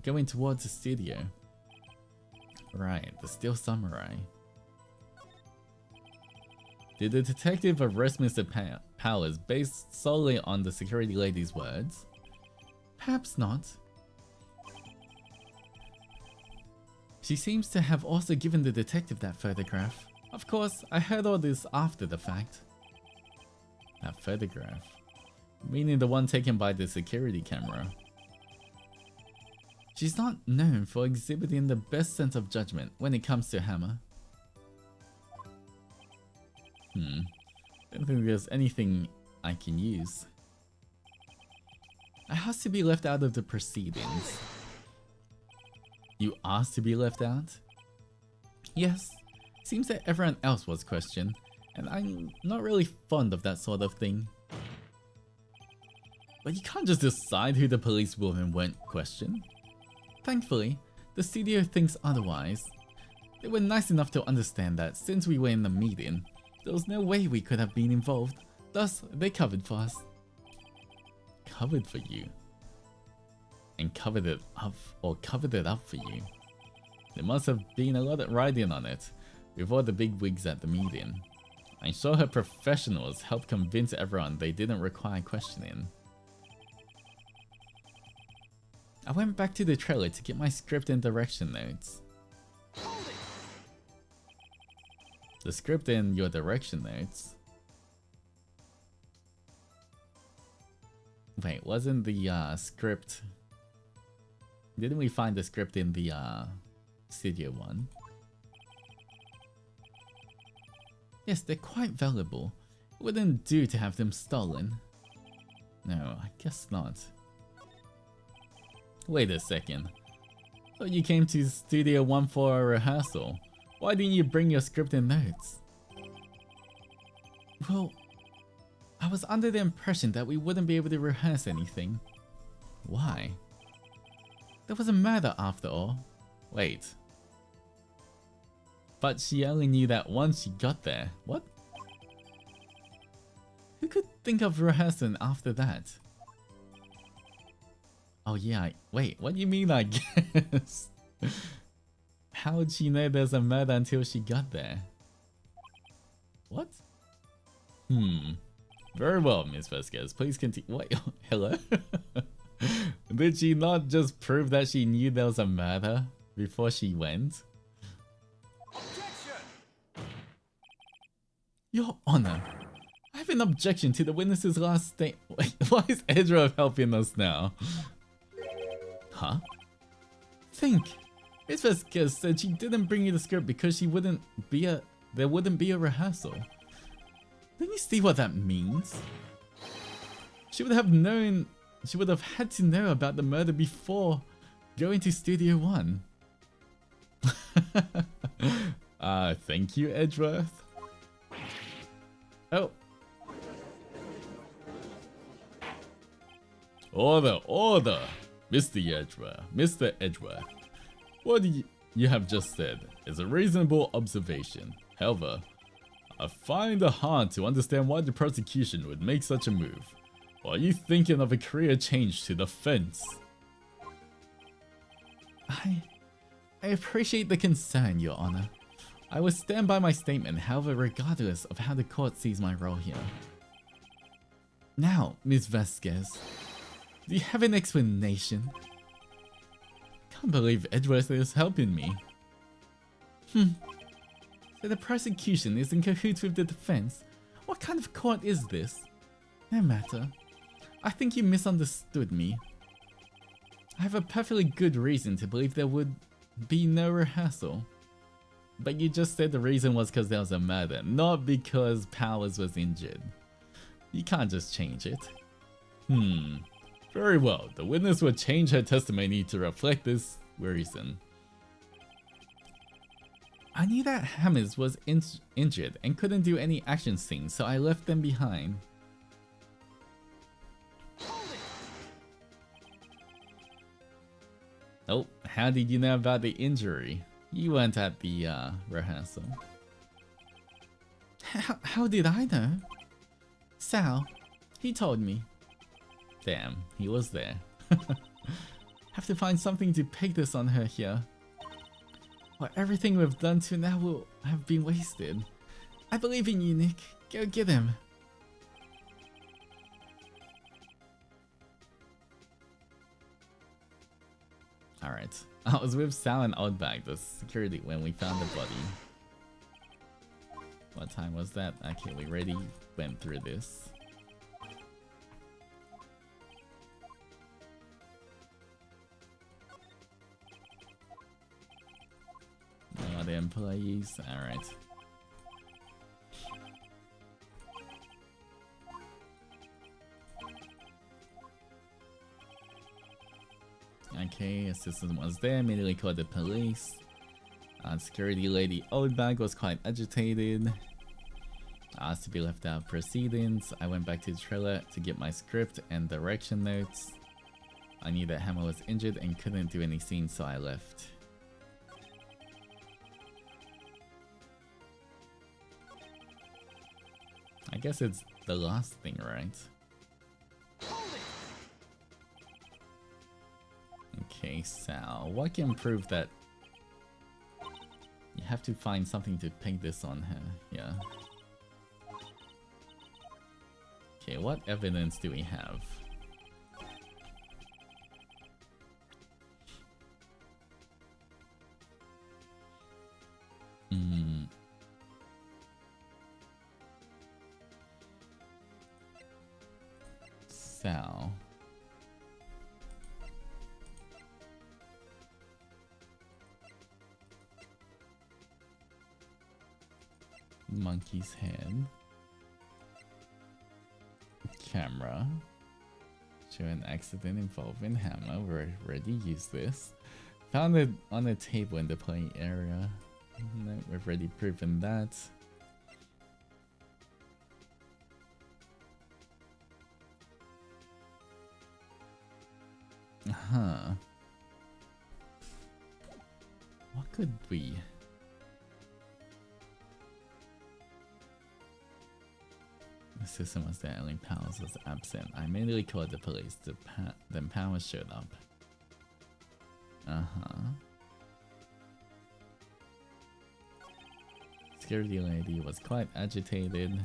going towards the studio. Right, the Steel Samurai. Did the detective arrest Mr. Powers based solely on the security lady's words? Perhaps not. She seems to have also given the detective that photograph. Of course, I heard all this after the fact. That photograph? Meaning the one taken by the security camera. She's not known for exhibiting the best sense of judgment when it comes to Hammer. Don't think there's anything I can use. I asked to be left out of the proceedings. You asked to be left out? Yes. Seems that everyone else was questioned, and I'm not really fond of that sort of thing. But you can't just decide who the police will and won't question. Thankfully, the studio thinks otherwise. They were nice enough to understand that since we were in the meeting, there was no way we could have been involved. Thus, they covered for us. Covered for you? And covered it up for you? There must have been a lot of riding on it, with all the big wigs at the meeting. I'm sure her professionals helped convince everyone they didn't require questioning. I went back to the trailer to get my script and direction notes. The script and your direction notes? Wait, wasn't the script... Didn't we find the script in the studio one? Yes, they're quite valuable. It wouldn't do to have them stolen. No, I guess not. Wait a second. Thought you came to Studio 1 for a rehearsal. Why didn't you bring your script and notes? Well, I was under the impression that we wouldn't be able to rehearse anything. Why? There was a murder after all. Wait. But she only knew that once she got there. What? Who could think of rehearsing after that? Oh yeah, wait, what do you mean I guess? How would she know there's a murder until she got there? What? Very well, Miss Vasquez, please continue. Wait, hello? Did she not just prove that she knew there was a murder before she went? Objection! Your Honor, I have an objection to the witness's last statement. Wait, why is Edra helping us now? Huh? Think. Miss Vasquez said she didn't bring you the script because there wouldn't be a rehearsal. Don't you see what that means? She would have had to know about the murder before going to Studio 1. Thank you, Edgeworth. Oh. Order! Mr. Edgeworth. What you have just said is a reasonable observation. However, I find it hard to understand why the prosecution would make such a move. Or are you thinking of a career change to the fence? I appreciate the concern, Your Honor. I will stand by my statement, however, regardless of how the court sees my role here. Now, Ms. Vasquez, do you have an explanation? Can't believe Edgeworth is helping me. So the prosecution is in cahoots with the defense? What kind of court is this? No matter. I think you misunderstood me. I have a perfectly good reason to believe there would be no rehearsal. But you just said the reason was because there was a murder, not because Powers was injured. You can't just change it. Very well, the witness will change her testimony to reflect this reason. I knew that Hammers was injured and couldn't do any action scenes, so I left them behind. Oh, how did you know about the injury? You weren't at the rehearsal. How did I know? Sal, he told me. Damn, he was there. Have to find something to peg this on her here. Well, everything we've done to now will have been wasted. I believe in you, Nick. Go get him. Alright. I was with Sal and Oddbag, the security, when we found the body. What time was that? Okay, we already went through this. No other employees? Alright. Okay, assistant was there, immediately called the police. Security lady Oldbag was quite agitated. Asked to be left out of proceedings. I went back to the trailer to get my script and direction notes. I knew that Hammer was injured and couldn't do any scenes, so I left. I guess it's the last thing, right? Okay, Sal, what can prove that? You have to find something to pin this on her, yeah. Okay, what evidence do we have? Sal. Monkey's head. Camera. Show an accident involving Hammer. We already used this. Found it on a table in the play area. No, we've already proven that. Huh. What could we? The system was there, only Powers was absent. I immediately called the police. Then Powers showed up. Security lady was quite agitated.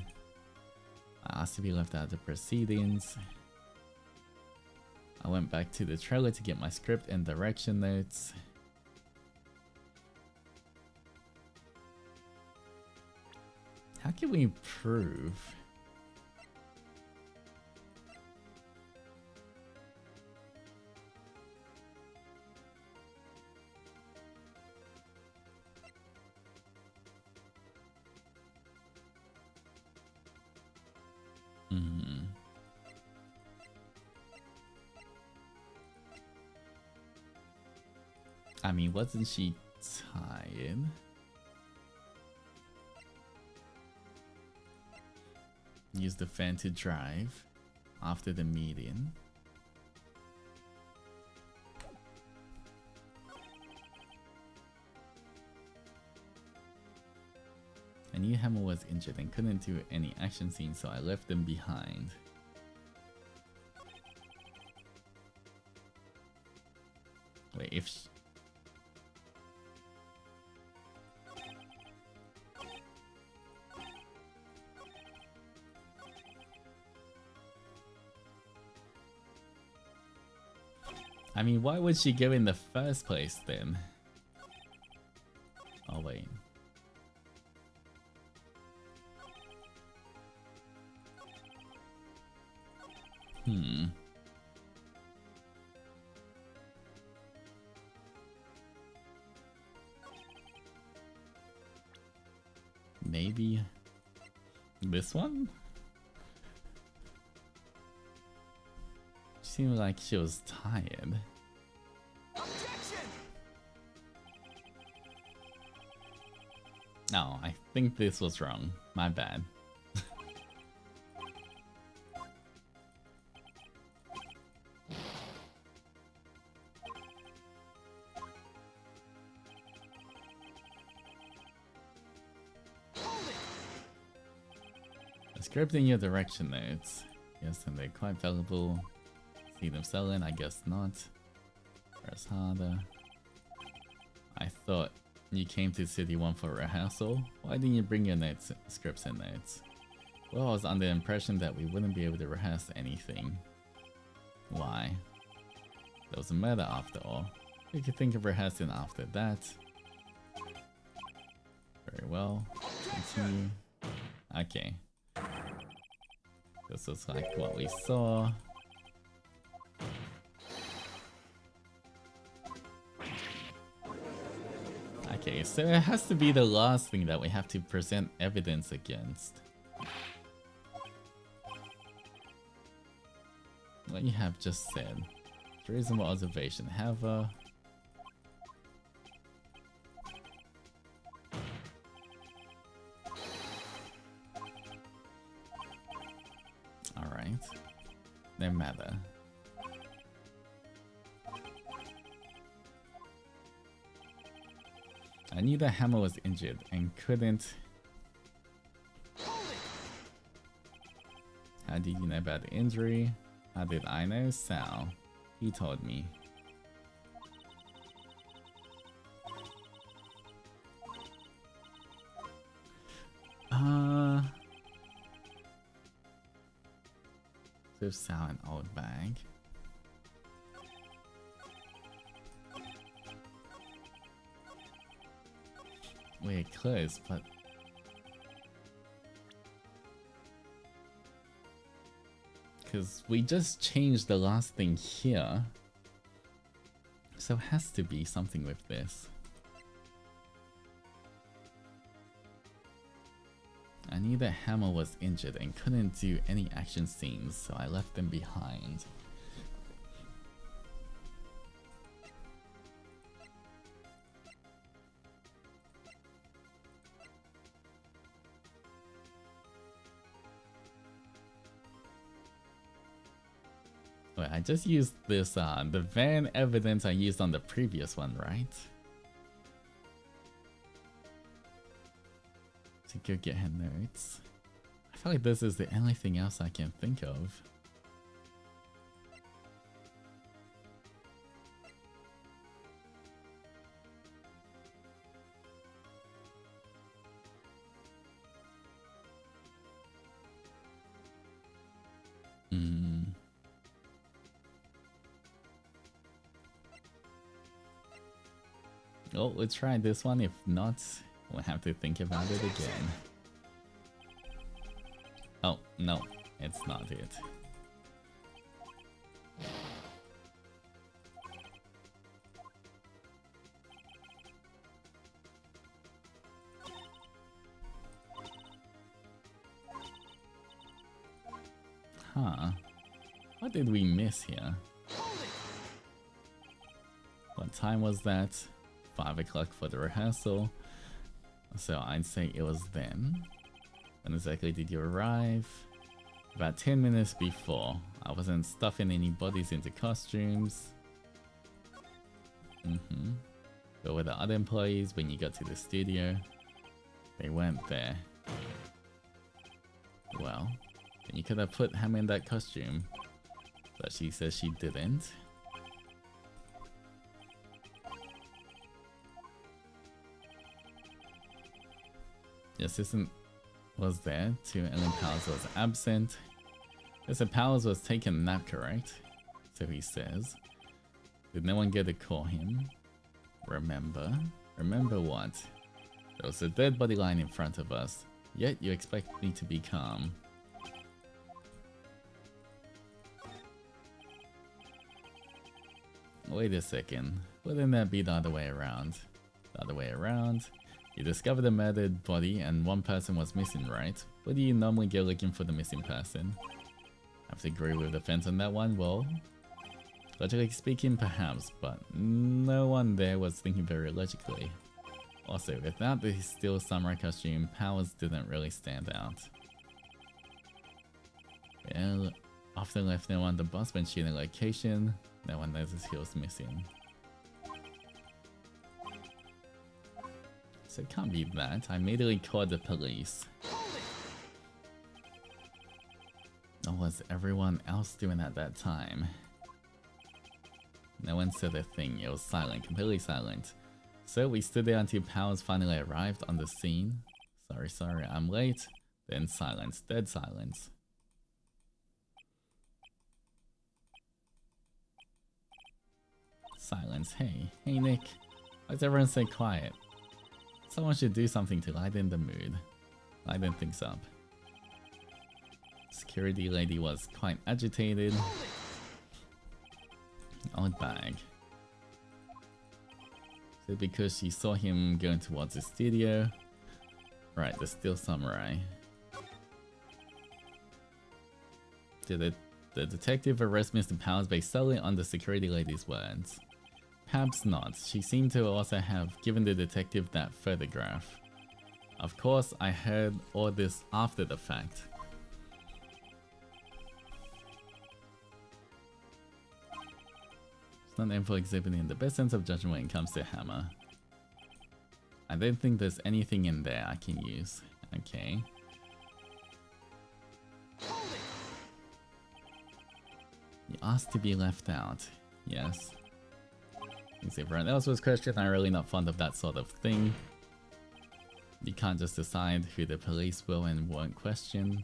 I asked to be left out of the proceedings. I went back to the trailer to get my script and direction notes. How can we prove? I mean, wasn't she tired? Used the fan to drive after the meeting. I knew Hammer was injured and couldn't do any action scenes, so I left them behind. Wait, if I mean, why would she go in the first place then? Oh wait. Maybe this one? Seemed like she was tired. No, I think this was wrong. My bad. Scripting your direction notes. Yes, and they're quite valuable. See them selling? I guess not. Press harder. I thought you came to City 1 for rehearsal. Why didn't you bring your notes, scripts and notes? Well, I was under the impression that we wouldn't be able to rehearse anything. Why? There was a murder after all. We could think of rehearsing after that. Very well. Continue. Okay. This is like what we saw. Okay, so it has to be the last thing that we have to present evidence against. What you have just said. Reasonable observation. However, alright. No matter. I knew the hammer was injured and couldn't. How did you know about the injury? How did I know? Sal. He told me. So Sal an old bag. We're close, but because we just changed the last thing here, so it has to be something with this. I knew the hammer was injured and couldn't do any action scenes, so I left them behind. Wait, I just used this, the van evidence I used on the previous one, right? To go get her notes. I feel like this is the only thing else I can think of. Oh, let's try this one. If not, we'll have to think about it again. Oh, no, it's not it. Huh. What did we miss here? What time was that? 5 o'clock for the rehearsal. So I'd say it was then. When exactly did you arrive? About 10 minutes before. I wasn't stuffing any bodies into costumes. But were the other employees when you got to the studio? They weren't there. Well, then you could have put Hammer in that costume. But she says she didn't. The assistant was there too, and then Powers was absent. So Powers was taking a nap, correct? So he says. Did no one get to call him? Remember? Remember what? There was a dead body lying in front of us, yet you expect me to be calm. Wait a second, wouldn't that be the other way around? The other way around? You discovered a murdered body and one person was missing, right? Where do you normally go looking for the missing person? I have to agree with the fence on that one. Well, logically speaking, perhaps, but no one there was thinking very logically. Also, without the steel samurai costume, Powers didn't really stand out. Well, after left no one the boss when she in a location, no one noticed he was missing. So it can't be that. I immediately called the police. What was everyone else doing at that time? No one said a thing. It was silent, completely silent. So we stood there until Powers finally arrived on the scene. Sorry, I'm late. Then silence, dead silence. Silence. Hey Nick. Why's everyone so quiet? Someone should do something to lighten the mood. Lighten things up. Security lady was quite agitated. Odd bag. Is it because she saw him going towards the studio? Right, the Steel Samurai. Did the detective arrest Mr. Powers based solely on the security lady's words? Perhaps not. She seemed to also have given the detective that photograph. Of course, I heard all this after the fact. She's not known for exhibiting the best sense of judgment when it comes to Hammer. I don't think there's anything in there I can use. Okay. You asked to be left out. Yes. Since everyone else was questioned, I'm really not fond of that sort of thing. You can't just decide who the police will and won't question.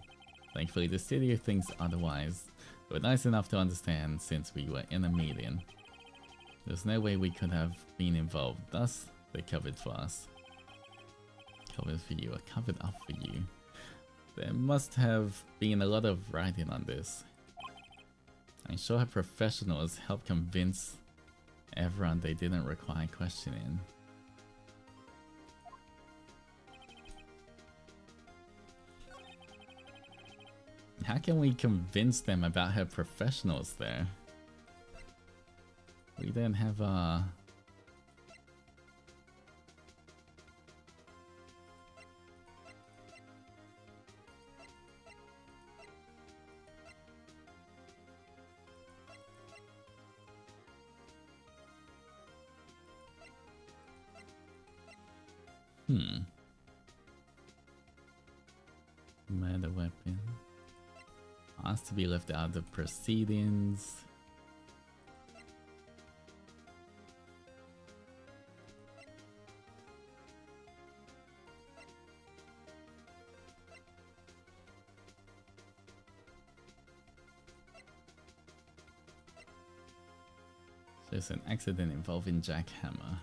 Thankfully, the studio thinks otherwise. They were nice enough to understand since we were in a meeting. There's no way we could have been involved, thus they covered for us. Covered for you, or covered up for you. There must have been a lot of writing on this. I'm sure her professionals helped convince everyone they didn't require questioning. How can we convince them about her professionals there? We don't have a... Murder weapon. Asked to be left out of the proceedings. There's an accident involving Jack Hammer.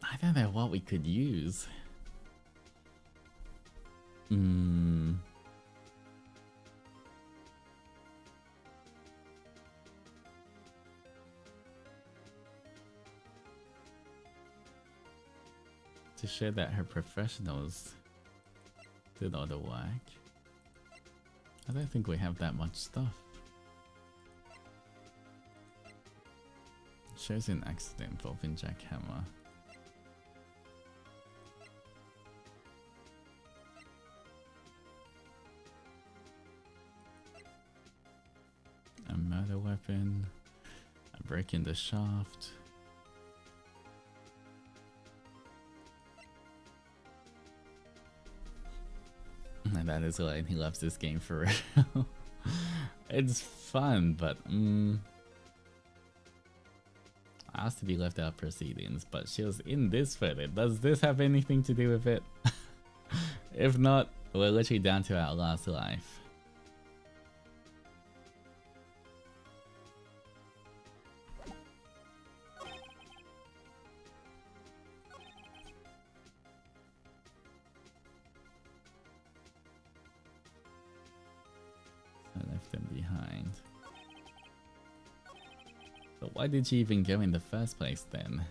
I don't know what we could use. To show that her professionals did all the work. I don't think we have that much stuff. Shows an accident involving Jack Hammer. A murder weapon. A break in the shaft. And that is why he loves this game for real. It's fun, but I asked to be left out of proceedings, but she was in this photo. Does this have anything to do with it? If not, we're literally down to our last life. But why did she even go in the first place then?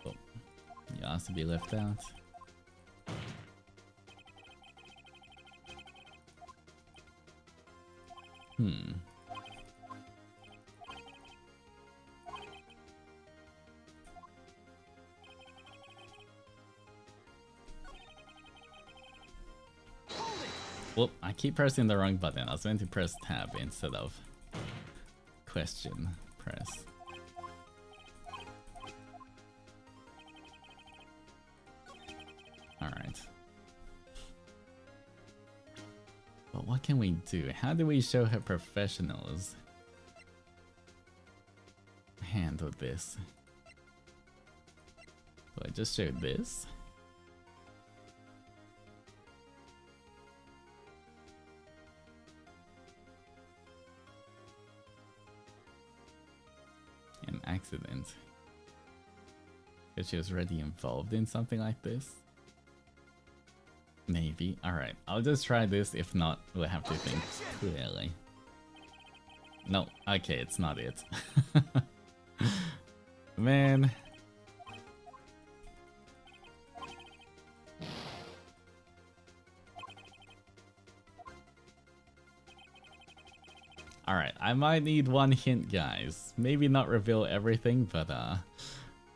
Oh, you asked to be left out. Whoop, I keep pressing the wrong button. I was meant to press tab instead of question press. Alright. But what can we do? How do we show her professionals handle this? So I just showed this. An accident. Because she was already involved in something like this. Maybe. Alright, I'll just try this. If not, we'll have to think clearly. No, okay, it's not it. Man. Alright, I might need one hint, guys. Maybe not reveal everything, but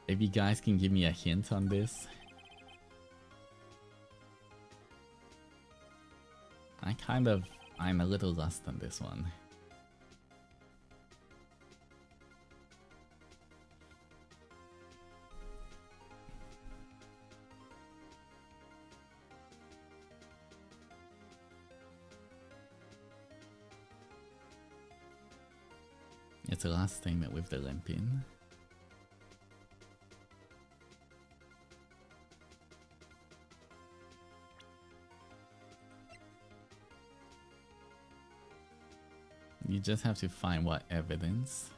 maybe you guys can give me a hint on this. I'm a little lost on this one. It's the last statement with the limp in. You just have to find what evidence.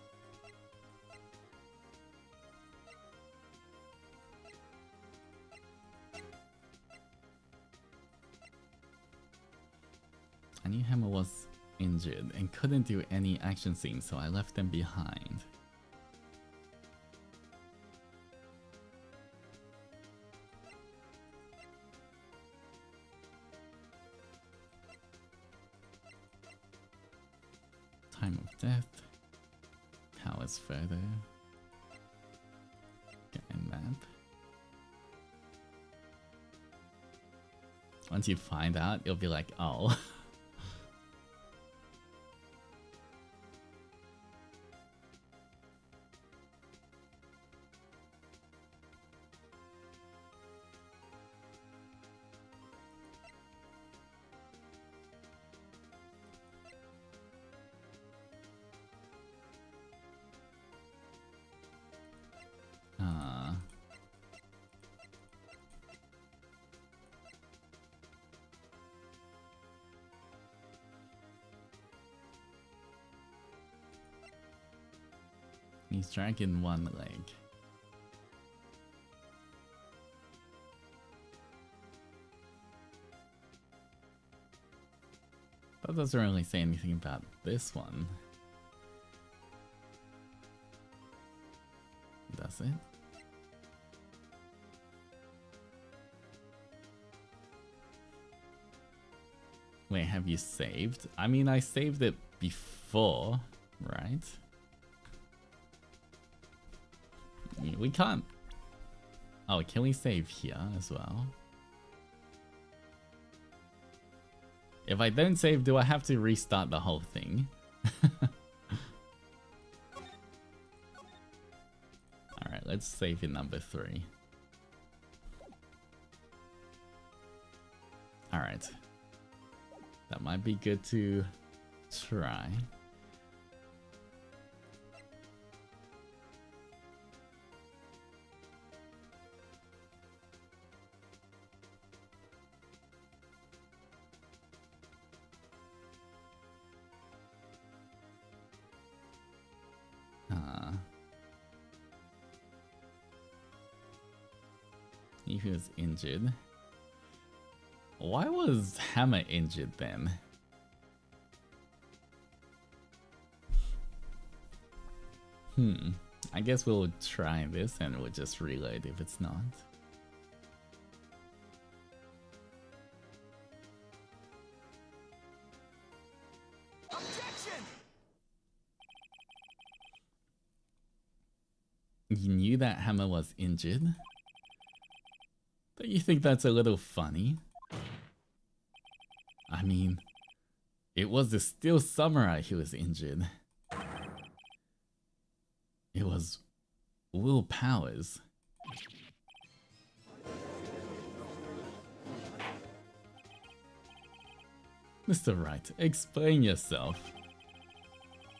I knew Hammer was injured and couldn't do any action scenes, so I left them behind. Time of death. Powers further. Getting map. Once you find out, you'll be like, oh. He's dragging one leg. That doesn't really say anything about this one. Does it? Wait, have you saved? I mean, I saved it before, right? We can't. Oh, can we save here as well? If I don't save, do I have to restart the whole thing? Alright, let's save in number 3. Alright. That might be good to try. He was injured. Why was Hammer injured then? I guess we'll try this and we'll just reload if it's not. Objection! You knew that Hammer was injured? Don't you think that's a little funny? I mean, it was the Steel Samurai who was injured. It was Will Powers. Mr. Wright, explain yourself.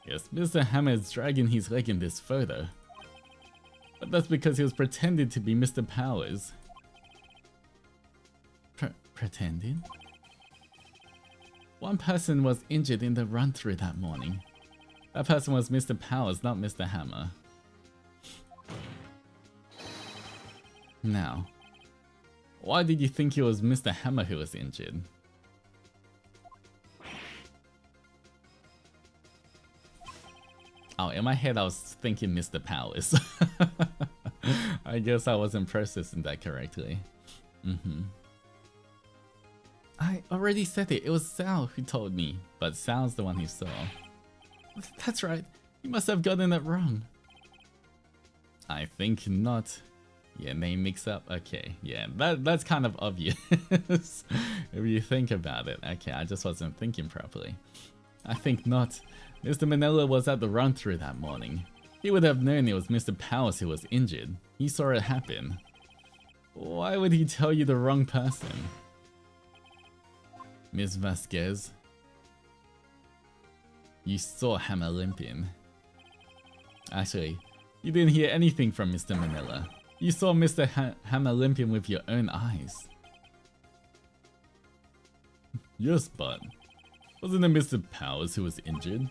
Yes, Mr. Hammer is dragging his leg in this photo. But that's because he was pretending to be Mr. Powers. Pretending? One person was injured in the run-through that morning. That person was Mr. Powers, not Mr. Hammer. Now, why did you think it was Mr. Hammer who was injured? Oh, in my head I was thinking Mr. Powers. I guess I wasn't processing that correctly. I already said it. It was Sal who told me, but Sal's the one who saw. That's right. You must have gotten it wrong. I think not. Yeah, name mix up. Okay, yeah, that's kind of obvious if you think about it. Okay, I just wasn't thinking properly. I think not. Mr. Manila was at the run-through that morning. He would have known it was Mr. Powers who was injured. He saw it happen. Why would he tell you the wrong person? Ms. Vasquez, you saw Hammer limping. Actually, you didn't hear anything from Mr. Manila. You saw Mr. Hammer limping with your own eyes. Yes, but wasn't it Mr. Powers who was injured?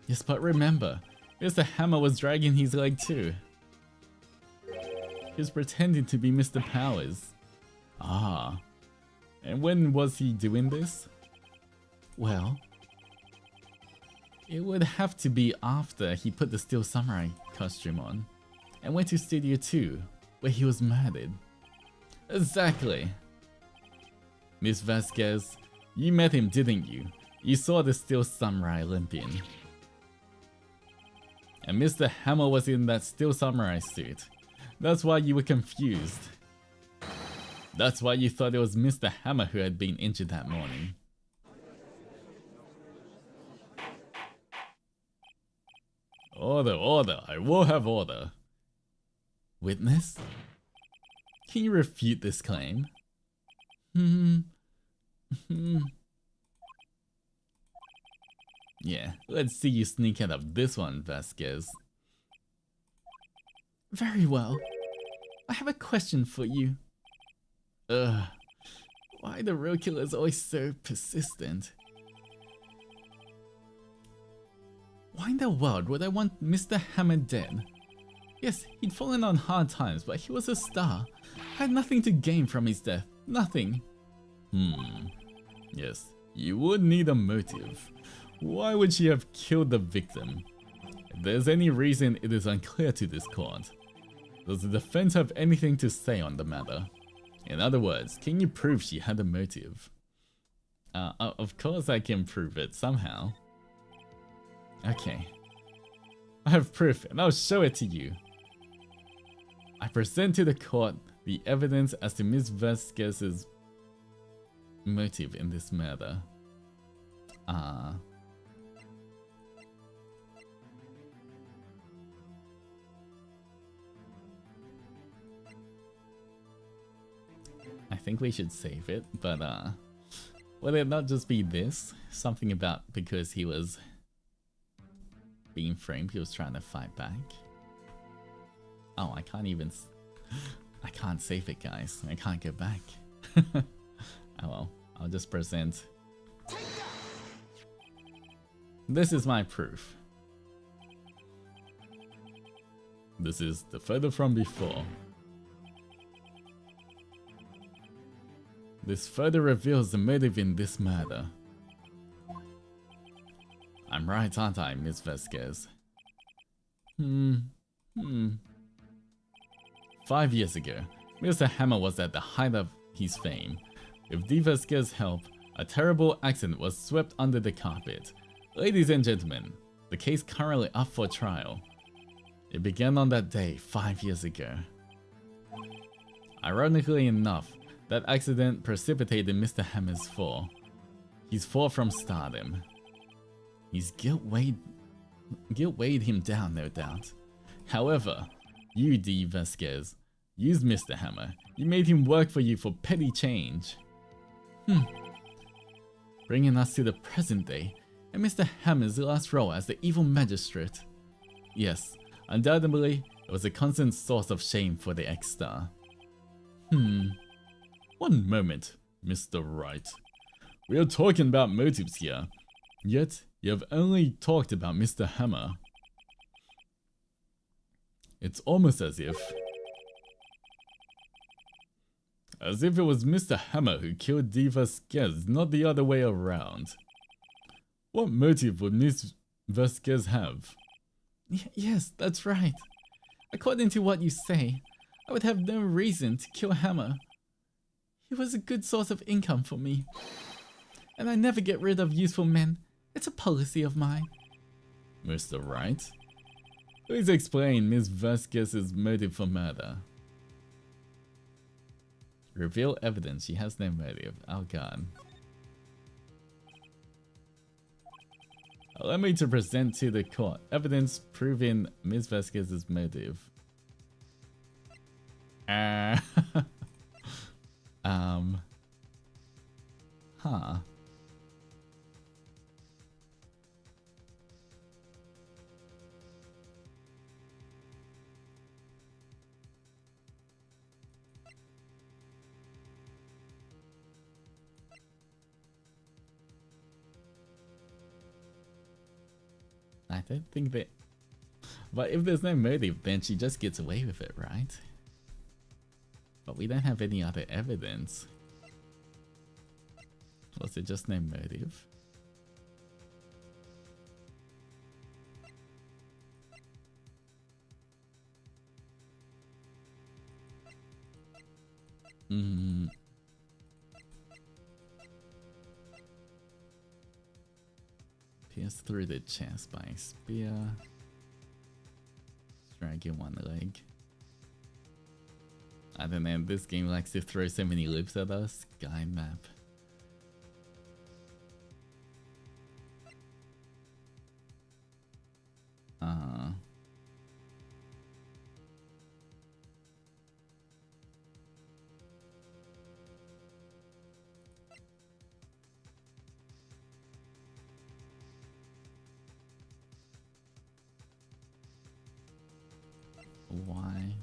Yes, but remember, Mr. Hammer was dragging his leg too. He was pretending to be Mr. Powers. Ah. And when was he doing this? Well, it would have to be after he put the Steel Samurai costume on and went to Studio 2, where he was murdered. Exactly. Miss Vasquez, you met him, didn't you? You saw the Steel Samurai limping. And Mr. Hammer was in that Steel Samurai suit. That's why you were confused. That's why you thought it was Mr. Hammer who had been injured that morning. Order, order, I will have order. Witness? Can you refute this claim? Yeah, let's see you sneak out of this one, Vasquez. Very well. I have a question for you. Why the real killer is always so persistent? Why in the world would I want Mr. Hammer dead? Yes, he'd fallen on hard times, but he was a star. Had nothing to gain from his death. Nothing. Yes, you would need a motive. Why would she have killed the victim? If there's any reason, it is unclear to this court. Does the defense have anything to say on the matter? In other words, can you prove she had a motive? Of course I can prove it somehow. Okay. I have proof and I'll show it to you. I present to the court the evidence as to Ms. Vasquez's motive in this murder. I think we should save it, but would it not just be this? Something about because he was being framed, he was trying to fight back? Oh, I can't save it, guys. I can't go back. Oh well, I'll just present. This is my proof. This is the photo from before. This further reveals the motive in this murder. I'm right, aren't I, Ms. Vasquez? 5 years ago, Mr. Hammer was at the height of his fame. With D. Vasquez's help, a terrible accident was swept under the carpet. Ladies and gentlemen, the case currently up for trial. It began on that day 5 years ago. Ironically enough, that accident precipitated Mr. Hammer's fall. His fall from stardom. His guilt weighed him down, no doubt. However, you, D. Vasquez, used Mr. Hammer. You made him work for you for petty change. Bringing us to the present day, and Mr. Hammer's last role as the evil magistrate. Yes, undoubtedly, It was a constant source of shame for the X-Star. One moment, Mr. Wright. We are talking about motives here, yet you have only talked about Mr. Hammer. It's almost as if it was Mr. Hammer who killed D. Vasquez, not the other way around. What motive would Miss Vasquez have? Yes, that's right. According to what you say, I would have no reason to kill Hammer. He was a good source of income for me. And I never get rid of useful men. It's a policy of mine. Mr. Wright, please explain Miss Vasquez's motive for murder. Reveal evidence. She has no motive. Oh god. Allow me to present to the court evidence proving Miss Vasquez's motive. Huh. I don't think that... But if there's no motive, then she just gets away with it, right? But we don't have any other evidence. Was it just no motive? Pierced through the chest by a spear. Striking one leg. I don't know, this game likes to throw so many loops at us. Guide map. Why?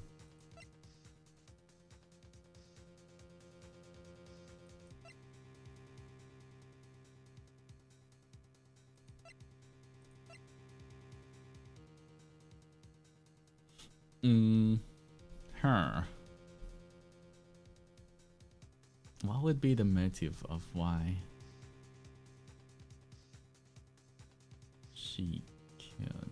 Her. What would be the motive of why she killed?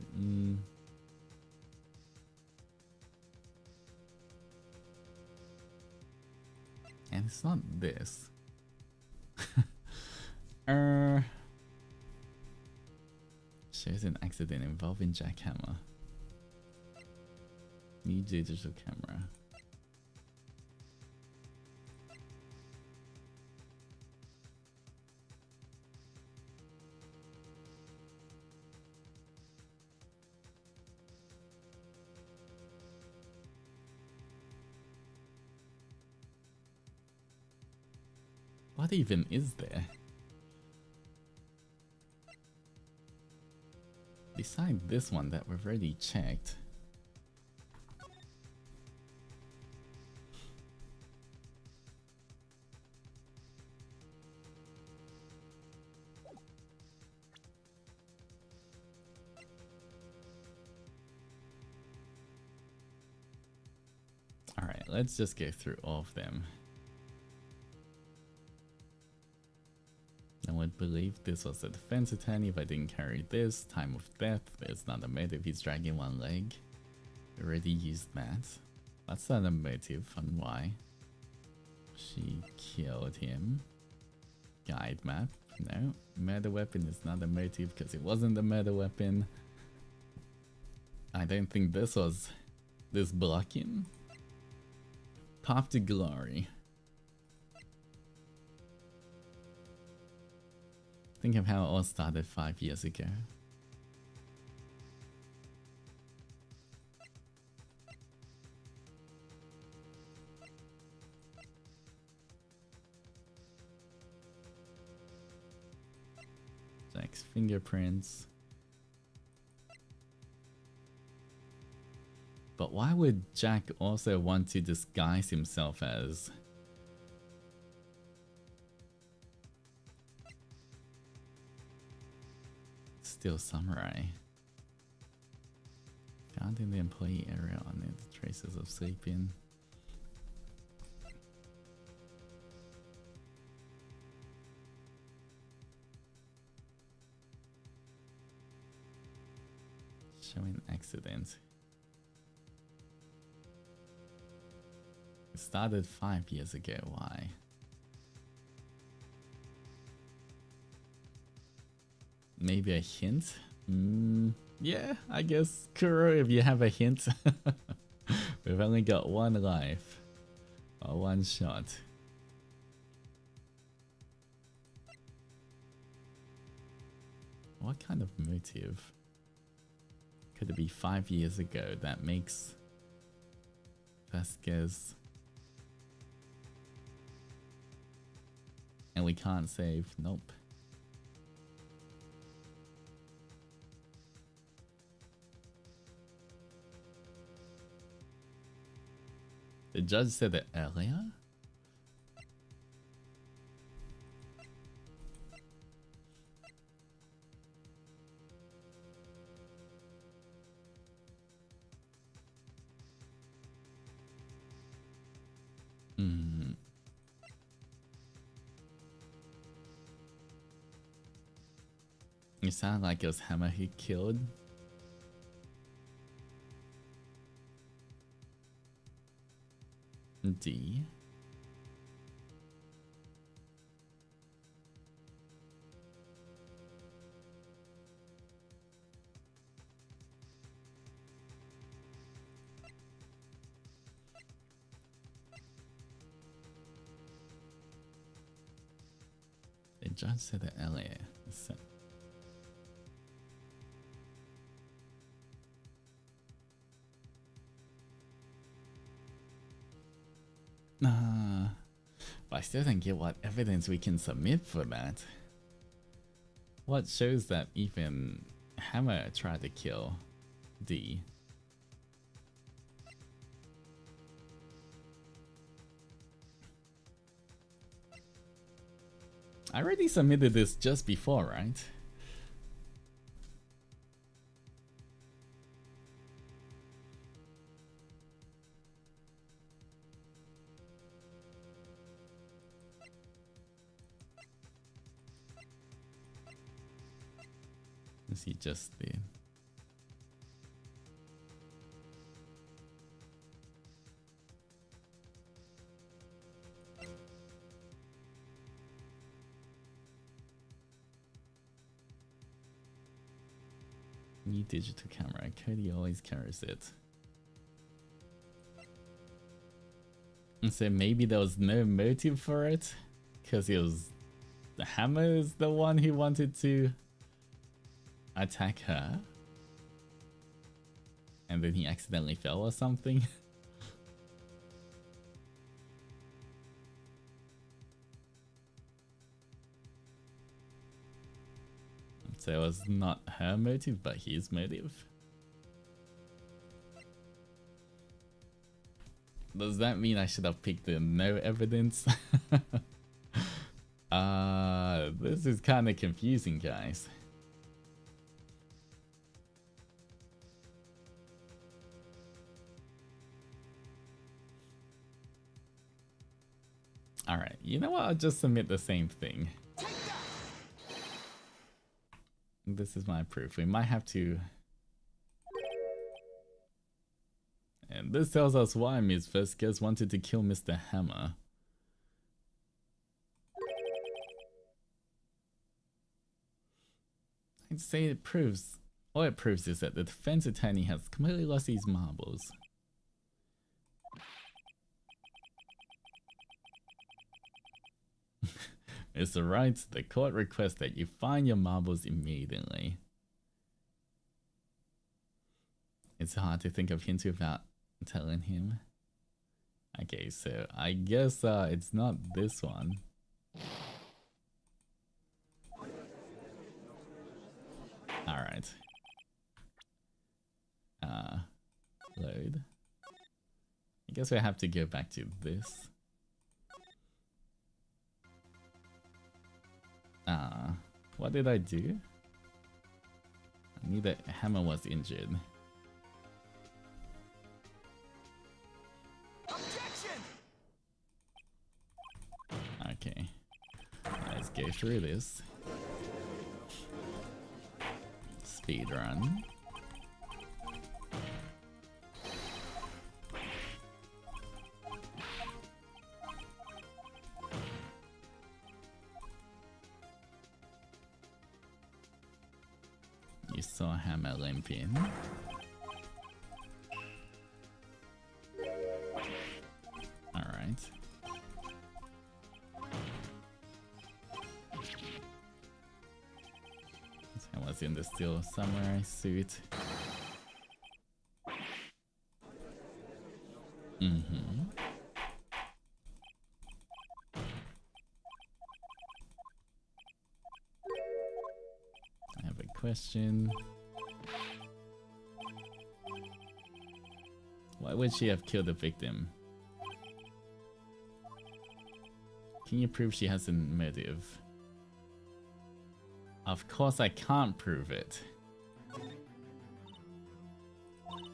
And it's not this. Shows an accident involving jackhammer. New digital camera. What even is there? Beside this one that we've already checked. Alright, let's just go through all of them. I would believe this was a defense attorney if I didn't carry this. Time of death, there's not a motive, he's dragging one leg. Already used that. That's not a motive on why she killed him. Guide map, no. Murder weapon is not a motive because it wasn't a murder weapon. I don't think this was this blocking. Path to glory. Think of how it all started 5 years ago. Jack's fingerprints. But why would Jack also want to disguise himself as... Still samurai? Found in the employee area on it, traces of sleeping. Showing accident. It started 5 years ago. Why? Maybe a hint? Yeah, I guess. Kuro, if you have a hint. We've only got one life. Or one shot. What kind of motive? Could it be 5 years ago? That makes Vasquez. And we can't save. Nope. The judge said it earlier? It sounded like it was Hammer who killed. D. The judge said it earlier. So but I still don't get what evidence we can submit for that. What shows that even Hammer tried to kill D? I already submitted this just before, right? He just did. New digital camera. Cody always carries it. And so maybe there was no motive for it, because it was the Hammer is the one who wanted to attack her, and then he accidentally fell or something. So it was not her motive, but his motive. Does that mean I should have picked the no evidence? This is kind of confusing, guys. Alright, you know what? I'll just submit the same thing. This is my proof. We might have to... And this tells us why Ms. Vasquez wanted to kill Mr. Hammer. I'd say it proves... All it proves is that the defense attorney has completely lost his marbles. Mr. Wright, the court requests that you find your marbles immediately. It's hard to think of hints without telling him. Okay, so I guess it's not this one. Alright. Load. I guess we have to go back to this. What did I do? I knew that Hammer was injured. Okay, let's go through this. Speed run. You saw Hammer limp in. Alright. I was in the Steel Samurai suit. I have a question. Why would she have killed the victim? Can you prove she has a motive? Of course I can't prove it.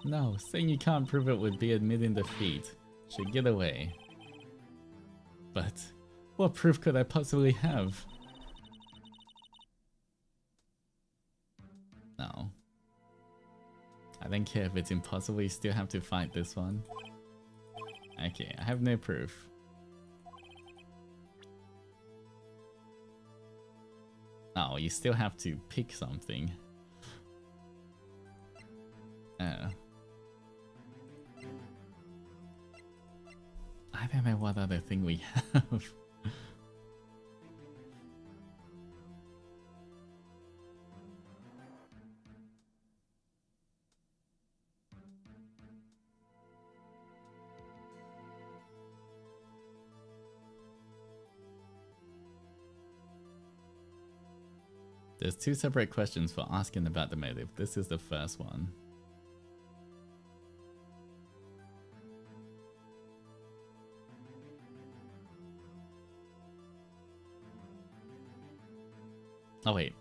No, saying you can't prove it would be admitting defeat. Should get away. But what proof could I possibly have? No. I don't care if it's impossible, you still have to fight this one. Okay, I have no proof. Oh, you still have to pick something. Oh. I don't know what other thing we have. There's two separate questions for asking about the motive. This is the first one. Oh wait,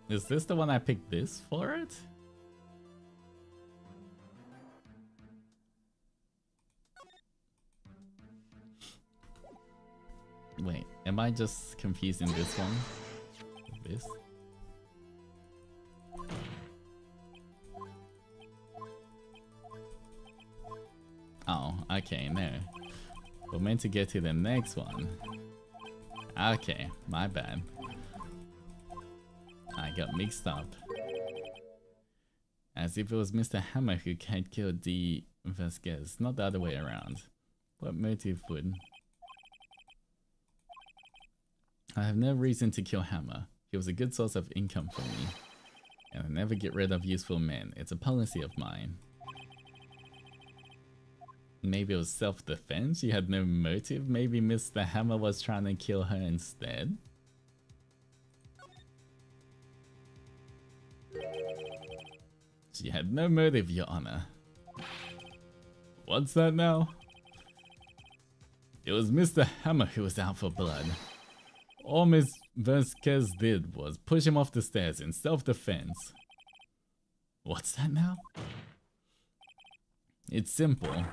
is this the one I picked this for it? Wait, am I just confusing this one with this? Oh, okay, no. We're meant to get to the next one. Okay, my bad. I got mixed up. As if it was Mr. Hammer who had killed D. Vasquez, not the other way around. What motive would... I have no reason to kill Hammer. He was a good source of income for me. And I never get rid of useful men. It's a policy of mine. Maybe it was self-defense? She had no motive? Maybe Mr. Hammer was trying to kill her instead? She had no motive, Your Honor. What's that now? It was Mr. Hammer who was out for blood. All Ms. Vasquez did was push him off the stairs in self-defense. What's that now? It's simple.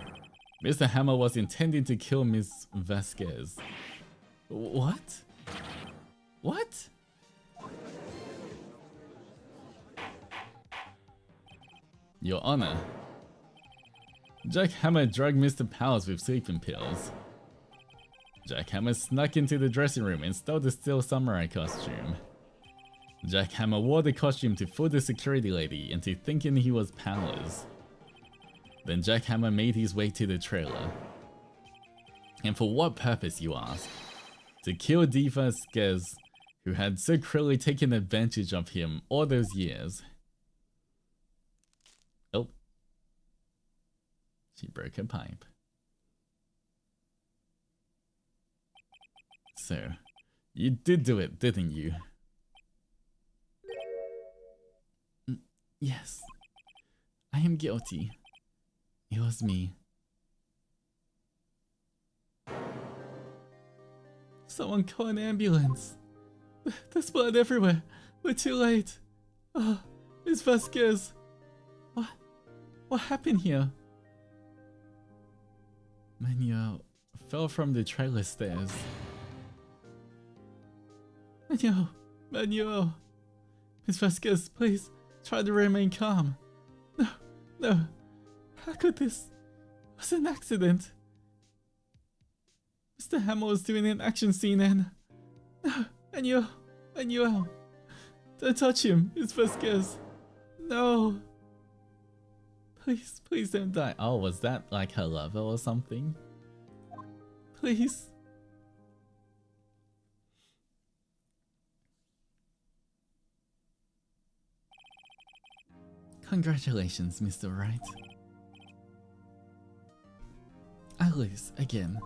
Mr. Hammer was intending to kill Ms. Vasquez. What? What? Your Honor, Jack Hammer drugged Mr. Powers with sleeping pills. Jack Hammer snuck into the dressing room and stole the Steel Samurai costume. Jack Hammer wore the costume to fool the security lady into thinking he was Powers. Then Jack Hammer made his way to the trailer. And for what purpose, you ask? To kill D. Vasquez, who had so cruelly taken advantage of him all those years. Oh. She broke her pipe. So, you did do it, didn't you? Yes. I am guilty. It was me. Someone call an ambulance. There's blood everywhere. We're too late. Oh, Miss Vasquez. What happened here? Manuel fell from the trailer stairs. Manuel. Miss Vasquez, please try to remain calm. No. How could this? It was an accident. Mr. Hammer was doing an action scene and... No, Manuel. Don't touch him, Miss Vasquez. No. Please don't die. Oh, was that like her lover or something? Please. Congratulations, Mr. Wright. I lose again.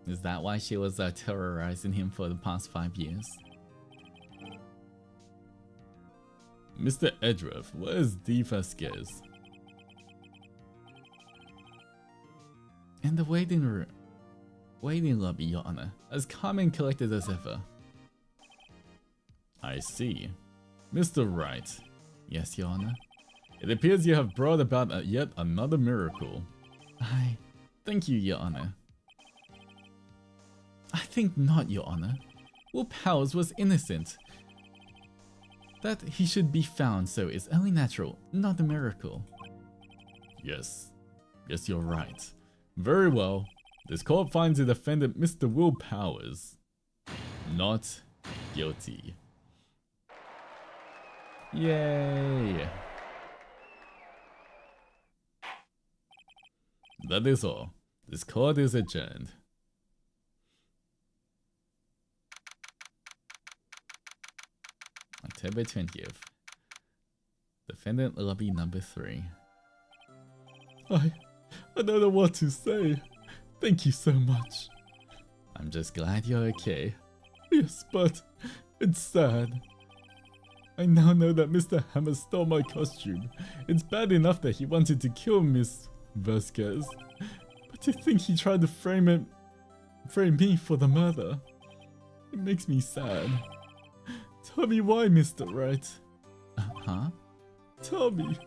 Is that why she was terrorizing him for the past 5 years? Mr. Edgeworth, where's D. Vasquez? In the waiting lobby, Your Honor, as calm and collected as ever. I see. Mr. Wright. Yes, Your Honor. It appears you have brought about yet another miracle. Thank you, Your Honor. I think not, Your Honor. Will Powers was innocent. That he should be found so is only natural, not a miracle. Yes, you're right. Very well. This court finds the defendant, Mr. Will Powers, not guilty. Yay! That is all. This court is adjourned. October 20th. Defendant lobby number 3. I don't know what to say. Thank you so much. I'm just glad you're okay. Yes, but it's sad. I now know that Mr. Hammer stole my costume. It's bad enough that he wanted to kill Miss Vasquez, but to think he tried to frame me for the murder, it makes me sad. Tell me why, Mr. Wright. Huh? Tell me,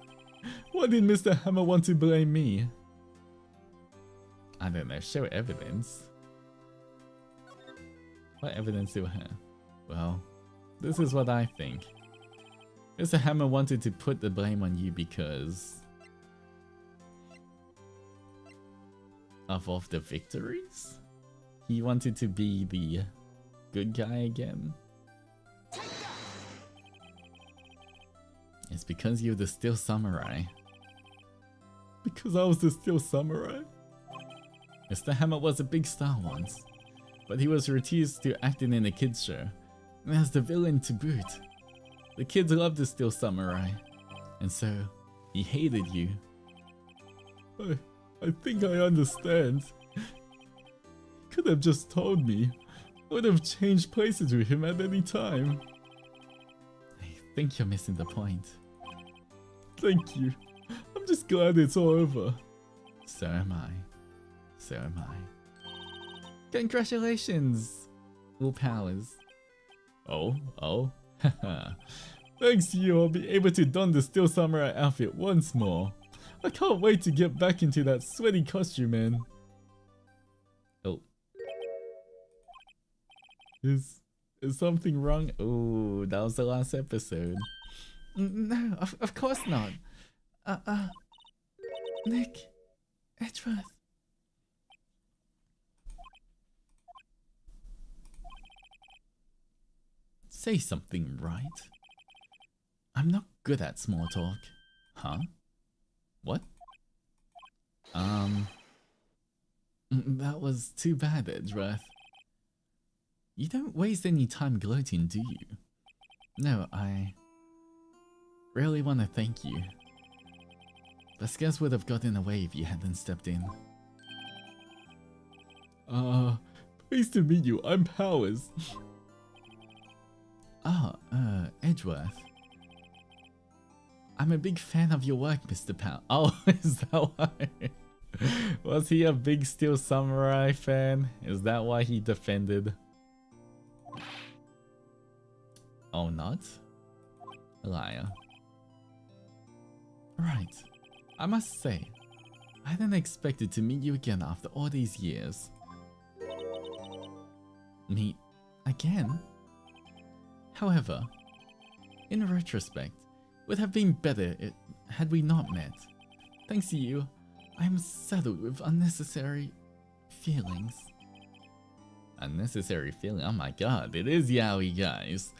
why did Mr. Hammer want to blame me? I don't know, show evidence. What evidence do I have? Well, this is what I think. Mr. Hammer wanted to put the blame on you because of the victories? He wanted to be the good guy again? It's because you're the Steel Samurai. Because I was the Steel Samurai? Mr. Hammer was a big star once, but he was reduced to acting in a kids show, and as the villain to boot. The kids loved the Steel Samurai, and so he hated you. I think I understand. He could have just told me. I would have changed places with him at any time. I think you're missing the point. Thank you. I'm just glad it's all over. So am I. So am I. Congratulations, Will Powers. Oh. Thanks to you, I'll be able to don the Steel Samurai outfit once more. I can't wait to get back into that sweaty costume, man. Oh. Is something wrong? Oh, that was the last episode. No, of course not. Nick, Edgeworth. Say something, right? I'm not good at small talk. Huh? What? That was too bad, Edgeworth. You don't waste any time gloating, do you? No, I really want to thank you. Vasquez would have gotten away if you hadn't stepped in. Pleased to meet you. I'm Powers. Edgeworth. I'm a big fan of your work, Mr. Powell. Oh, is that why? Was he a big Steel Samurai fan? Is that why he defended? Oh, not? Liar. Right. I must say, I hadn't expected to meet you again after all these years. Meet again? However, in retrospect, it would have been better had we not met. Thanks to you, I am saddled with unnecessary feelings. Unnecessary feeling? Oh my god, it is yaoi, guys.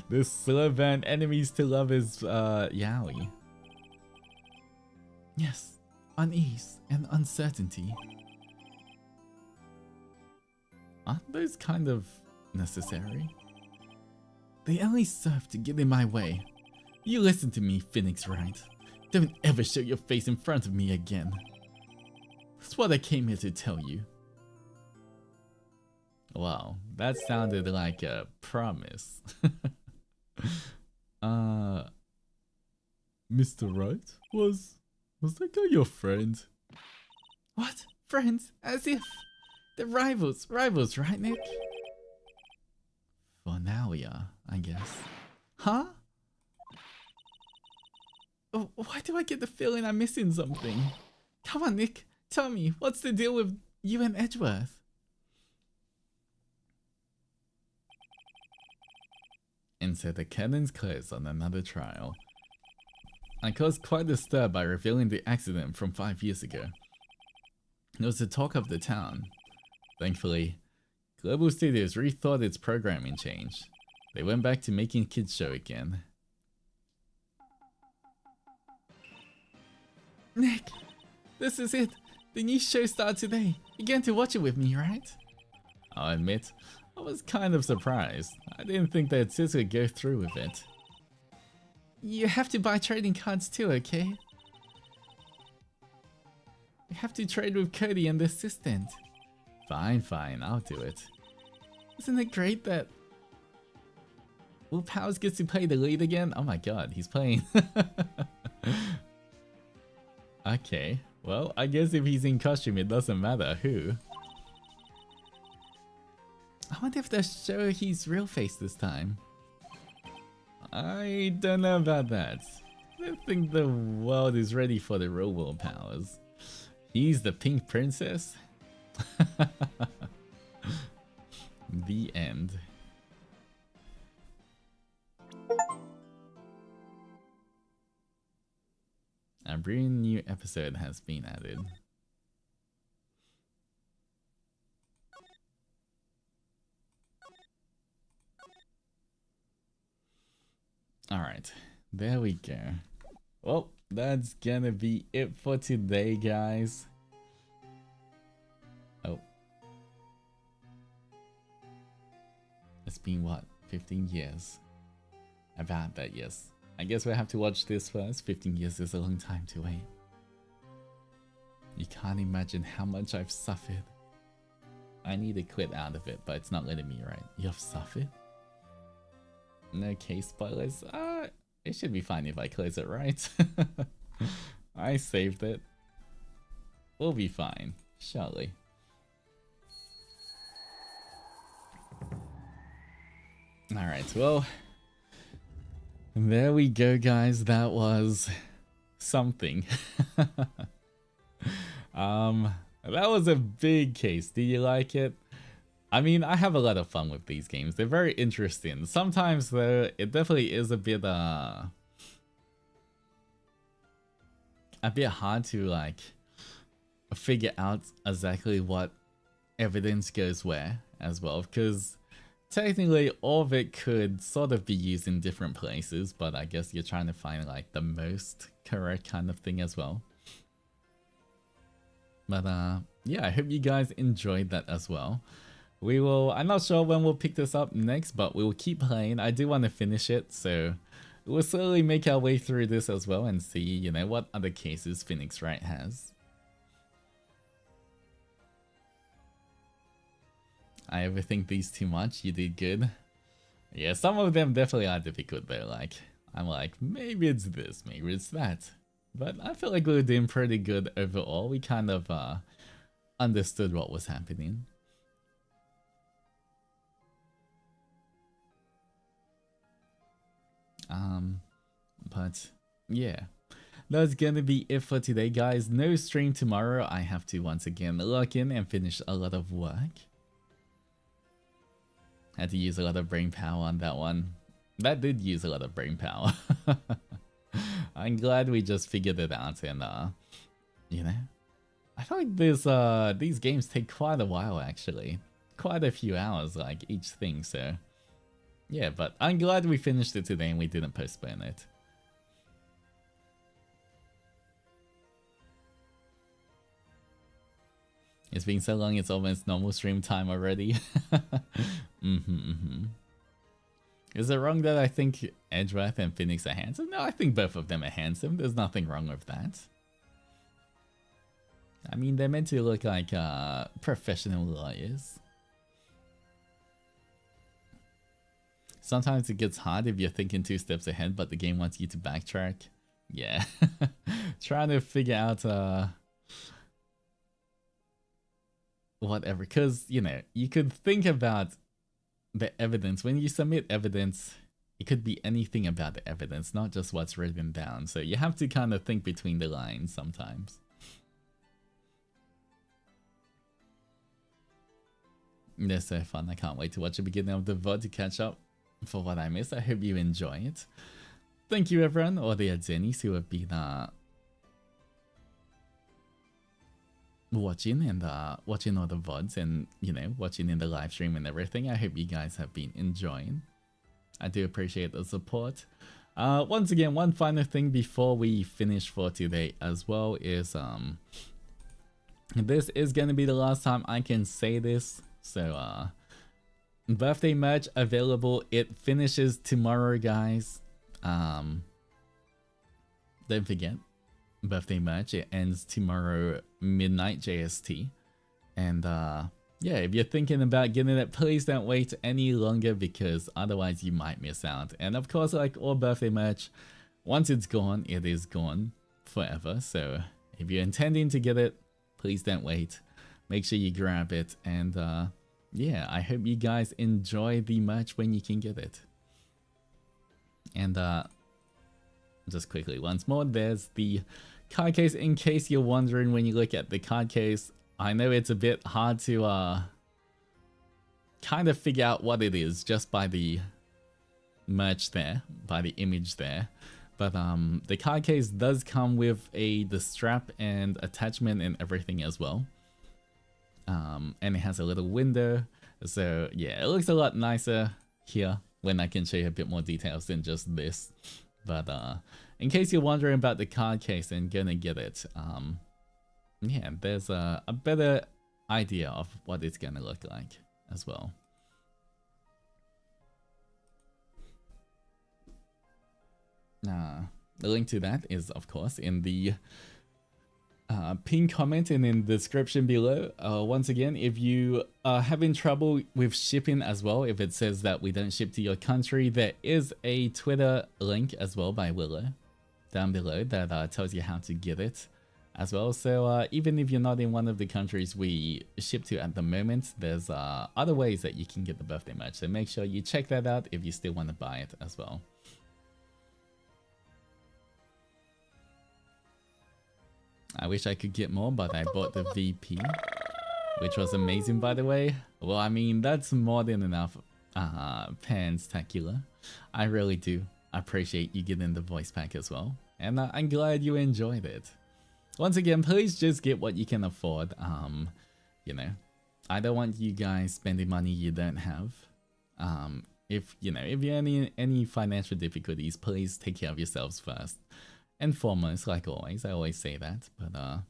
This slow band enemies to love is yaoi. Yes, unease and uncertainty. Aren't those kind of necessary? They only serve to get in my way. You listen to me, Phoenix Wright. Don't ever show your face in front of me again. That's what I came here to tell you. Wow, that sounded like a promise. Mr. Wright? Was that guy your friend? What? Friends? As if... They're rivals, right, Nick? For now we are, I guess. Huh? Oh, why do I get the feeling I'm missing something? Come on, Nick. Tell me, what's the deal with you and Edgeworth? And so the curtains closed on another trial. I caused quite a stir by revealing the accident from 5 years ago. It was the talk of the town. Thankfully, Global Studios rethought its programming change. They went back to making kids show again. Nick, this is it. The new show started today. You're going to watch it with me, right? I'll admit, I was kind of surprised. I didn't think they'd seriously go through with it. You have to buy trading cards too, okay? You have to trade with Cody and the assistant. Fine, I'll do it. Isn't it great that Will Powers gets to play the lead again? Oh my god, he's playing. Okay, well, I guess if he's in costume, it doesn't matter who. I wonder if they'll show his real face this time. I don't know about that. I don't think the world is ready for the real Will Powers. He's the Pink Princess? The end. A brand new episode has been added. Alright, there we go. Well, that's gonna be it for today, guys. Oh. It's been what? 15 years? About that, yes. I guess we'll have to watch this first. 15 years is a long time to wait. You can't imagine how much I've suffered. I need to quit out of it, but it's not letting me, right? You've suffered? No case spoilers? It should be fine if I close it, right? I saved it. We'll be fine, surely. Alright, well... there we go, guys. That was something. That was a big case. Do you like it? I mean, I have a lot of fun with these games. They're very interesting. Sometimes, though, it definitely is a bit hard to, like, figure out exactly what evidence goes where as well, because technically all of it could sort of be used in different places, but I guess you're trying to find like the most correct kind of thing as well. But yeah, I hope you guys enjoyed that as well. I'm not sure when we'll pick this up next, but we'll keep playing. I do want to finish it, so we'll slowly make our way through this as well and see, you know, what other cases Phoenix Wright has. I overthink these too much. You did good. Yeah, some of them definitely are difficult though. Like, I'm like, maybe it's this, maybe it's that. But I feel like we were doing pretty good overall. We kind of understood what was happening. But yeah, that's gonna be it for today, guys. No stream tomorrow. I have to once again log in and finish a lot of work. Had to use a lot of brain power on that one. That did use a lot of brain power. I'm glad we just figured it out, and you know, I feel like these games take quite a while actually, quite a few hours like each thing. So yeah, but I'm glad we finished it today and we didn't postpone it. It's been so long, it's almost normal stream time already. Is it wrong that I think Edgeworth and Phoenix are handsome? No, I think both of them are handsome. There's nothing wrong with that. I mean, they're meant to look like professional lawyers. Sometimes it gets hard if you're thinking 2 steps ahead, but the game wants you to backtrack. Yeah. Trying to figure out whatever, because, you know, you could think about the evidence. When you submit evidence, it could be anything about the evidence, not just what's written down. So you have to kind of think between the lines sometimes. They're so fun. I can't wait to watch the beginning of the VOD to catch up for what I missed. I hope you enjoy it. Thank you everyone, all the Adzenis who have been watching and watching all the VODs and, you know, watching in the live stream and everything. I hope you guys have been enjoying. I do appreciate the support. Once again, one final thing before we finish for today as well is this is gonna be the last time I can say this. So birthday merch available. It finishes tomorrow, guys. Don't forget, birthday merch, it ends tomorrow midnight JST. And yeah, if you're thinking about getting it, please don't wait any longer, because otherwise you might miss out. And of course, like all birthday merch, once it's gone, it is gone forever. So if you're intending to get it, please don't wait. Make sure you grab it. And yeah, I hope you guys enjoy the merch when you can get it. And just quickly once more, there's the card case, in case you're wondering when you look at the card case. I know it's a bit hard to kind of figure out what it is just by the merch there, by the image there. But the card case does come with the strap and attachment and everything as well. And it has a little window. So yeah, it looks a lot nicer here when I can show you a bit more details than just this. But in case you're wondering about the card case and gonna get it, yeah, there's a better idea of what it's gonna look like as well. The link to that is, of course, in the pinned comment and in the description below. Once again, if you are having trouble with shipping as well, if it says that we don't ship to your country, there is a Twitter link as well by Willow down below that tells you how to get it as well. So even if you're not in one of the countries we ship to at the moment, there's other ways that you can get the birthday merch. So make sure you check that out if you still want to buy it as well. I wish I could get more, but I bought the VP, which was amazing, by the way. Well, I mean, that's more than enough, Panstacular. I really do appreciate you getting the voice pack as well, and I'm glad you enjoyed it. Once again, please just get what you can afford. You know, I don't want you guys spending money you don't have. If you know, if you're in any financial difficulties, please take care of yourselves first and foremost, like always. I always say that, but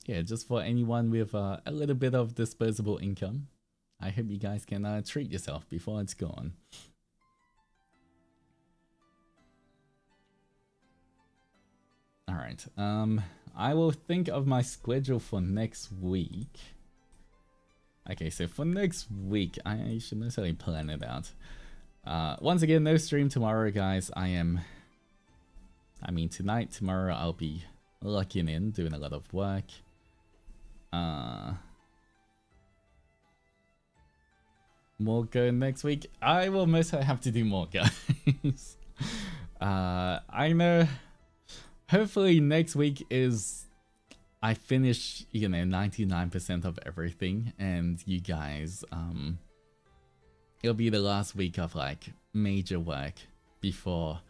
yeah, just for anyone with a little bit of disposable income, I hope you guys can treat yourself before it's gone. All right, I will think of my schedule for next week. Okay, so for next week, I should necessarily plan it out. Once again, no stream tomorrow, guys. I am I mean, tonight, tomorrow, I'll be locking in, doing a lot of work. More Go next week. I will mostly have to do more, guys. I know. Hopefully next week is I finish, 99% of everything, and you guys, it'll be the last week of like major work before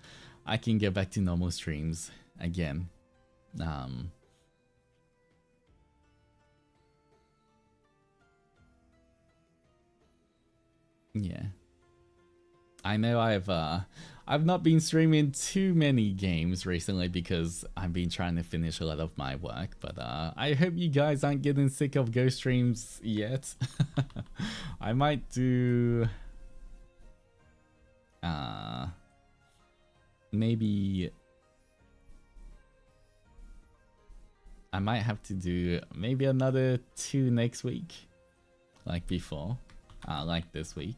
I can get back to normal streams again. Yeah. I know I've not been streaming too many games recently because I've been trying to finish a lot of my work, but I hope you guys aren't getting sick of Go streams yet. I might do maybe I might have to do maybe another 2 next week, like before, like this week.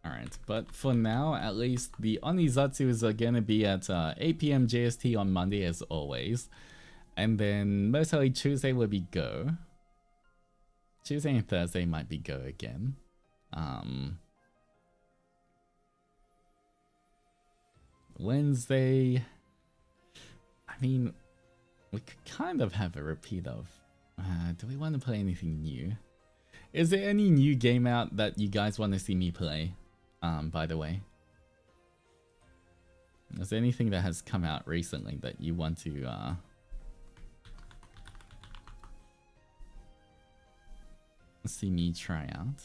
Alright, but for now, at least the Onizatsus are gonna be at 8 PM JST on Monday as always. And then mostly Tuesday will be Go. Tuesday and Thursday might be Go again. Wednesday, I mean, we could kind of have a repeat of, do we want to play anything new? Is there any new game out that you guys want to see me play, by the way? Is there anything that has come out recently that you want to, see me try out?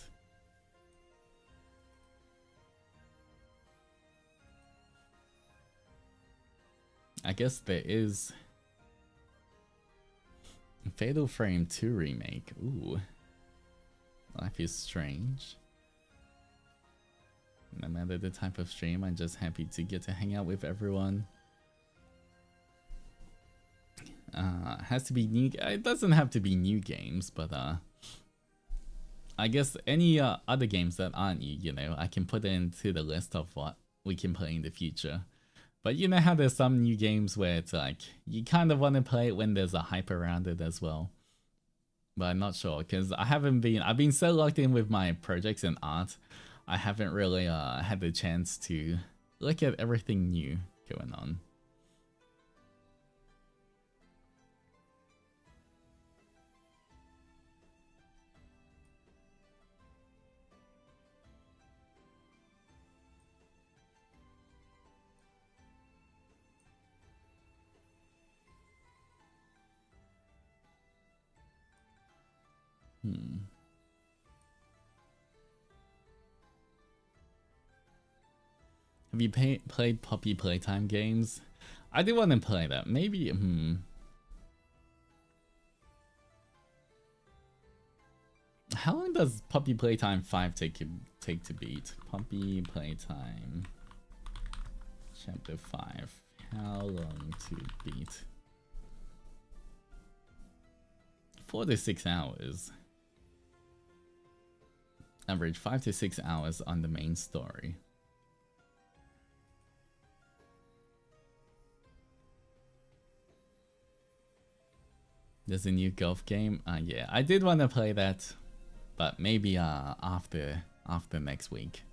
I guess there is Fatal Frame 2 remake. Ooh. Life is strange. No matter the type of stream, I'm just happy to get to hang out with everyone. Has to be new. It doesn't have to be new games, but I guess any other games that aren't new, I can put it into the list of what we can play in the future. But you know how there's some new games where it's like, you kind of want to play it when there's a hype around it as well. But I'm not sure, because I've been so locked in with my projects and art, I haven't really had the chance to look at everything new going on. Have you played Poppy Playtime games? I do want to play that. Maybe, How long does Poppy Playtime 5 take to beat? Poppy Playtime Chapter 5. How long to beat? 4 to 6 hours. Average 5 to 6 hours on the main story. There's a new golf game. Yeah, I did want to play that, but maybe after next week.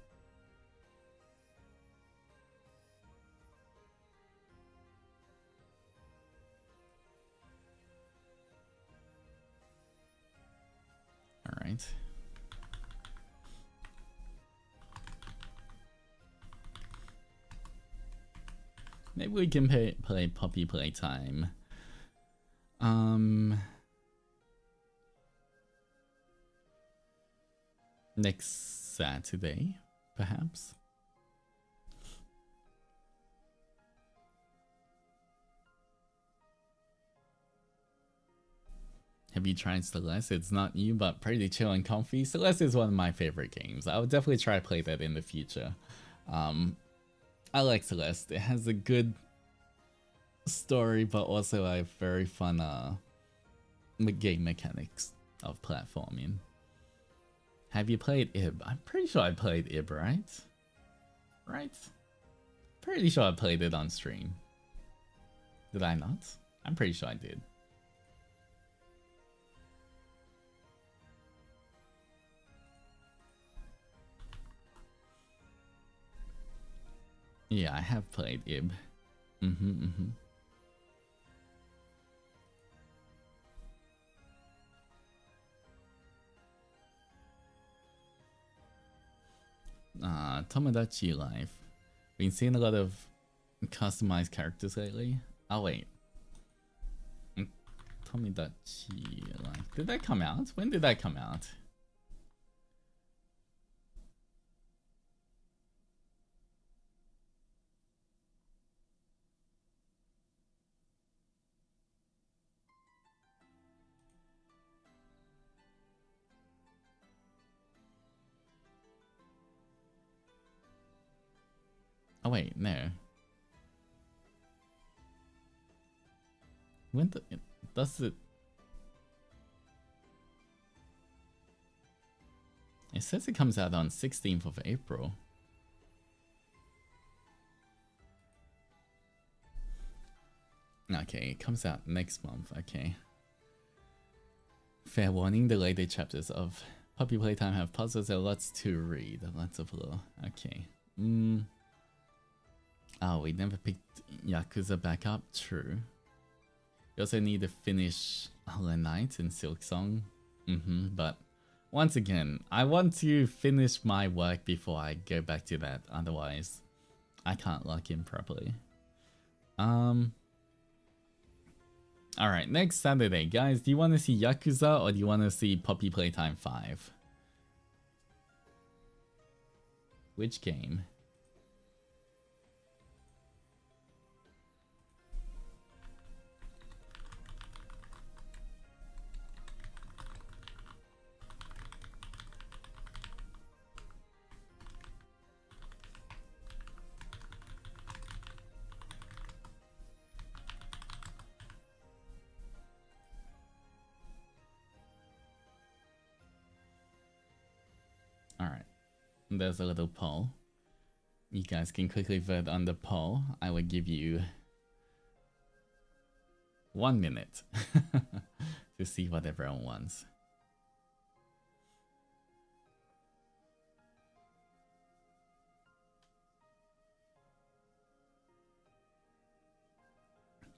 All right. Maybe we can play Poppy Playtime. Next Saturday, perhaps. Have you tried Celeste? It's not new, but pretty chill and comfy. Celeste is one of my favorite games. I would definitely try to play that in the future. I like Celeste. It has a good story, but also a very fun game mechanics of platforming. Have you played Ib? I'm pretty sure I played Ib, right? Right? Pretty sure I played it on stream. Did I not? I'm pretty sure I did. Yeah, I have played Ib. Tomodachi Life. Been seeing a lot of customized characters lately. Oh wait. Tomodachi Life. Did that come out? When did that come out? Oh wait, no. When does it? It says it comes out on 16th of April. Okay, it comes out next month. Okay. Fair warning: the later chapters of Puppy Playtime have puzzles and lots to read. Lots of lore. Okay. Oh, we never picked Yakuza back up. True. You also need to finish Hollow Knight and Silk Song. But once again, I want to finish my work before I go back to that. Otherwise, I can't lock in properly. Alright, next Saturday. Guys, do you want to see Yakuza or do you want to see Puppy Playtime 5? Which game? Alright, there's a little poll. You guys can quickly vote on the poll. I will give you 1 minute to see what everyone wants.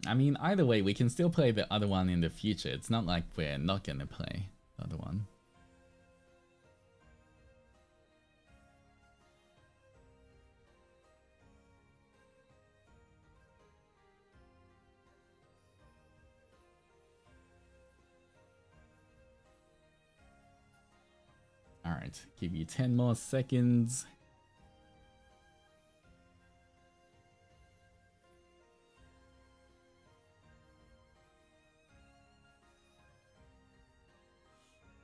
I mean, either way, we can still play the other one in the future. It's not like we're not gonna play the other one. Alright, give you 10 more seconds.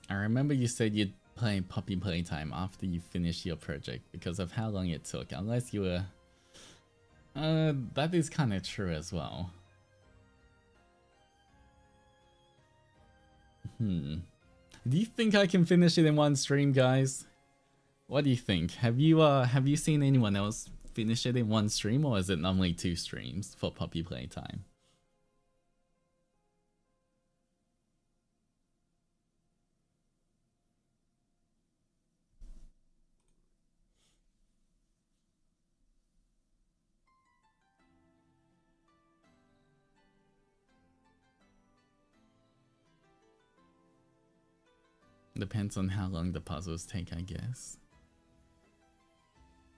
I remember you said you'd play Puppy Playtime after you finish your project because of how long it took, unless you were... that is kind of true as well. Do you think I can finish it in one stream, guys? What do you think? Have you seen anyone else finish it in one stream, or is it normally 2 streams for Puppy Playtime? Depends on how long the puzzles take, I guess.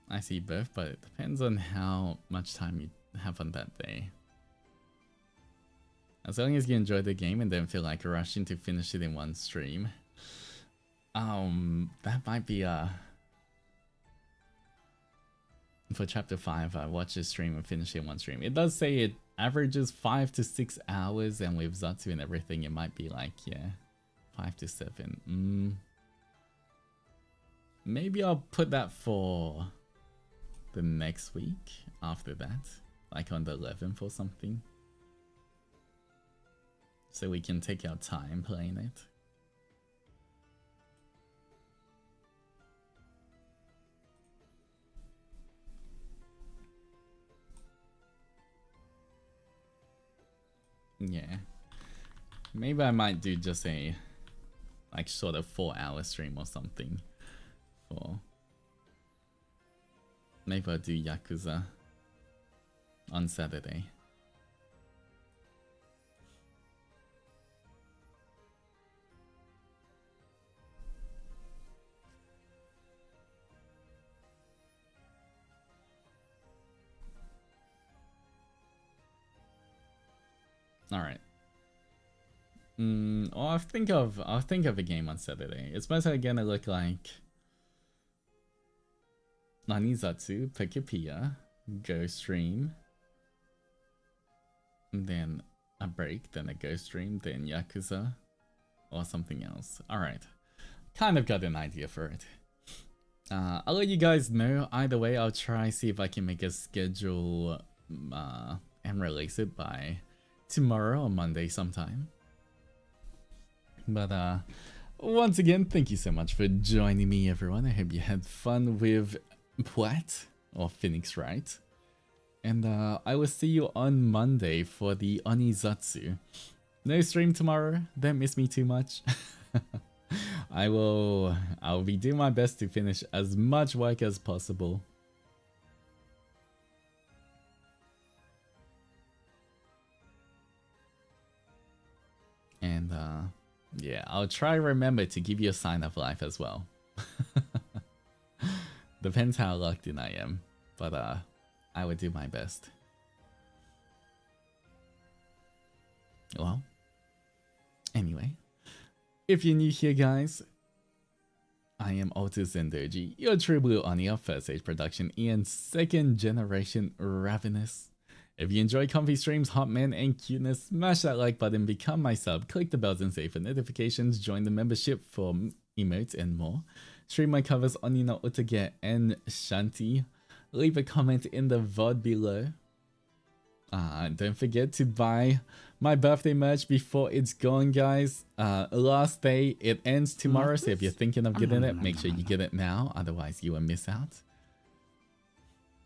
I see both, but it depends on how much time you have on that day. As long as you enjoy the game and don't feel like rushing to finish it in one stream. That might be for chapter 5, I watch a stream and finish it in one stream. It does say it averages 5 to 6 hours, and with Zatsu and everything, it might be like, yeah, 5 to 7. Maybe I'll put that for the next week after that, like on the 11th or something. so we can take our time playing it. Yeah. Maybe I might do just a like sort of 4-hour stream or something for maybe I'll do Yakuza on Saturday. All right. Well, I'll think of a game on Saturday. It's mostly gonna look like Nanizatsu, Pekipia, Go Stream, then a break, then a Go Stream, then Yakuza, or something else. Alright. Kind of got an idea for it. I'll let you guys know. Either way, I'll try see if I can make a schedule and release it by tomorrow or Monday sometime. But once again, thank you so much for joining me, everyone. I hope you had fun with Platt or Phoenix Wright. And I will see you on Monday for the Onizatsu. No stream tomorrow, don't miss me too much. I'll be doing my best to finish as much work as possible. And yeah, I'll try remember to give you a sign of life as well. Depends how locked in I am, but I would do my best. Well, anyway, if you're new here, guys, I am Altus Zendoji, your true blue Oni of First Age Production and second generation Ravenous. If you enjoy comfy streams, hot men, and cuteness, smash that like button, become my sub, click the bells and save for notifications, join the membership for emotes and more. Stream my covers Oni no Utage and Shanti. Leave a comment in the VOD below. Don't forget to buy my birthday merch before it's gone, guys. Last day, it ends tomorrow, so if you're thinking of getting it, make sure you get it now, otherwise you will miss out.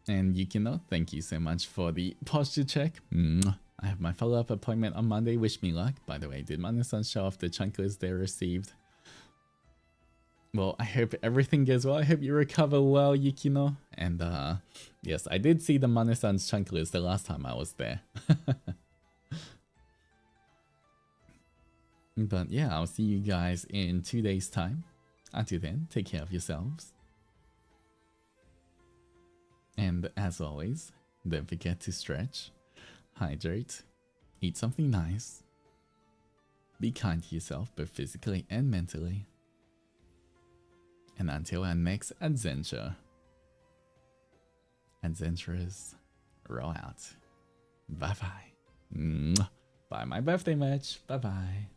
And Yukino, thank you so much for the posture check. I have my follow-up appointment on Monday. Wish me luck. By the way, did Manasan show off the chunk list they received? Well, I hope everything goes well. I hope you recover well, Yukino. And yes, I did see the Manasan's chunk list the last time I was there. But yeah, I'll see you guys in 2 days' time. Until then, take care of yourselves. And as always, don't forget to stretch, hydrate, eat something nice, be kind to yourself both physically and mentally. And until our next adventure, adventurers, roll out. Bye bye. Buy my birthday merch. Bye bye.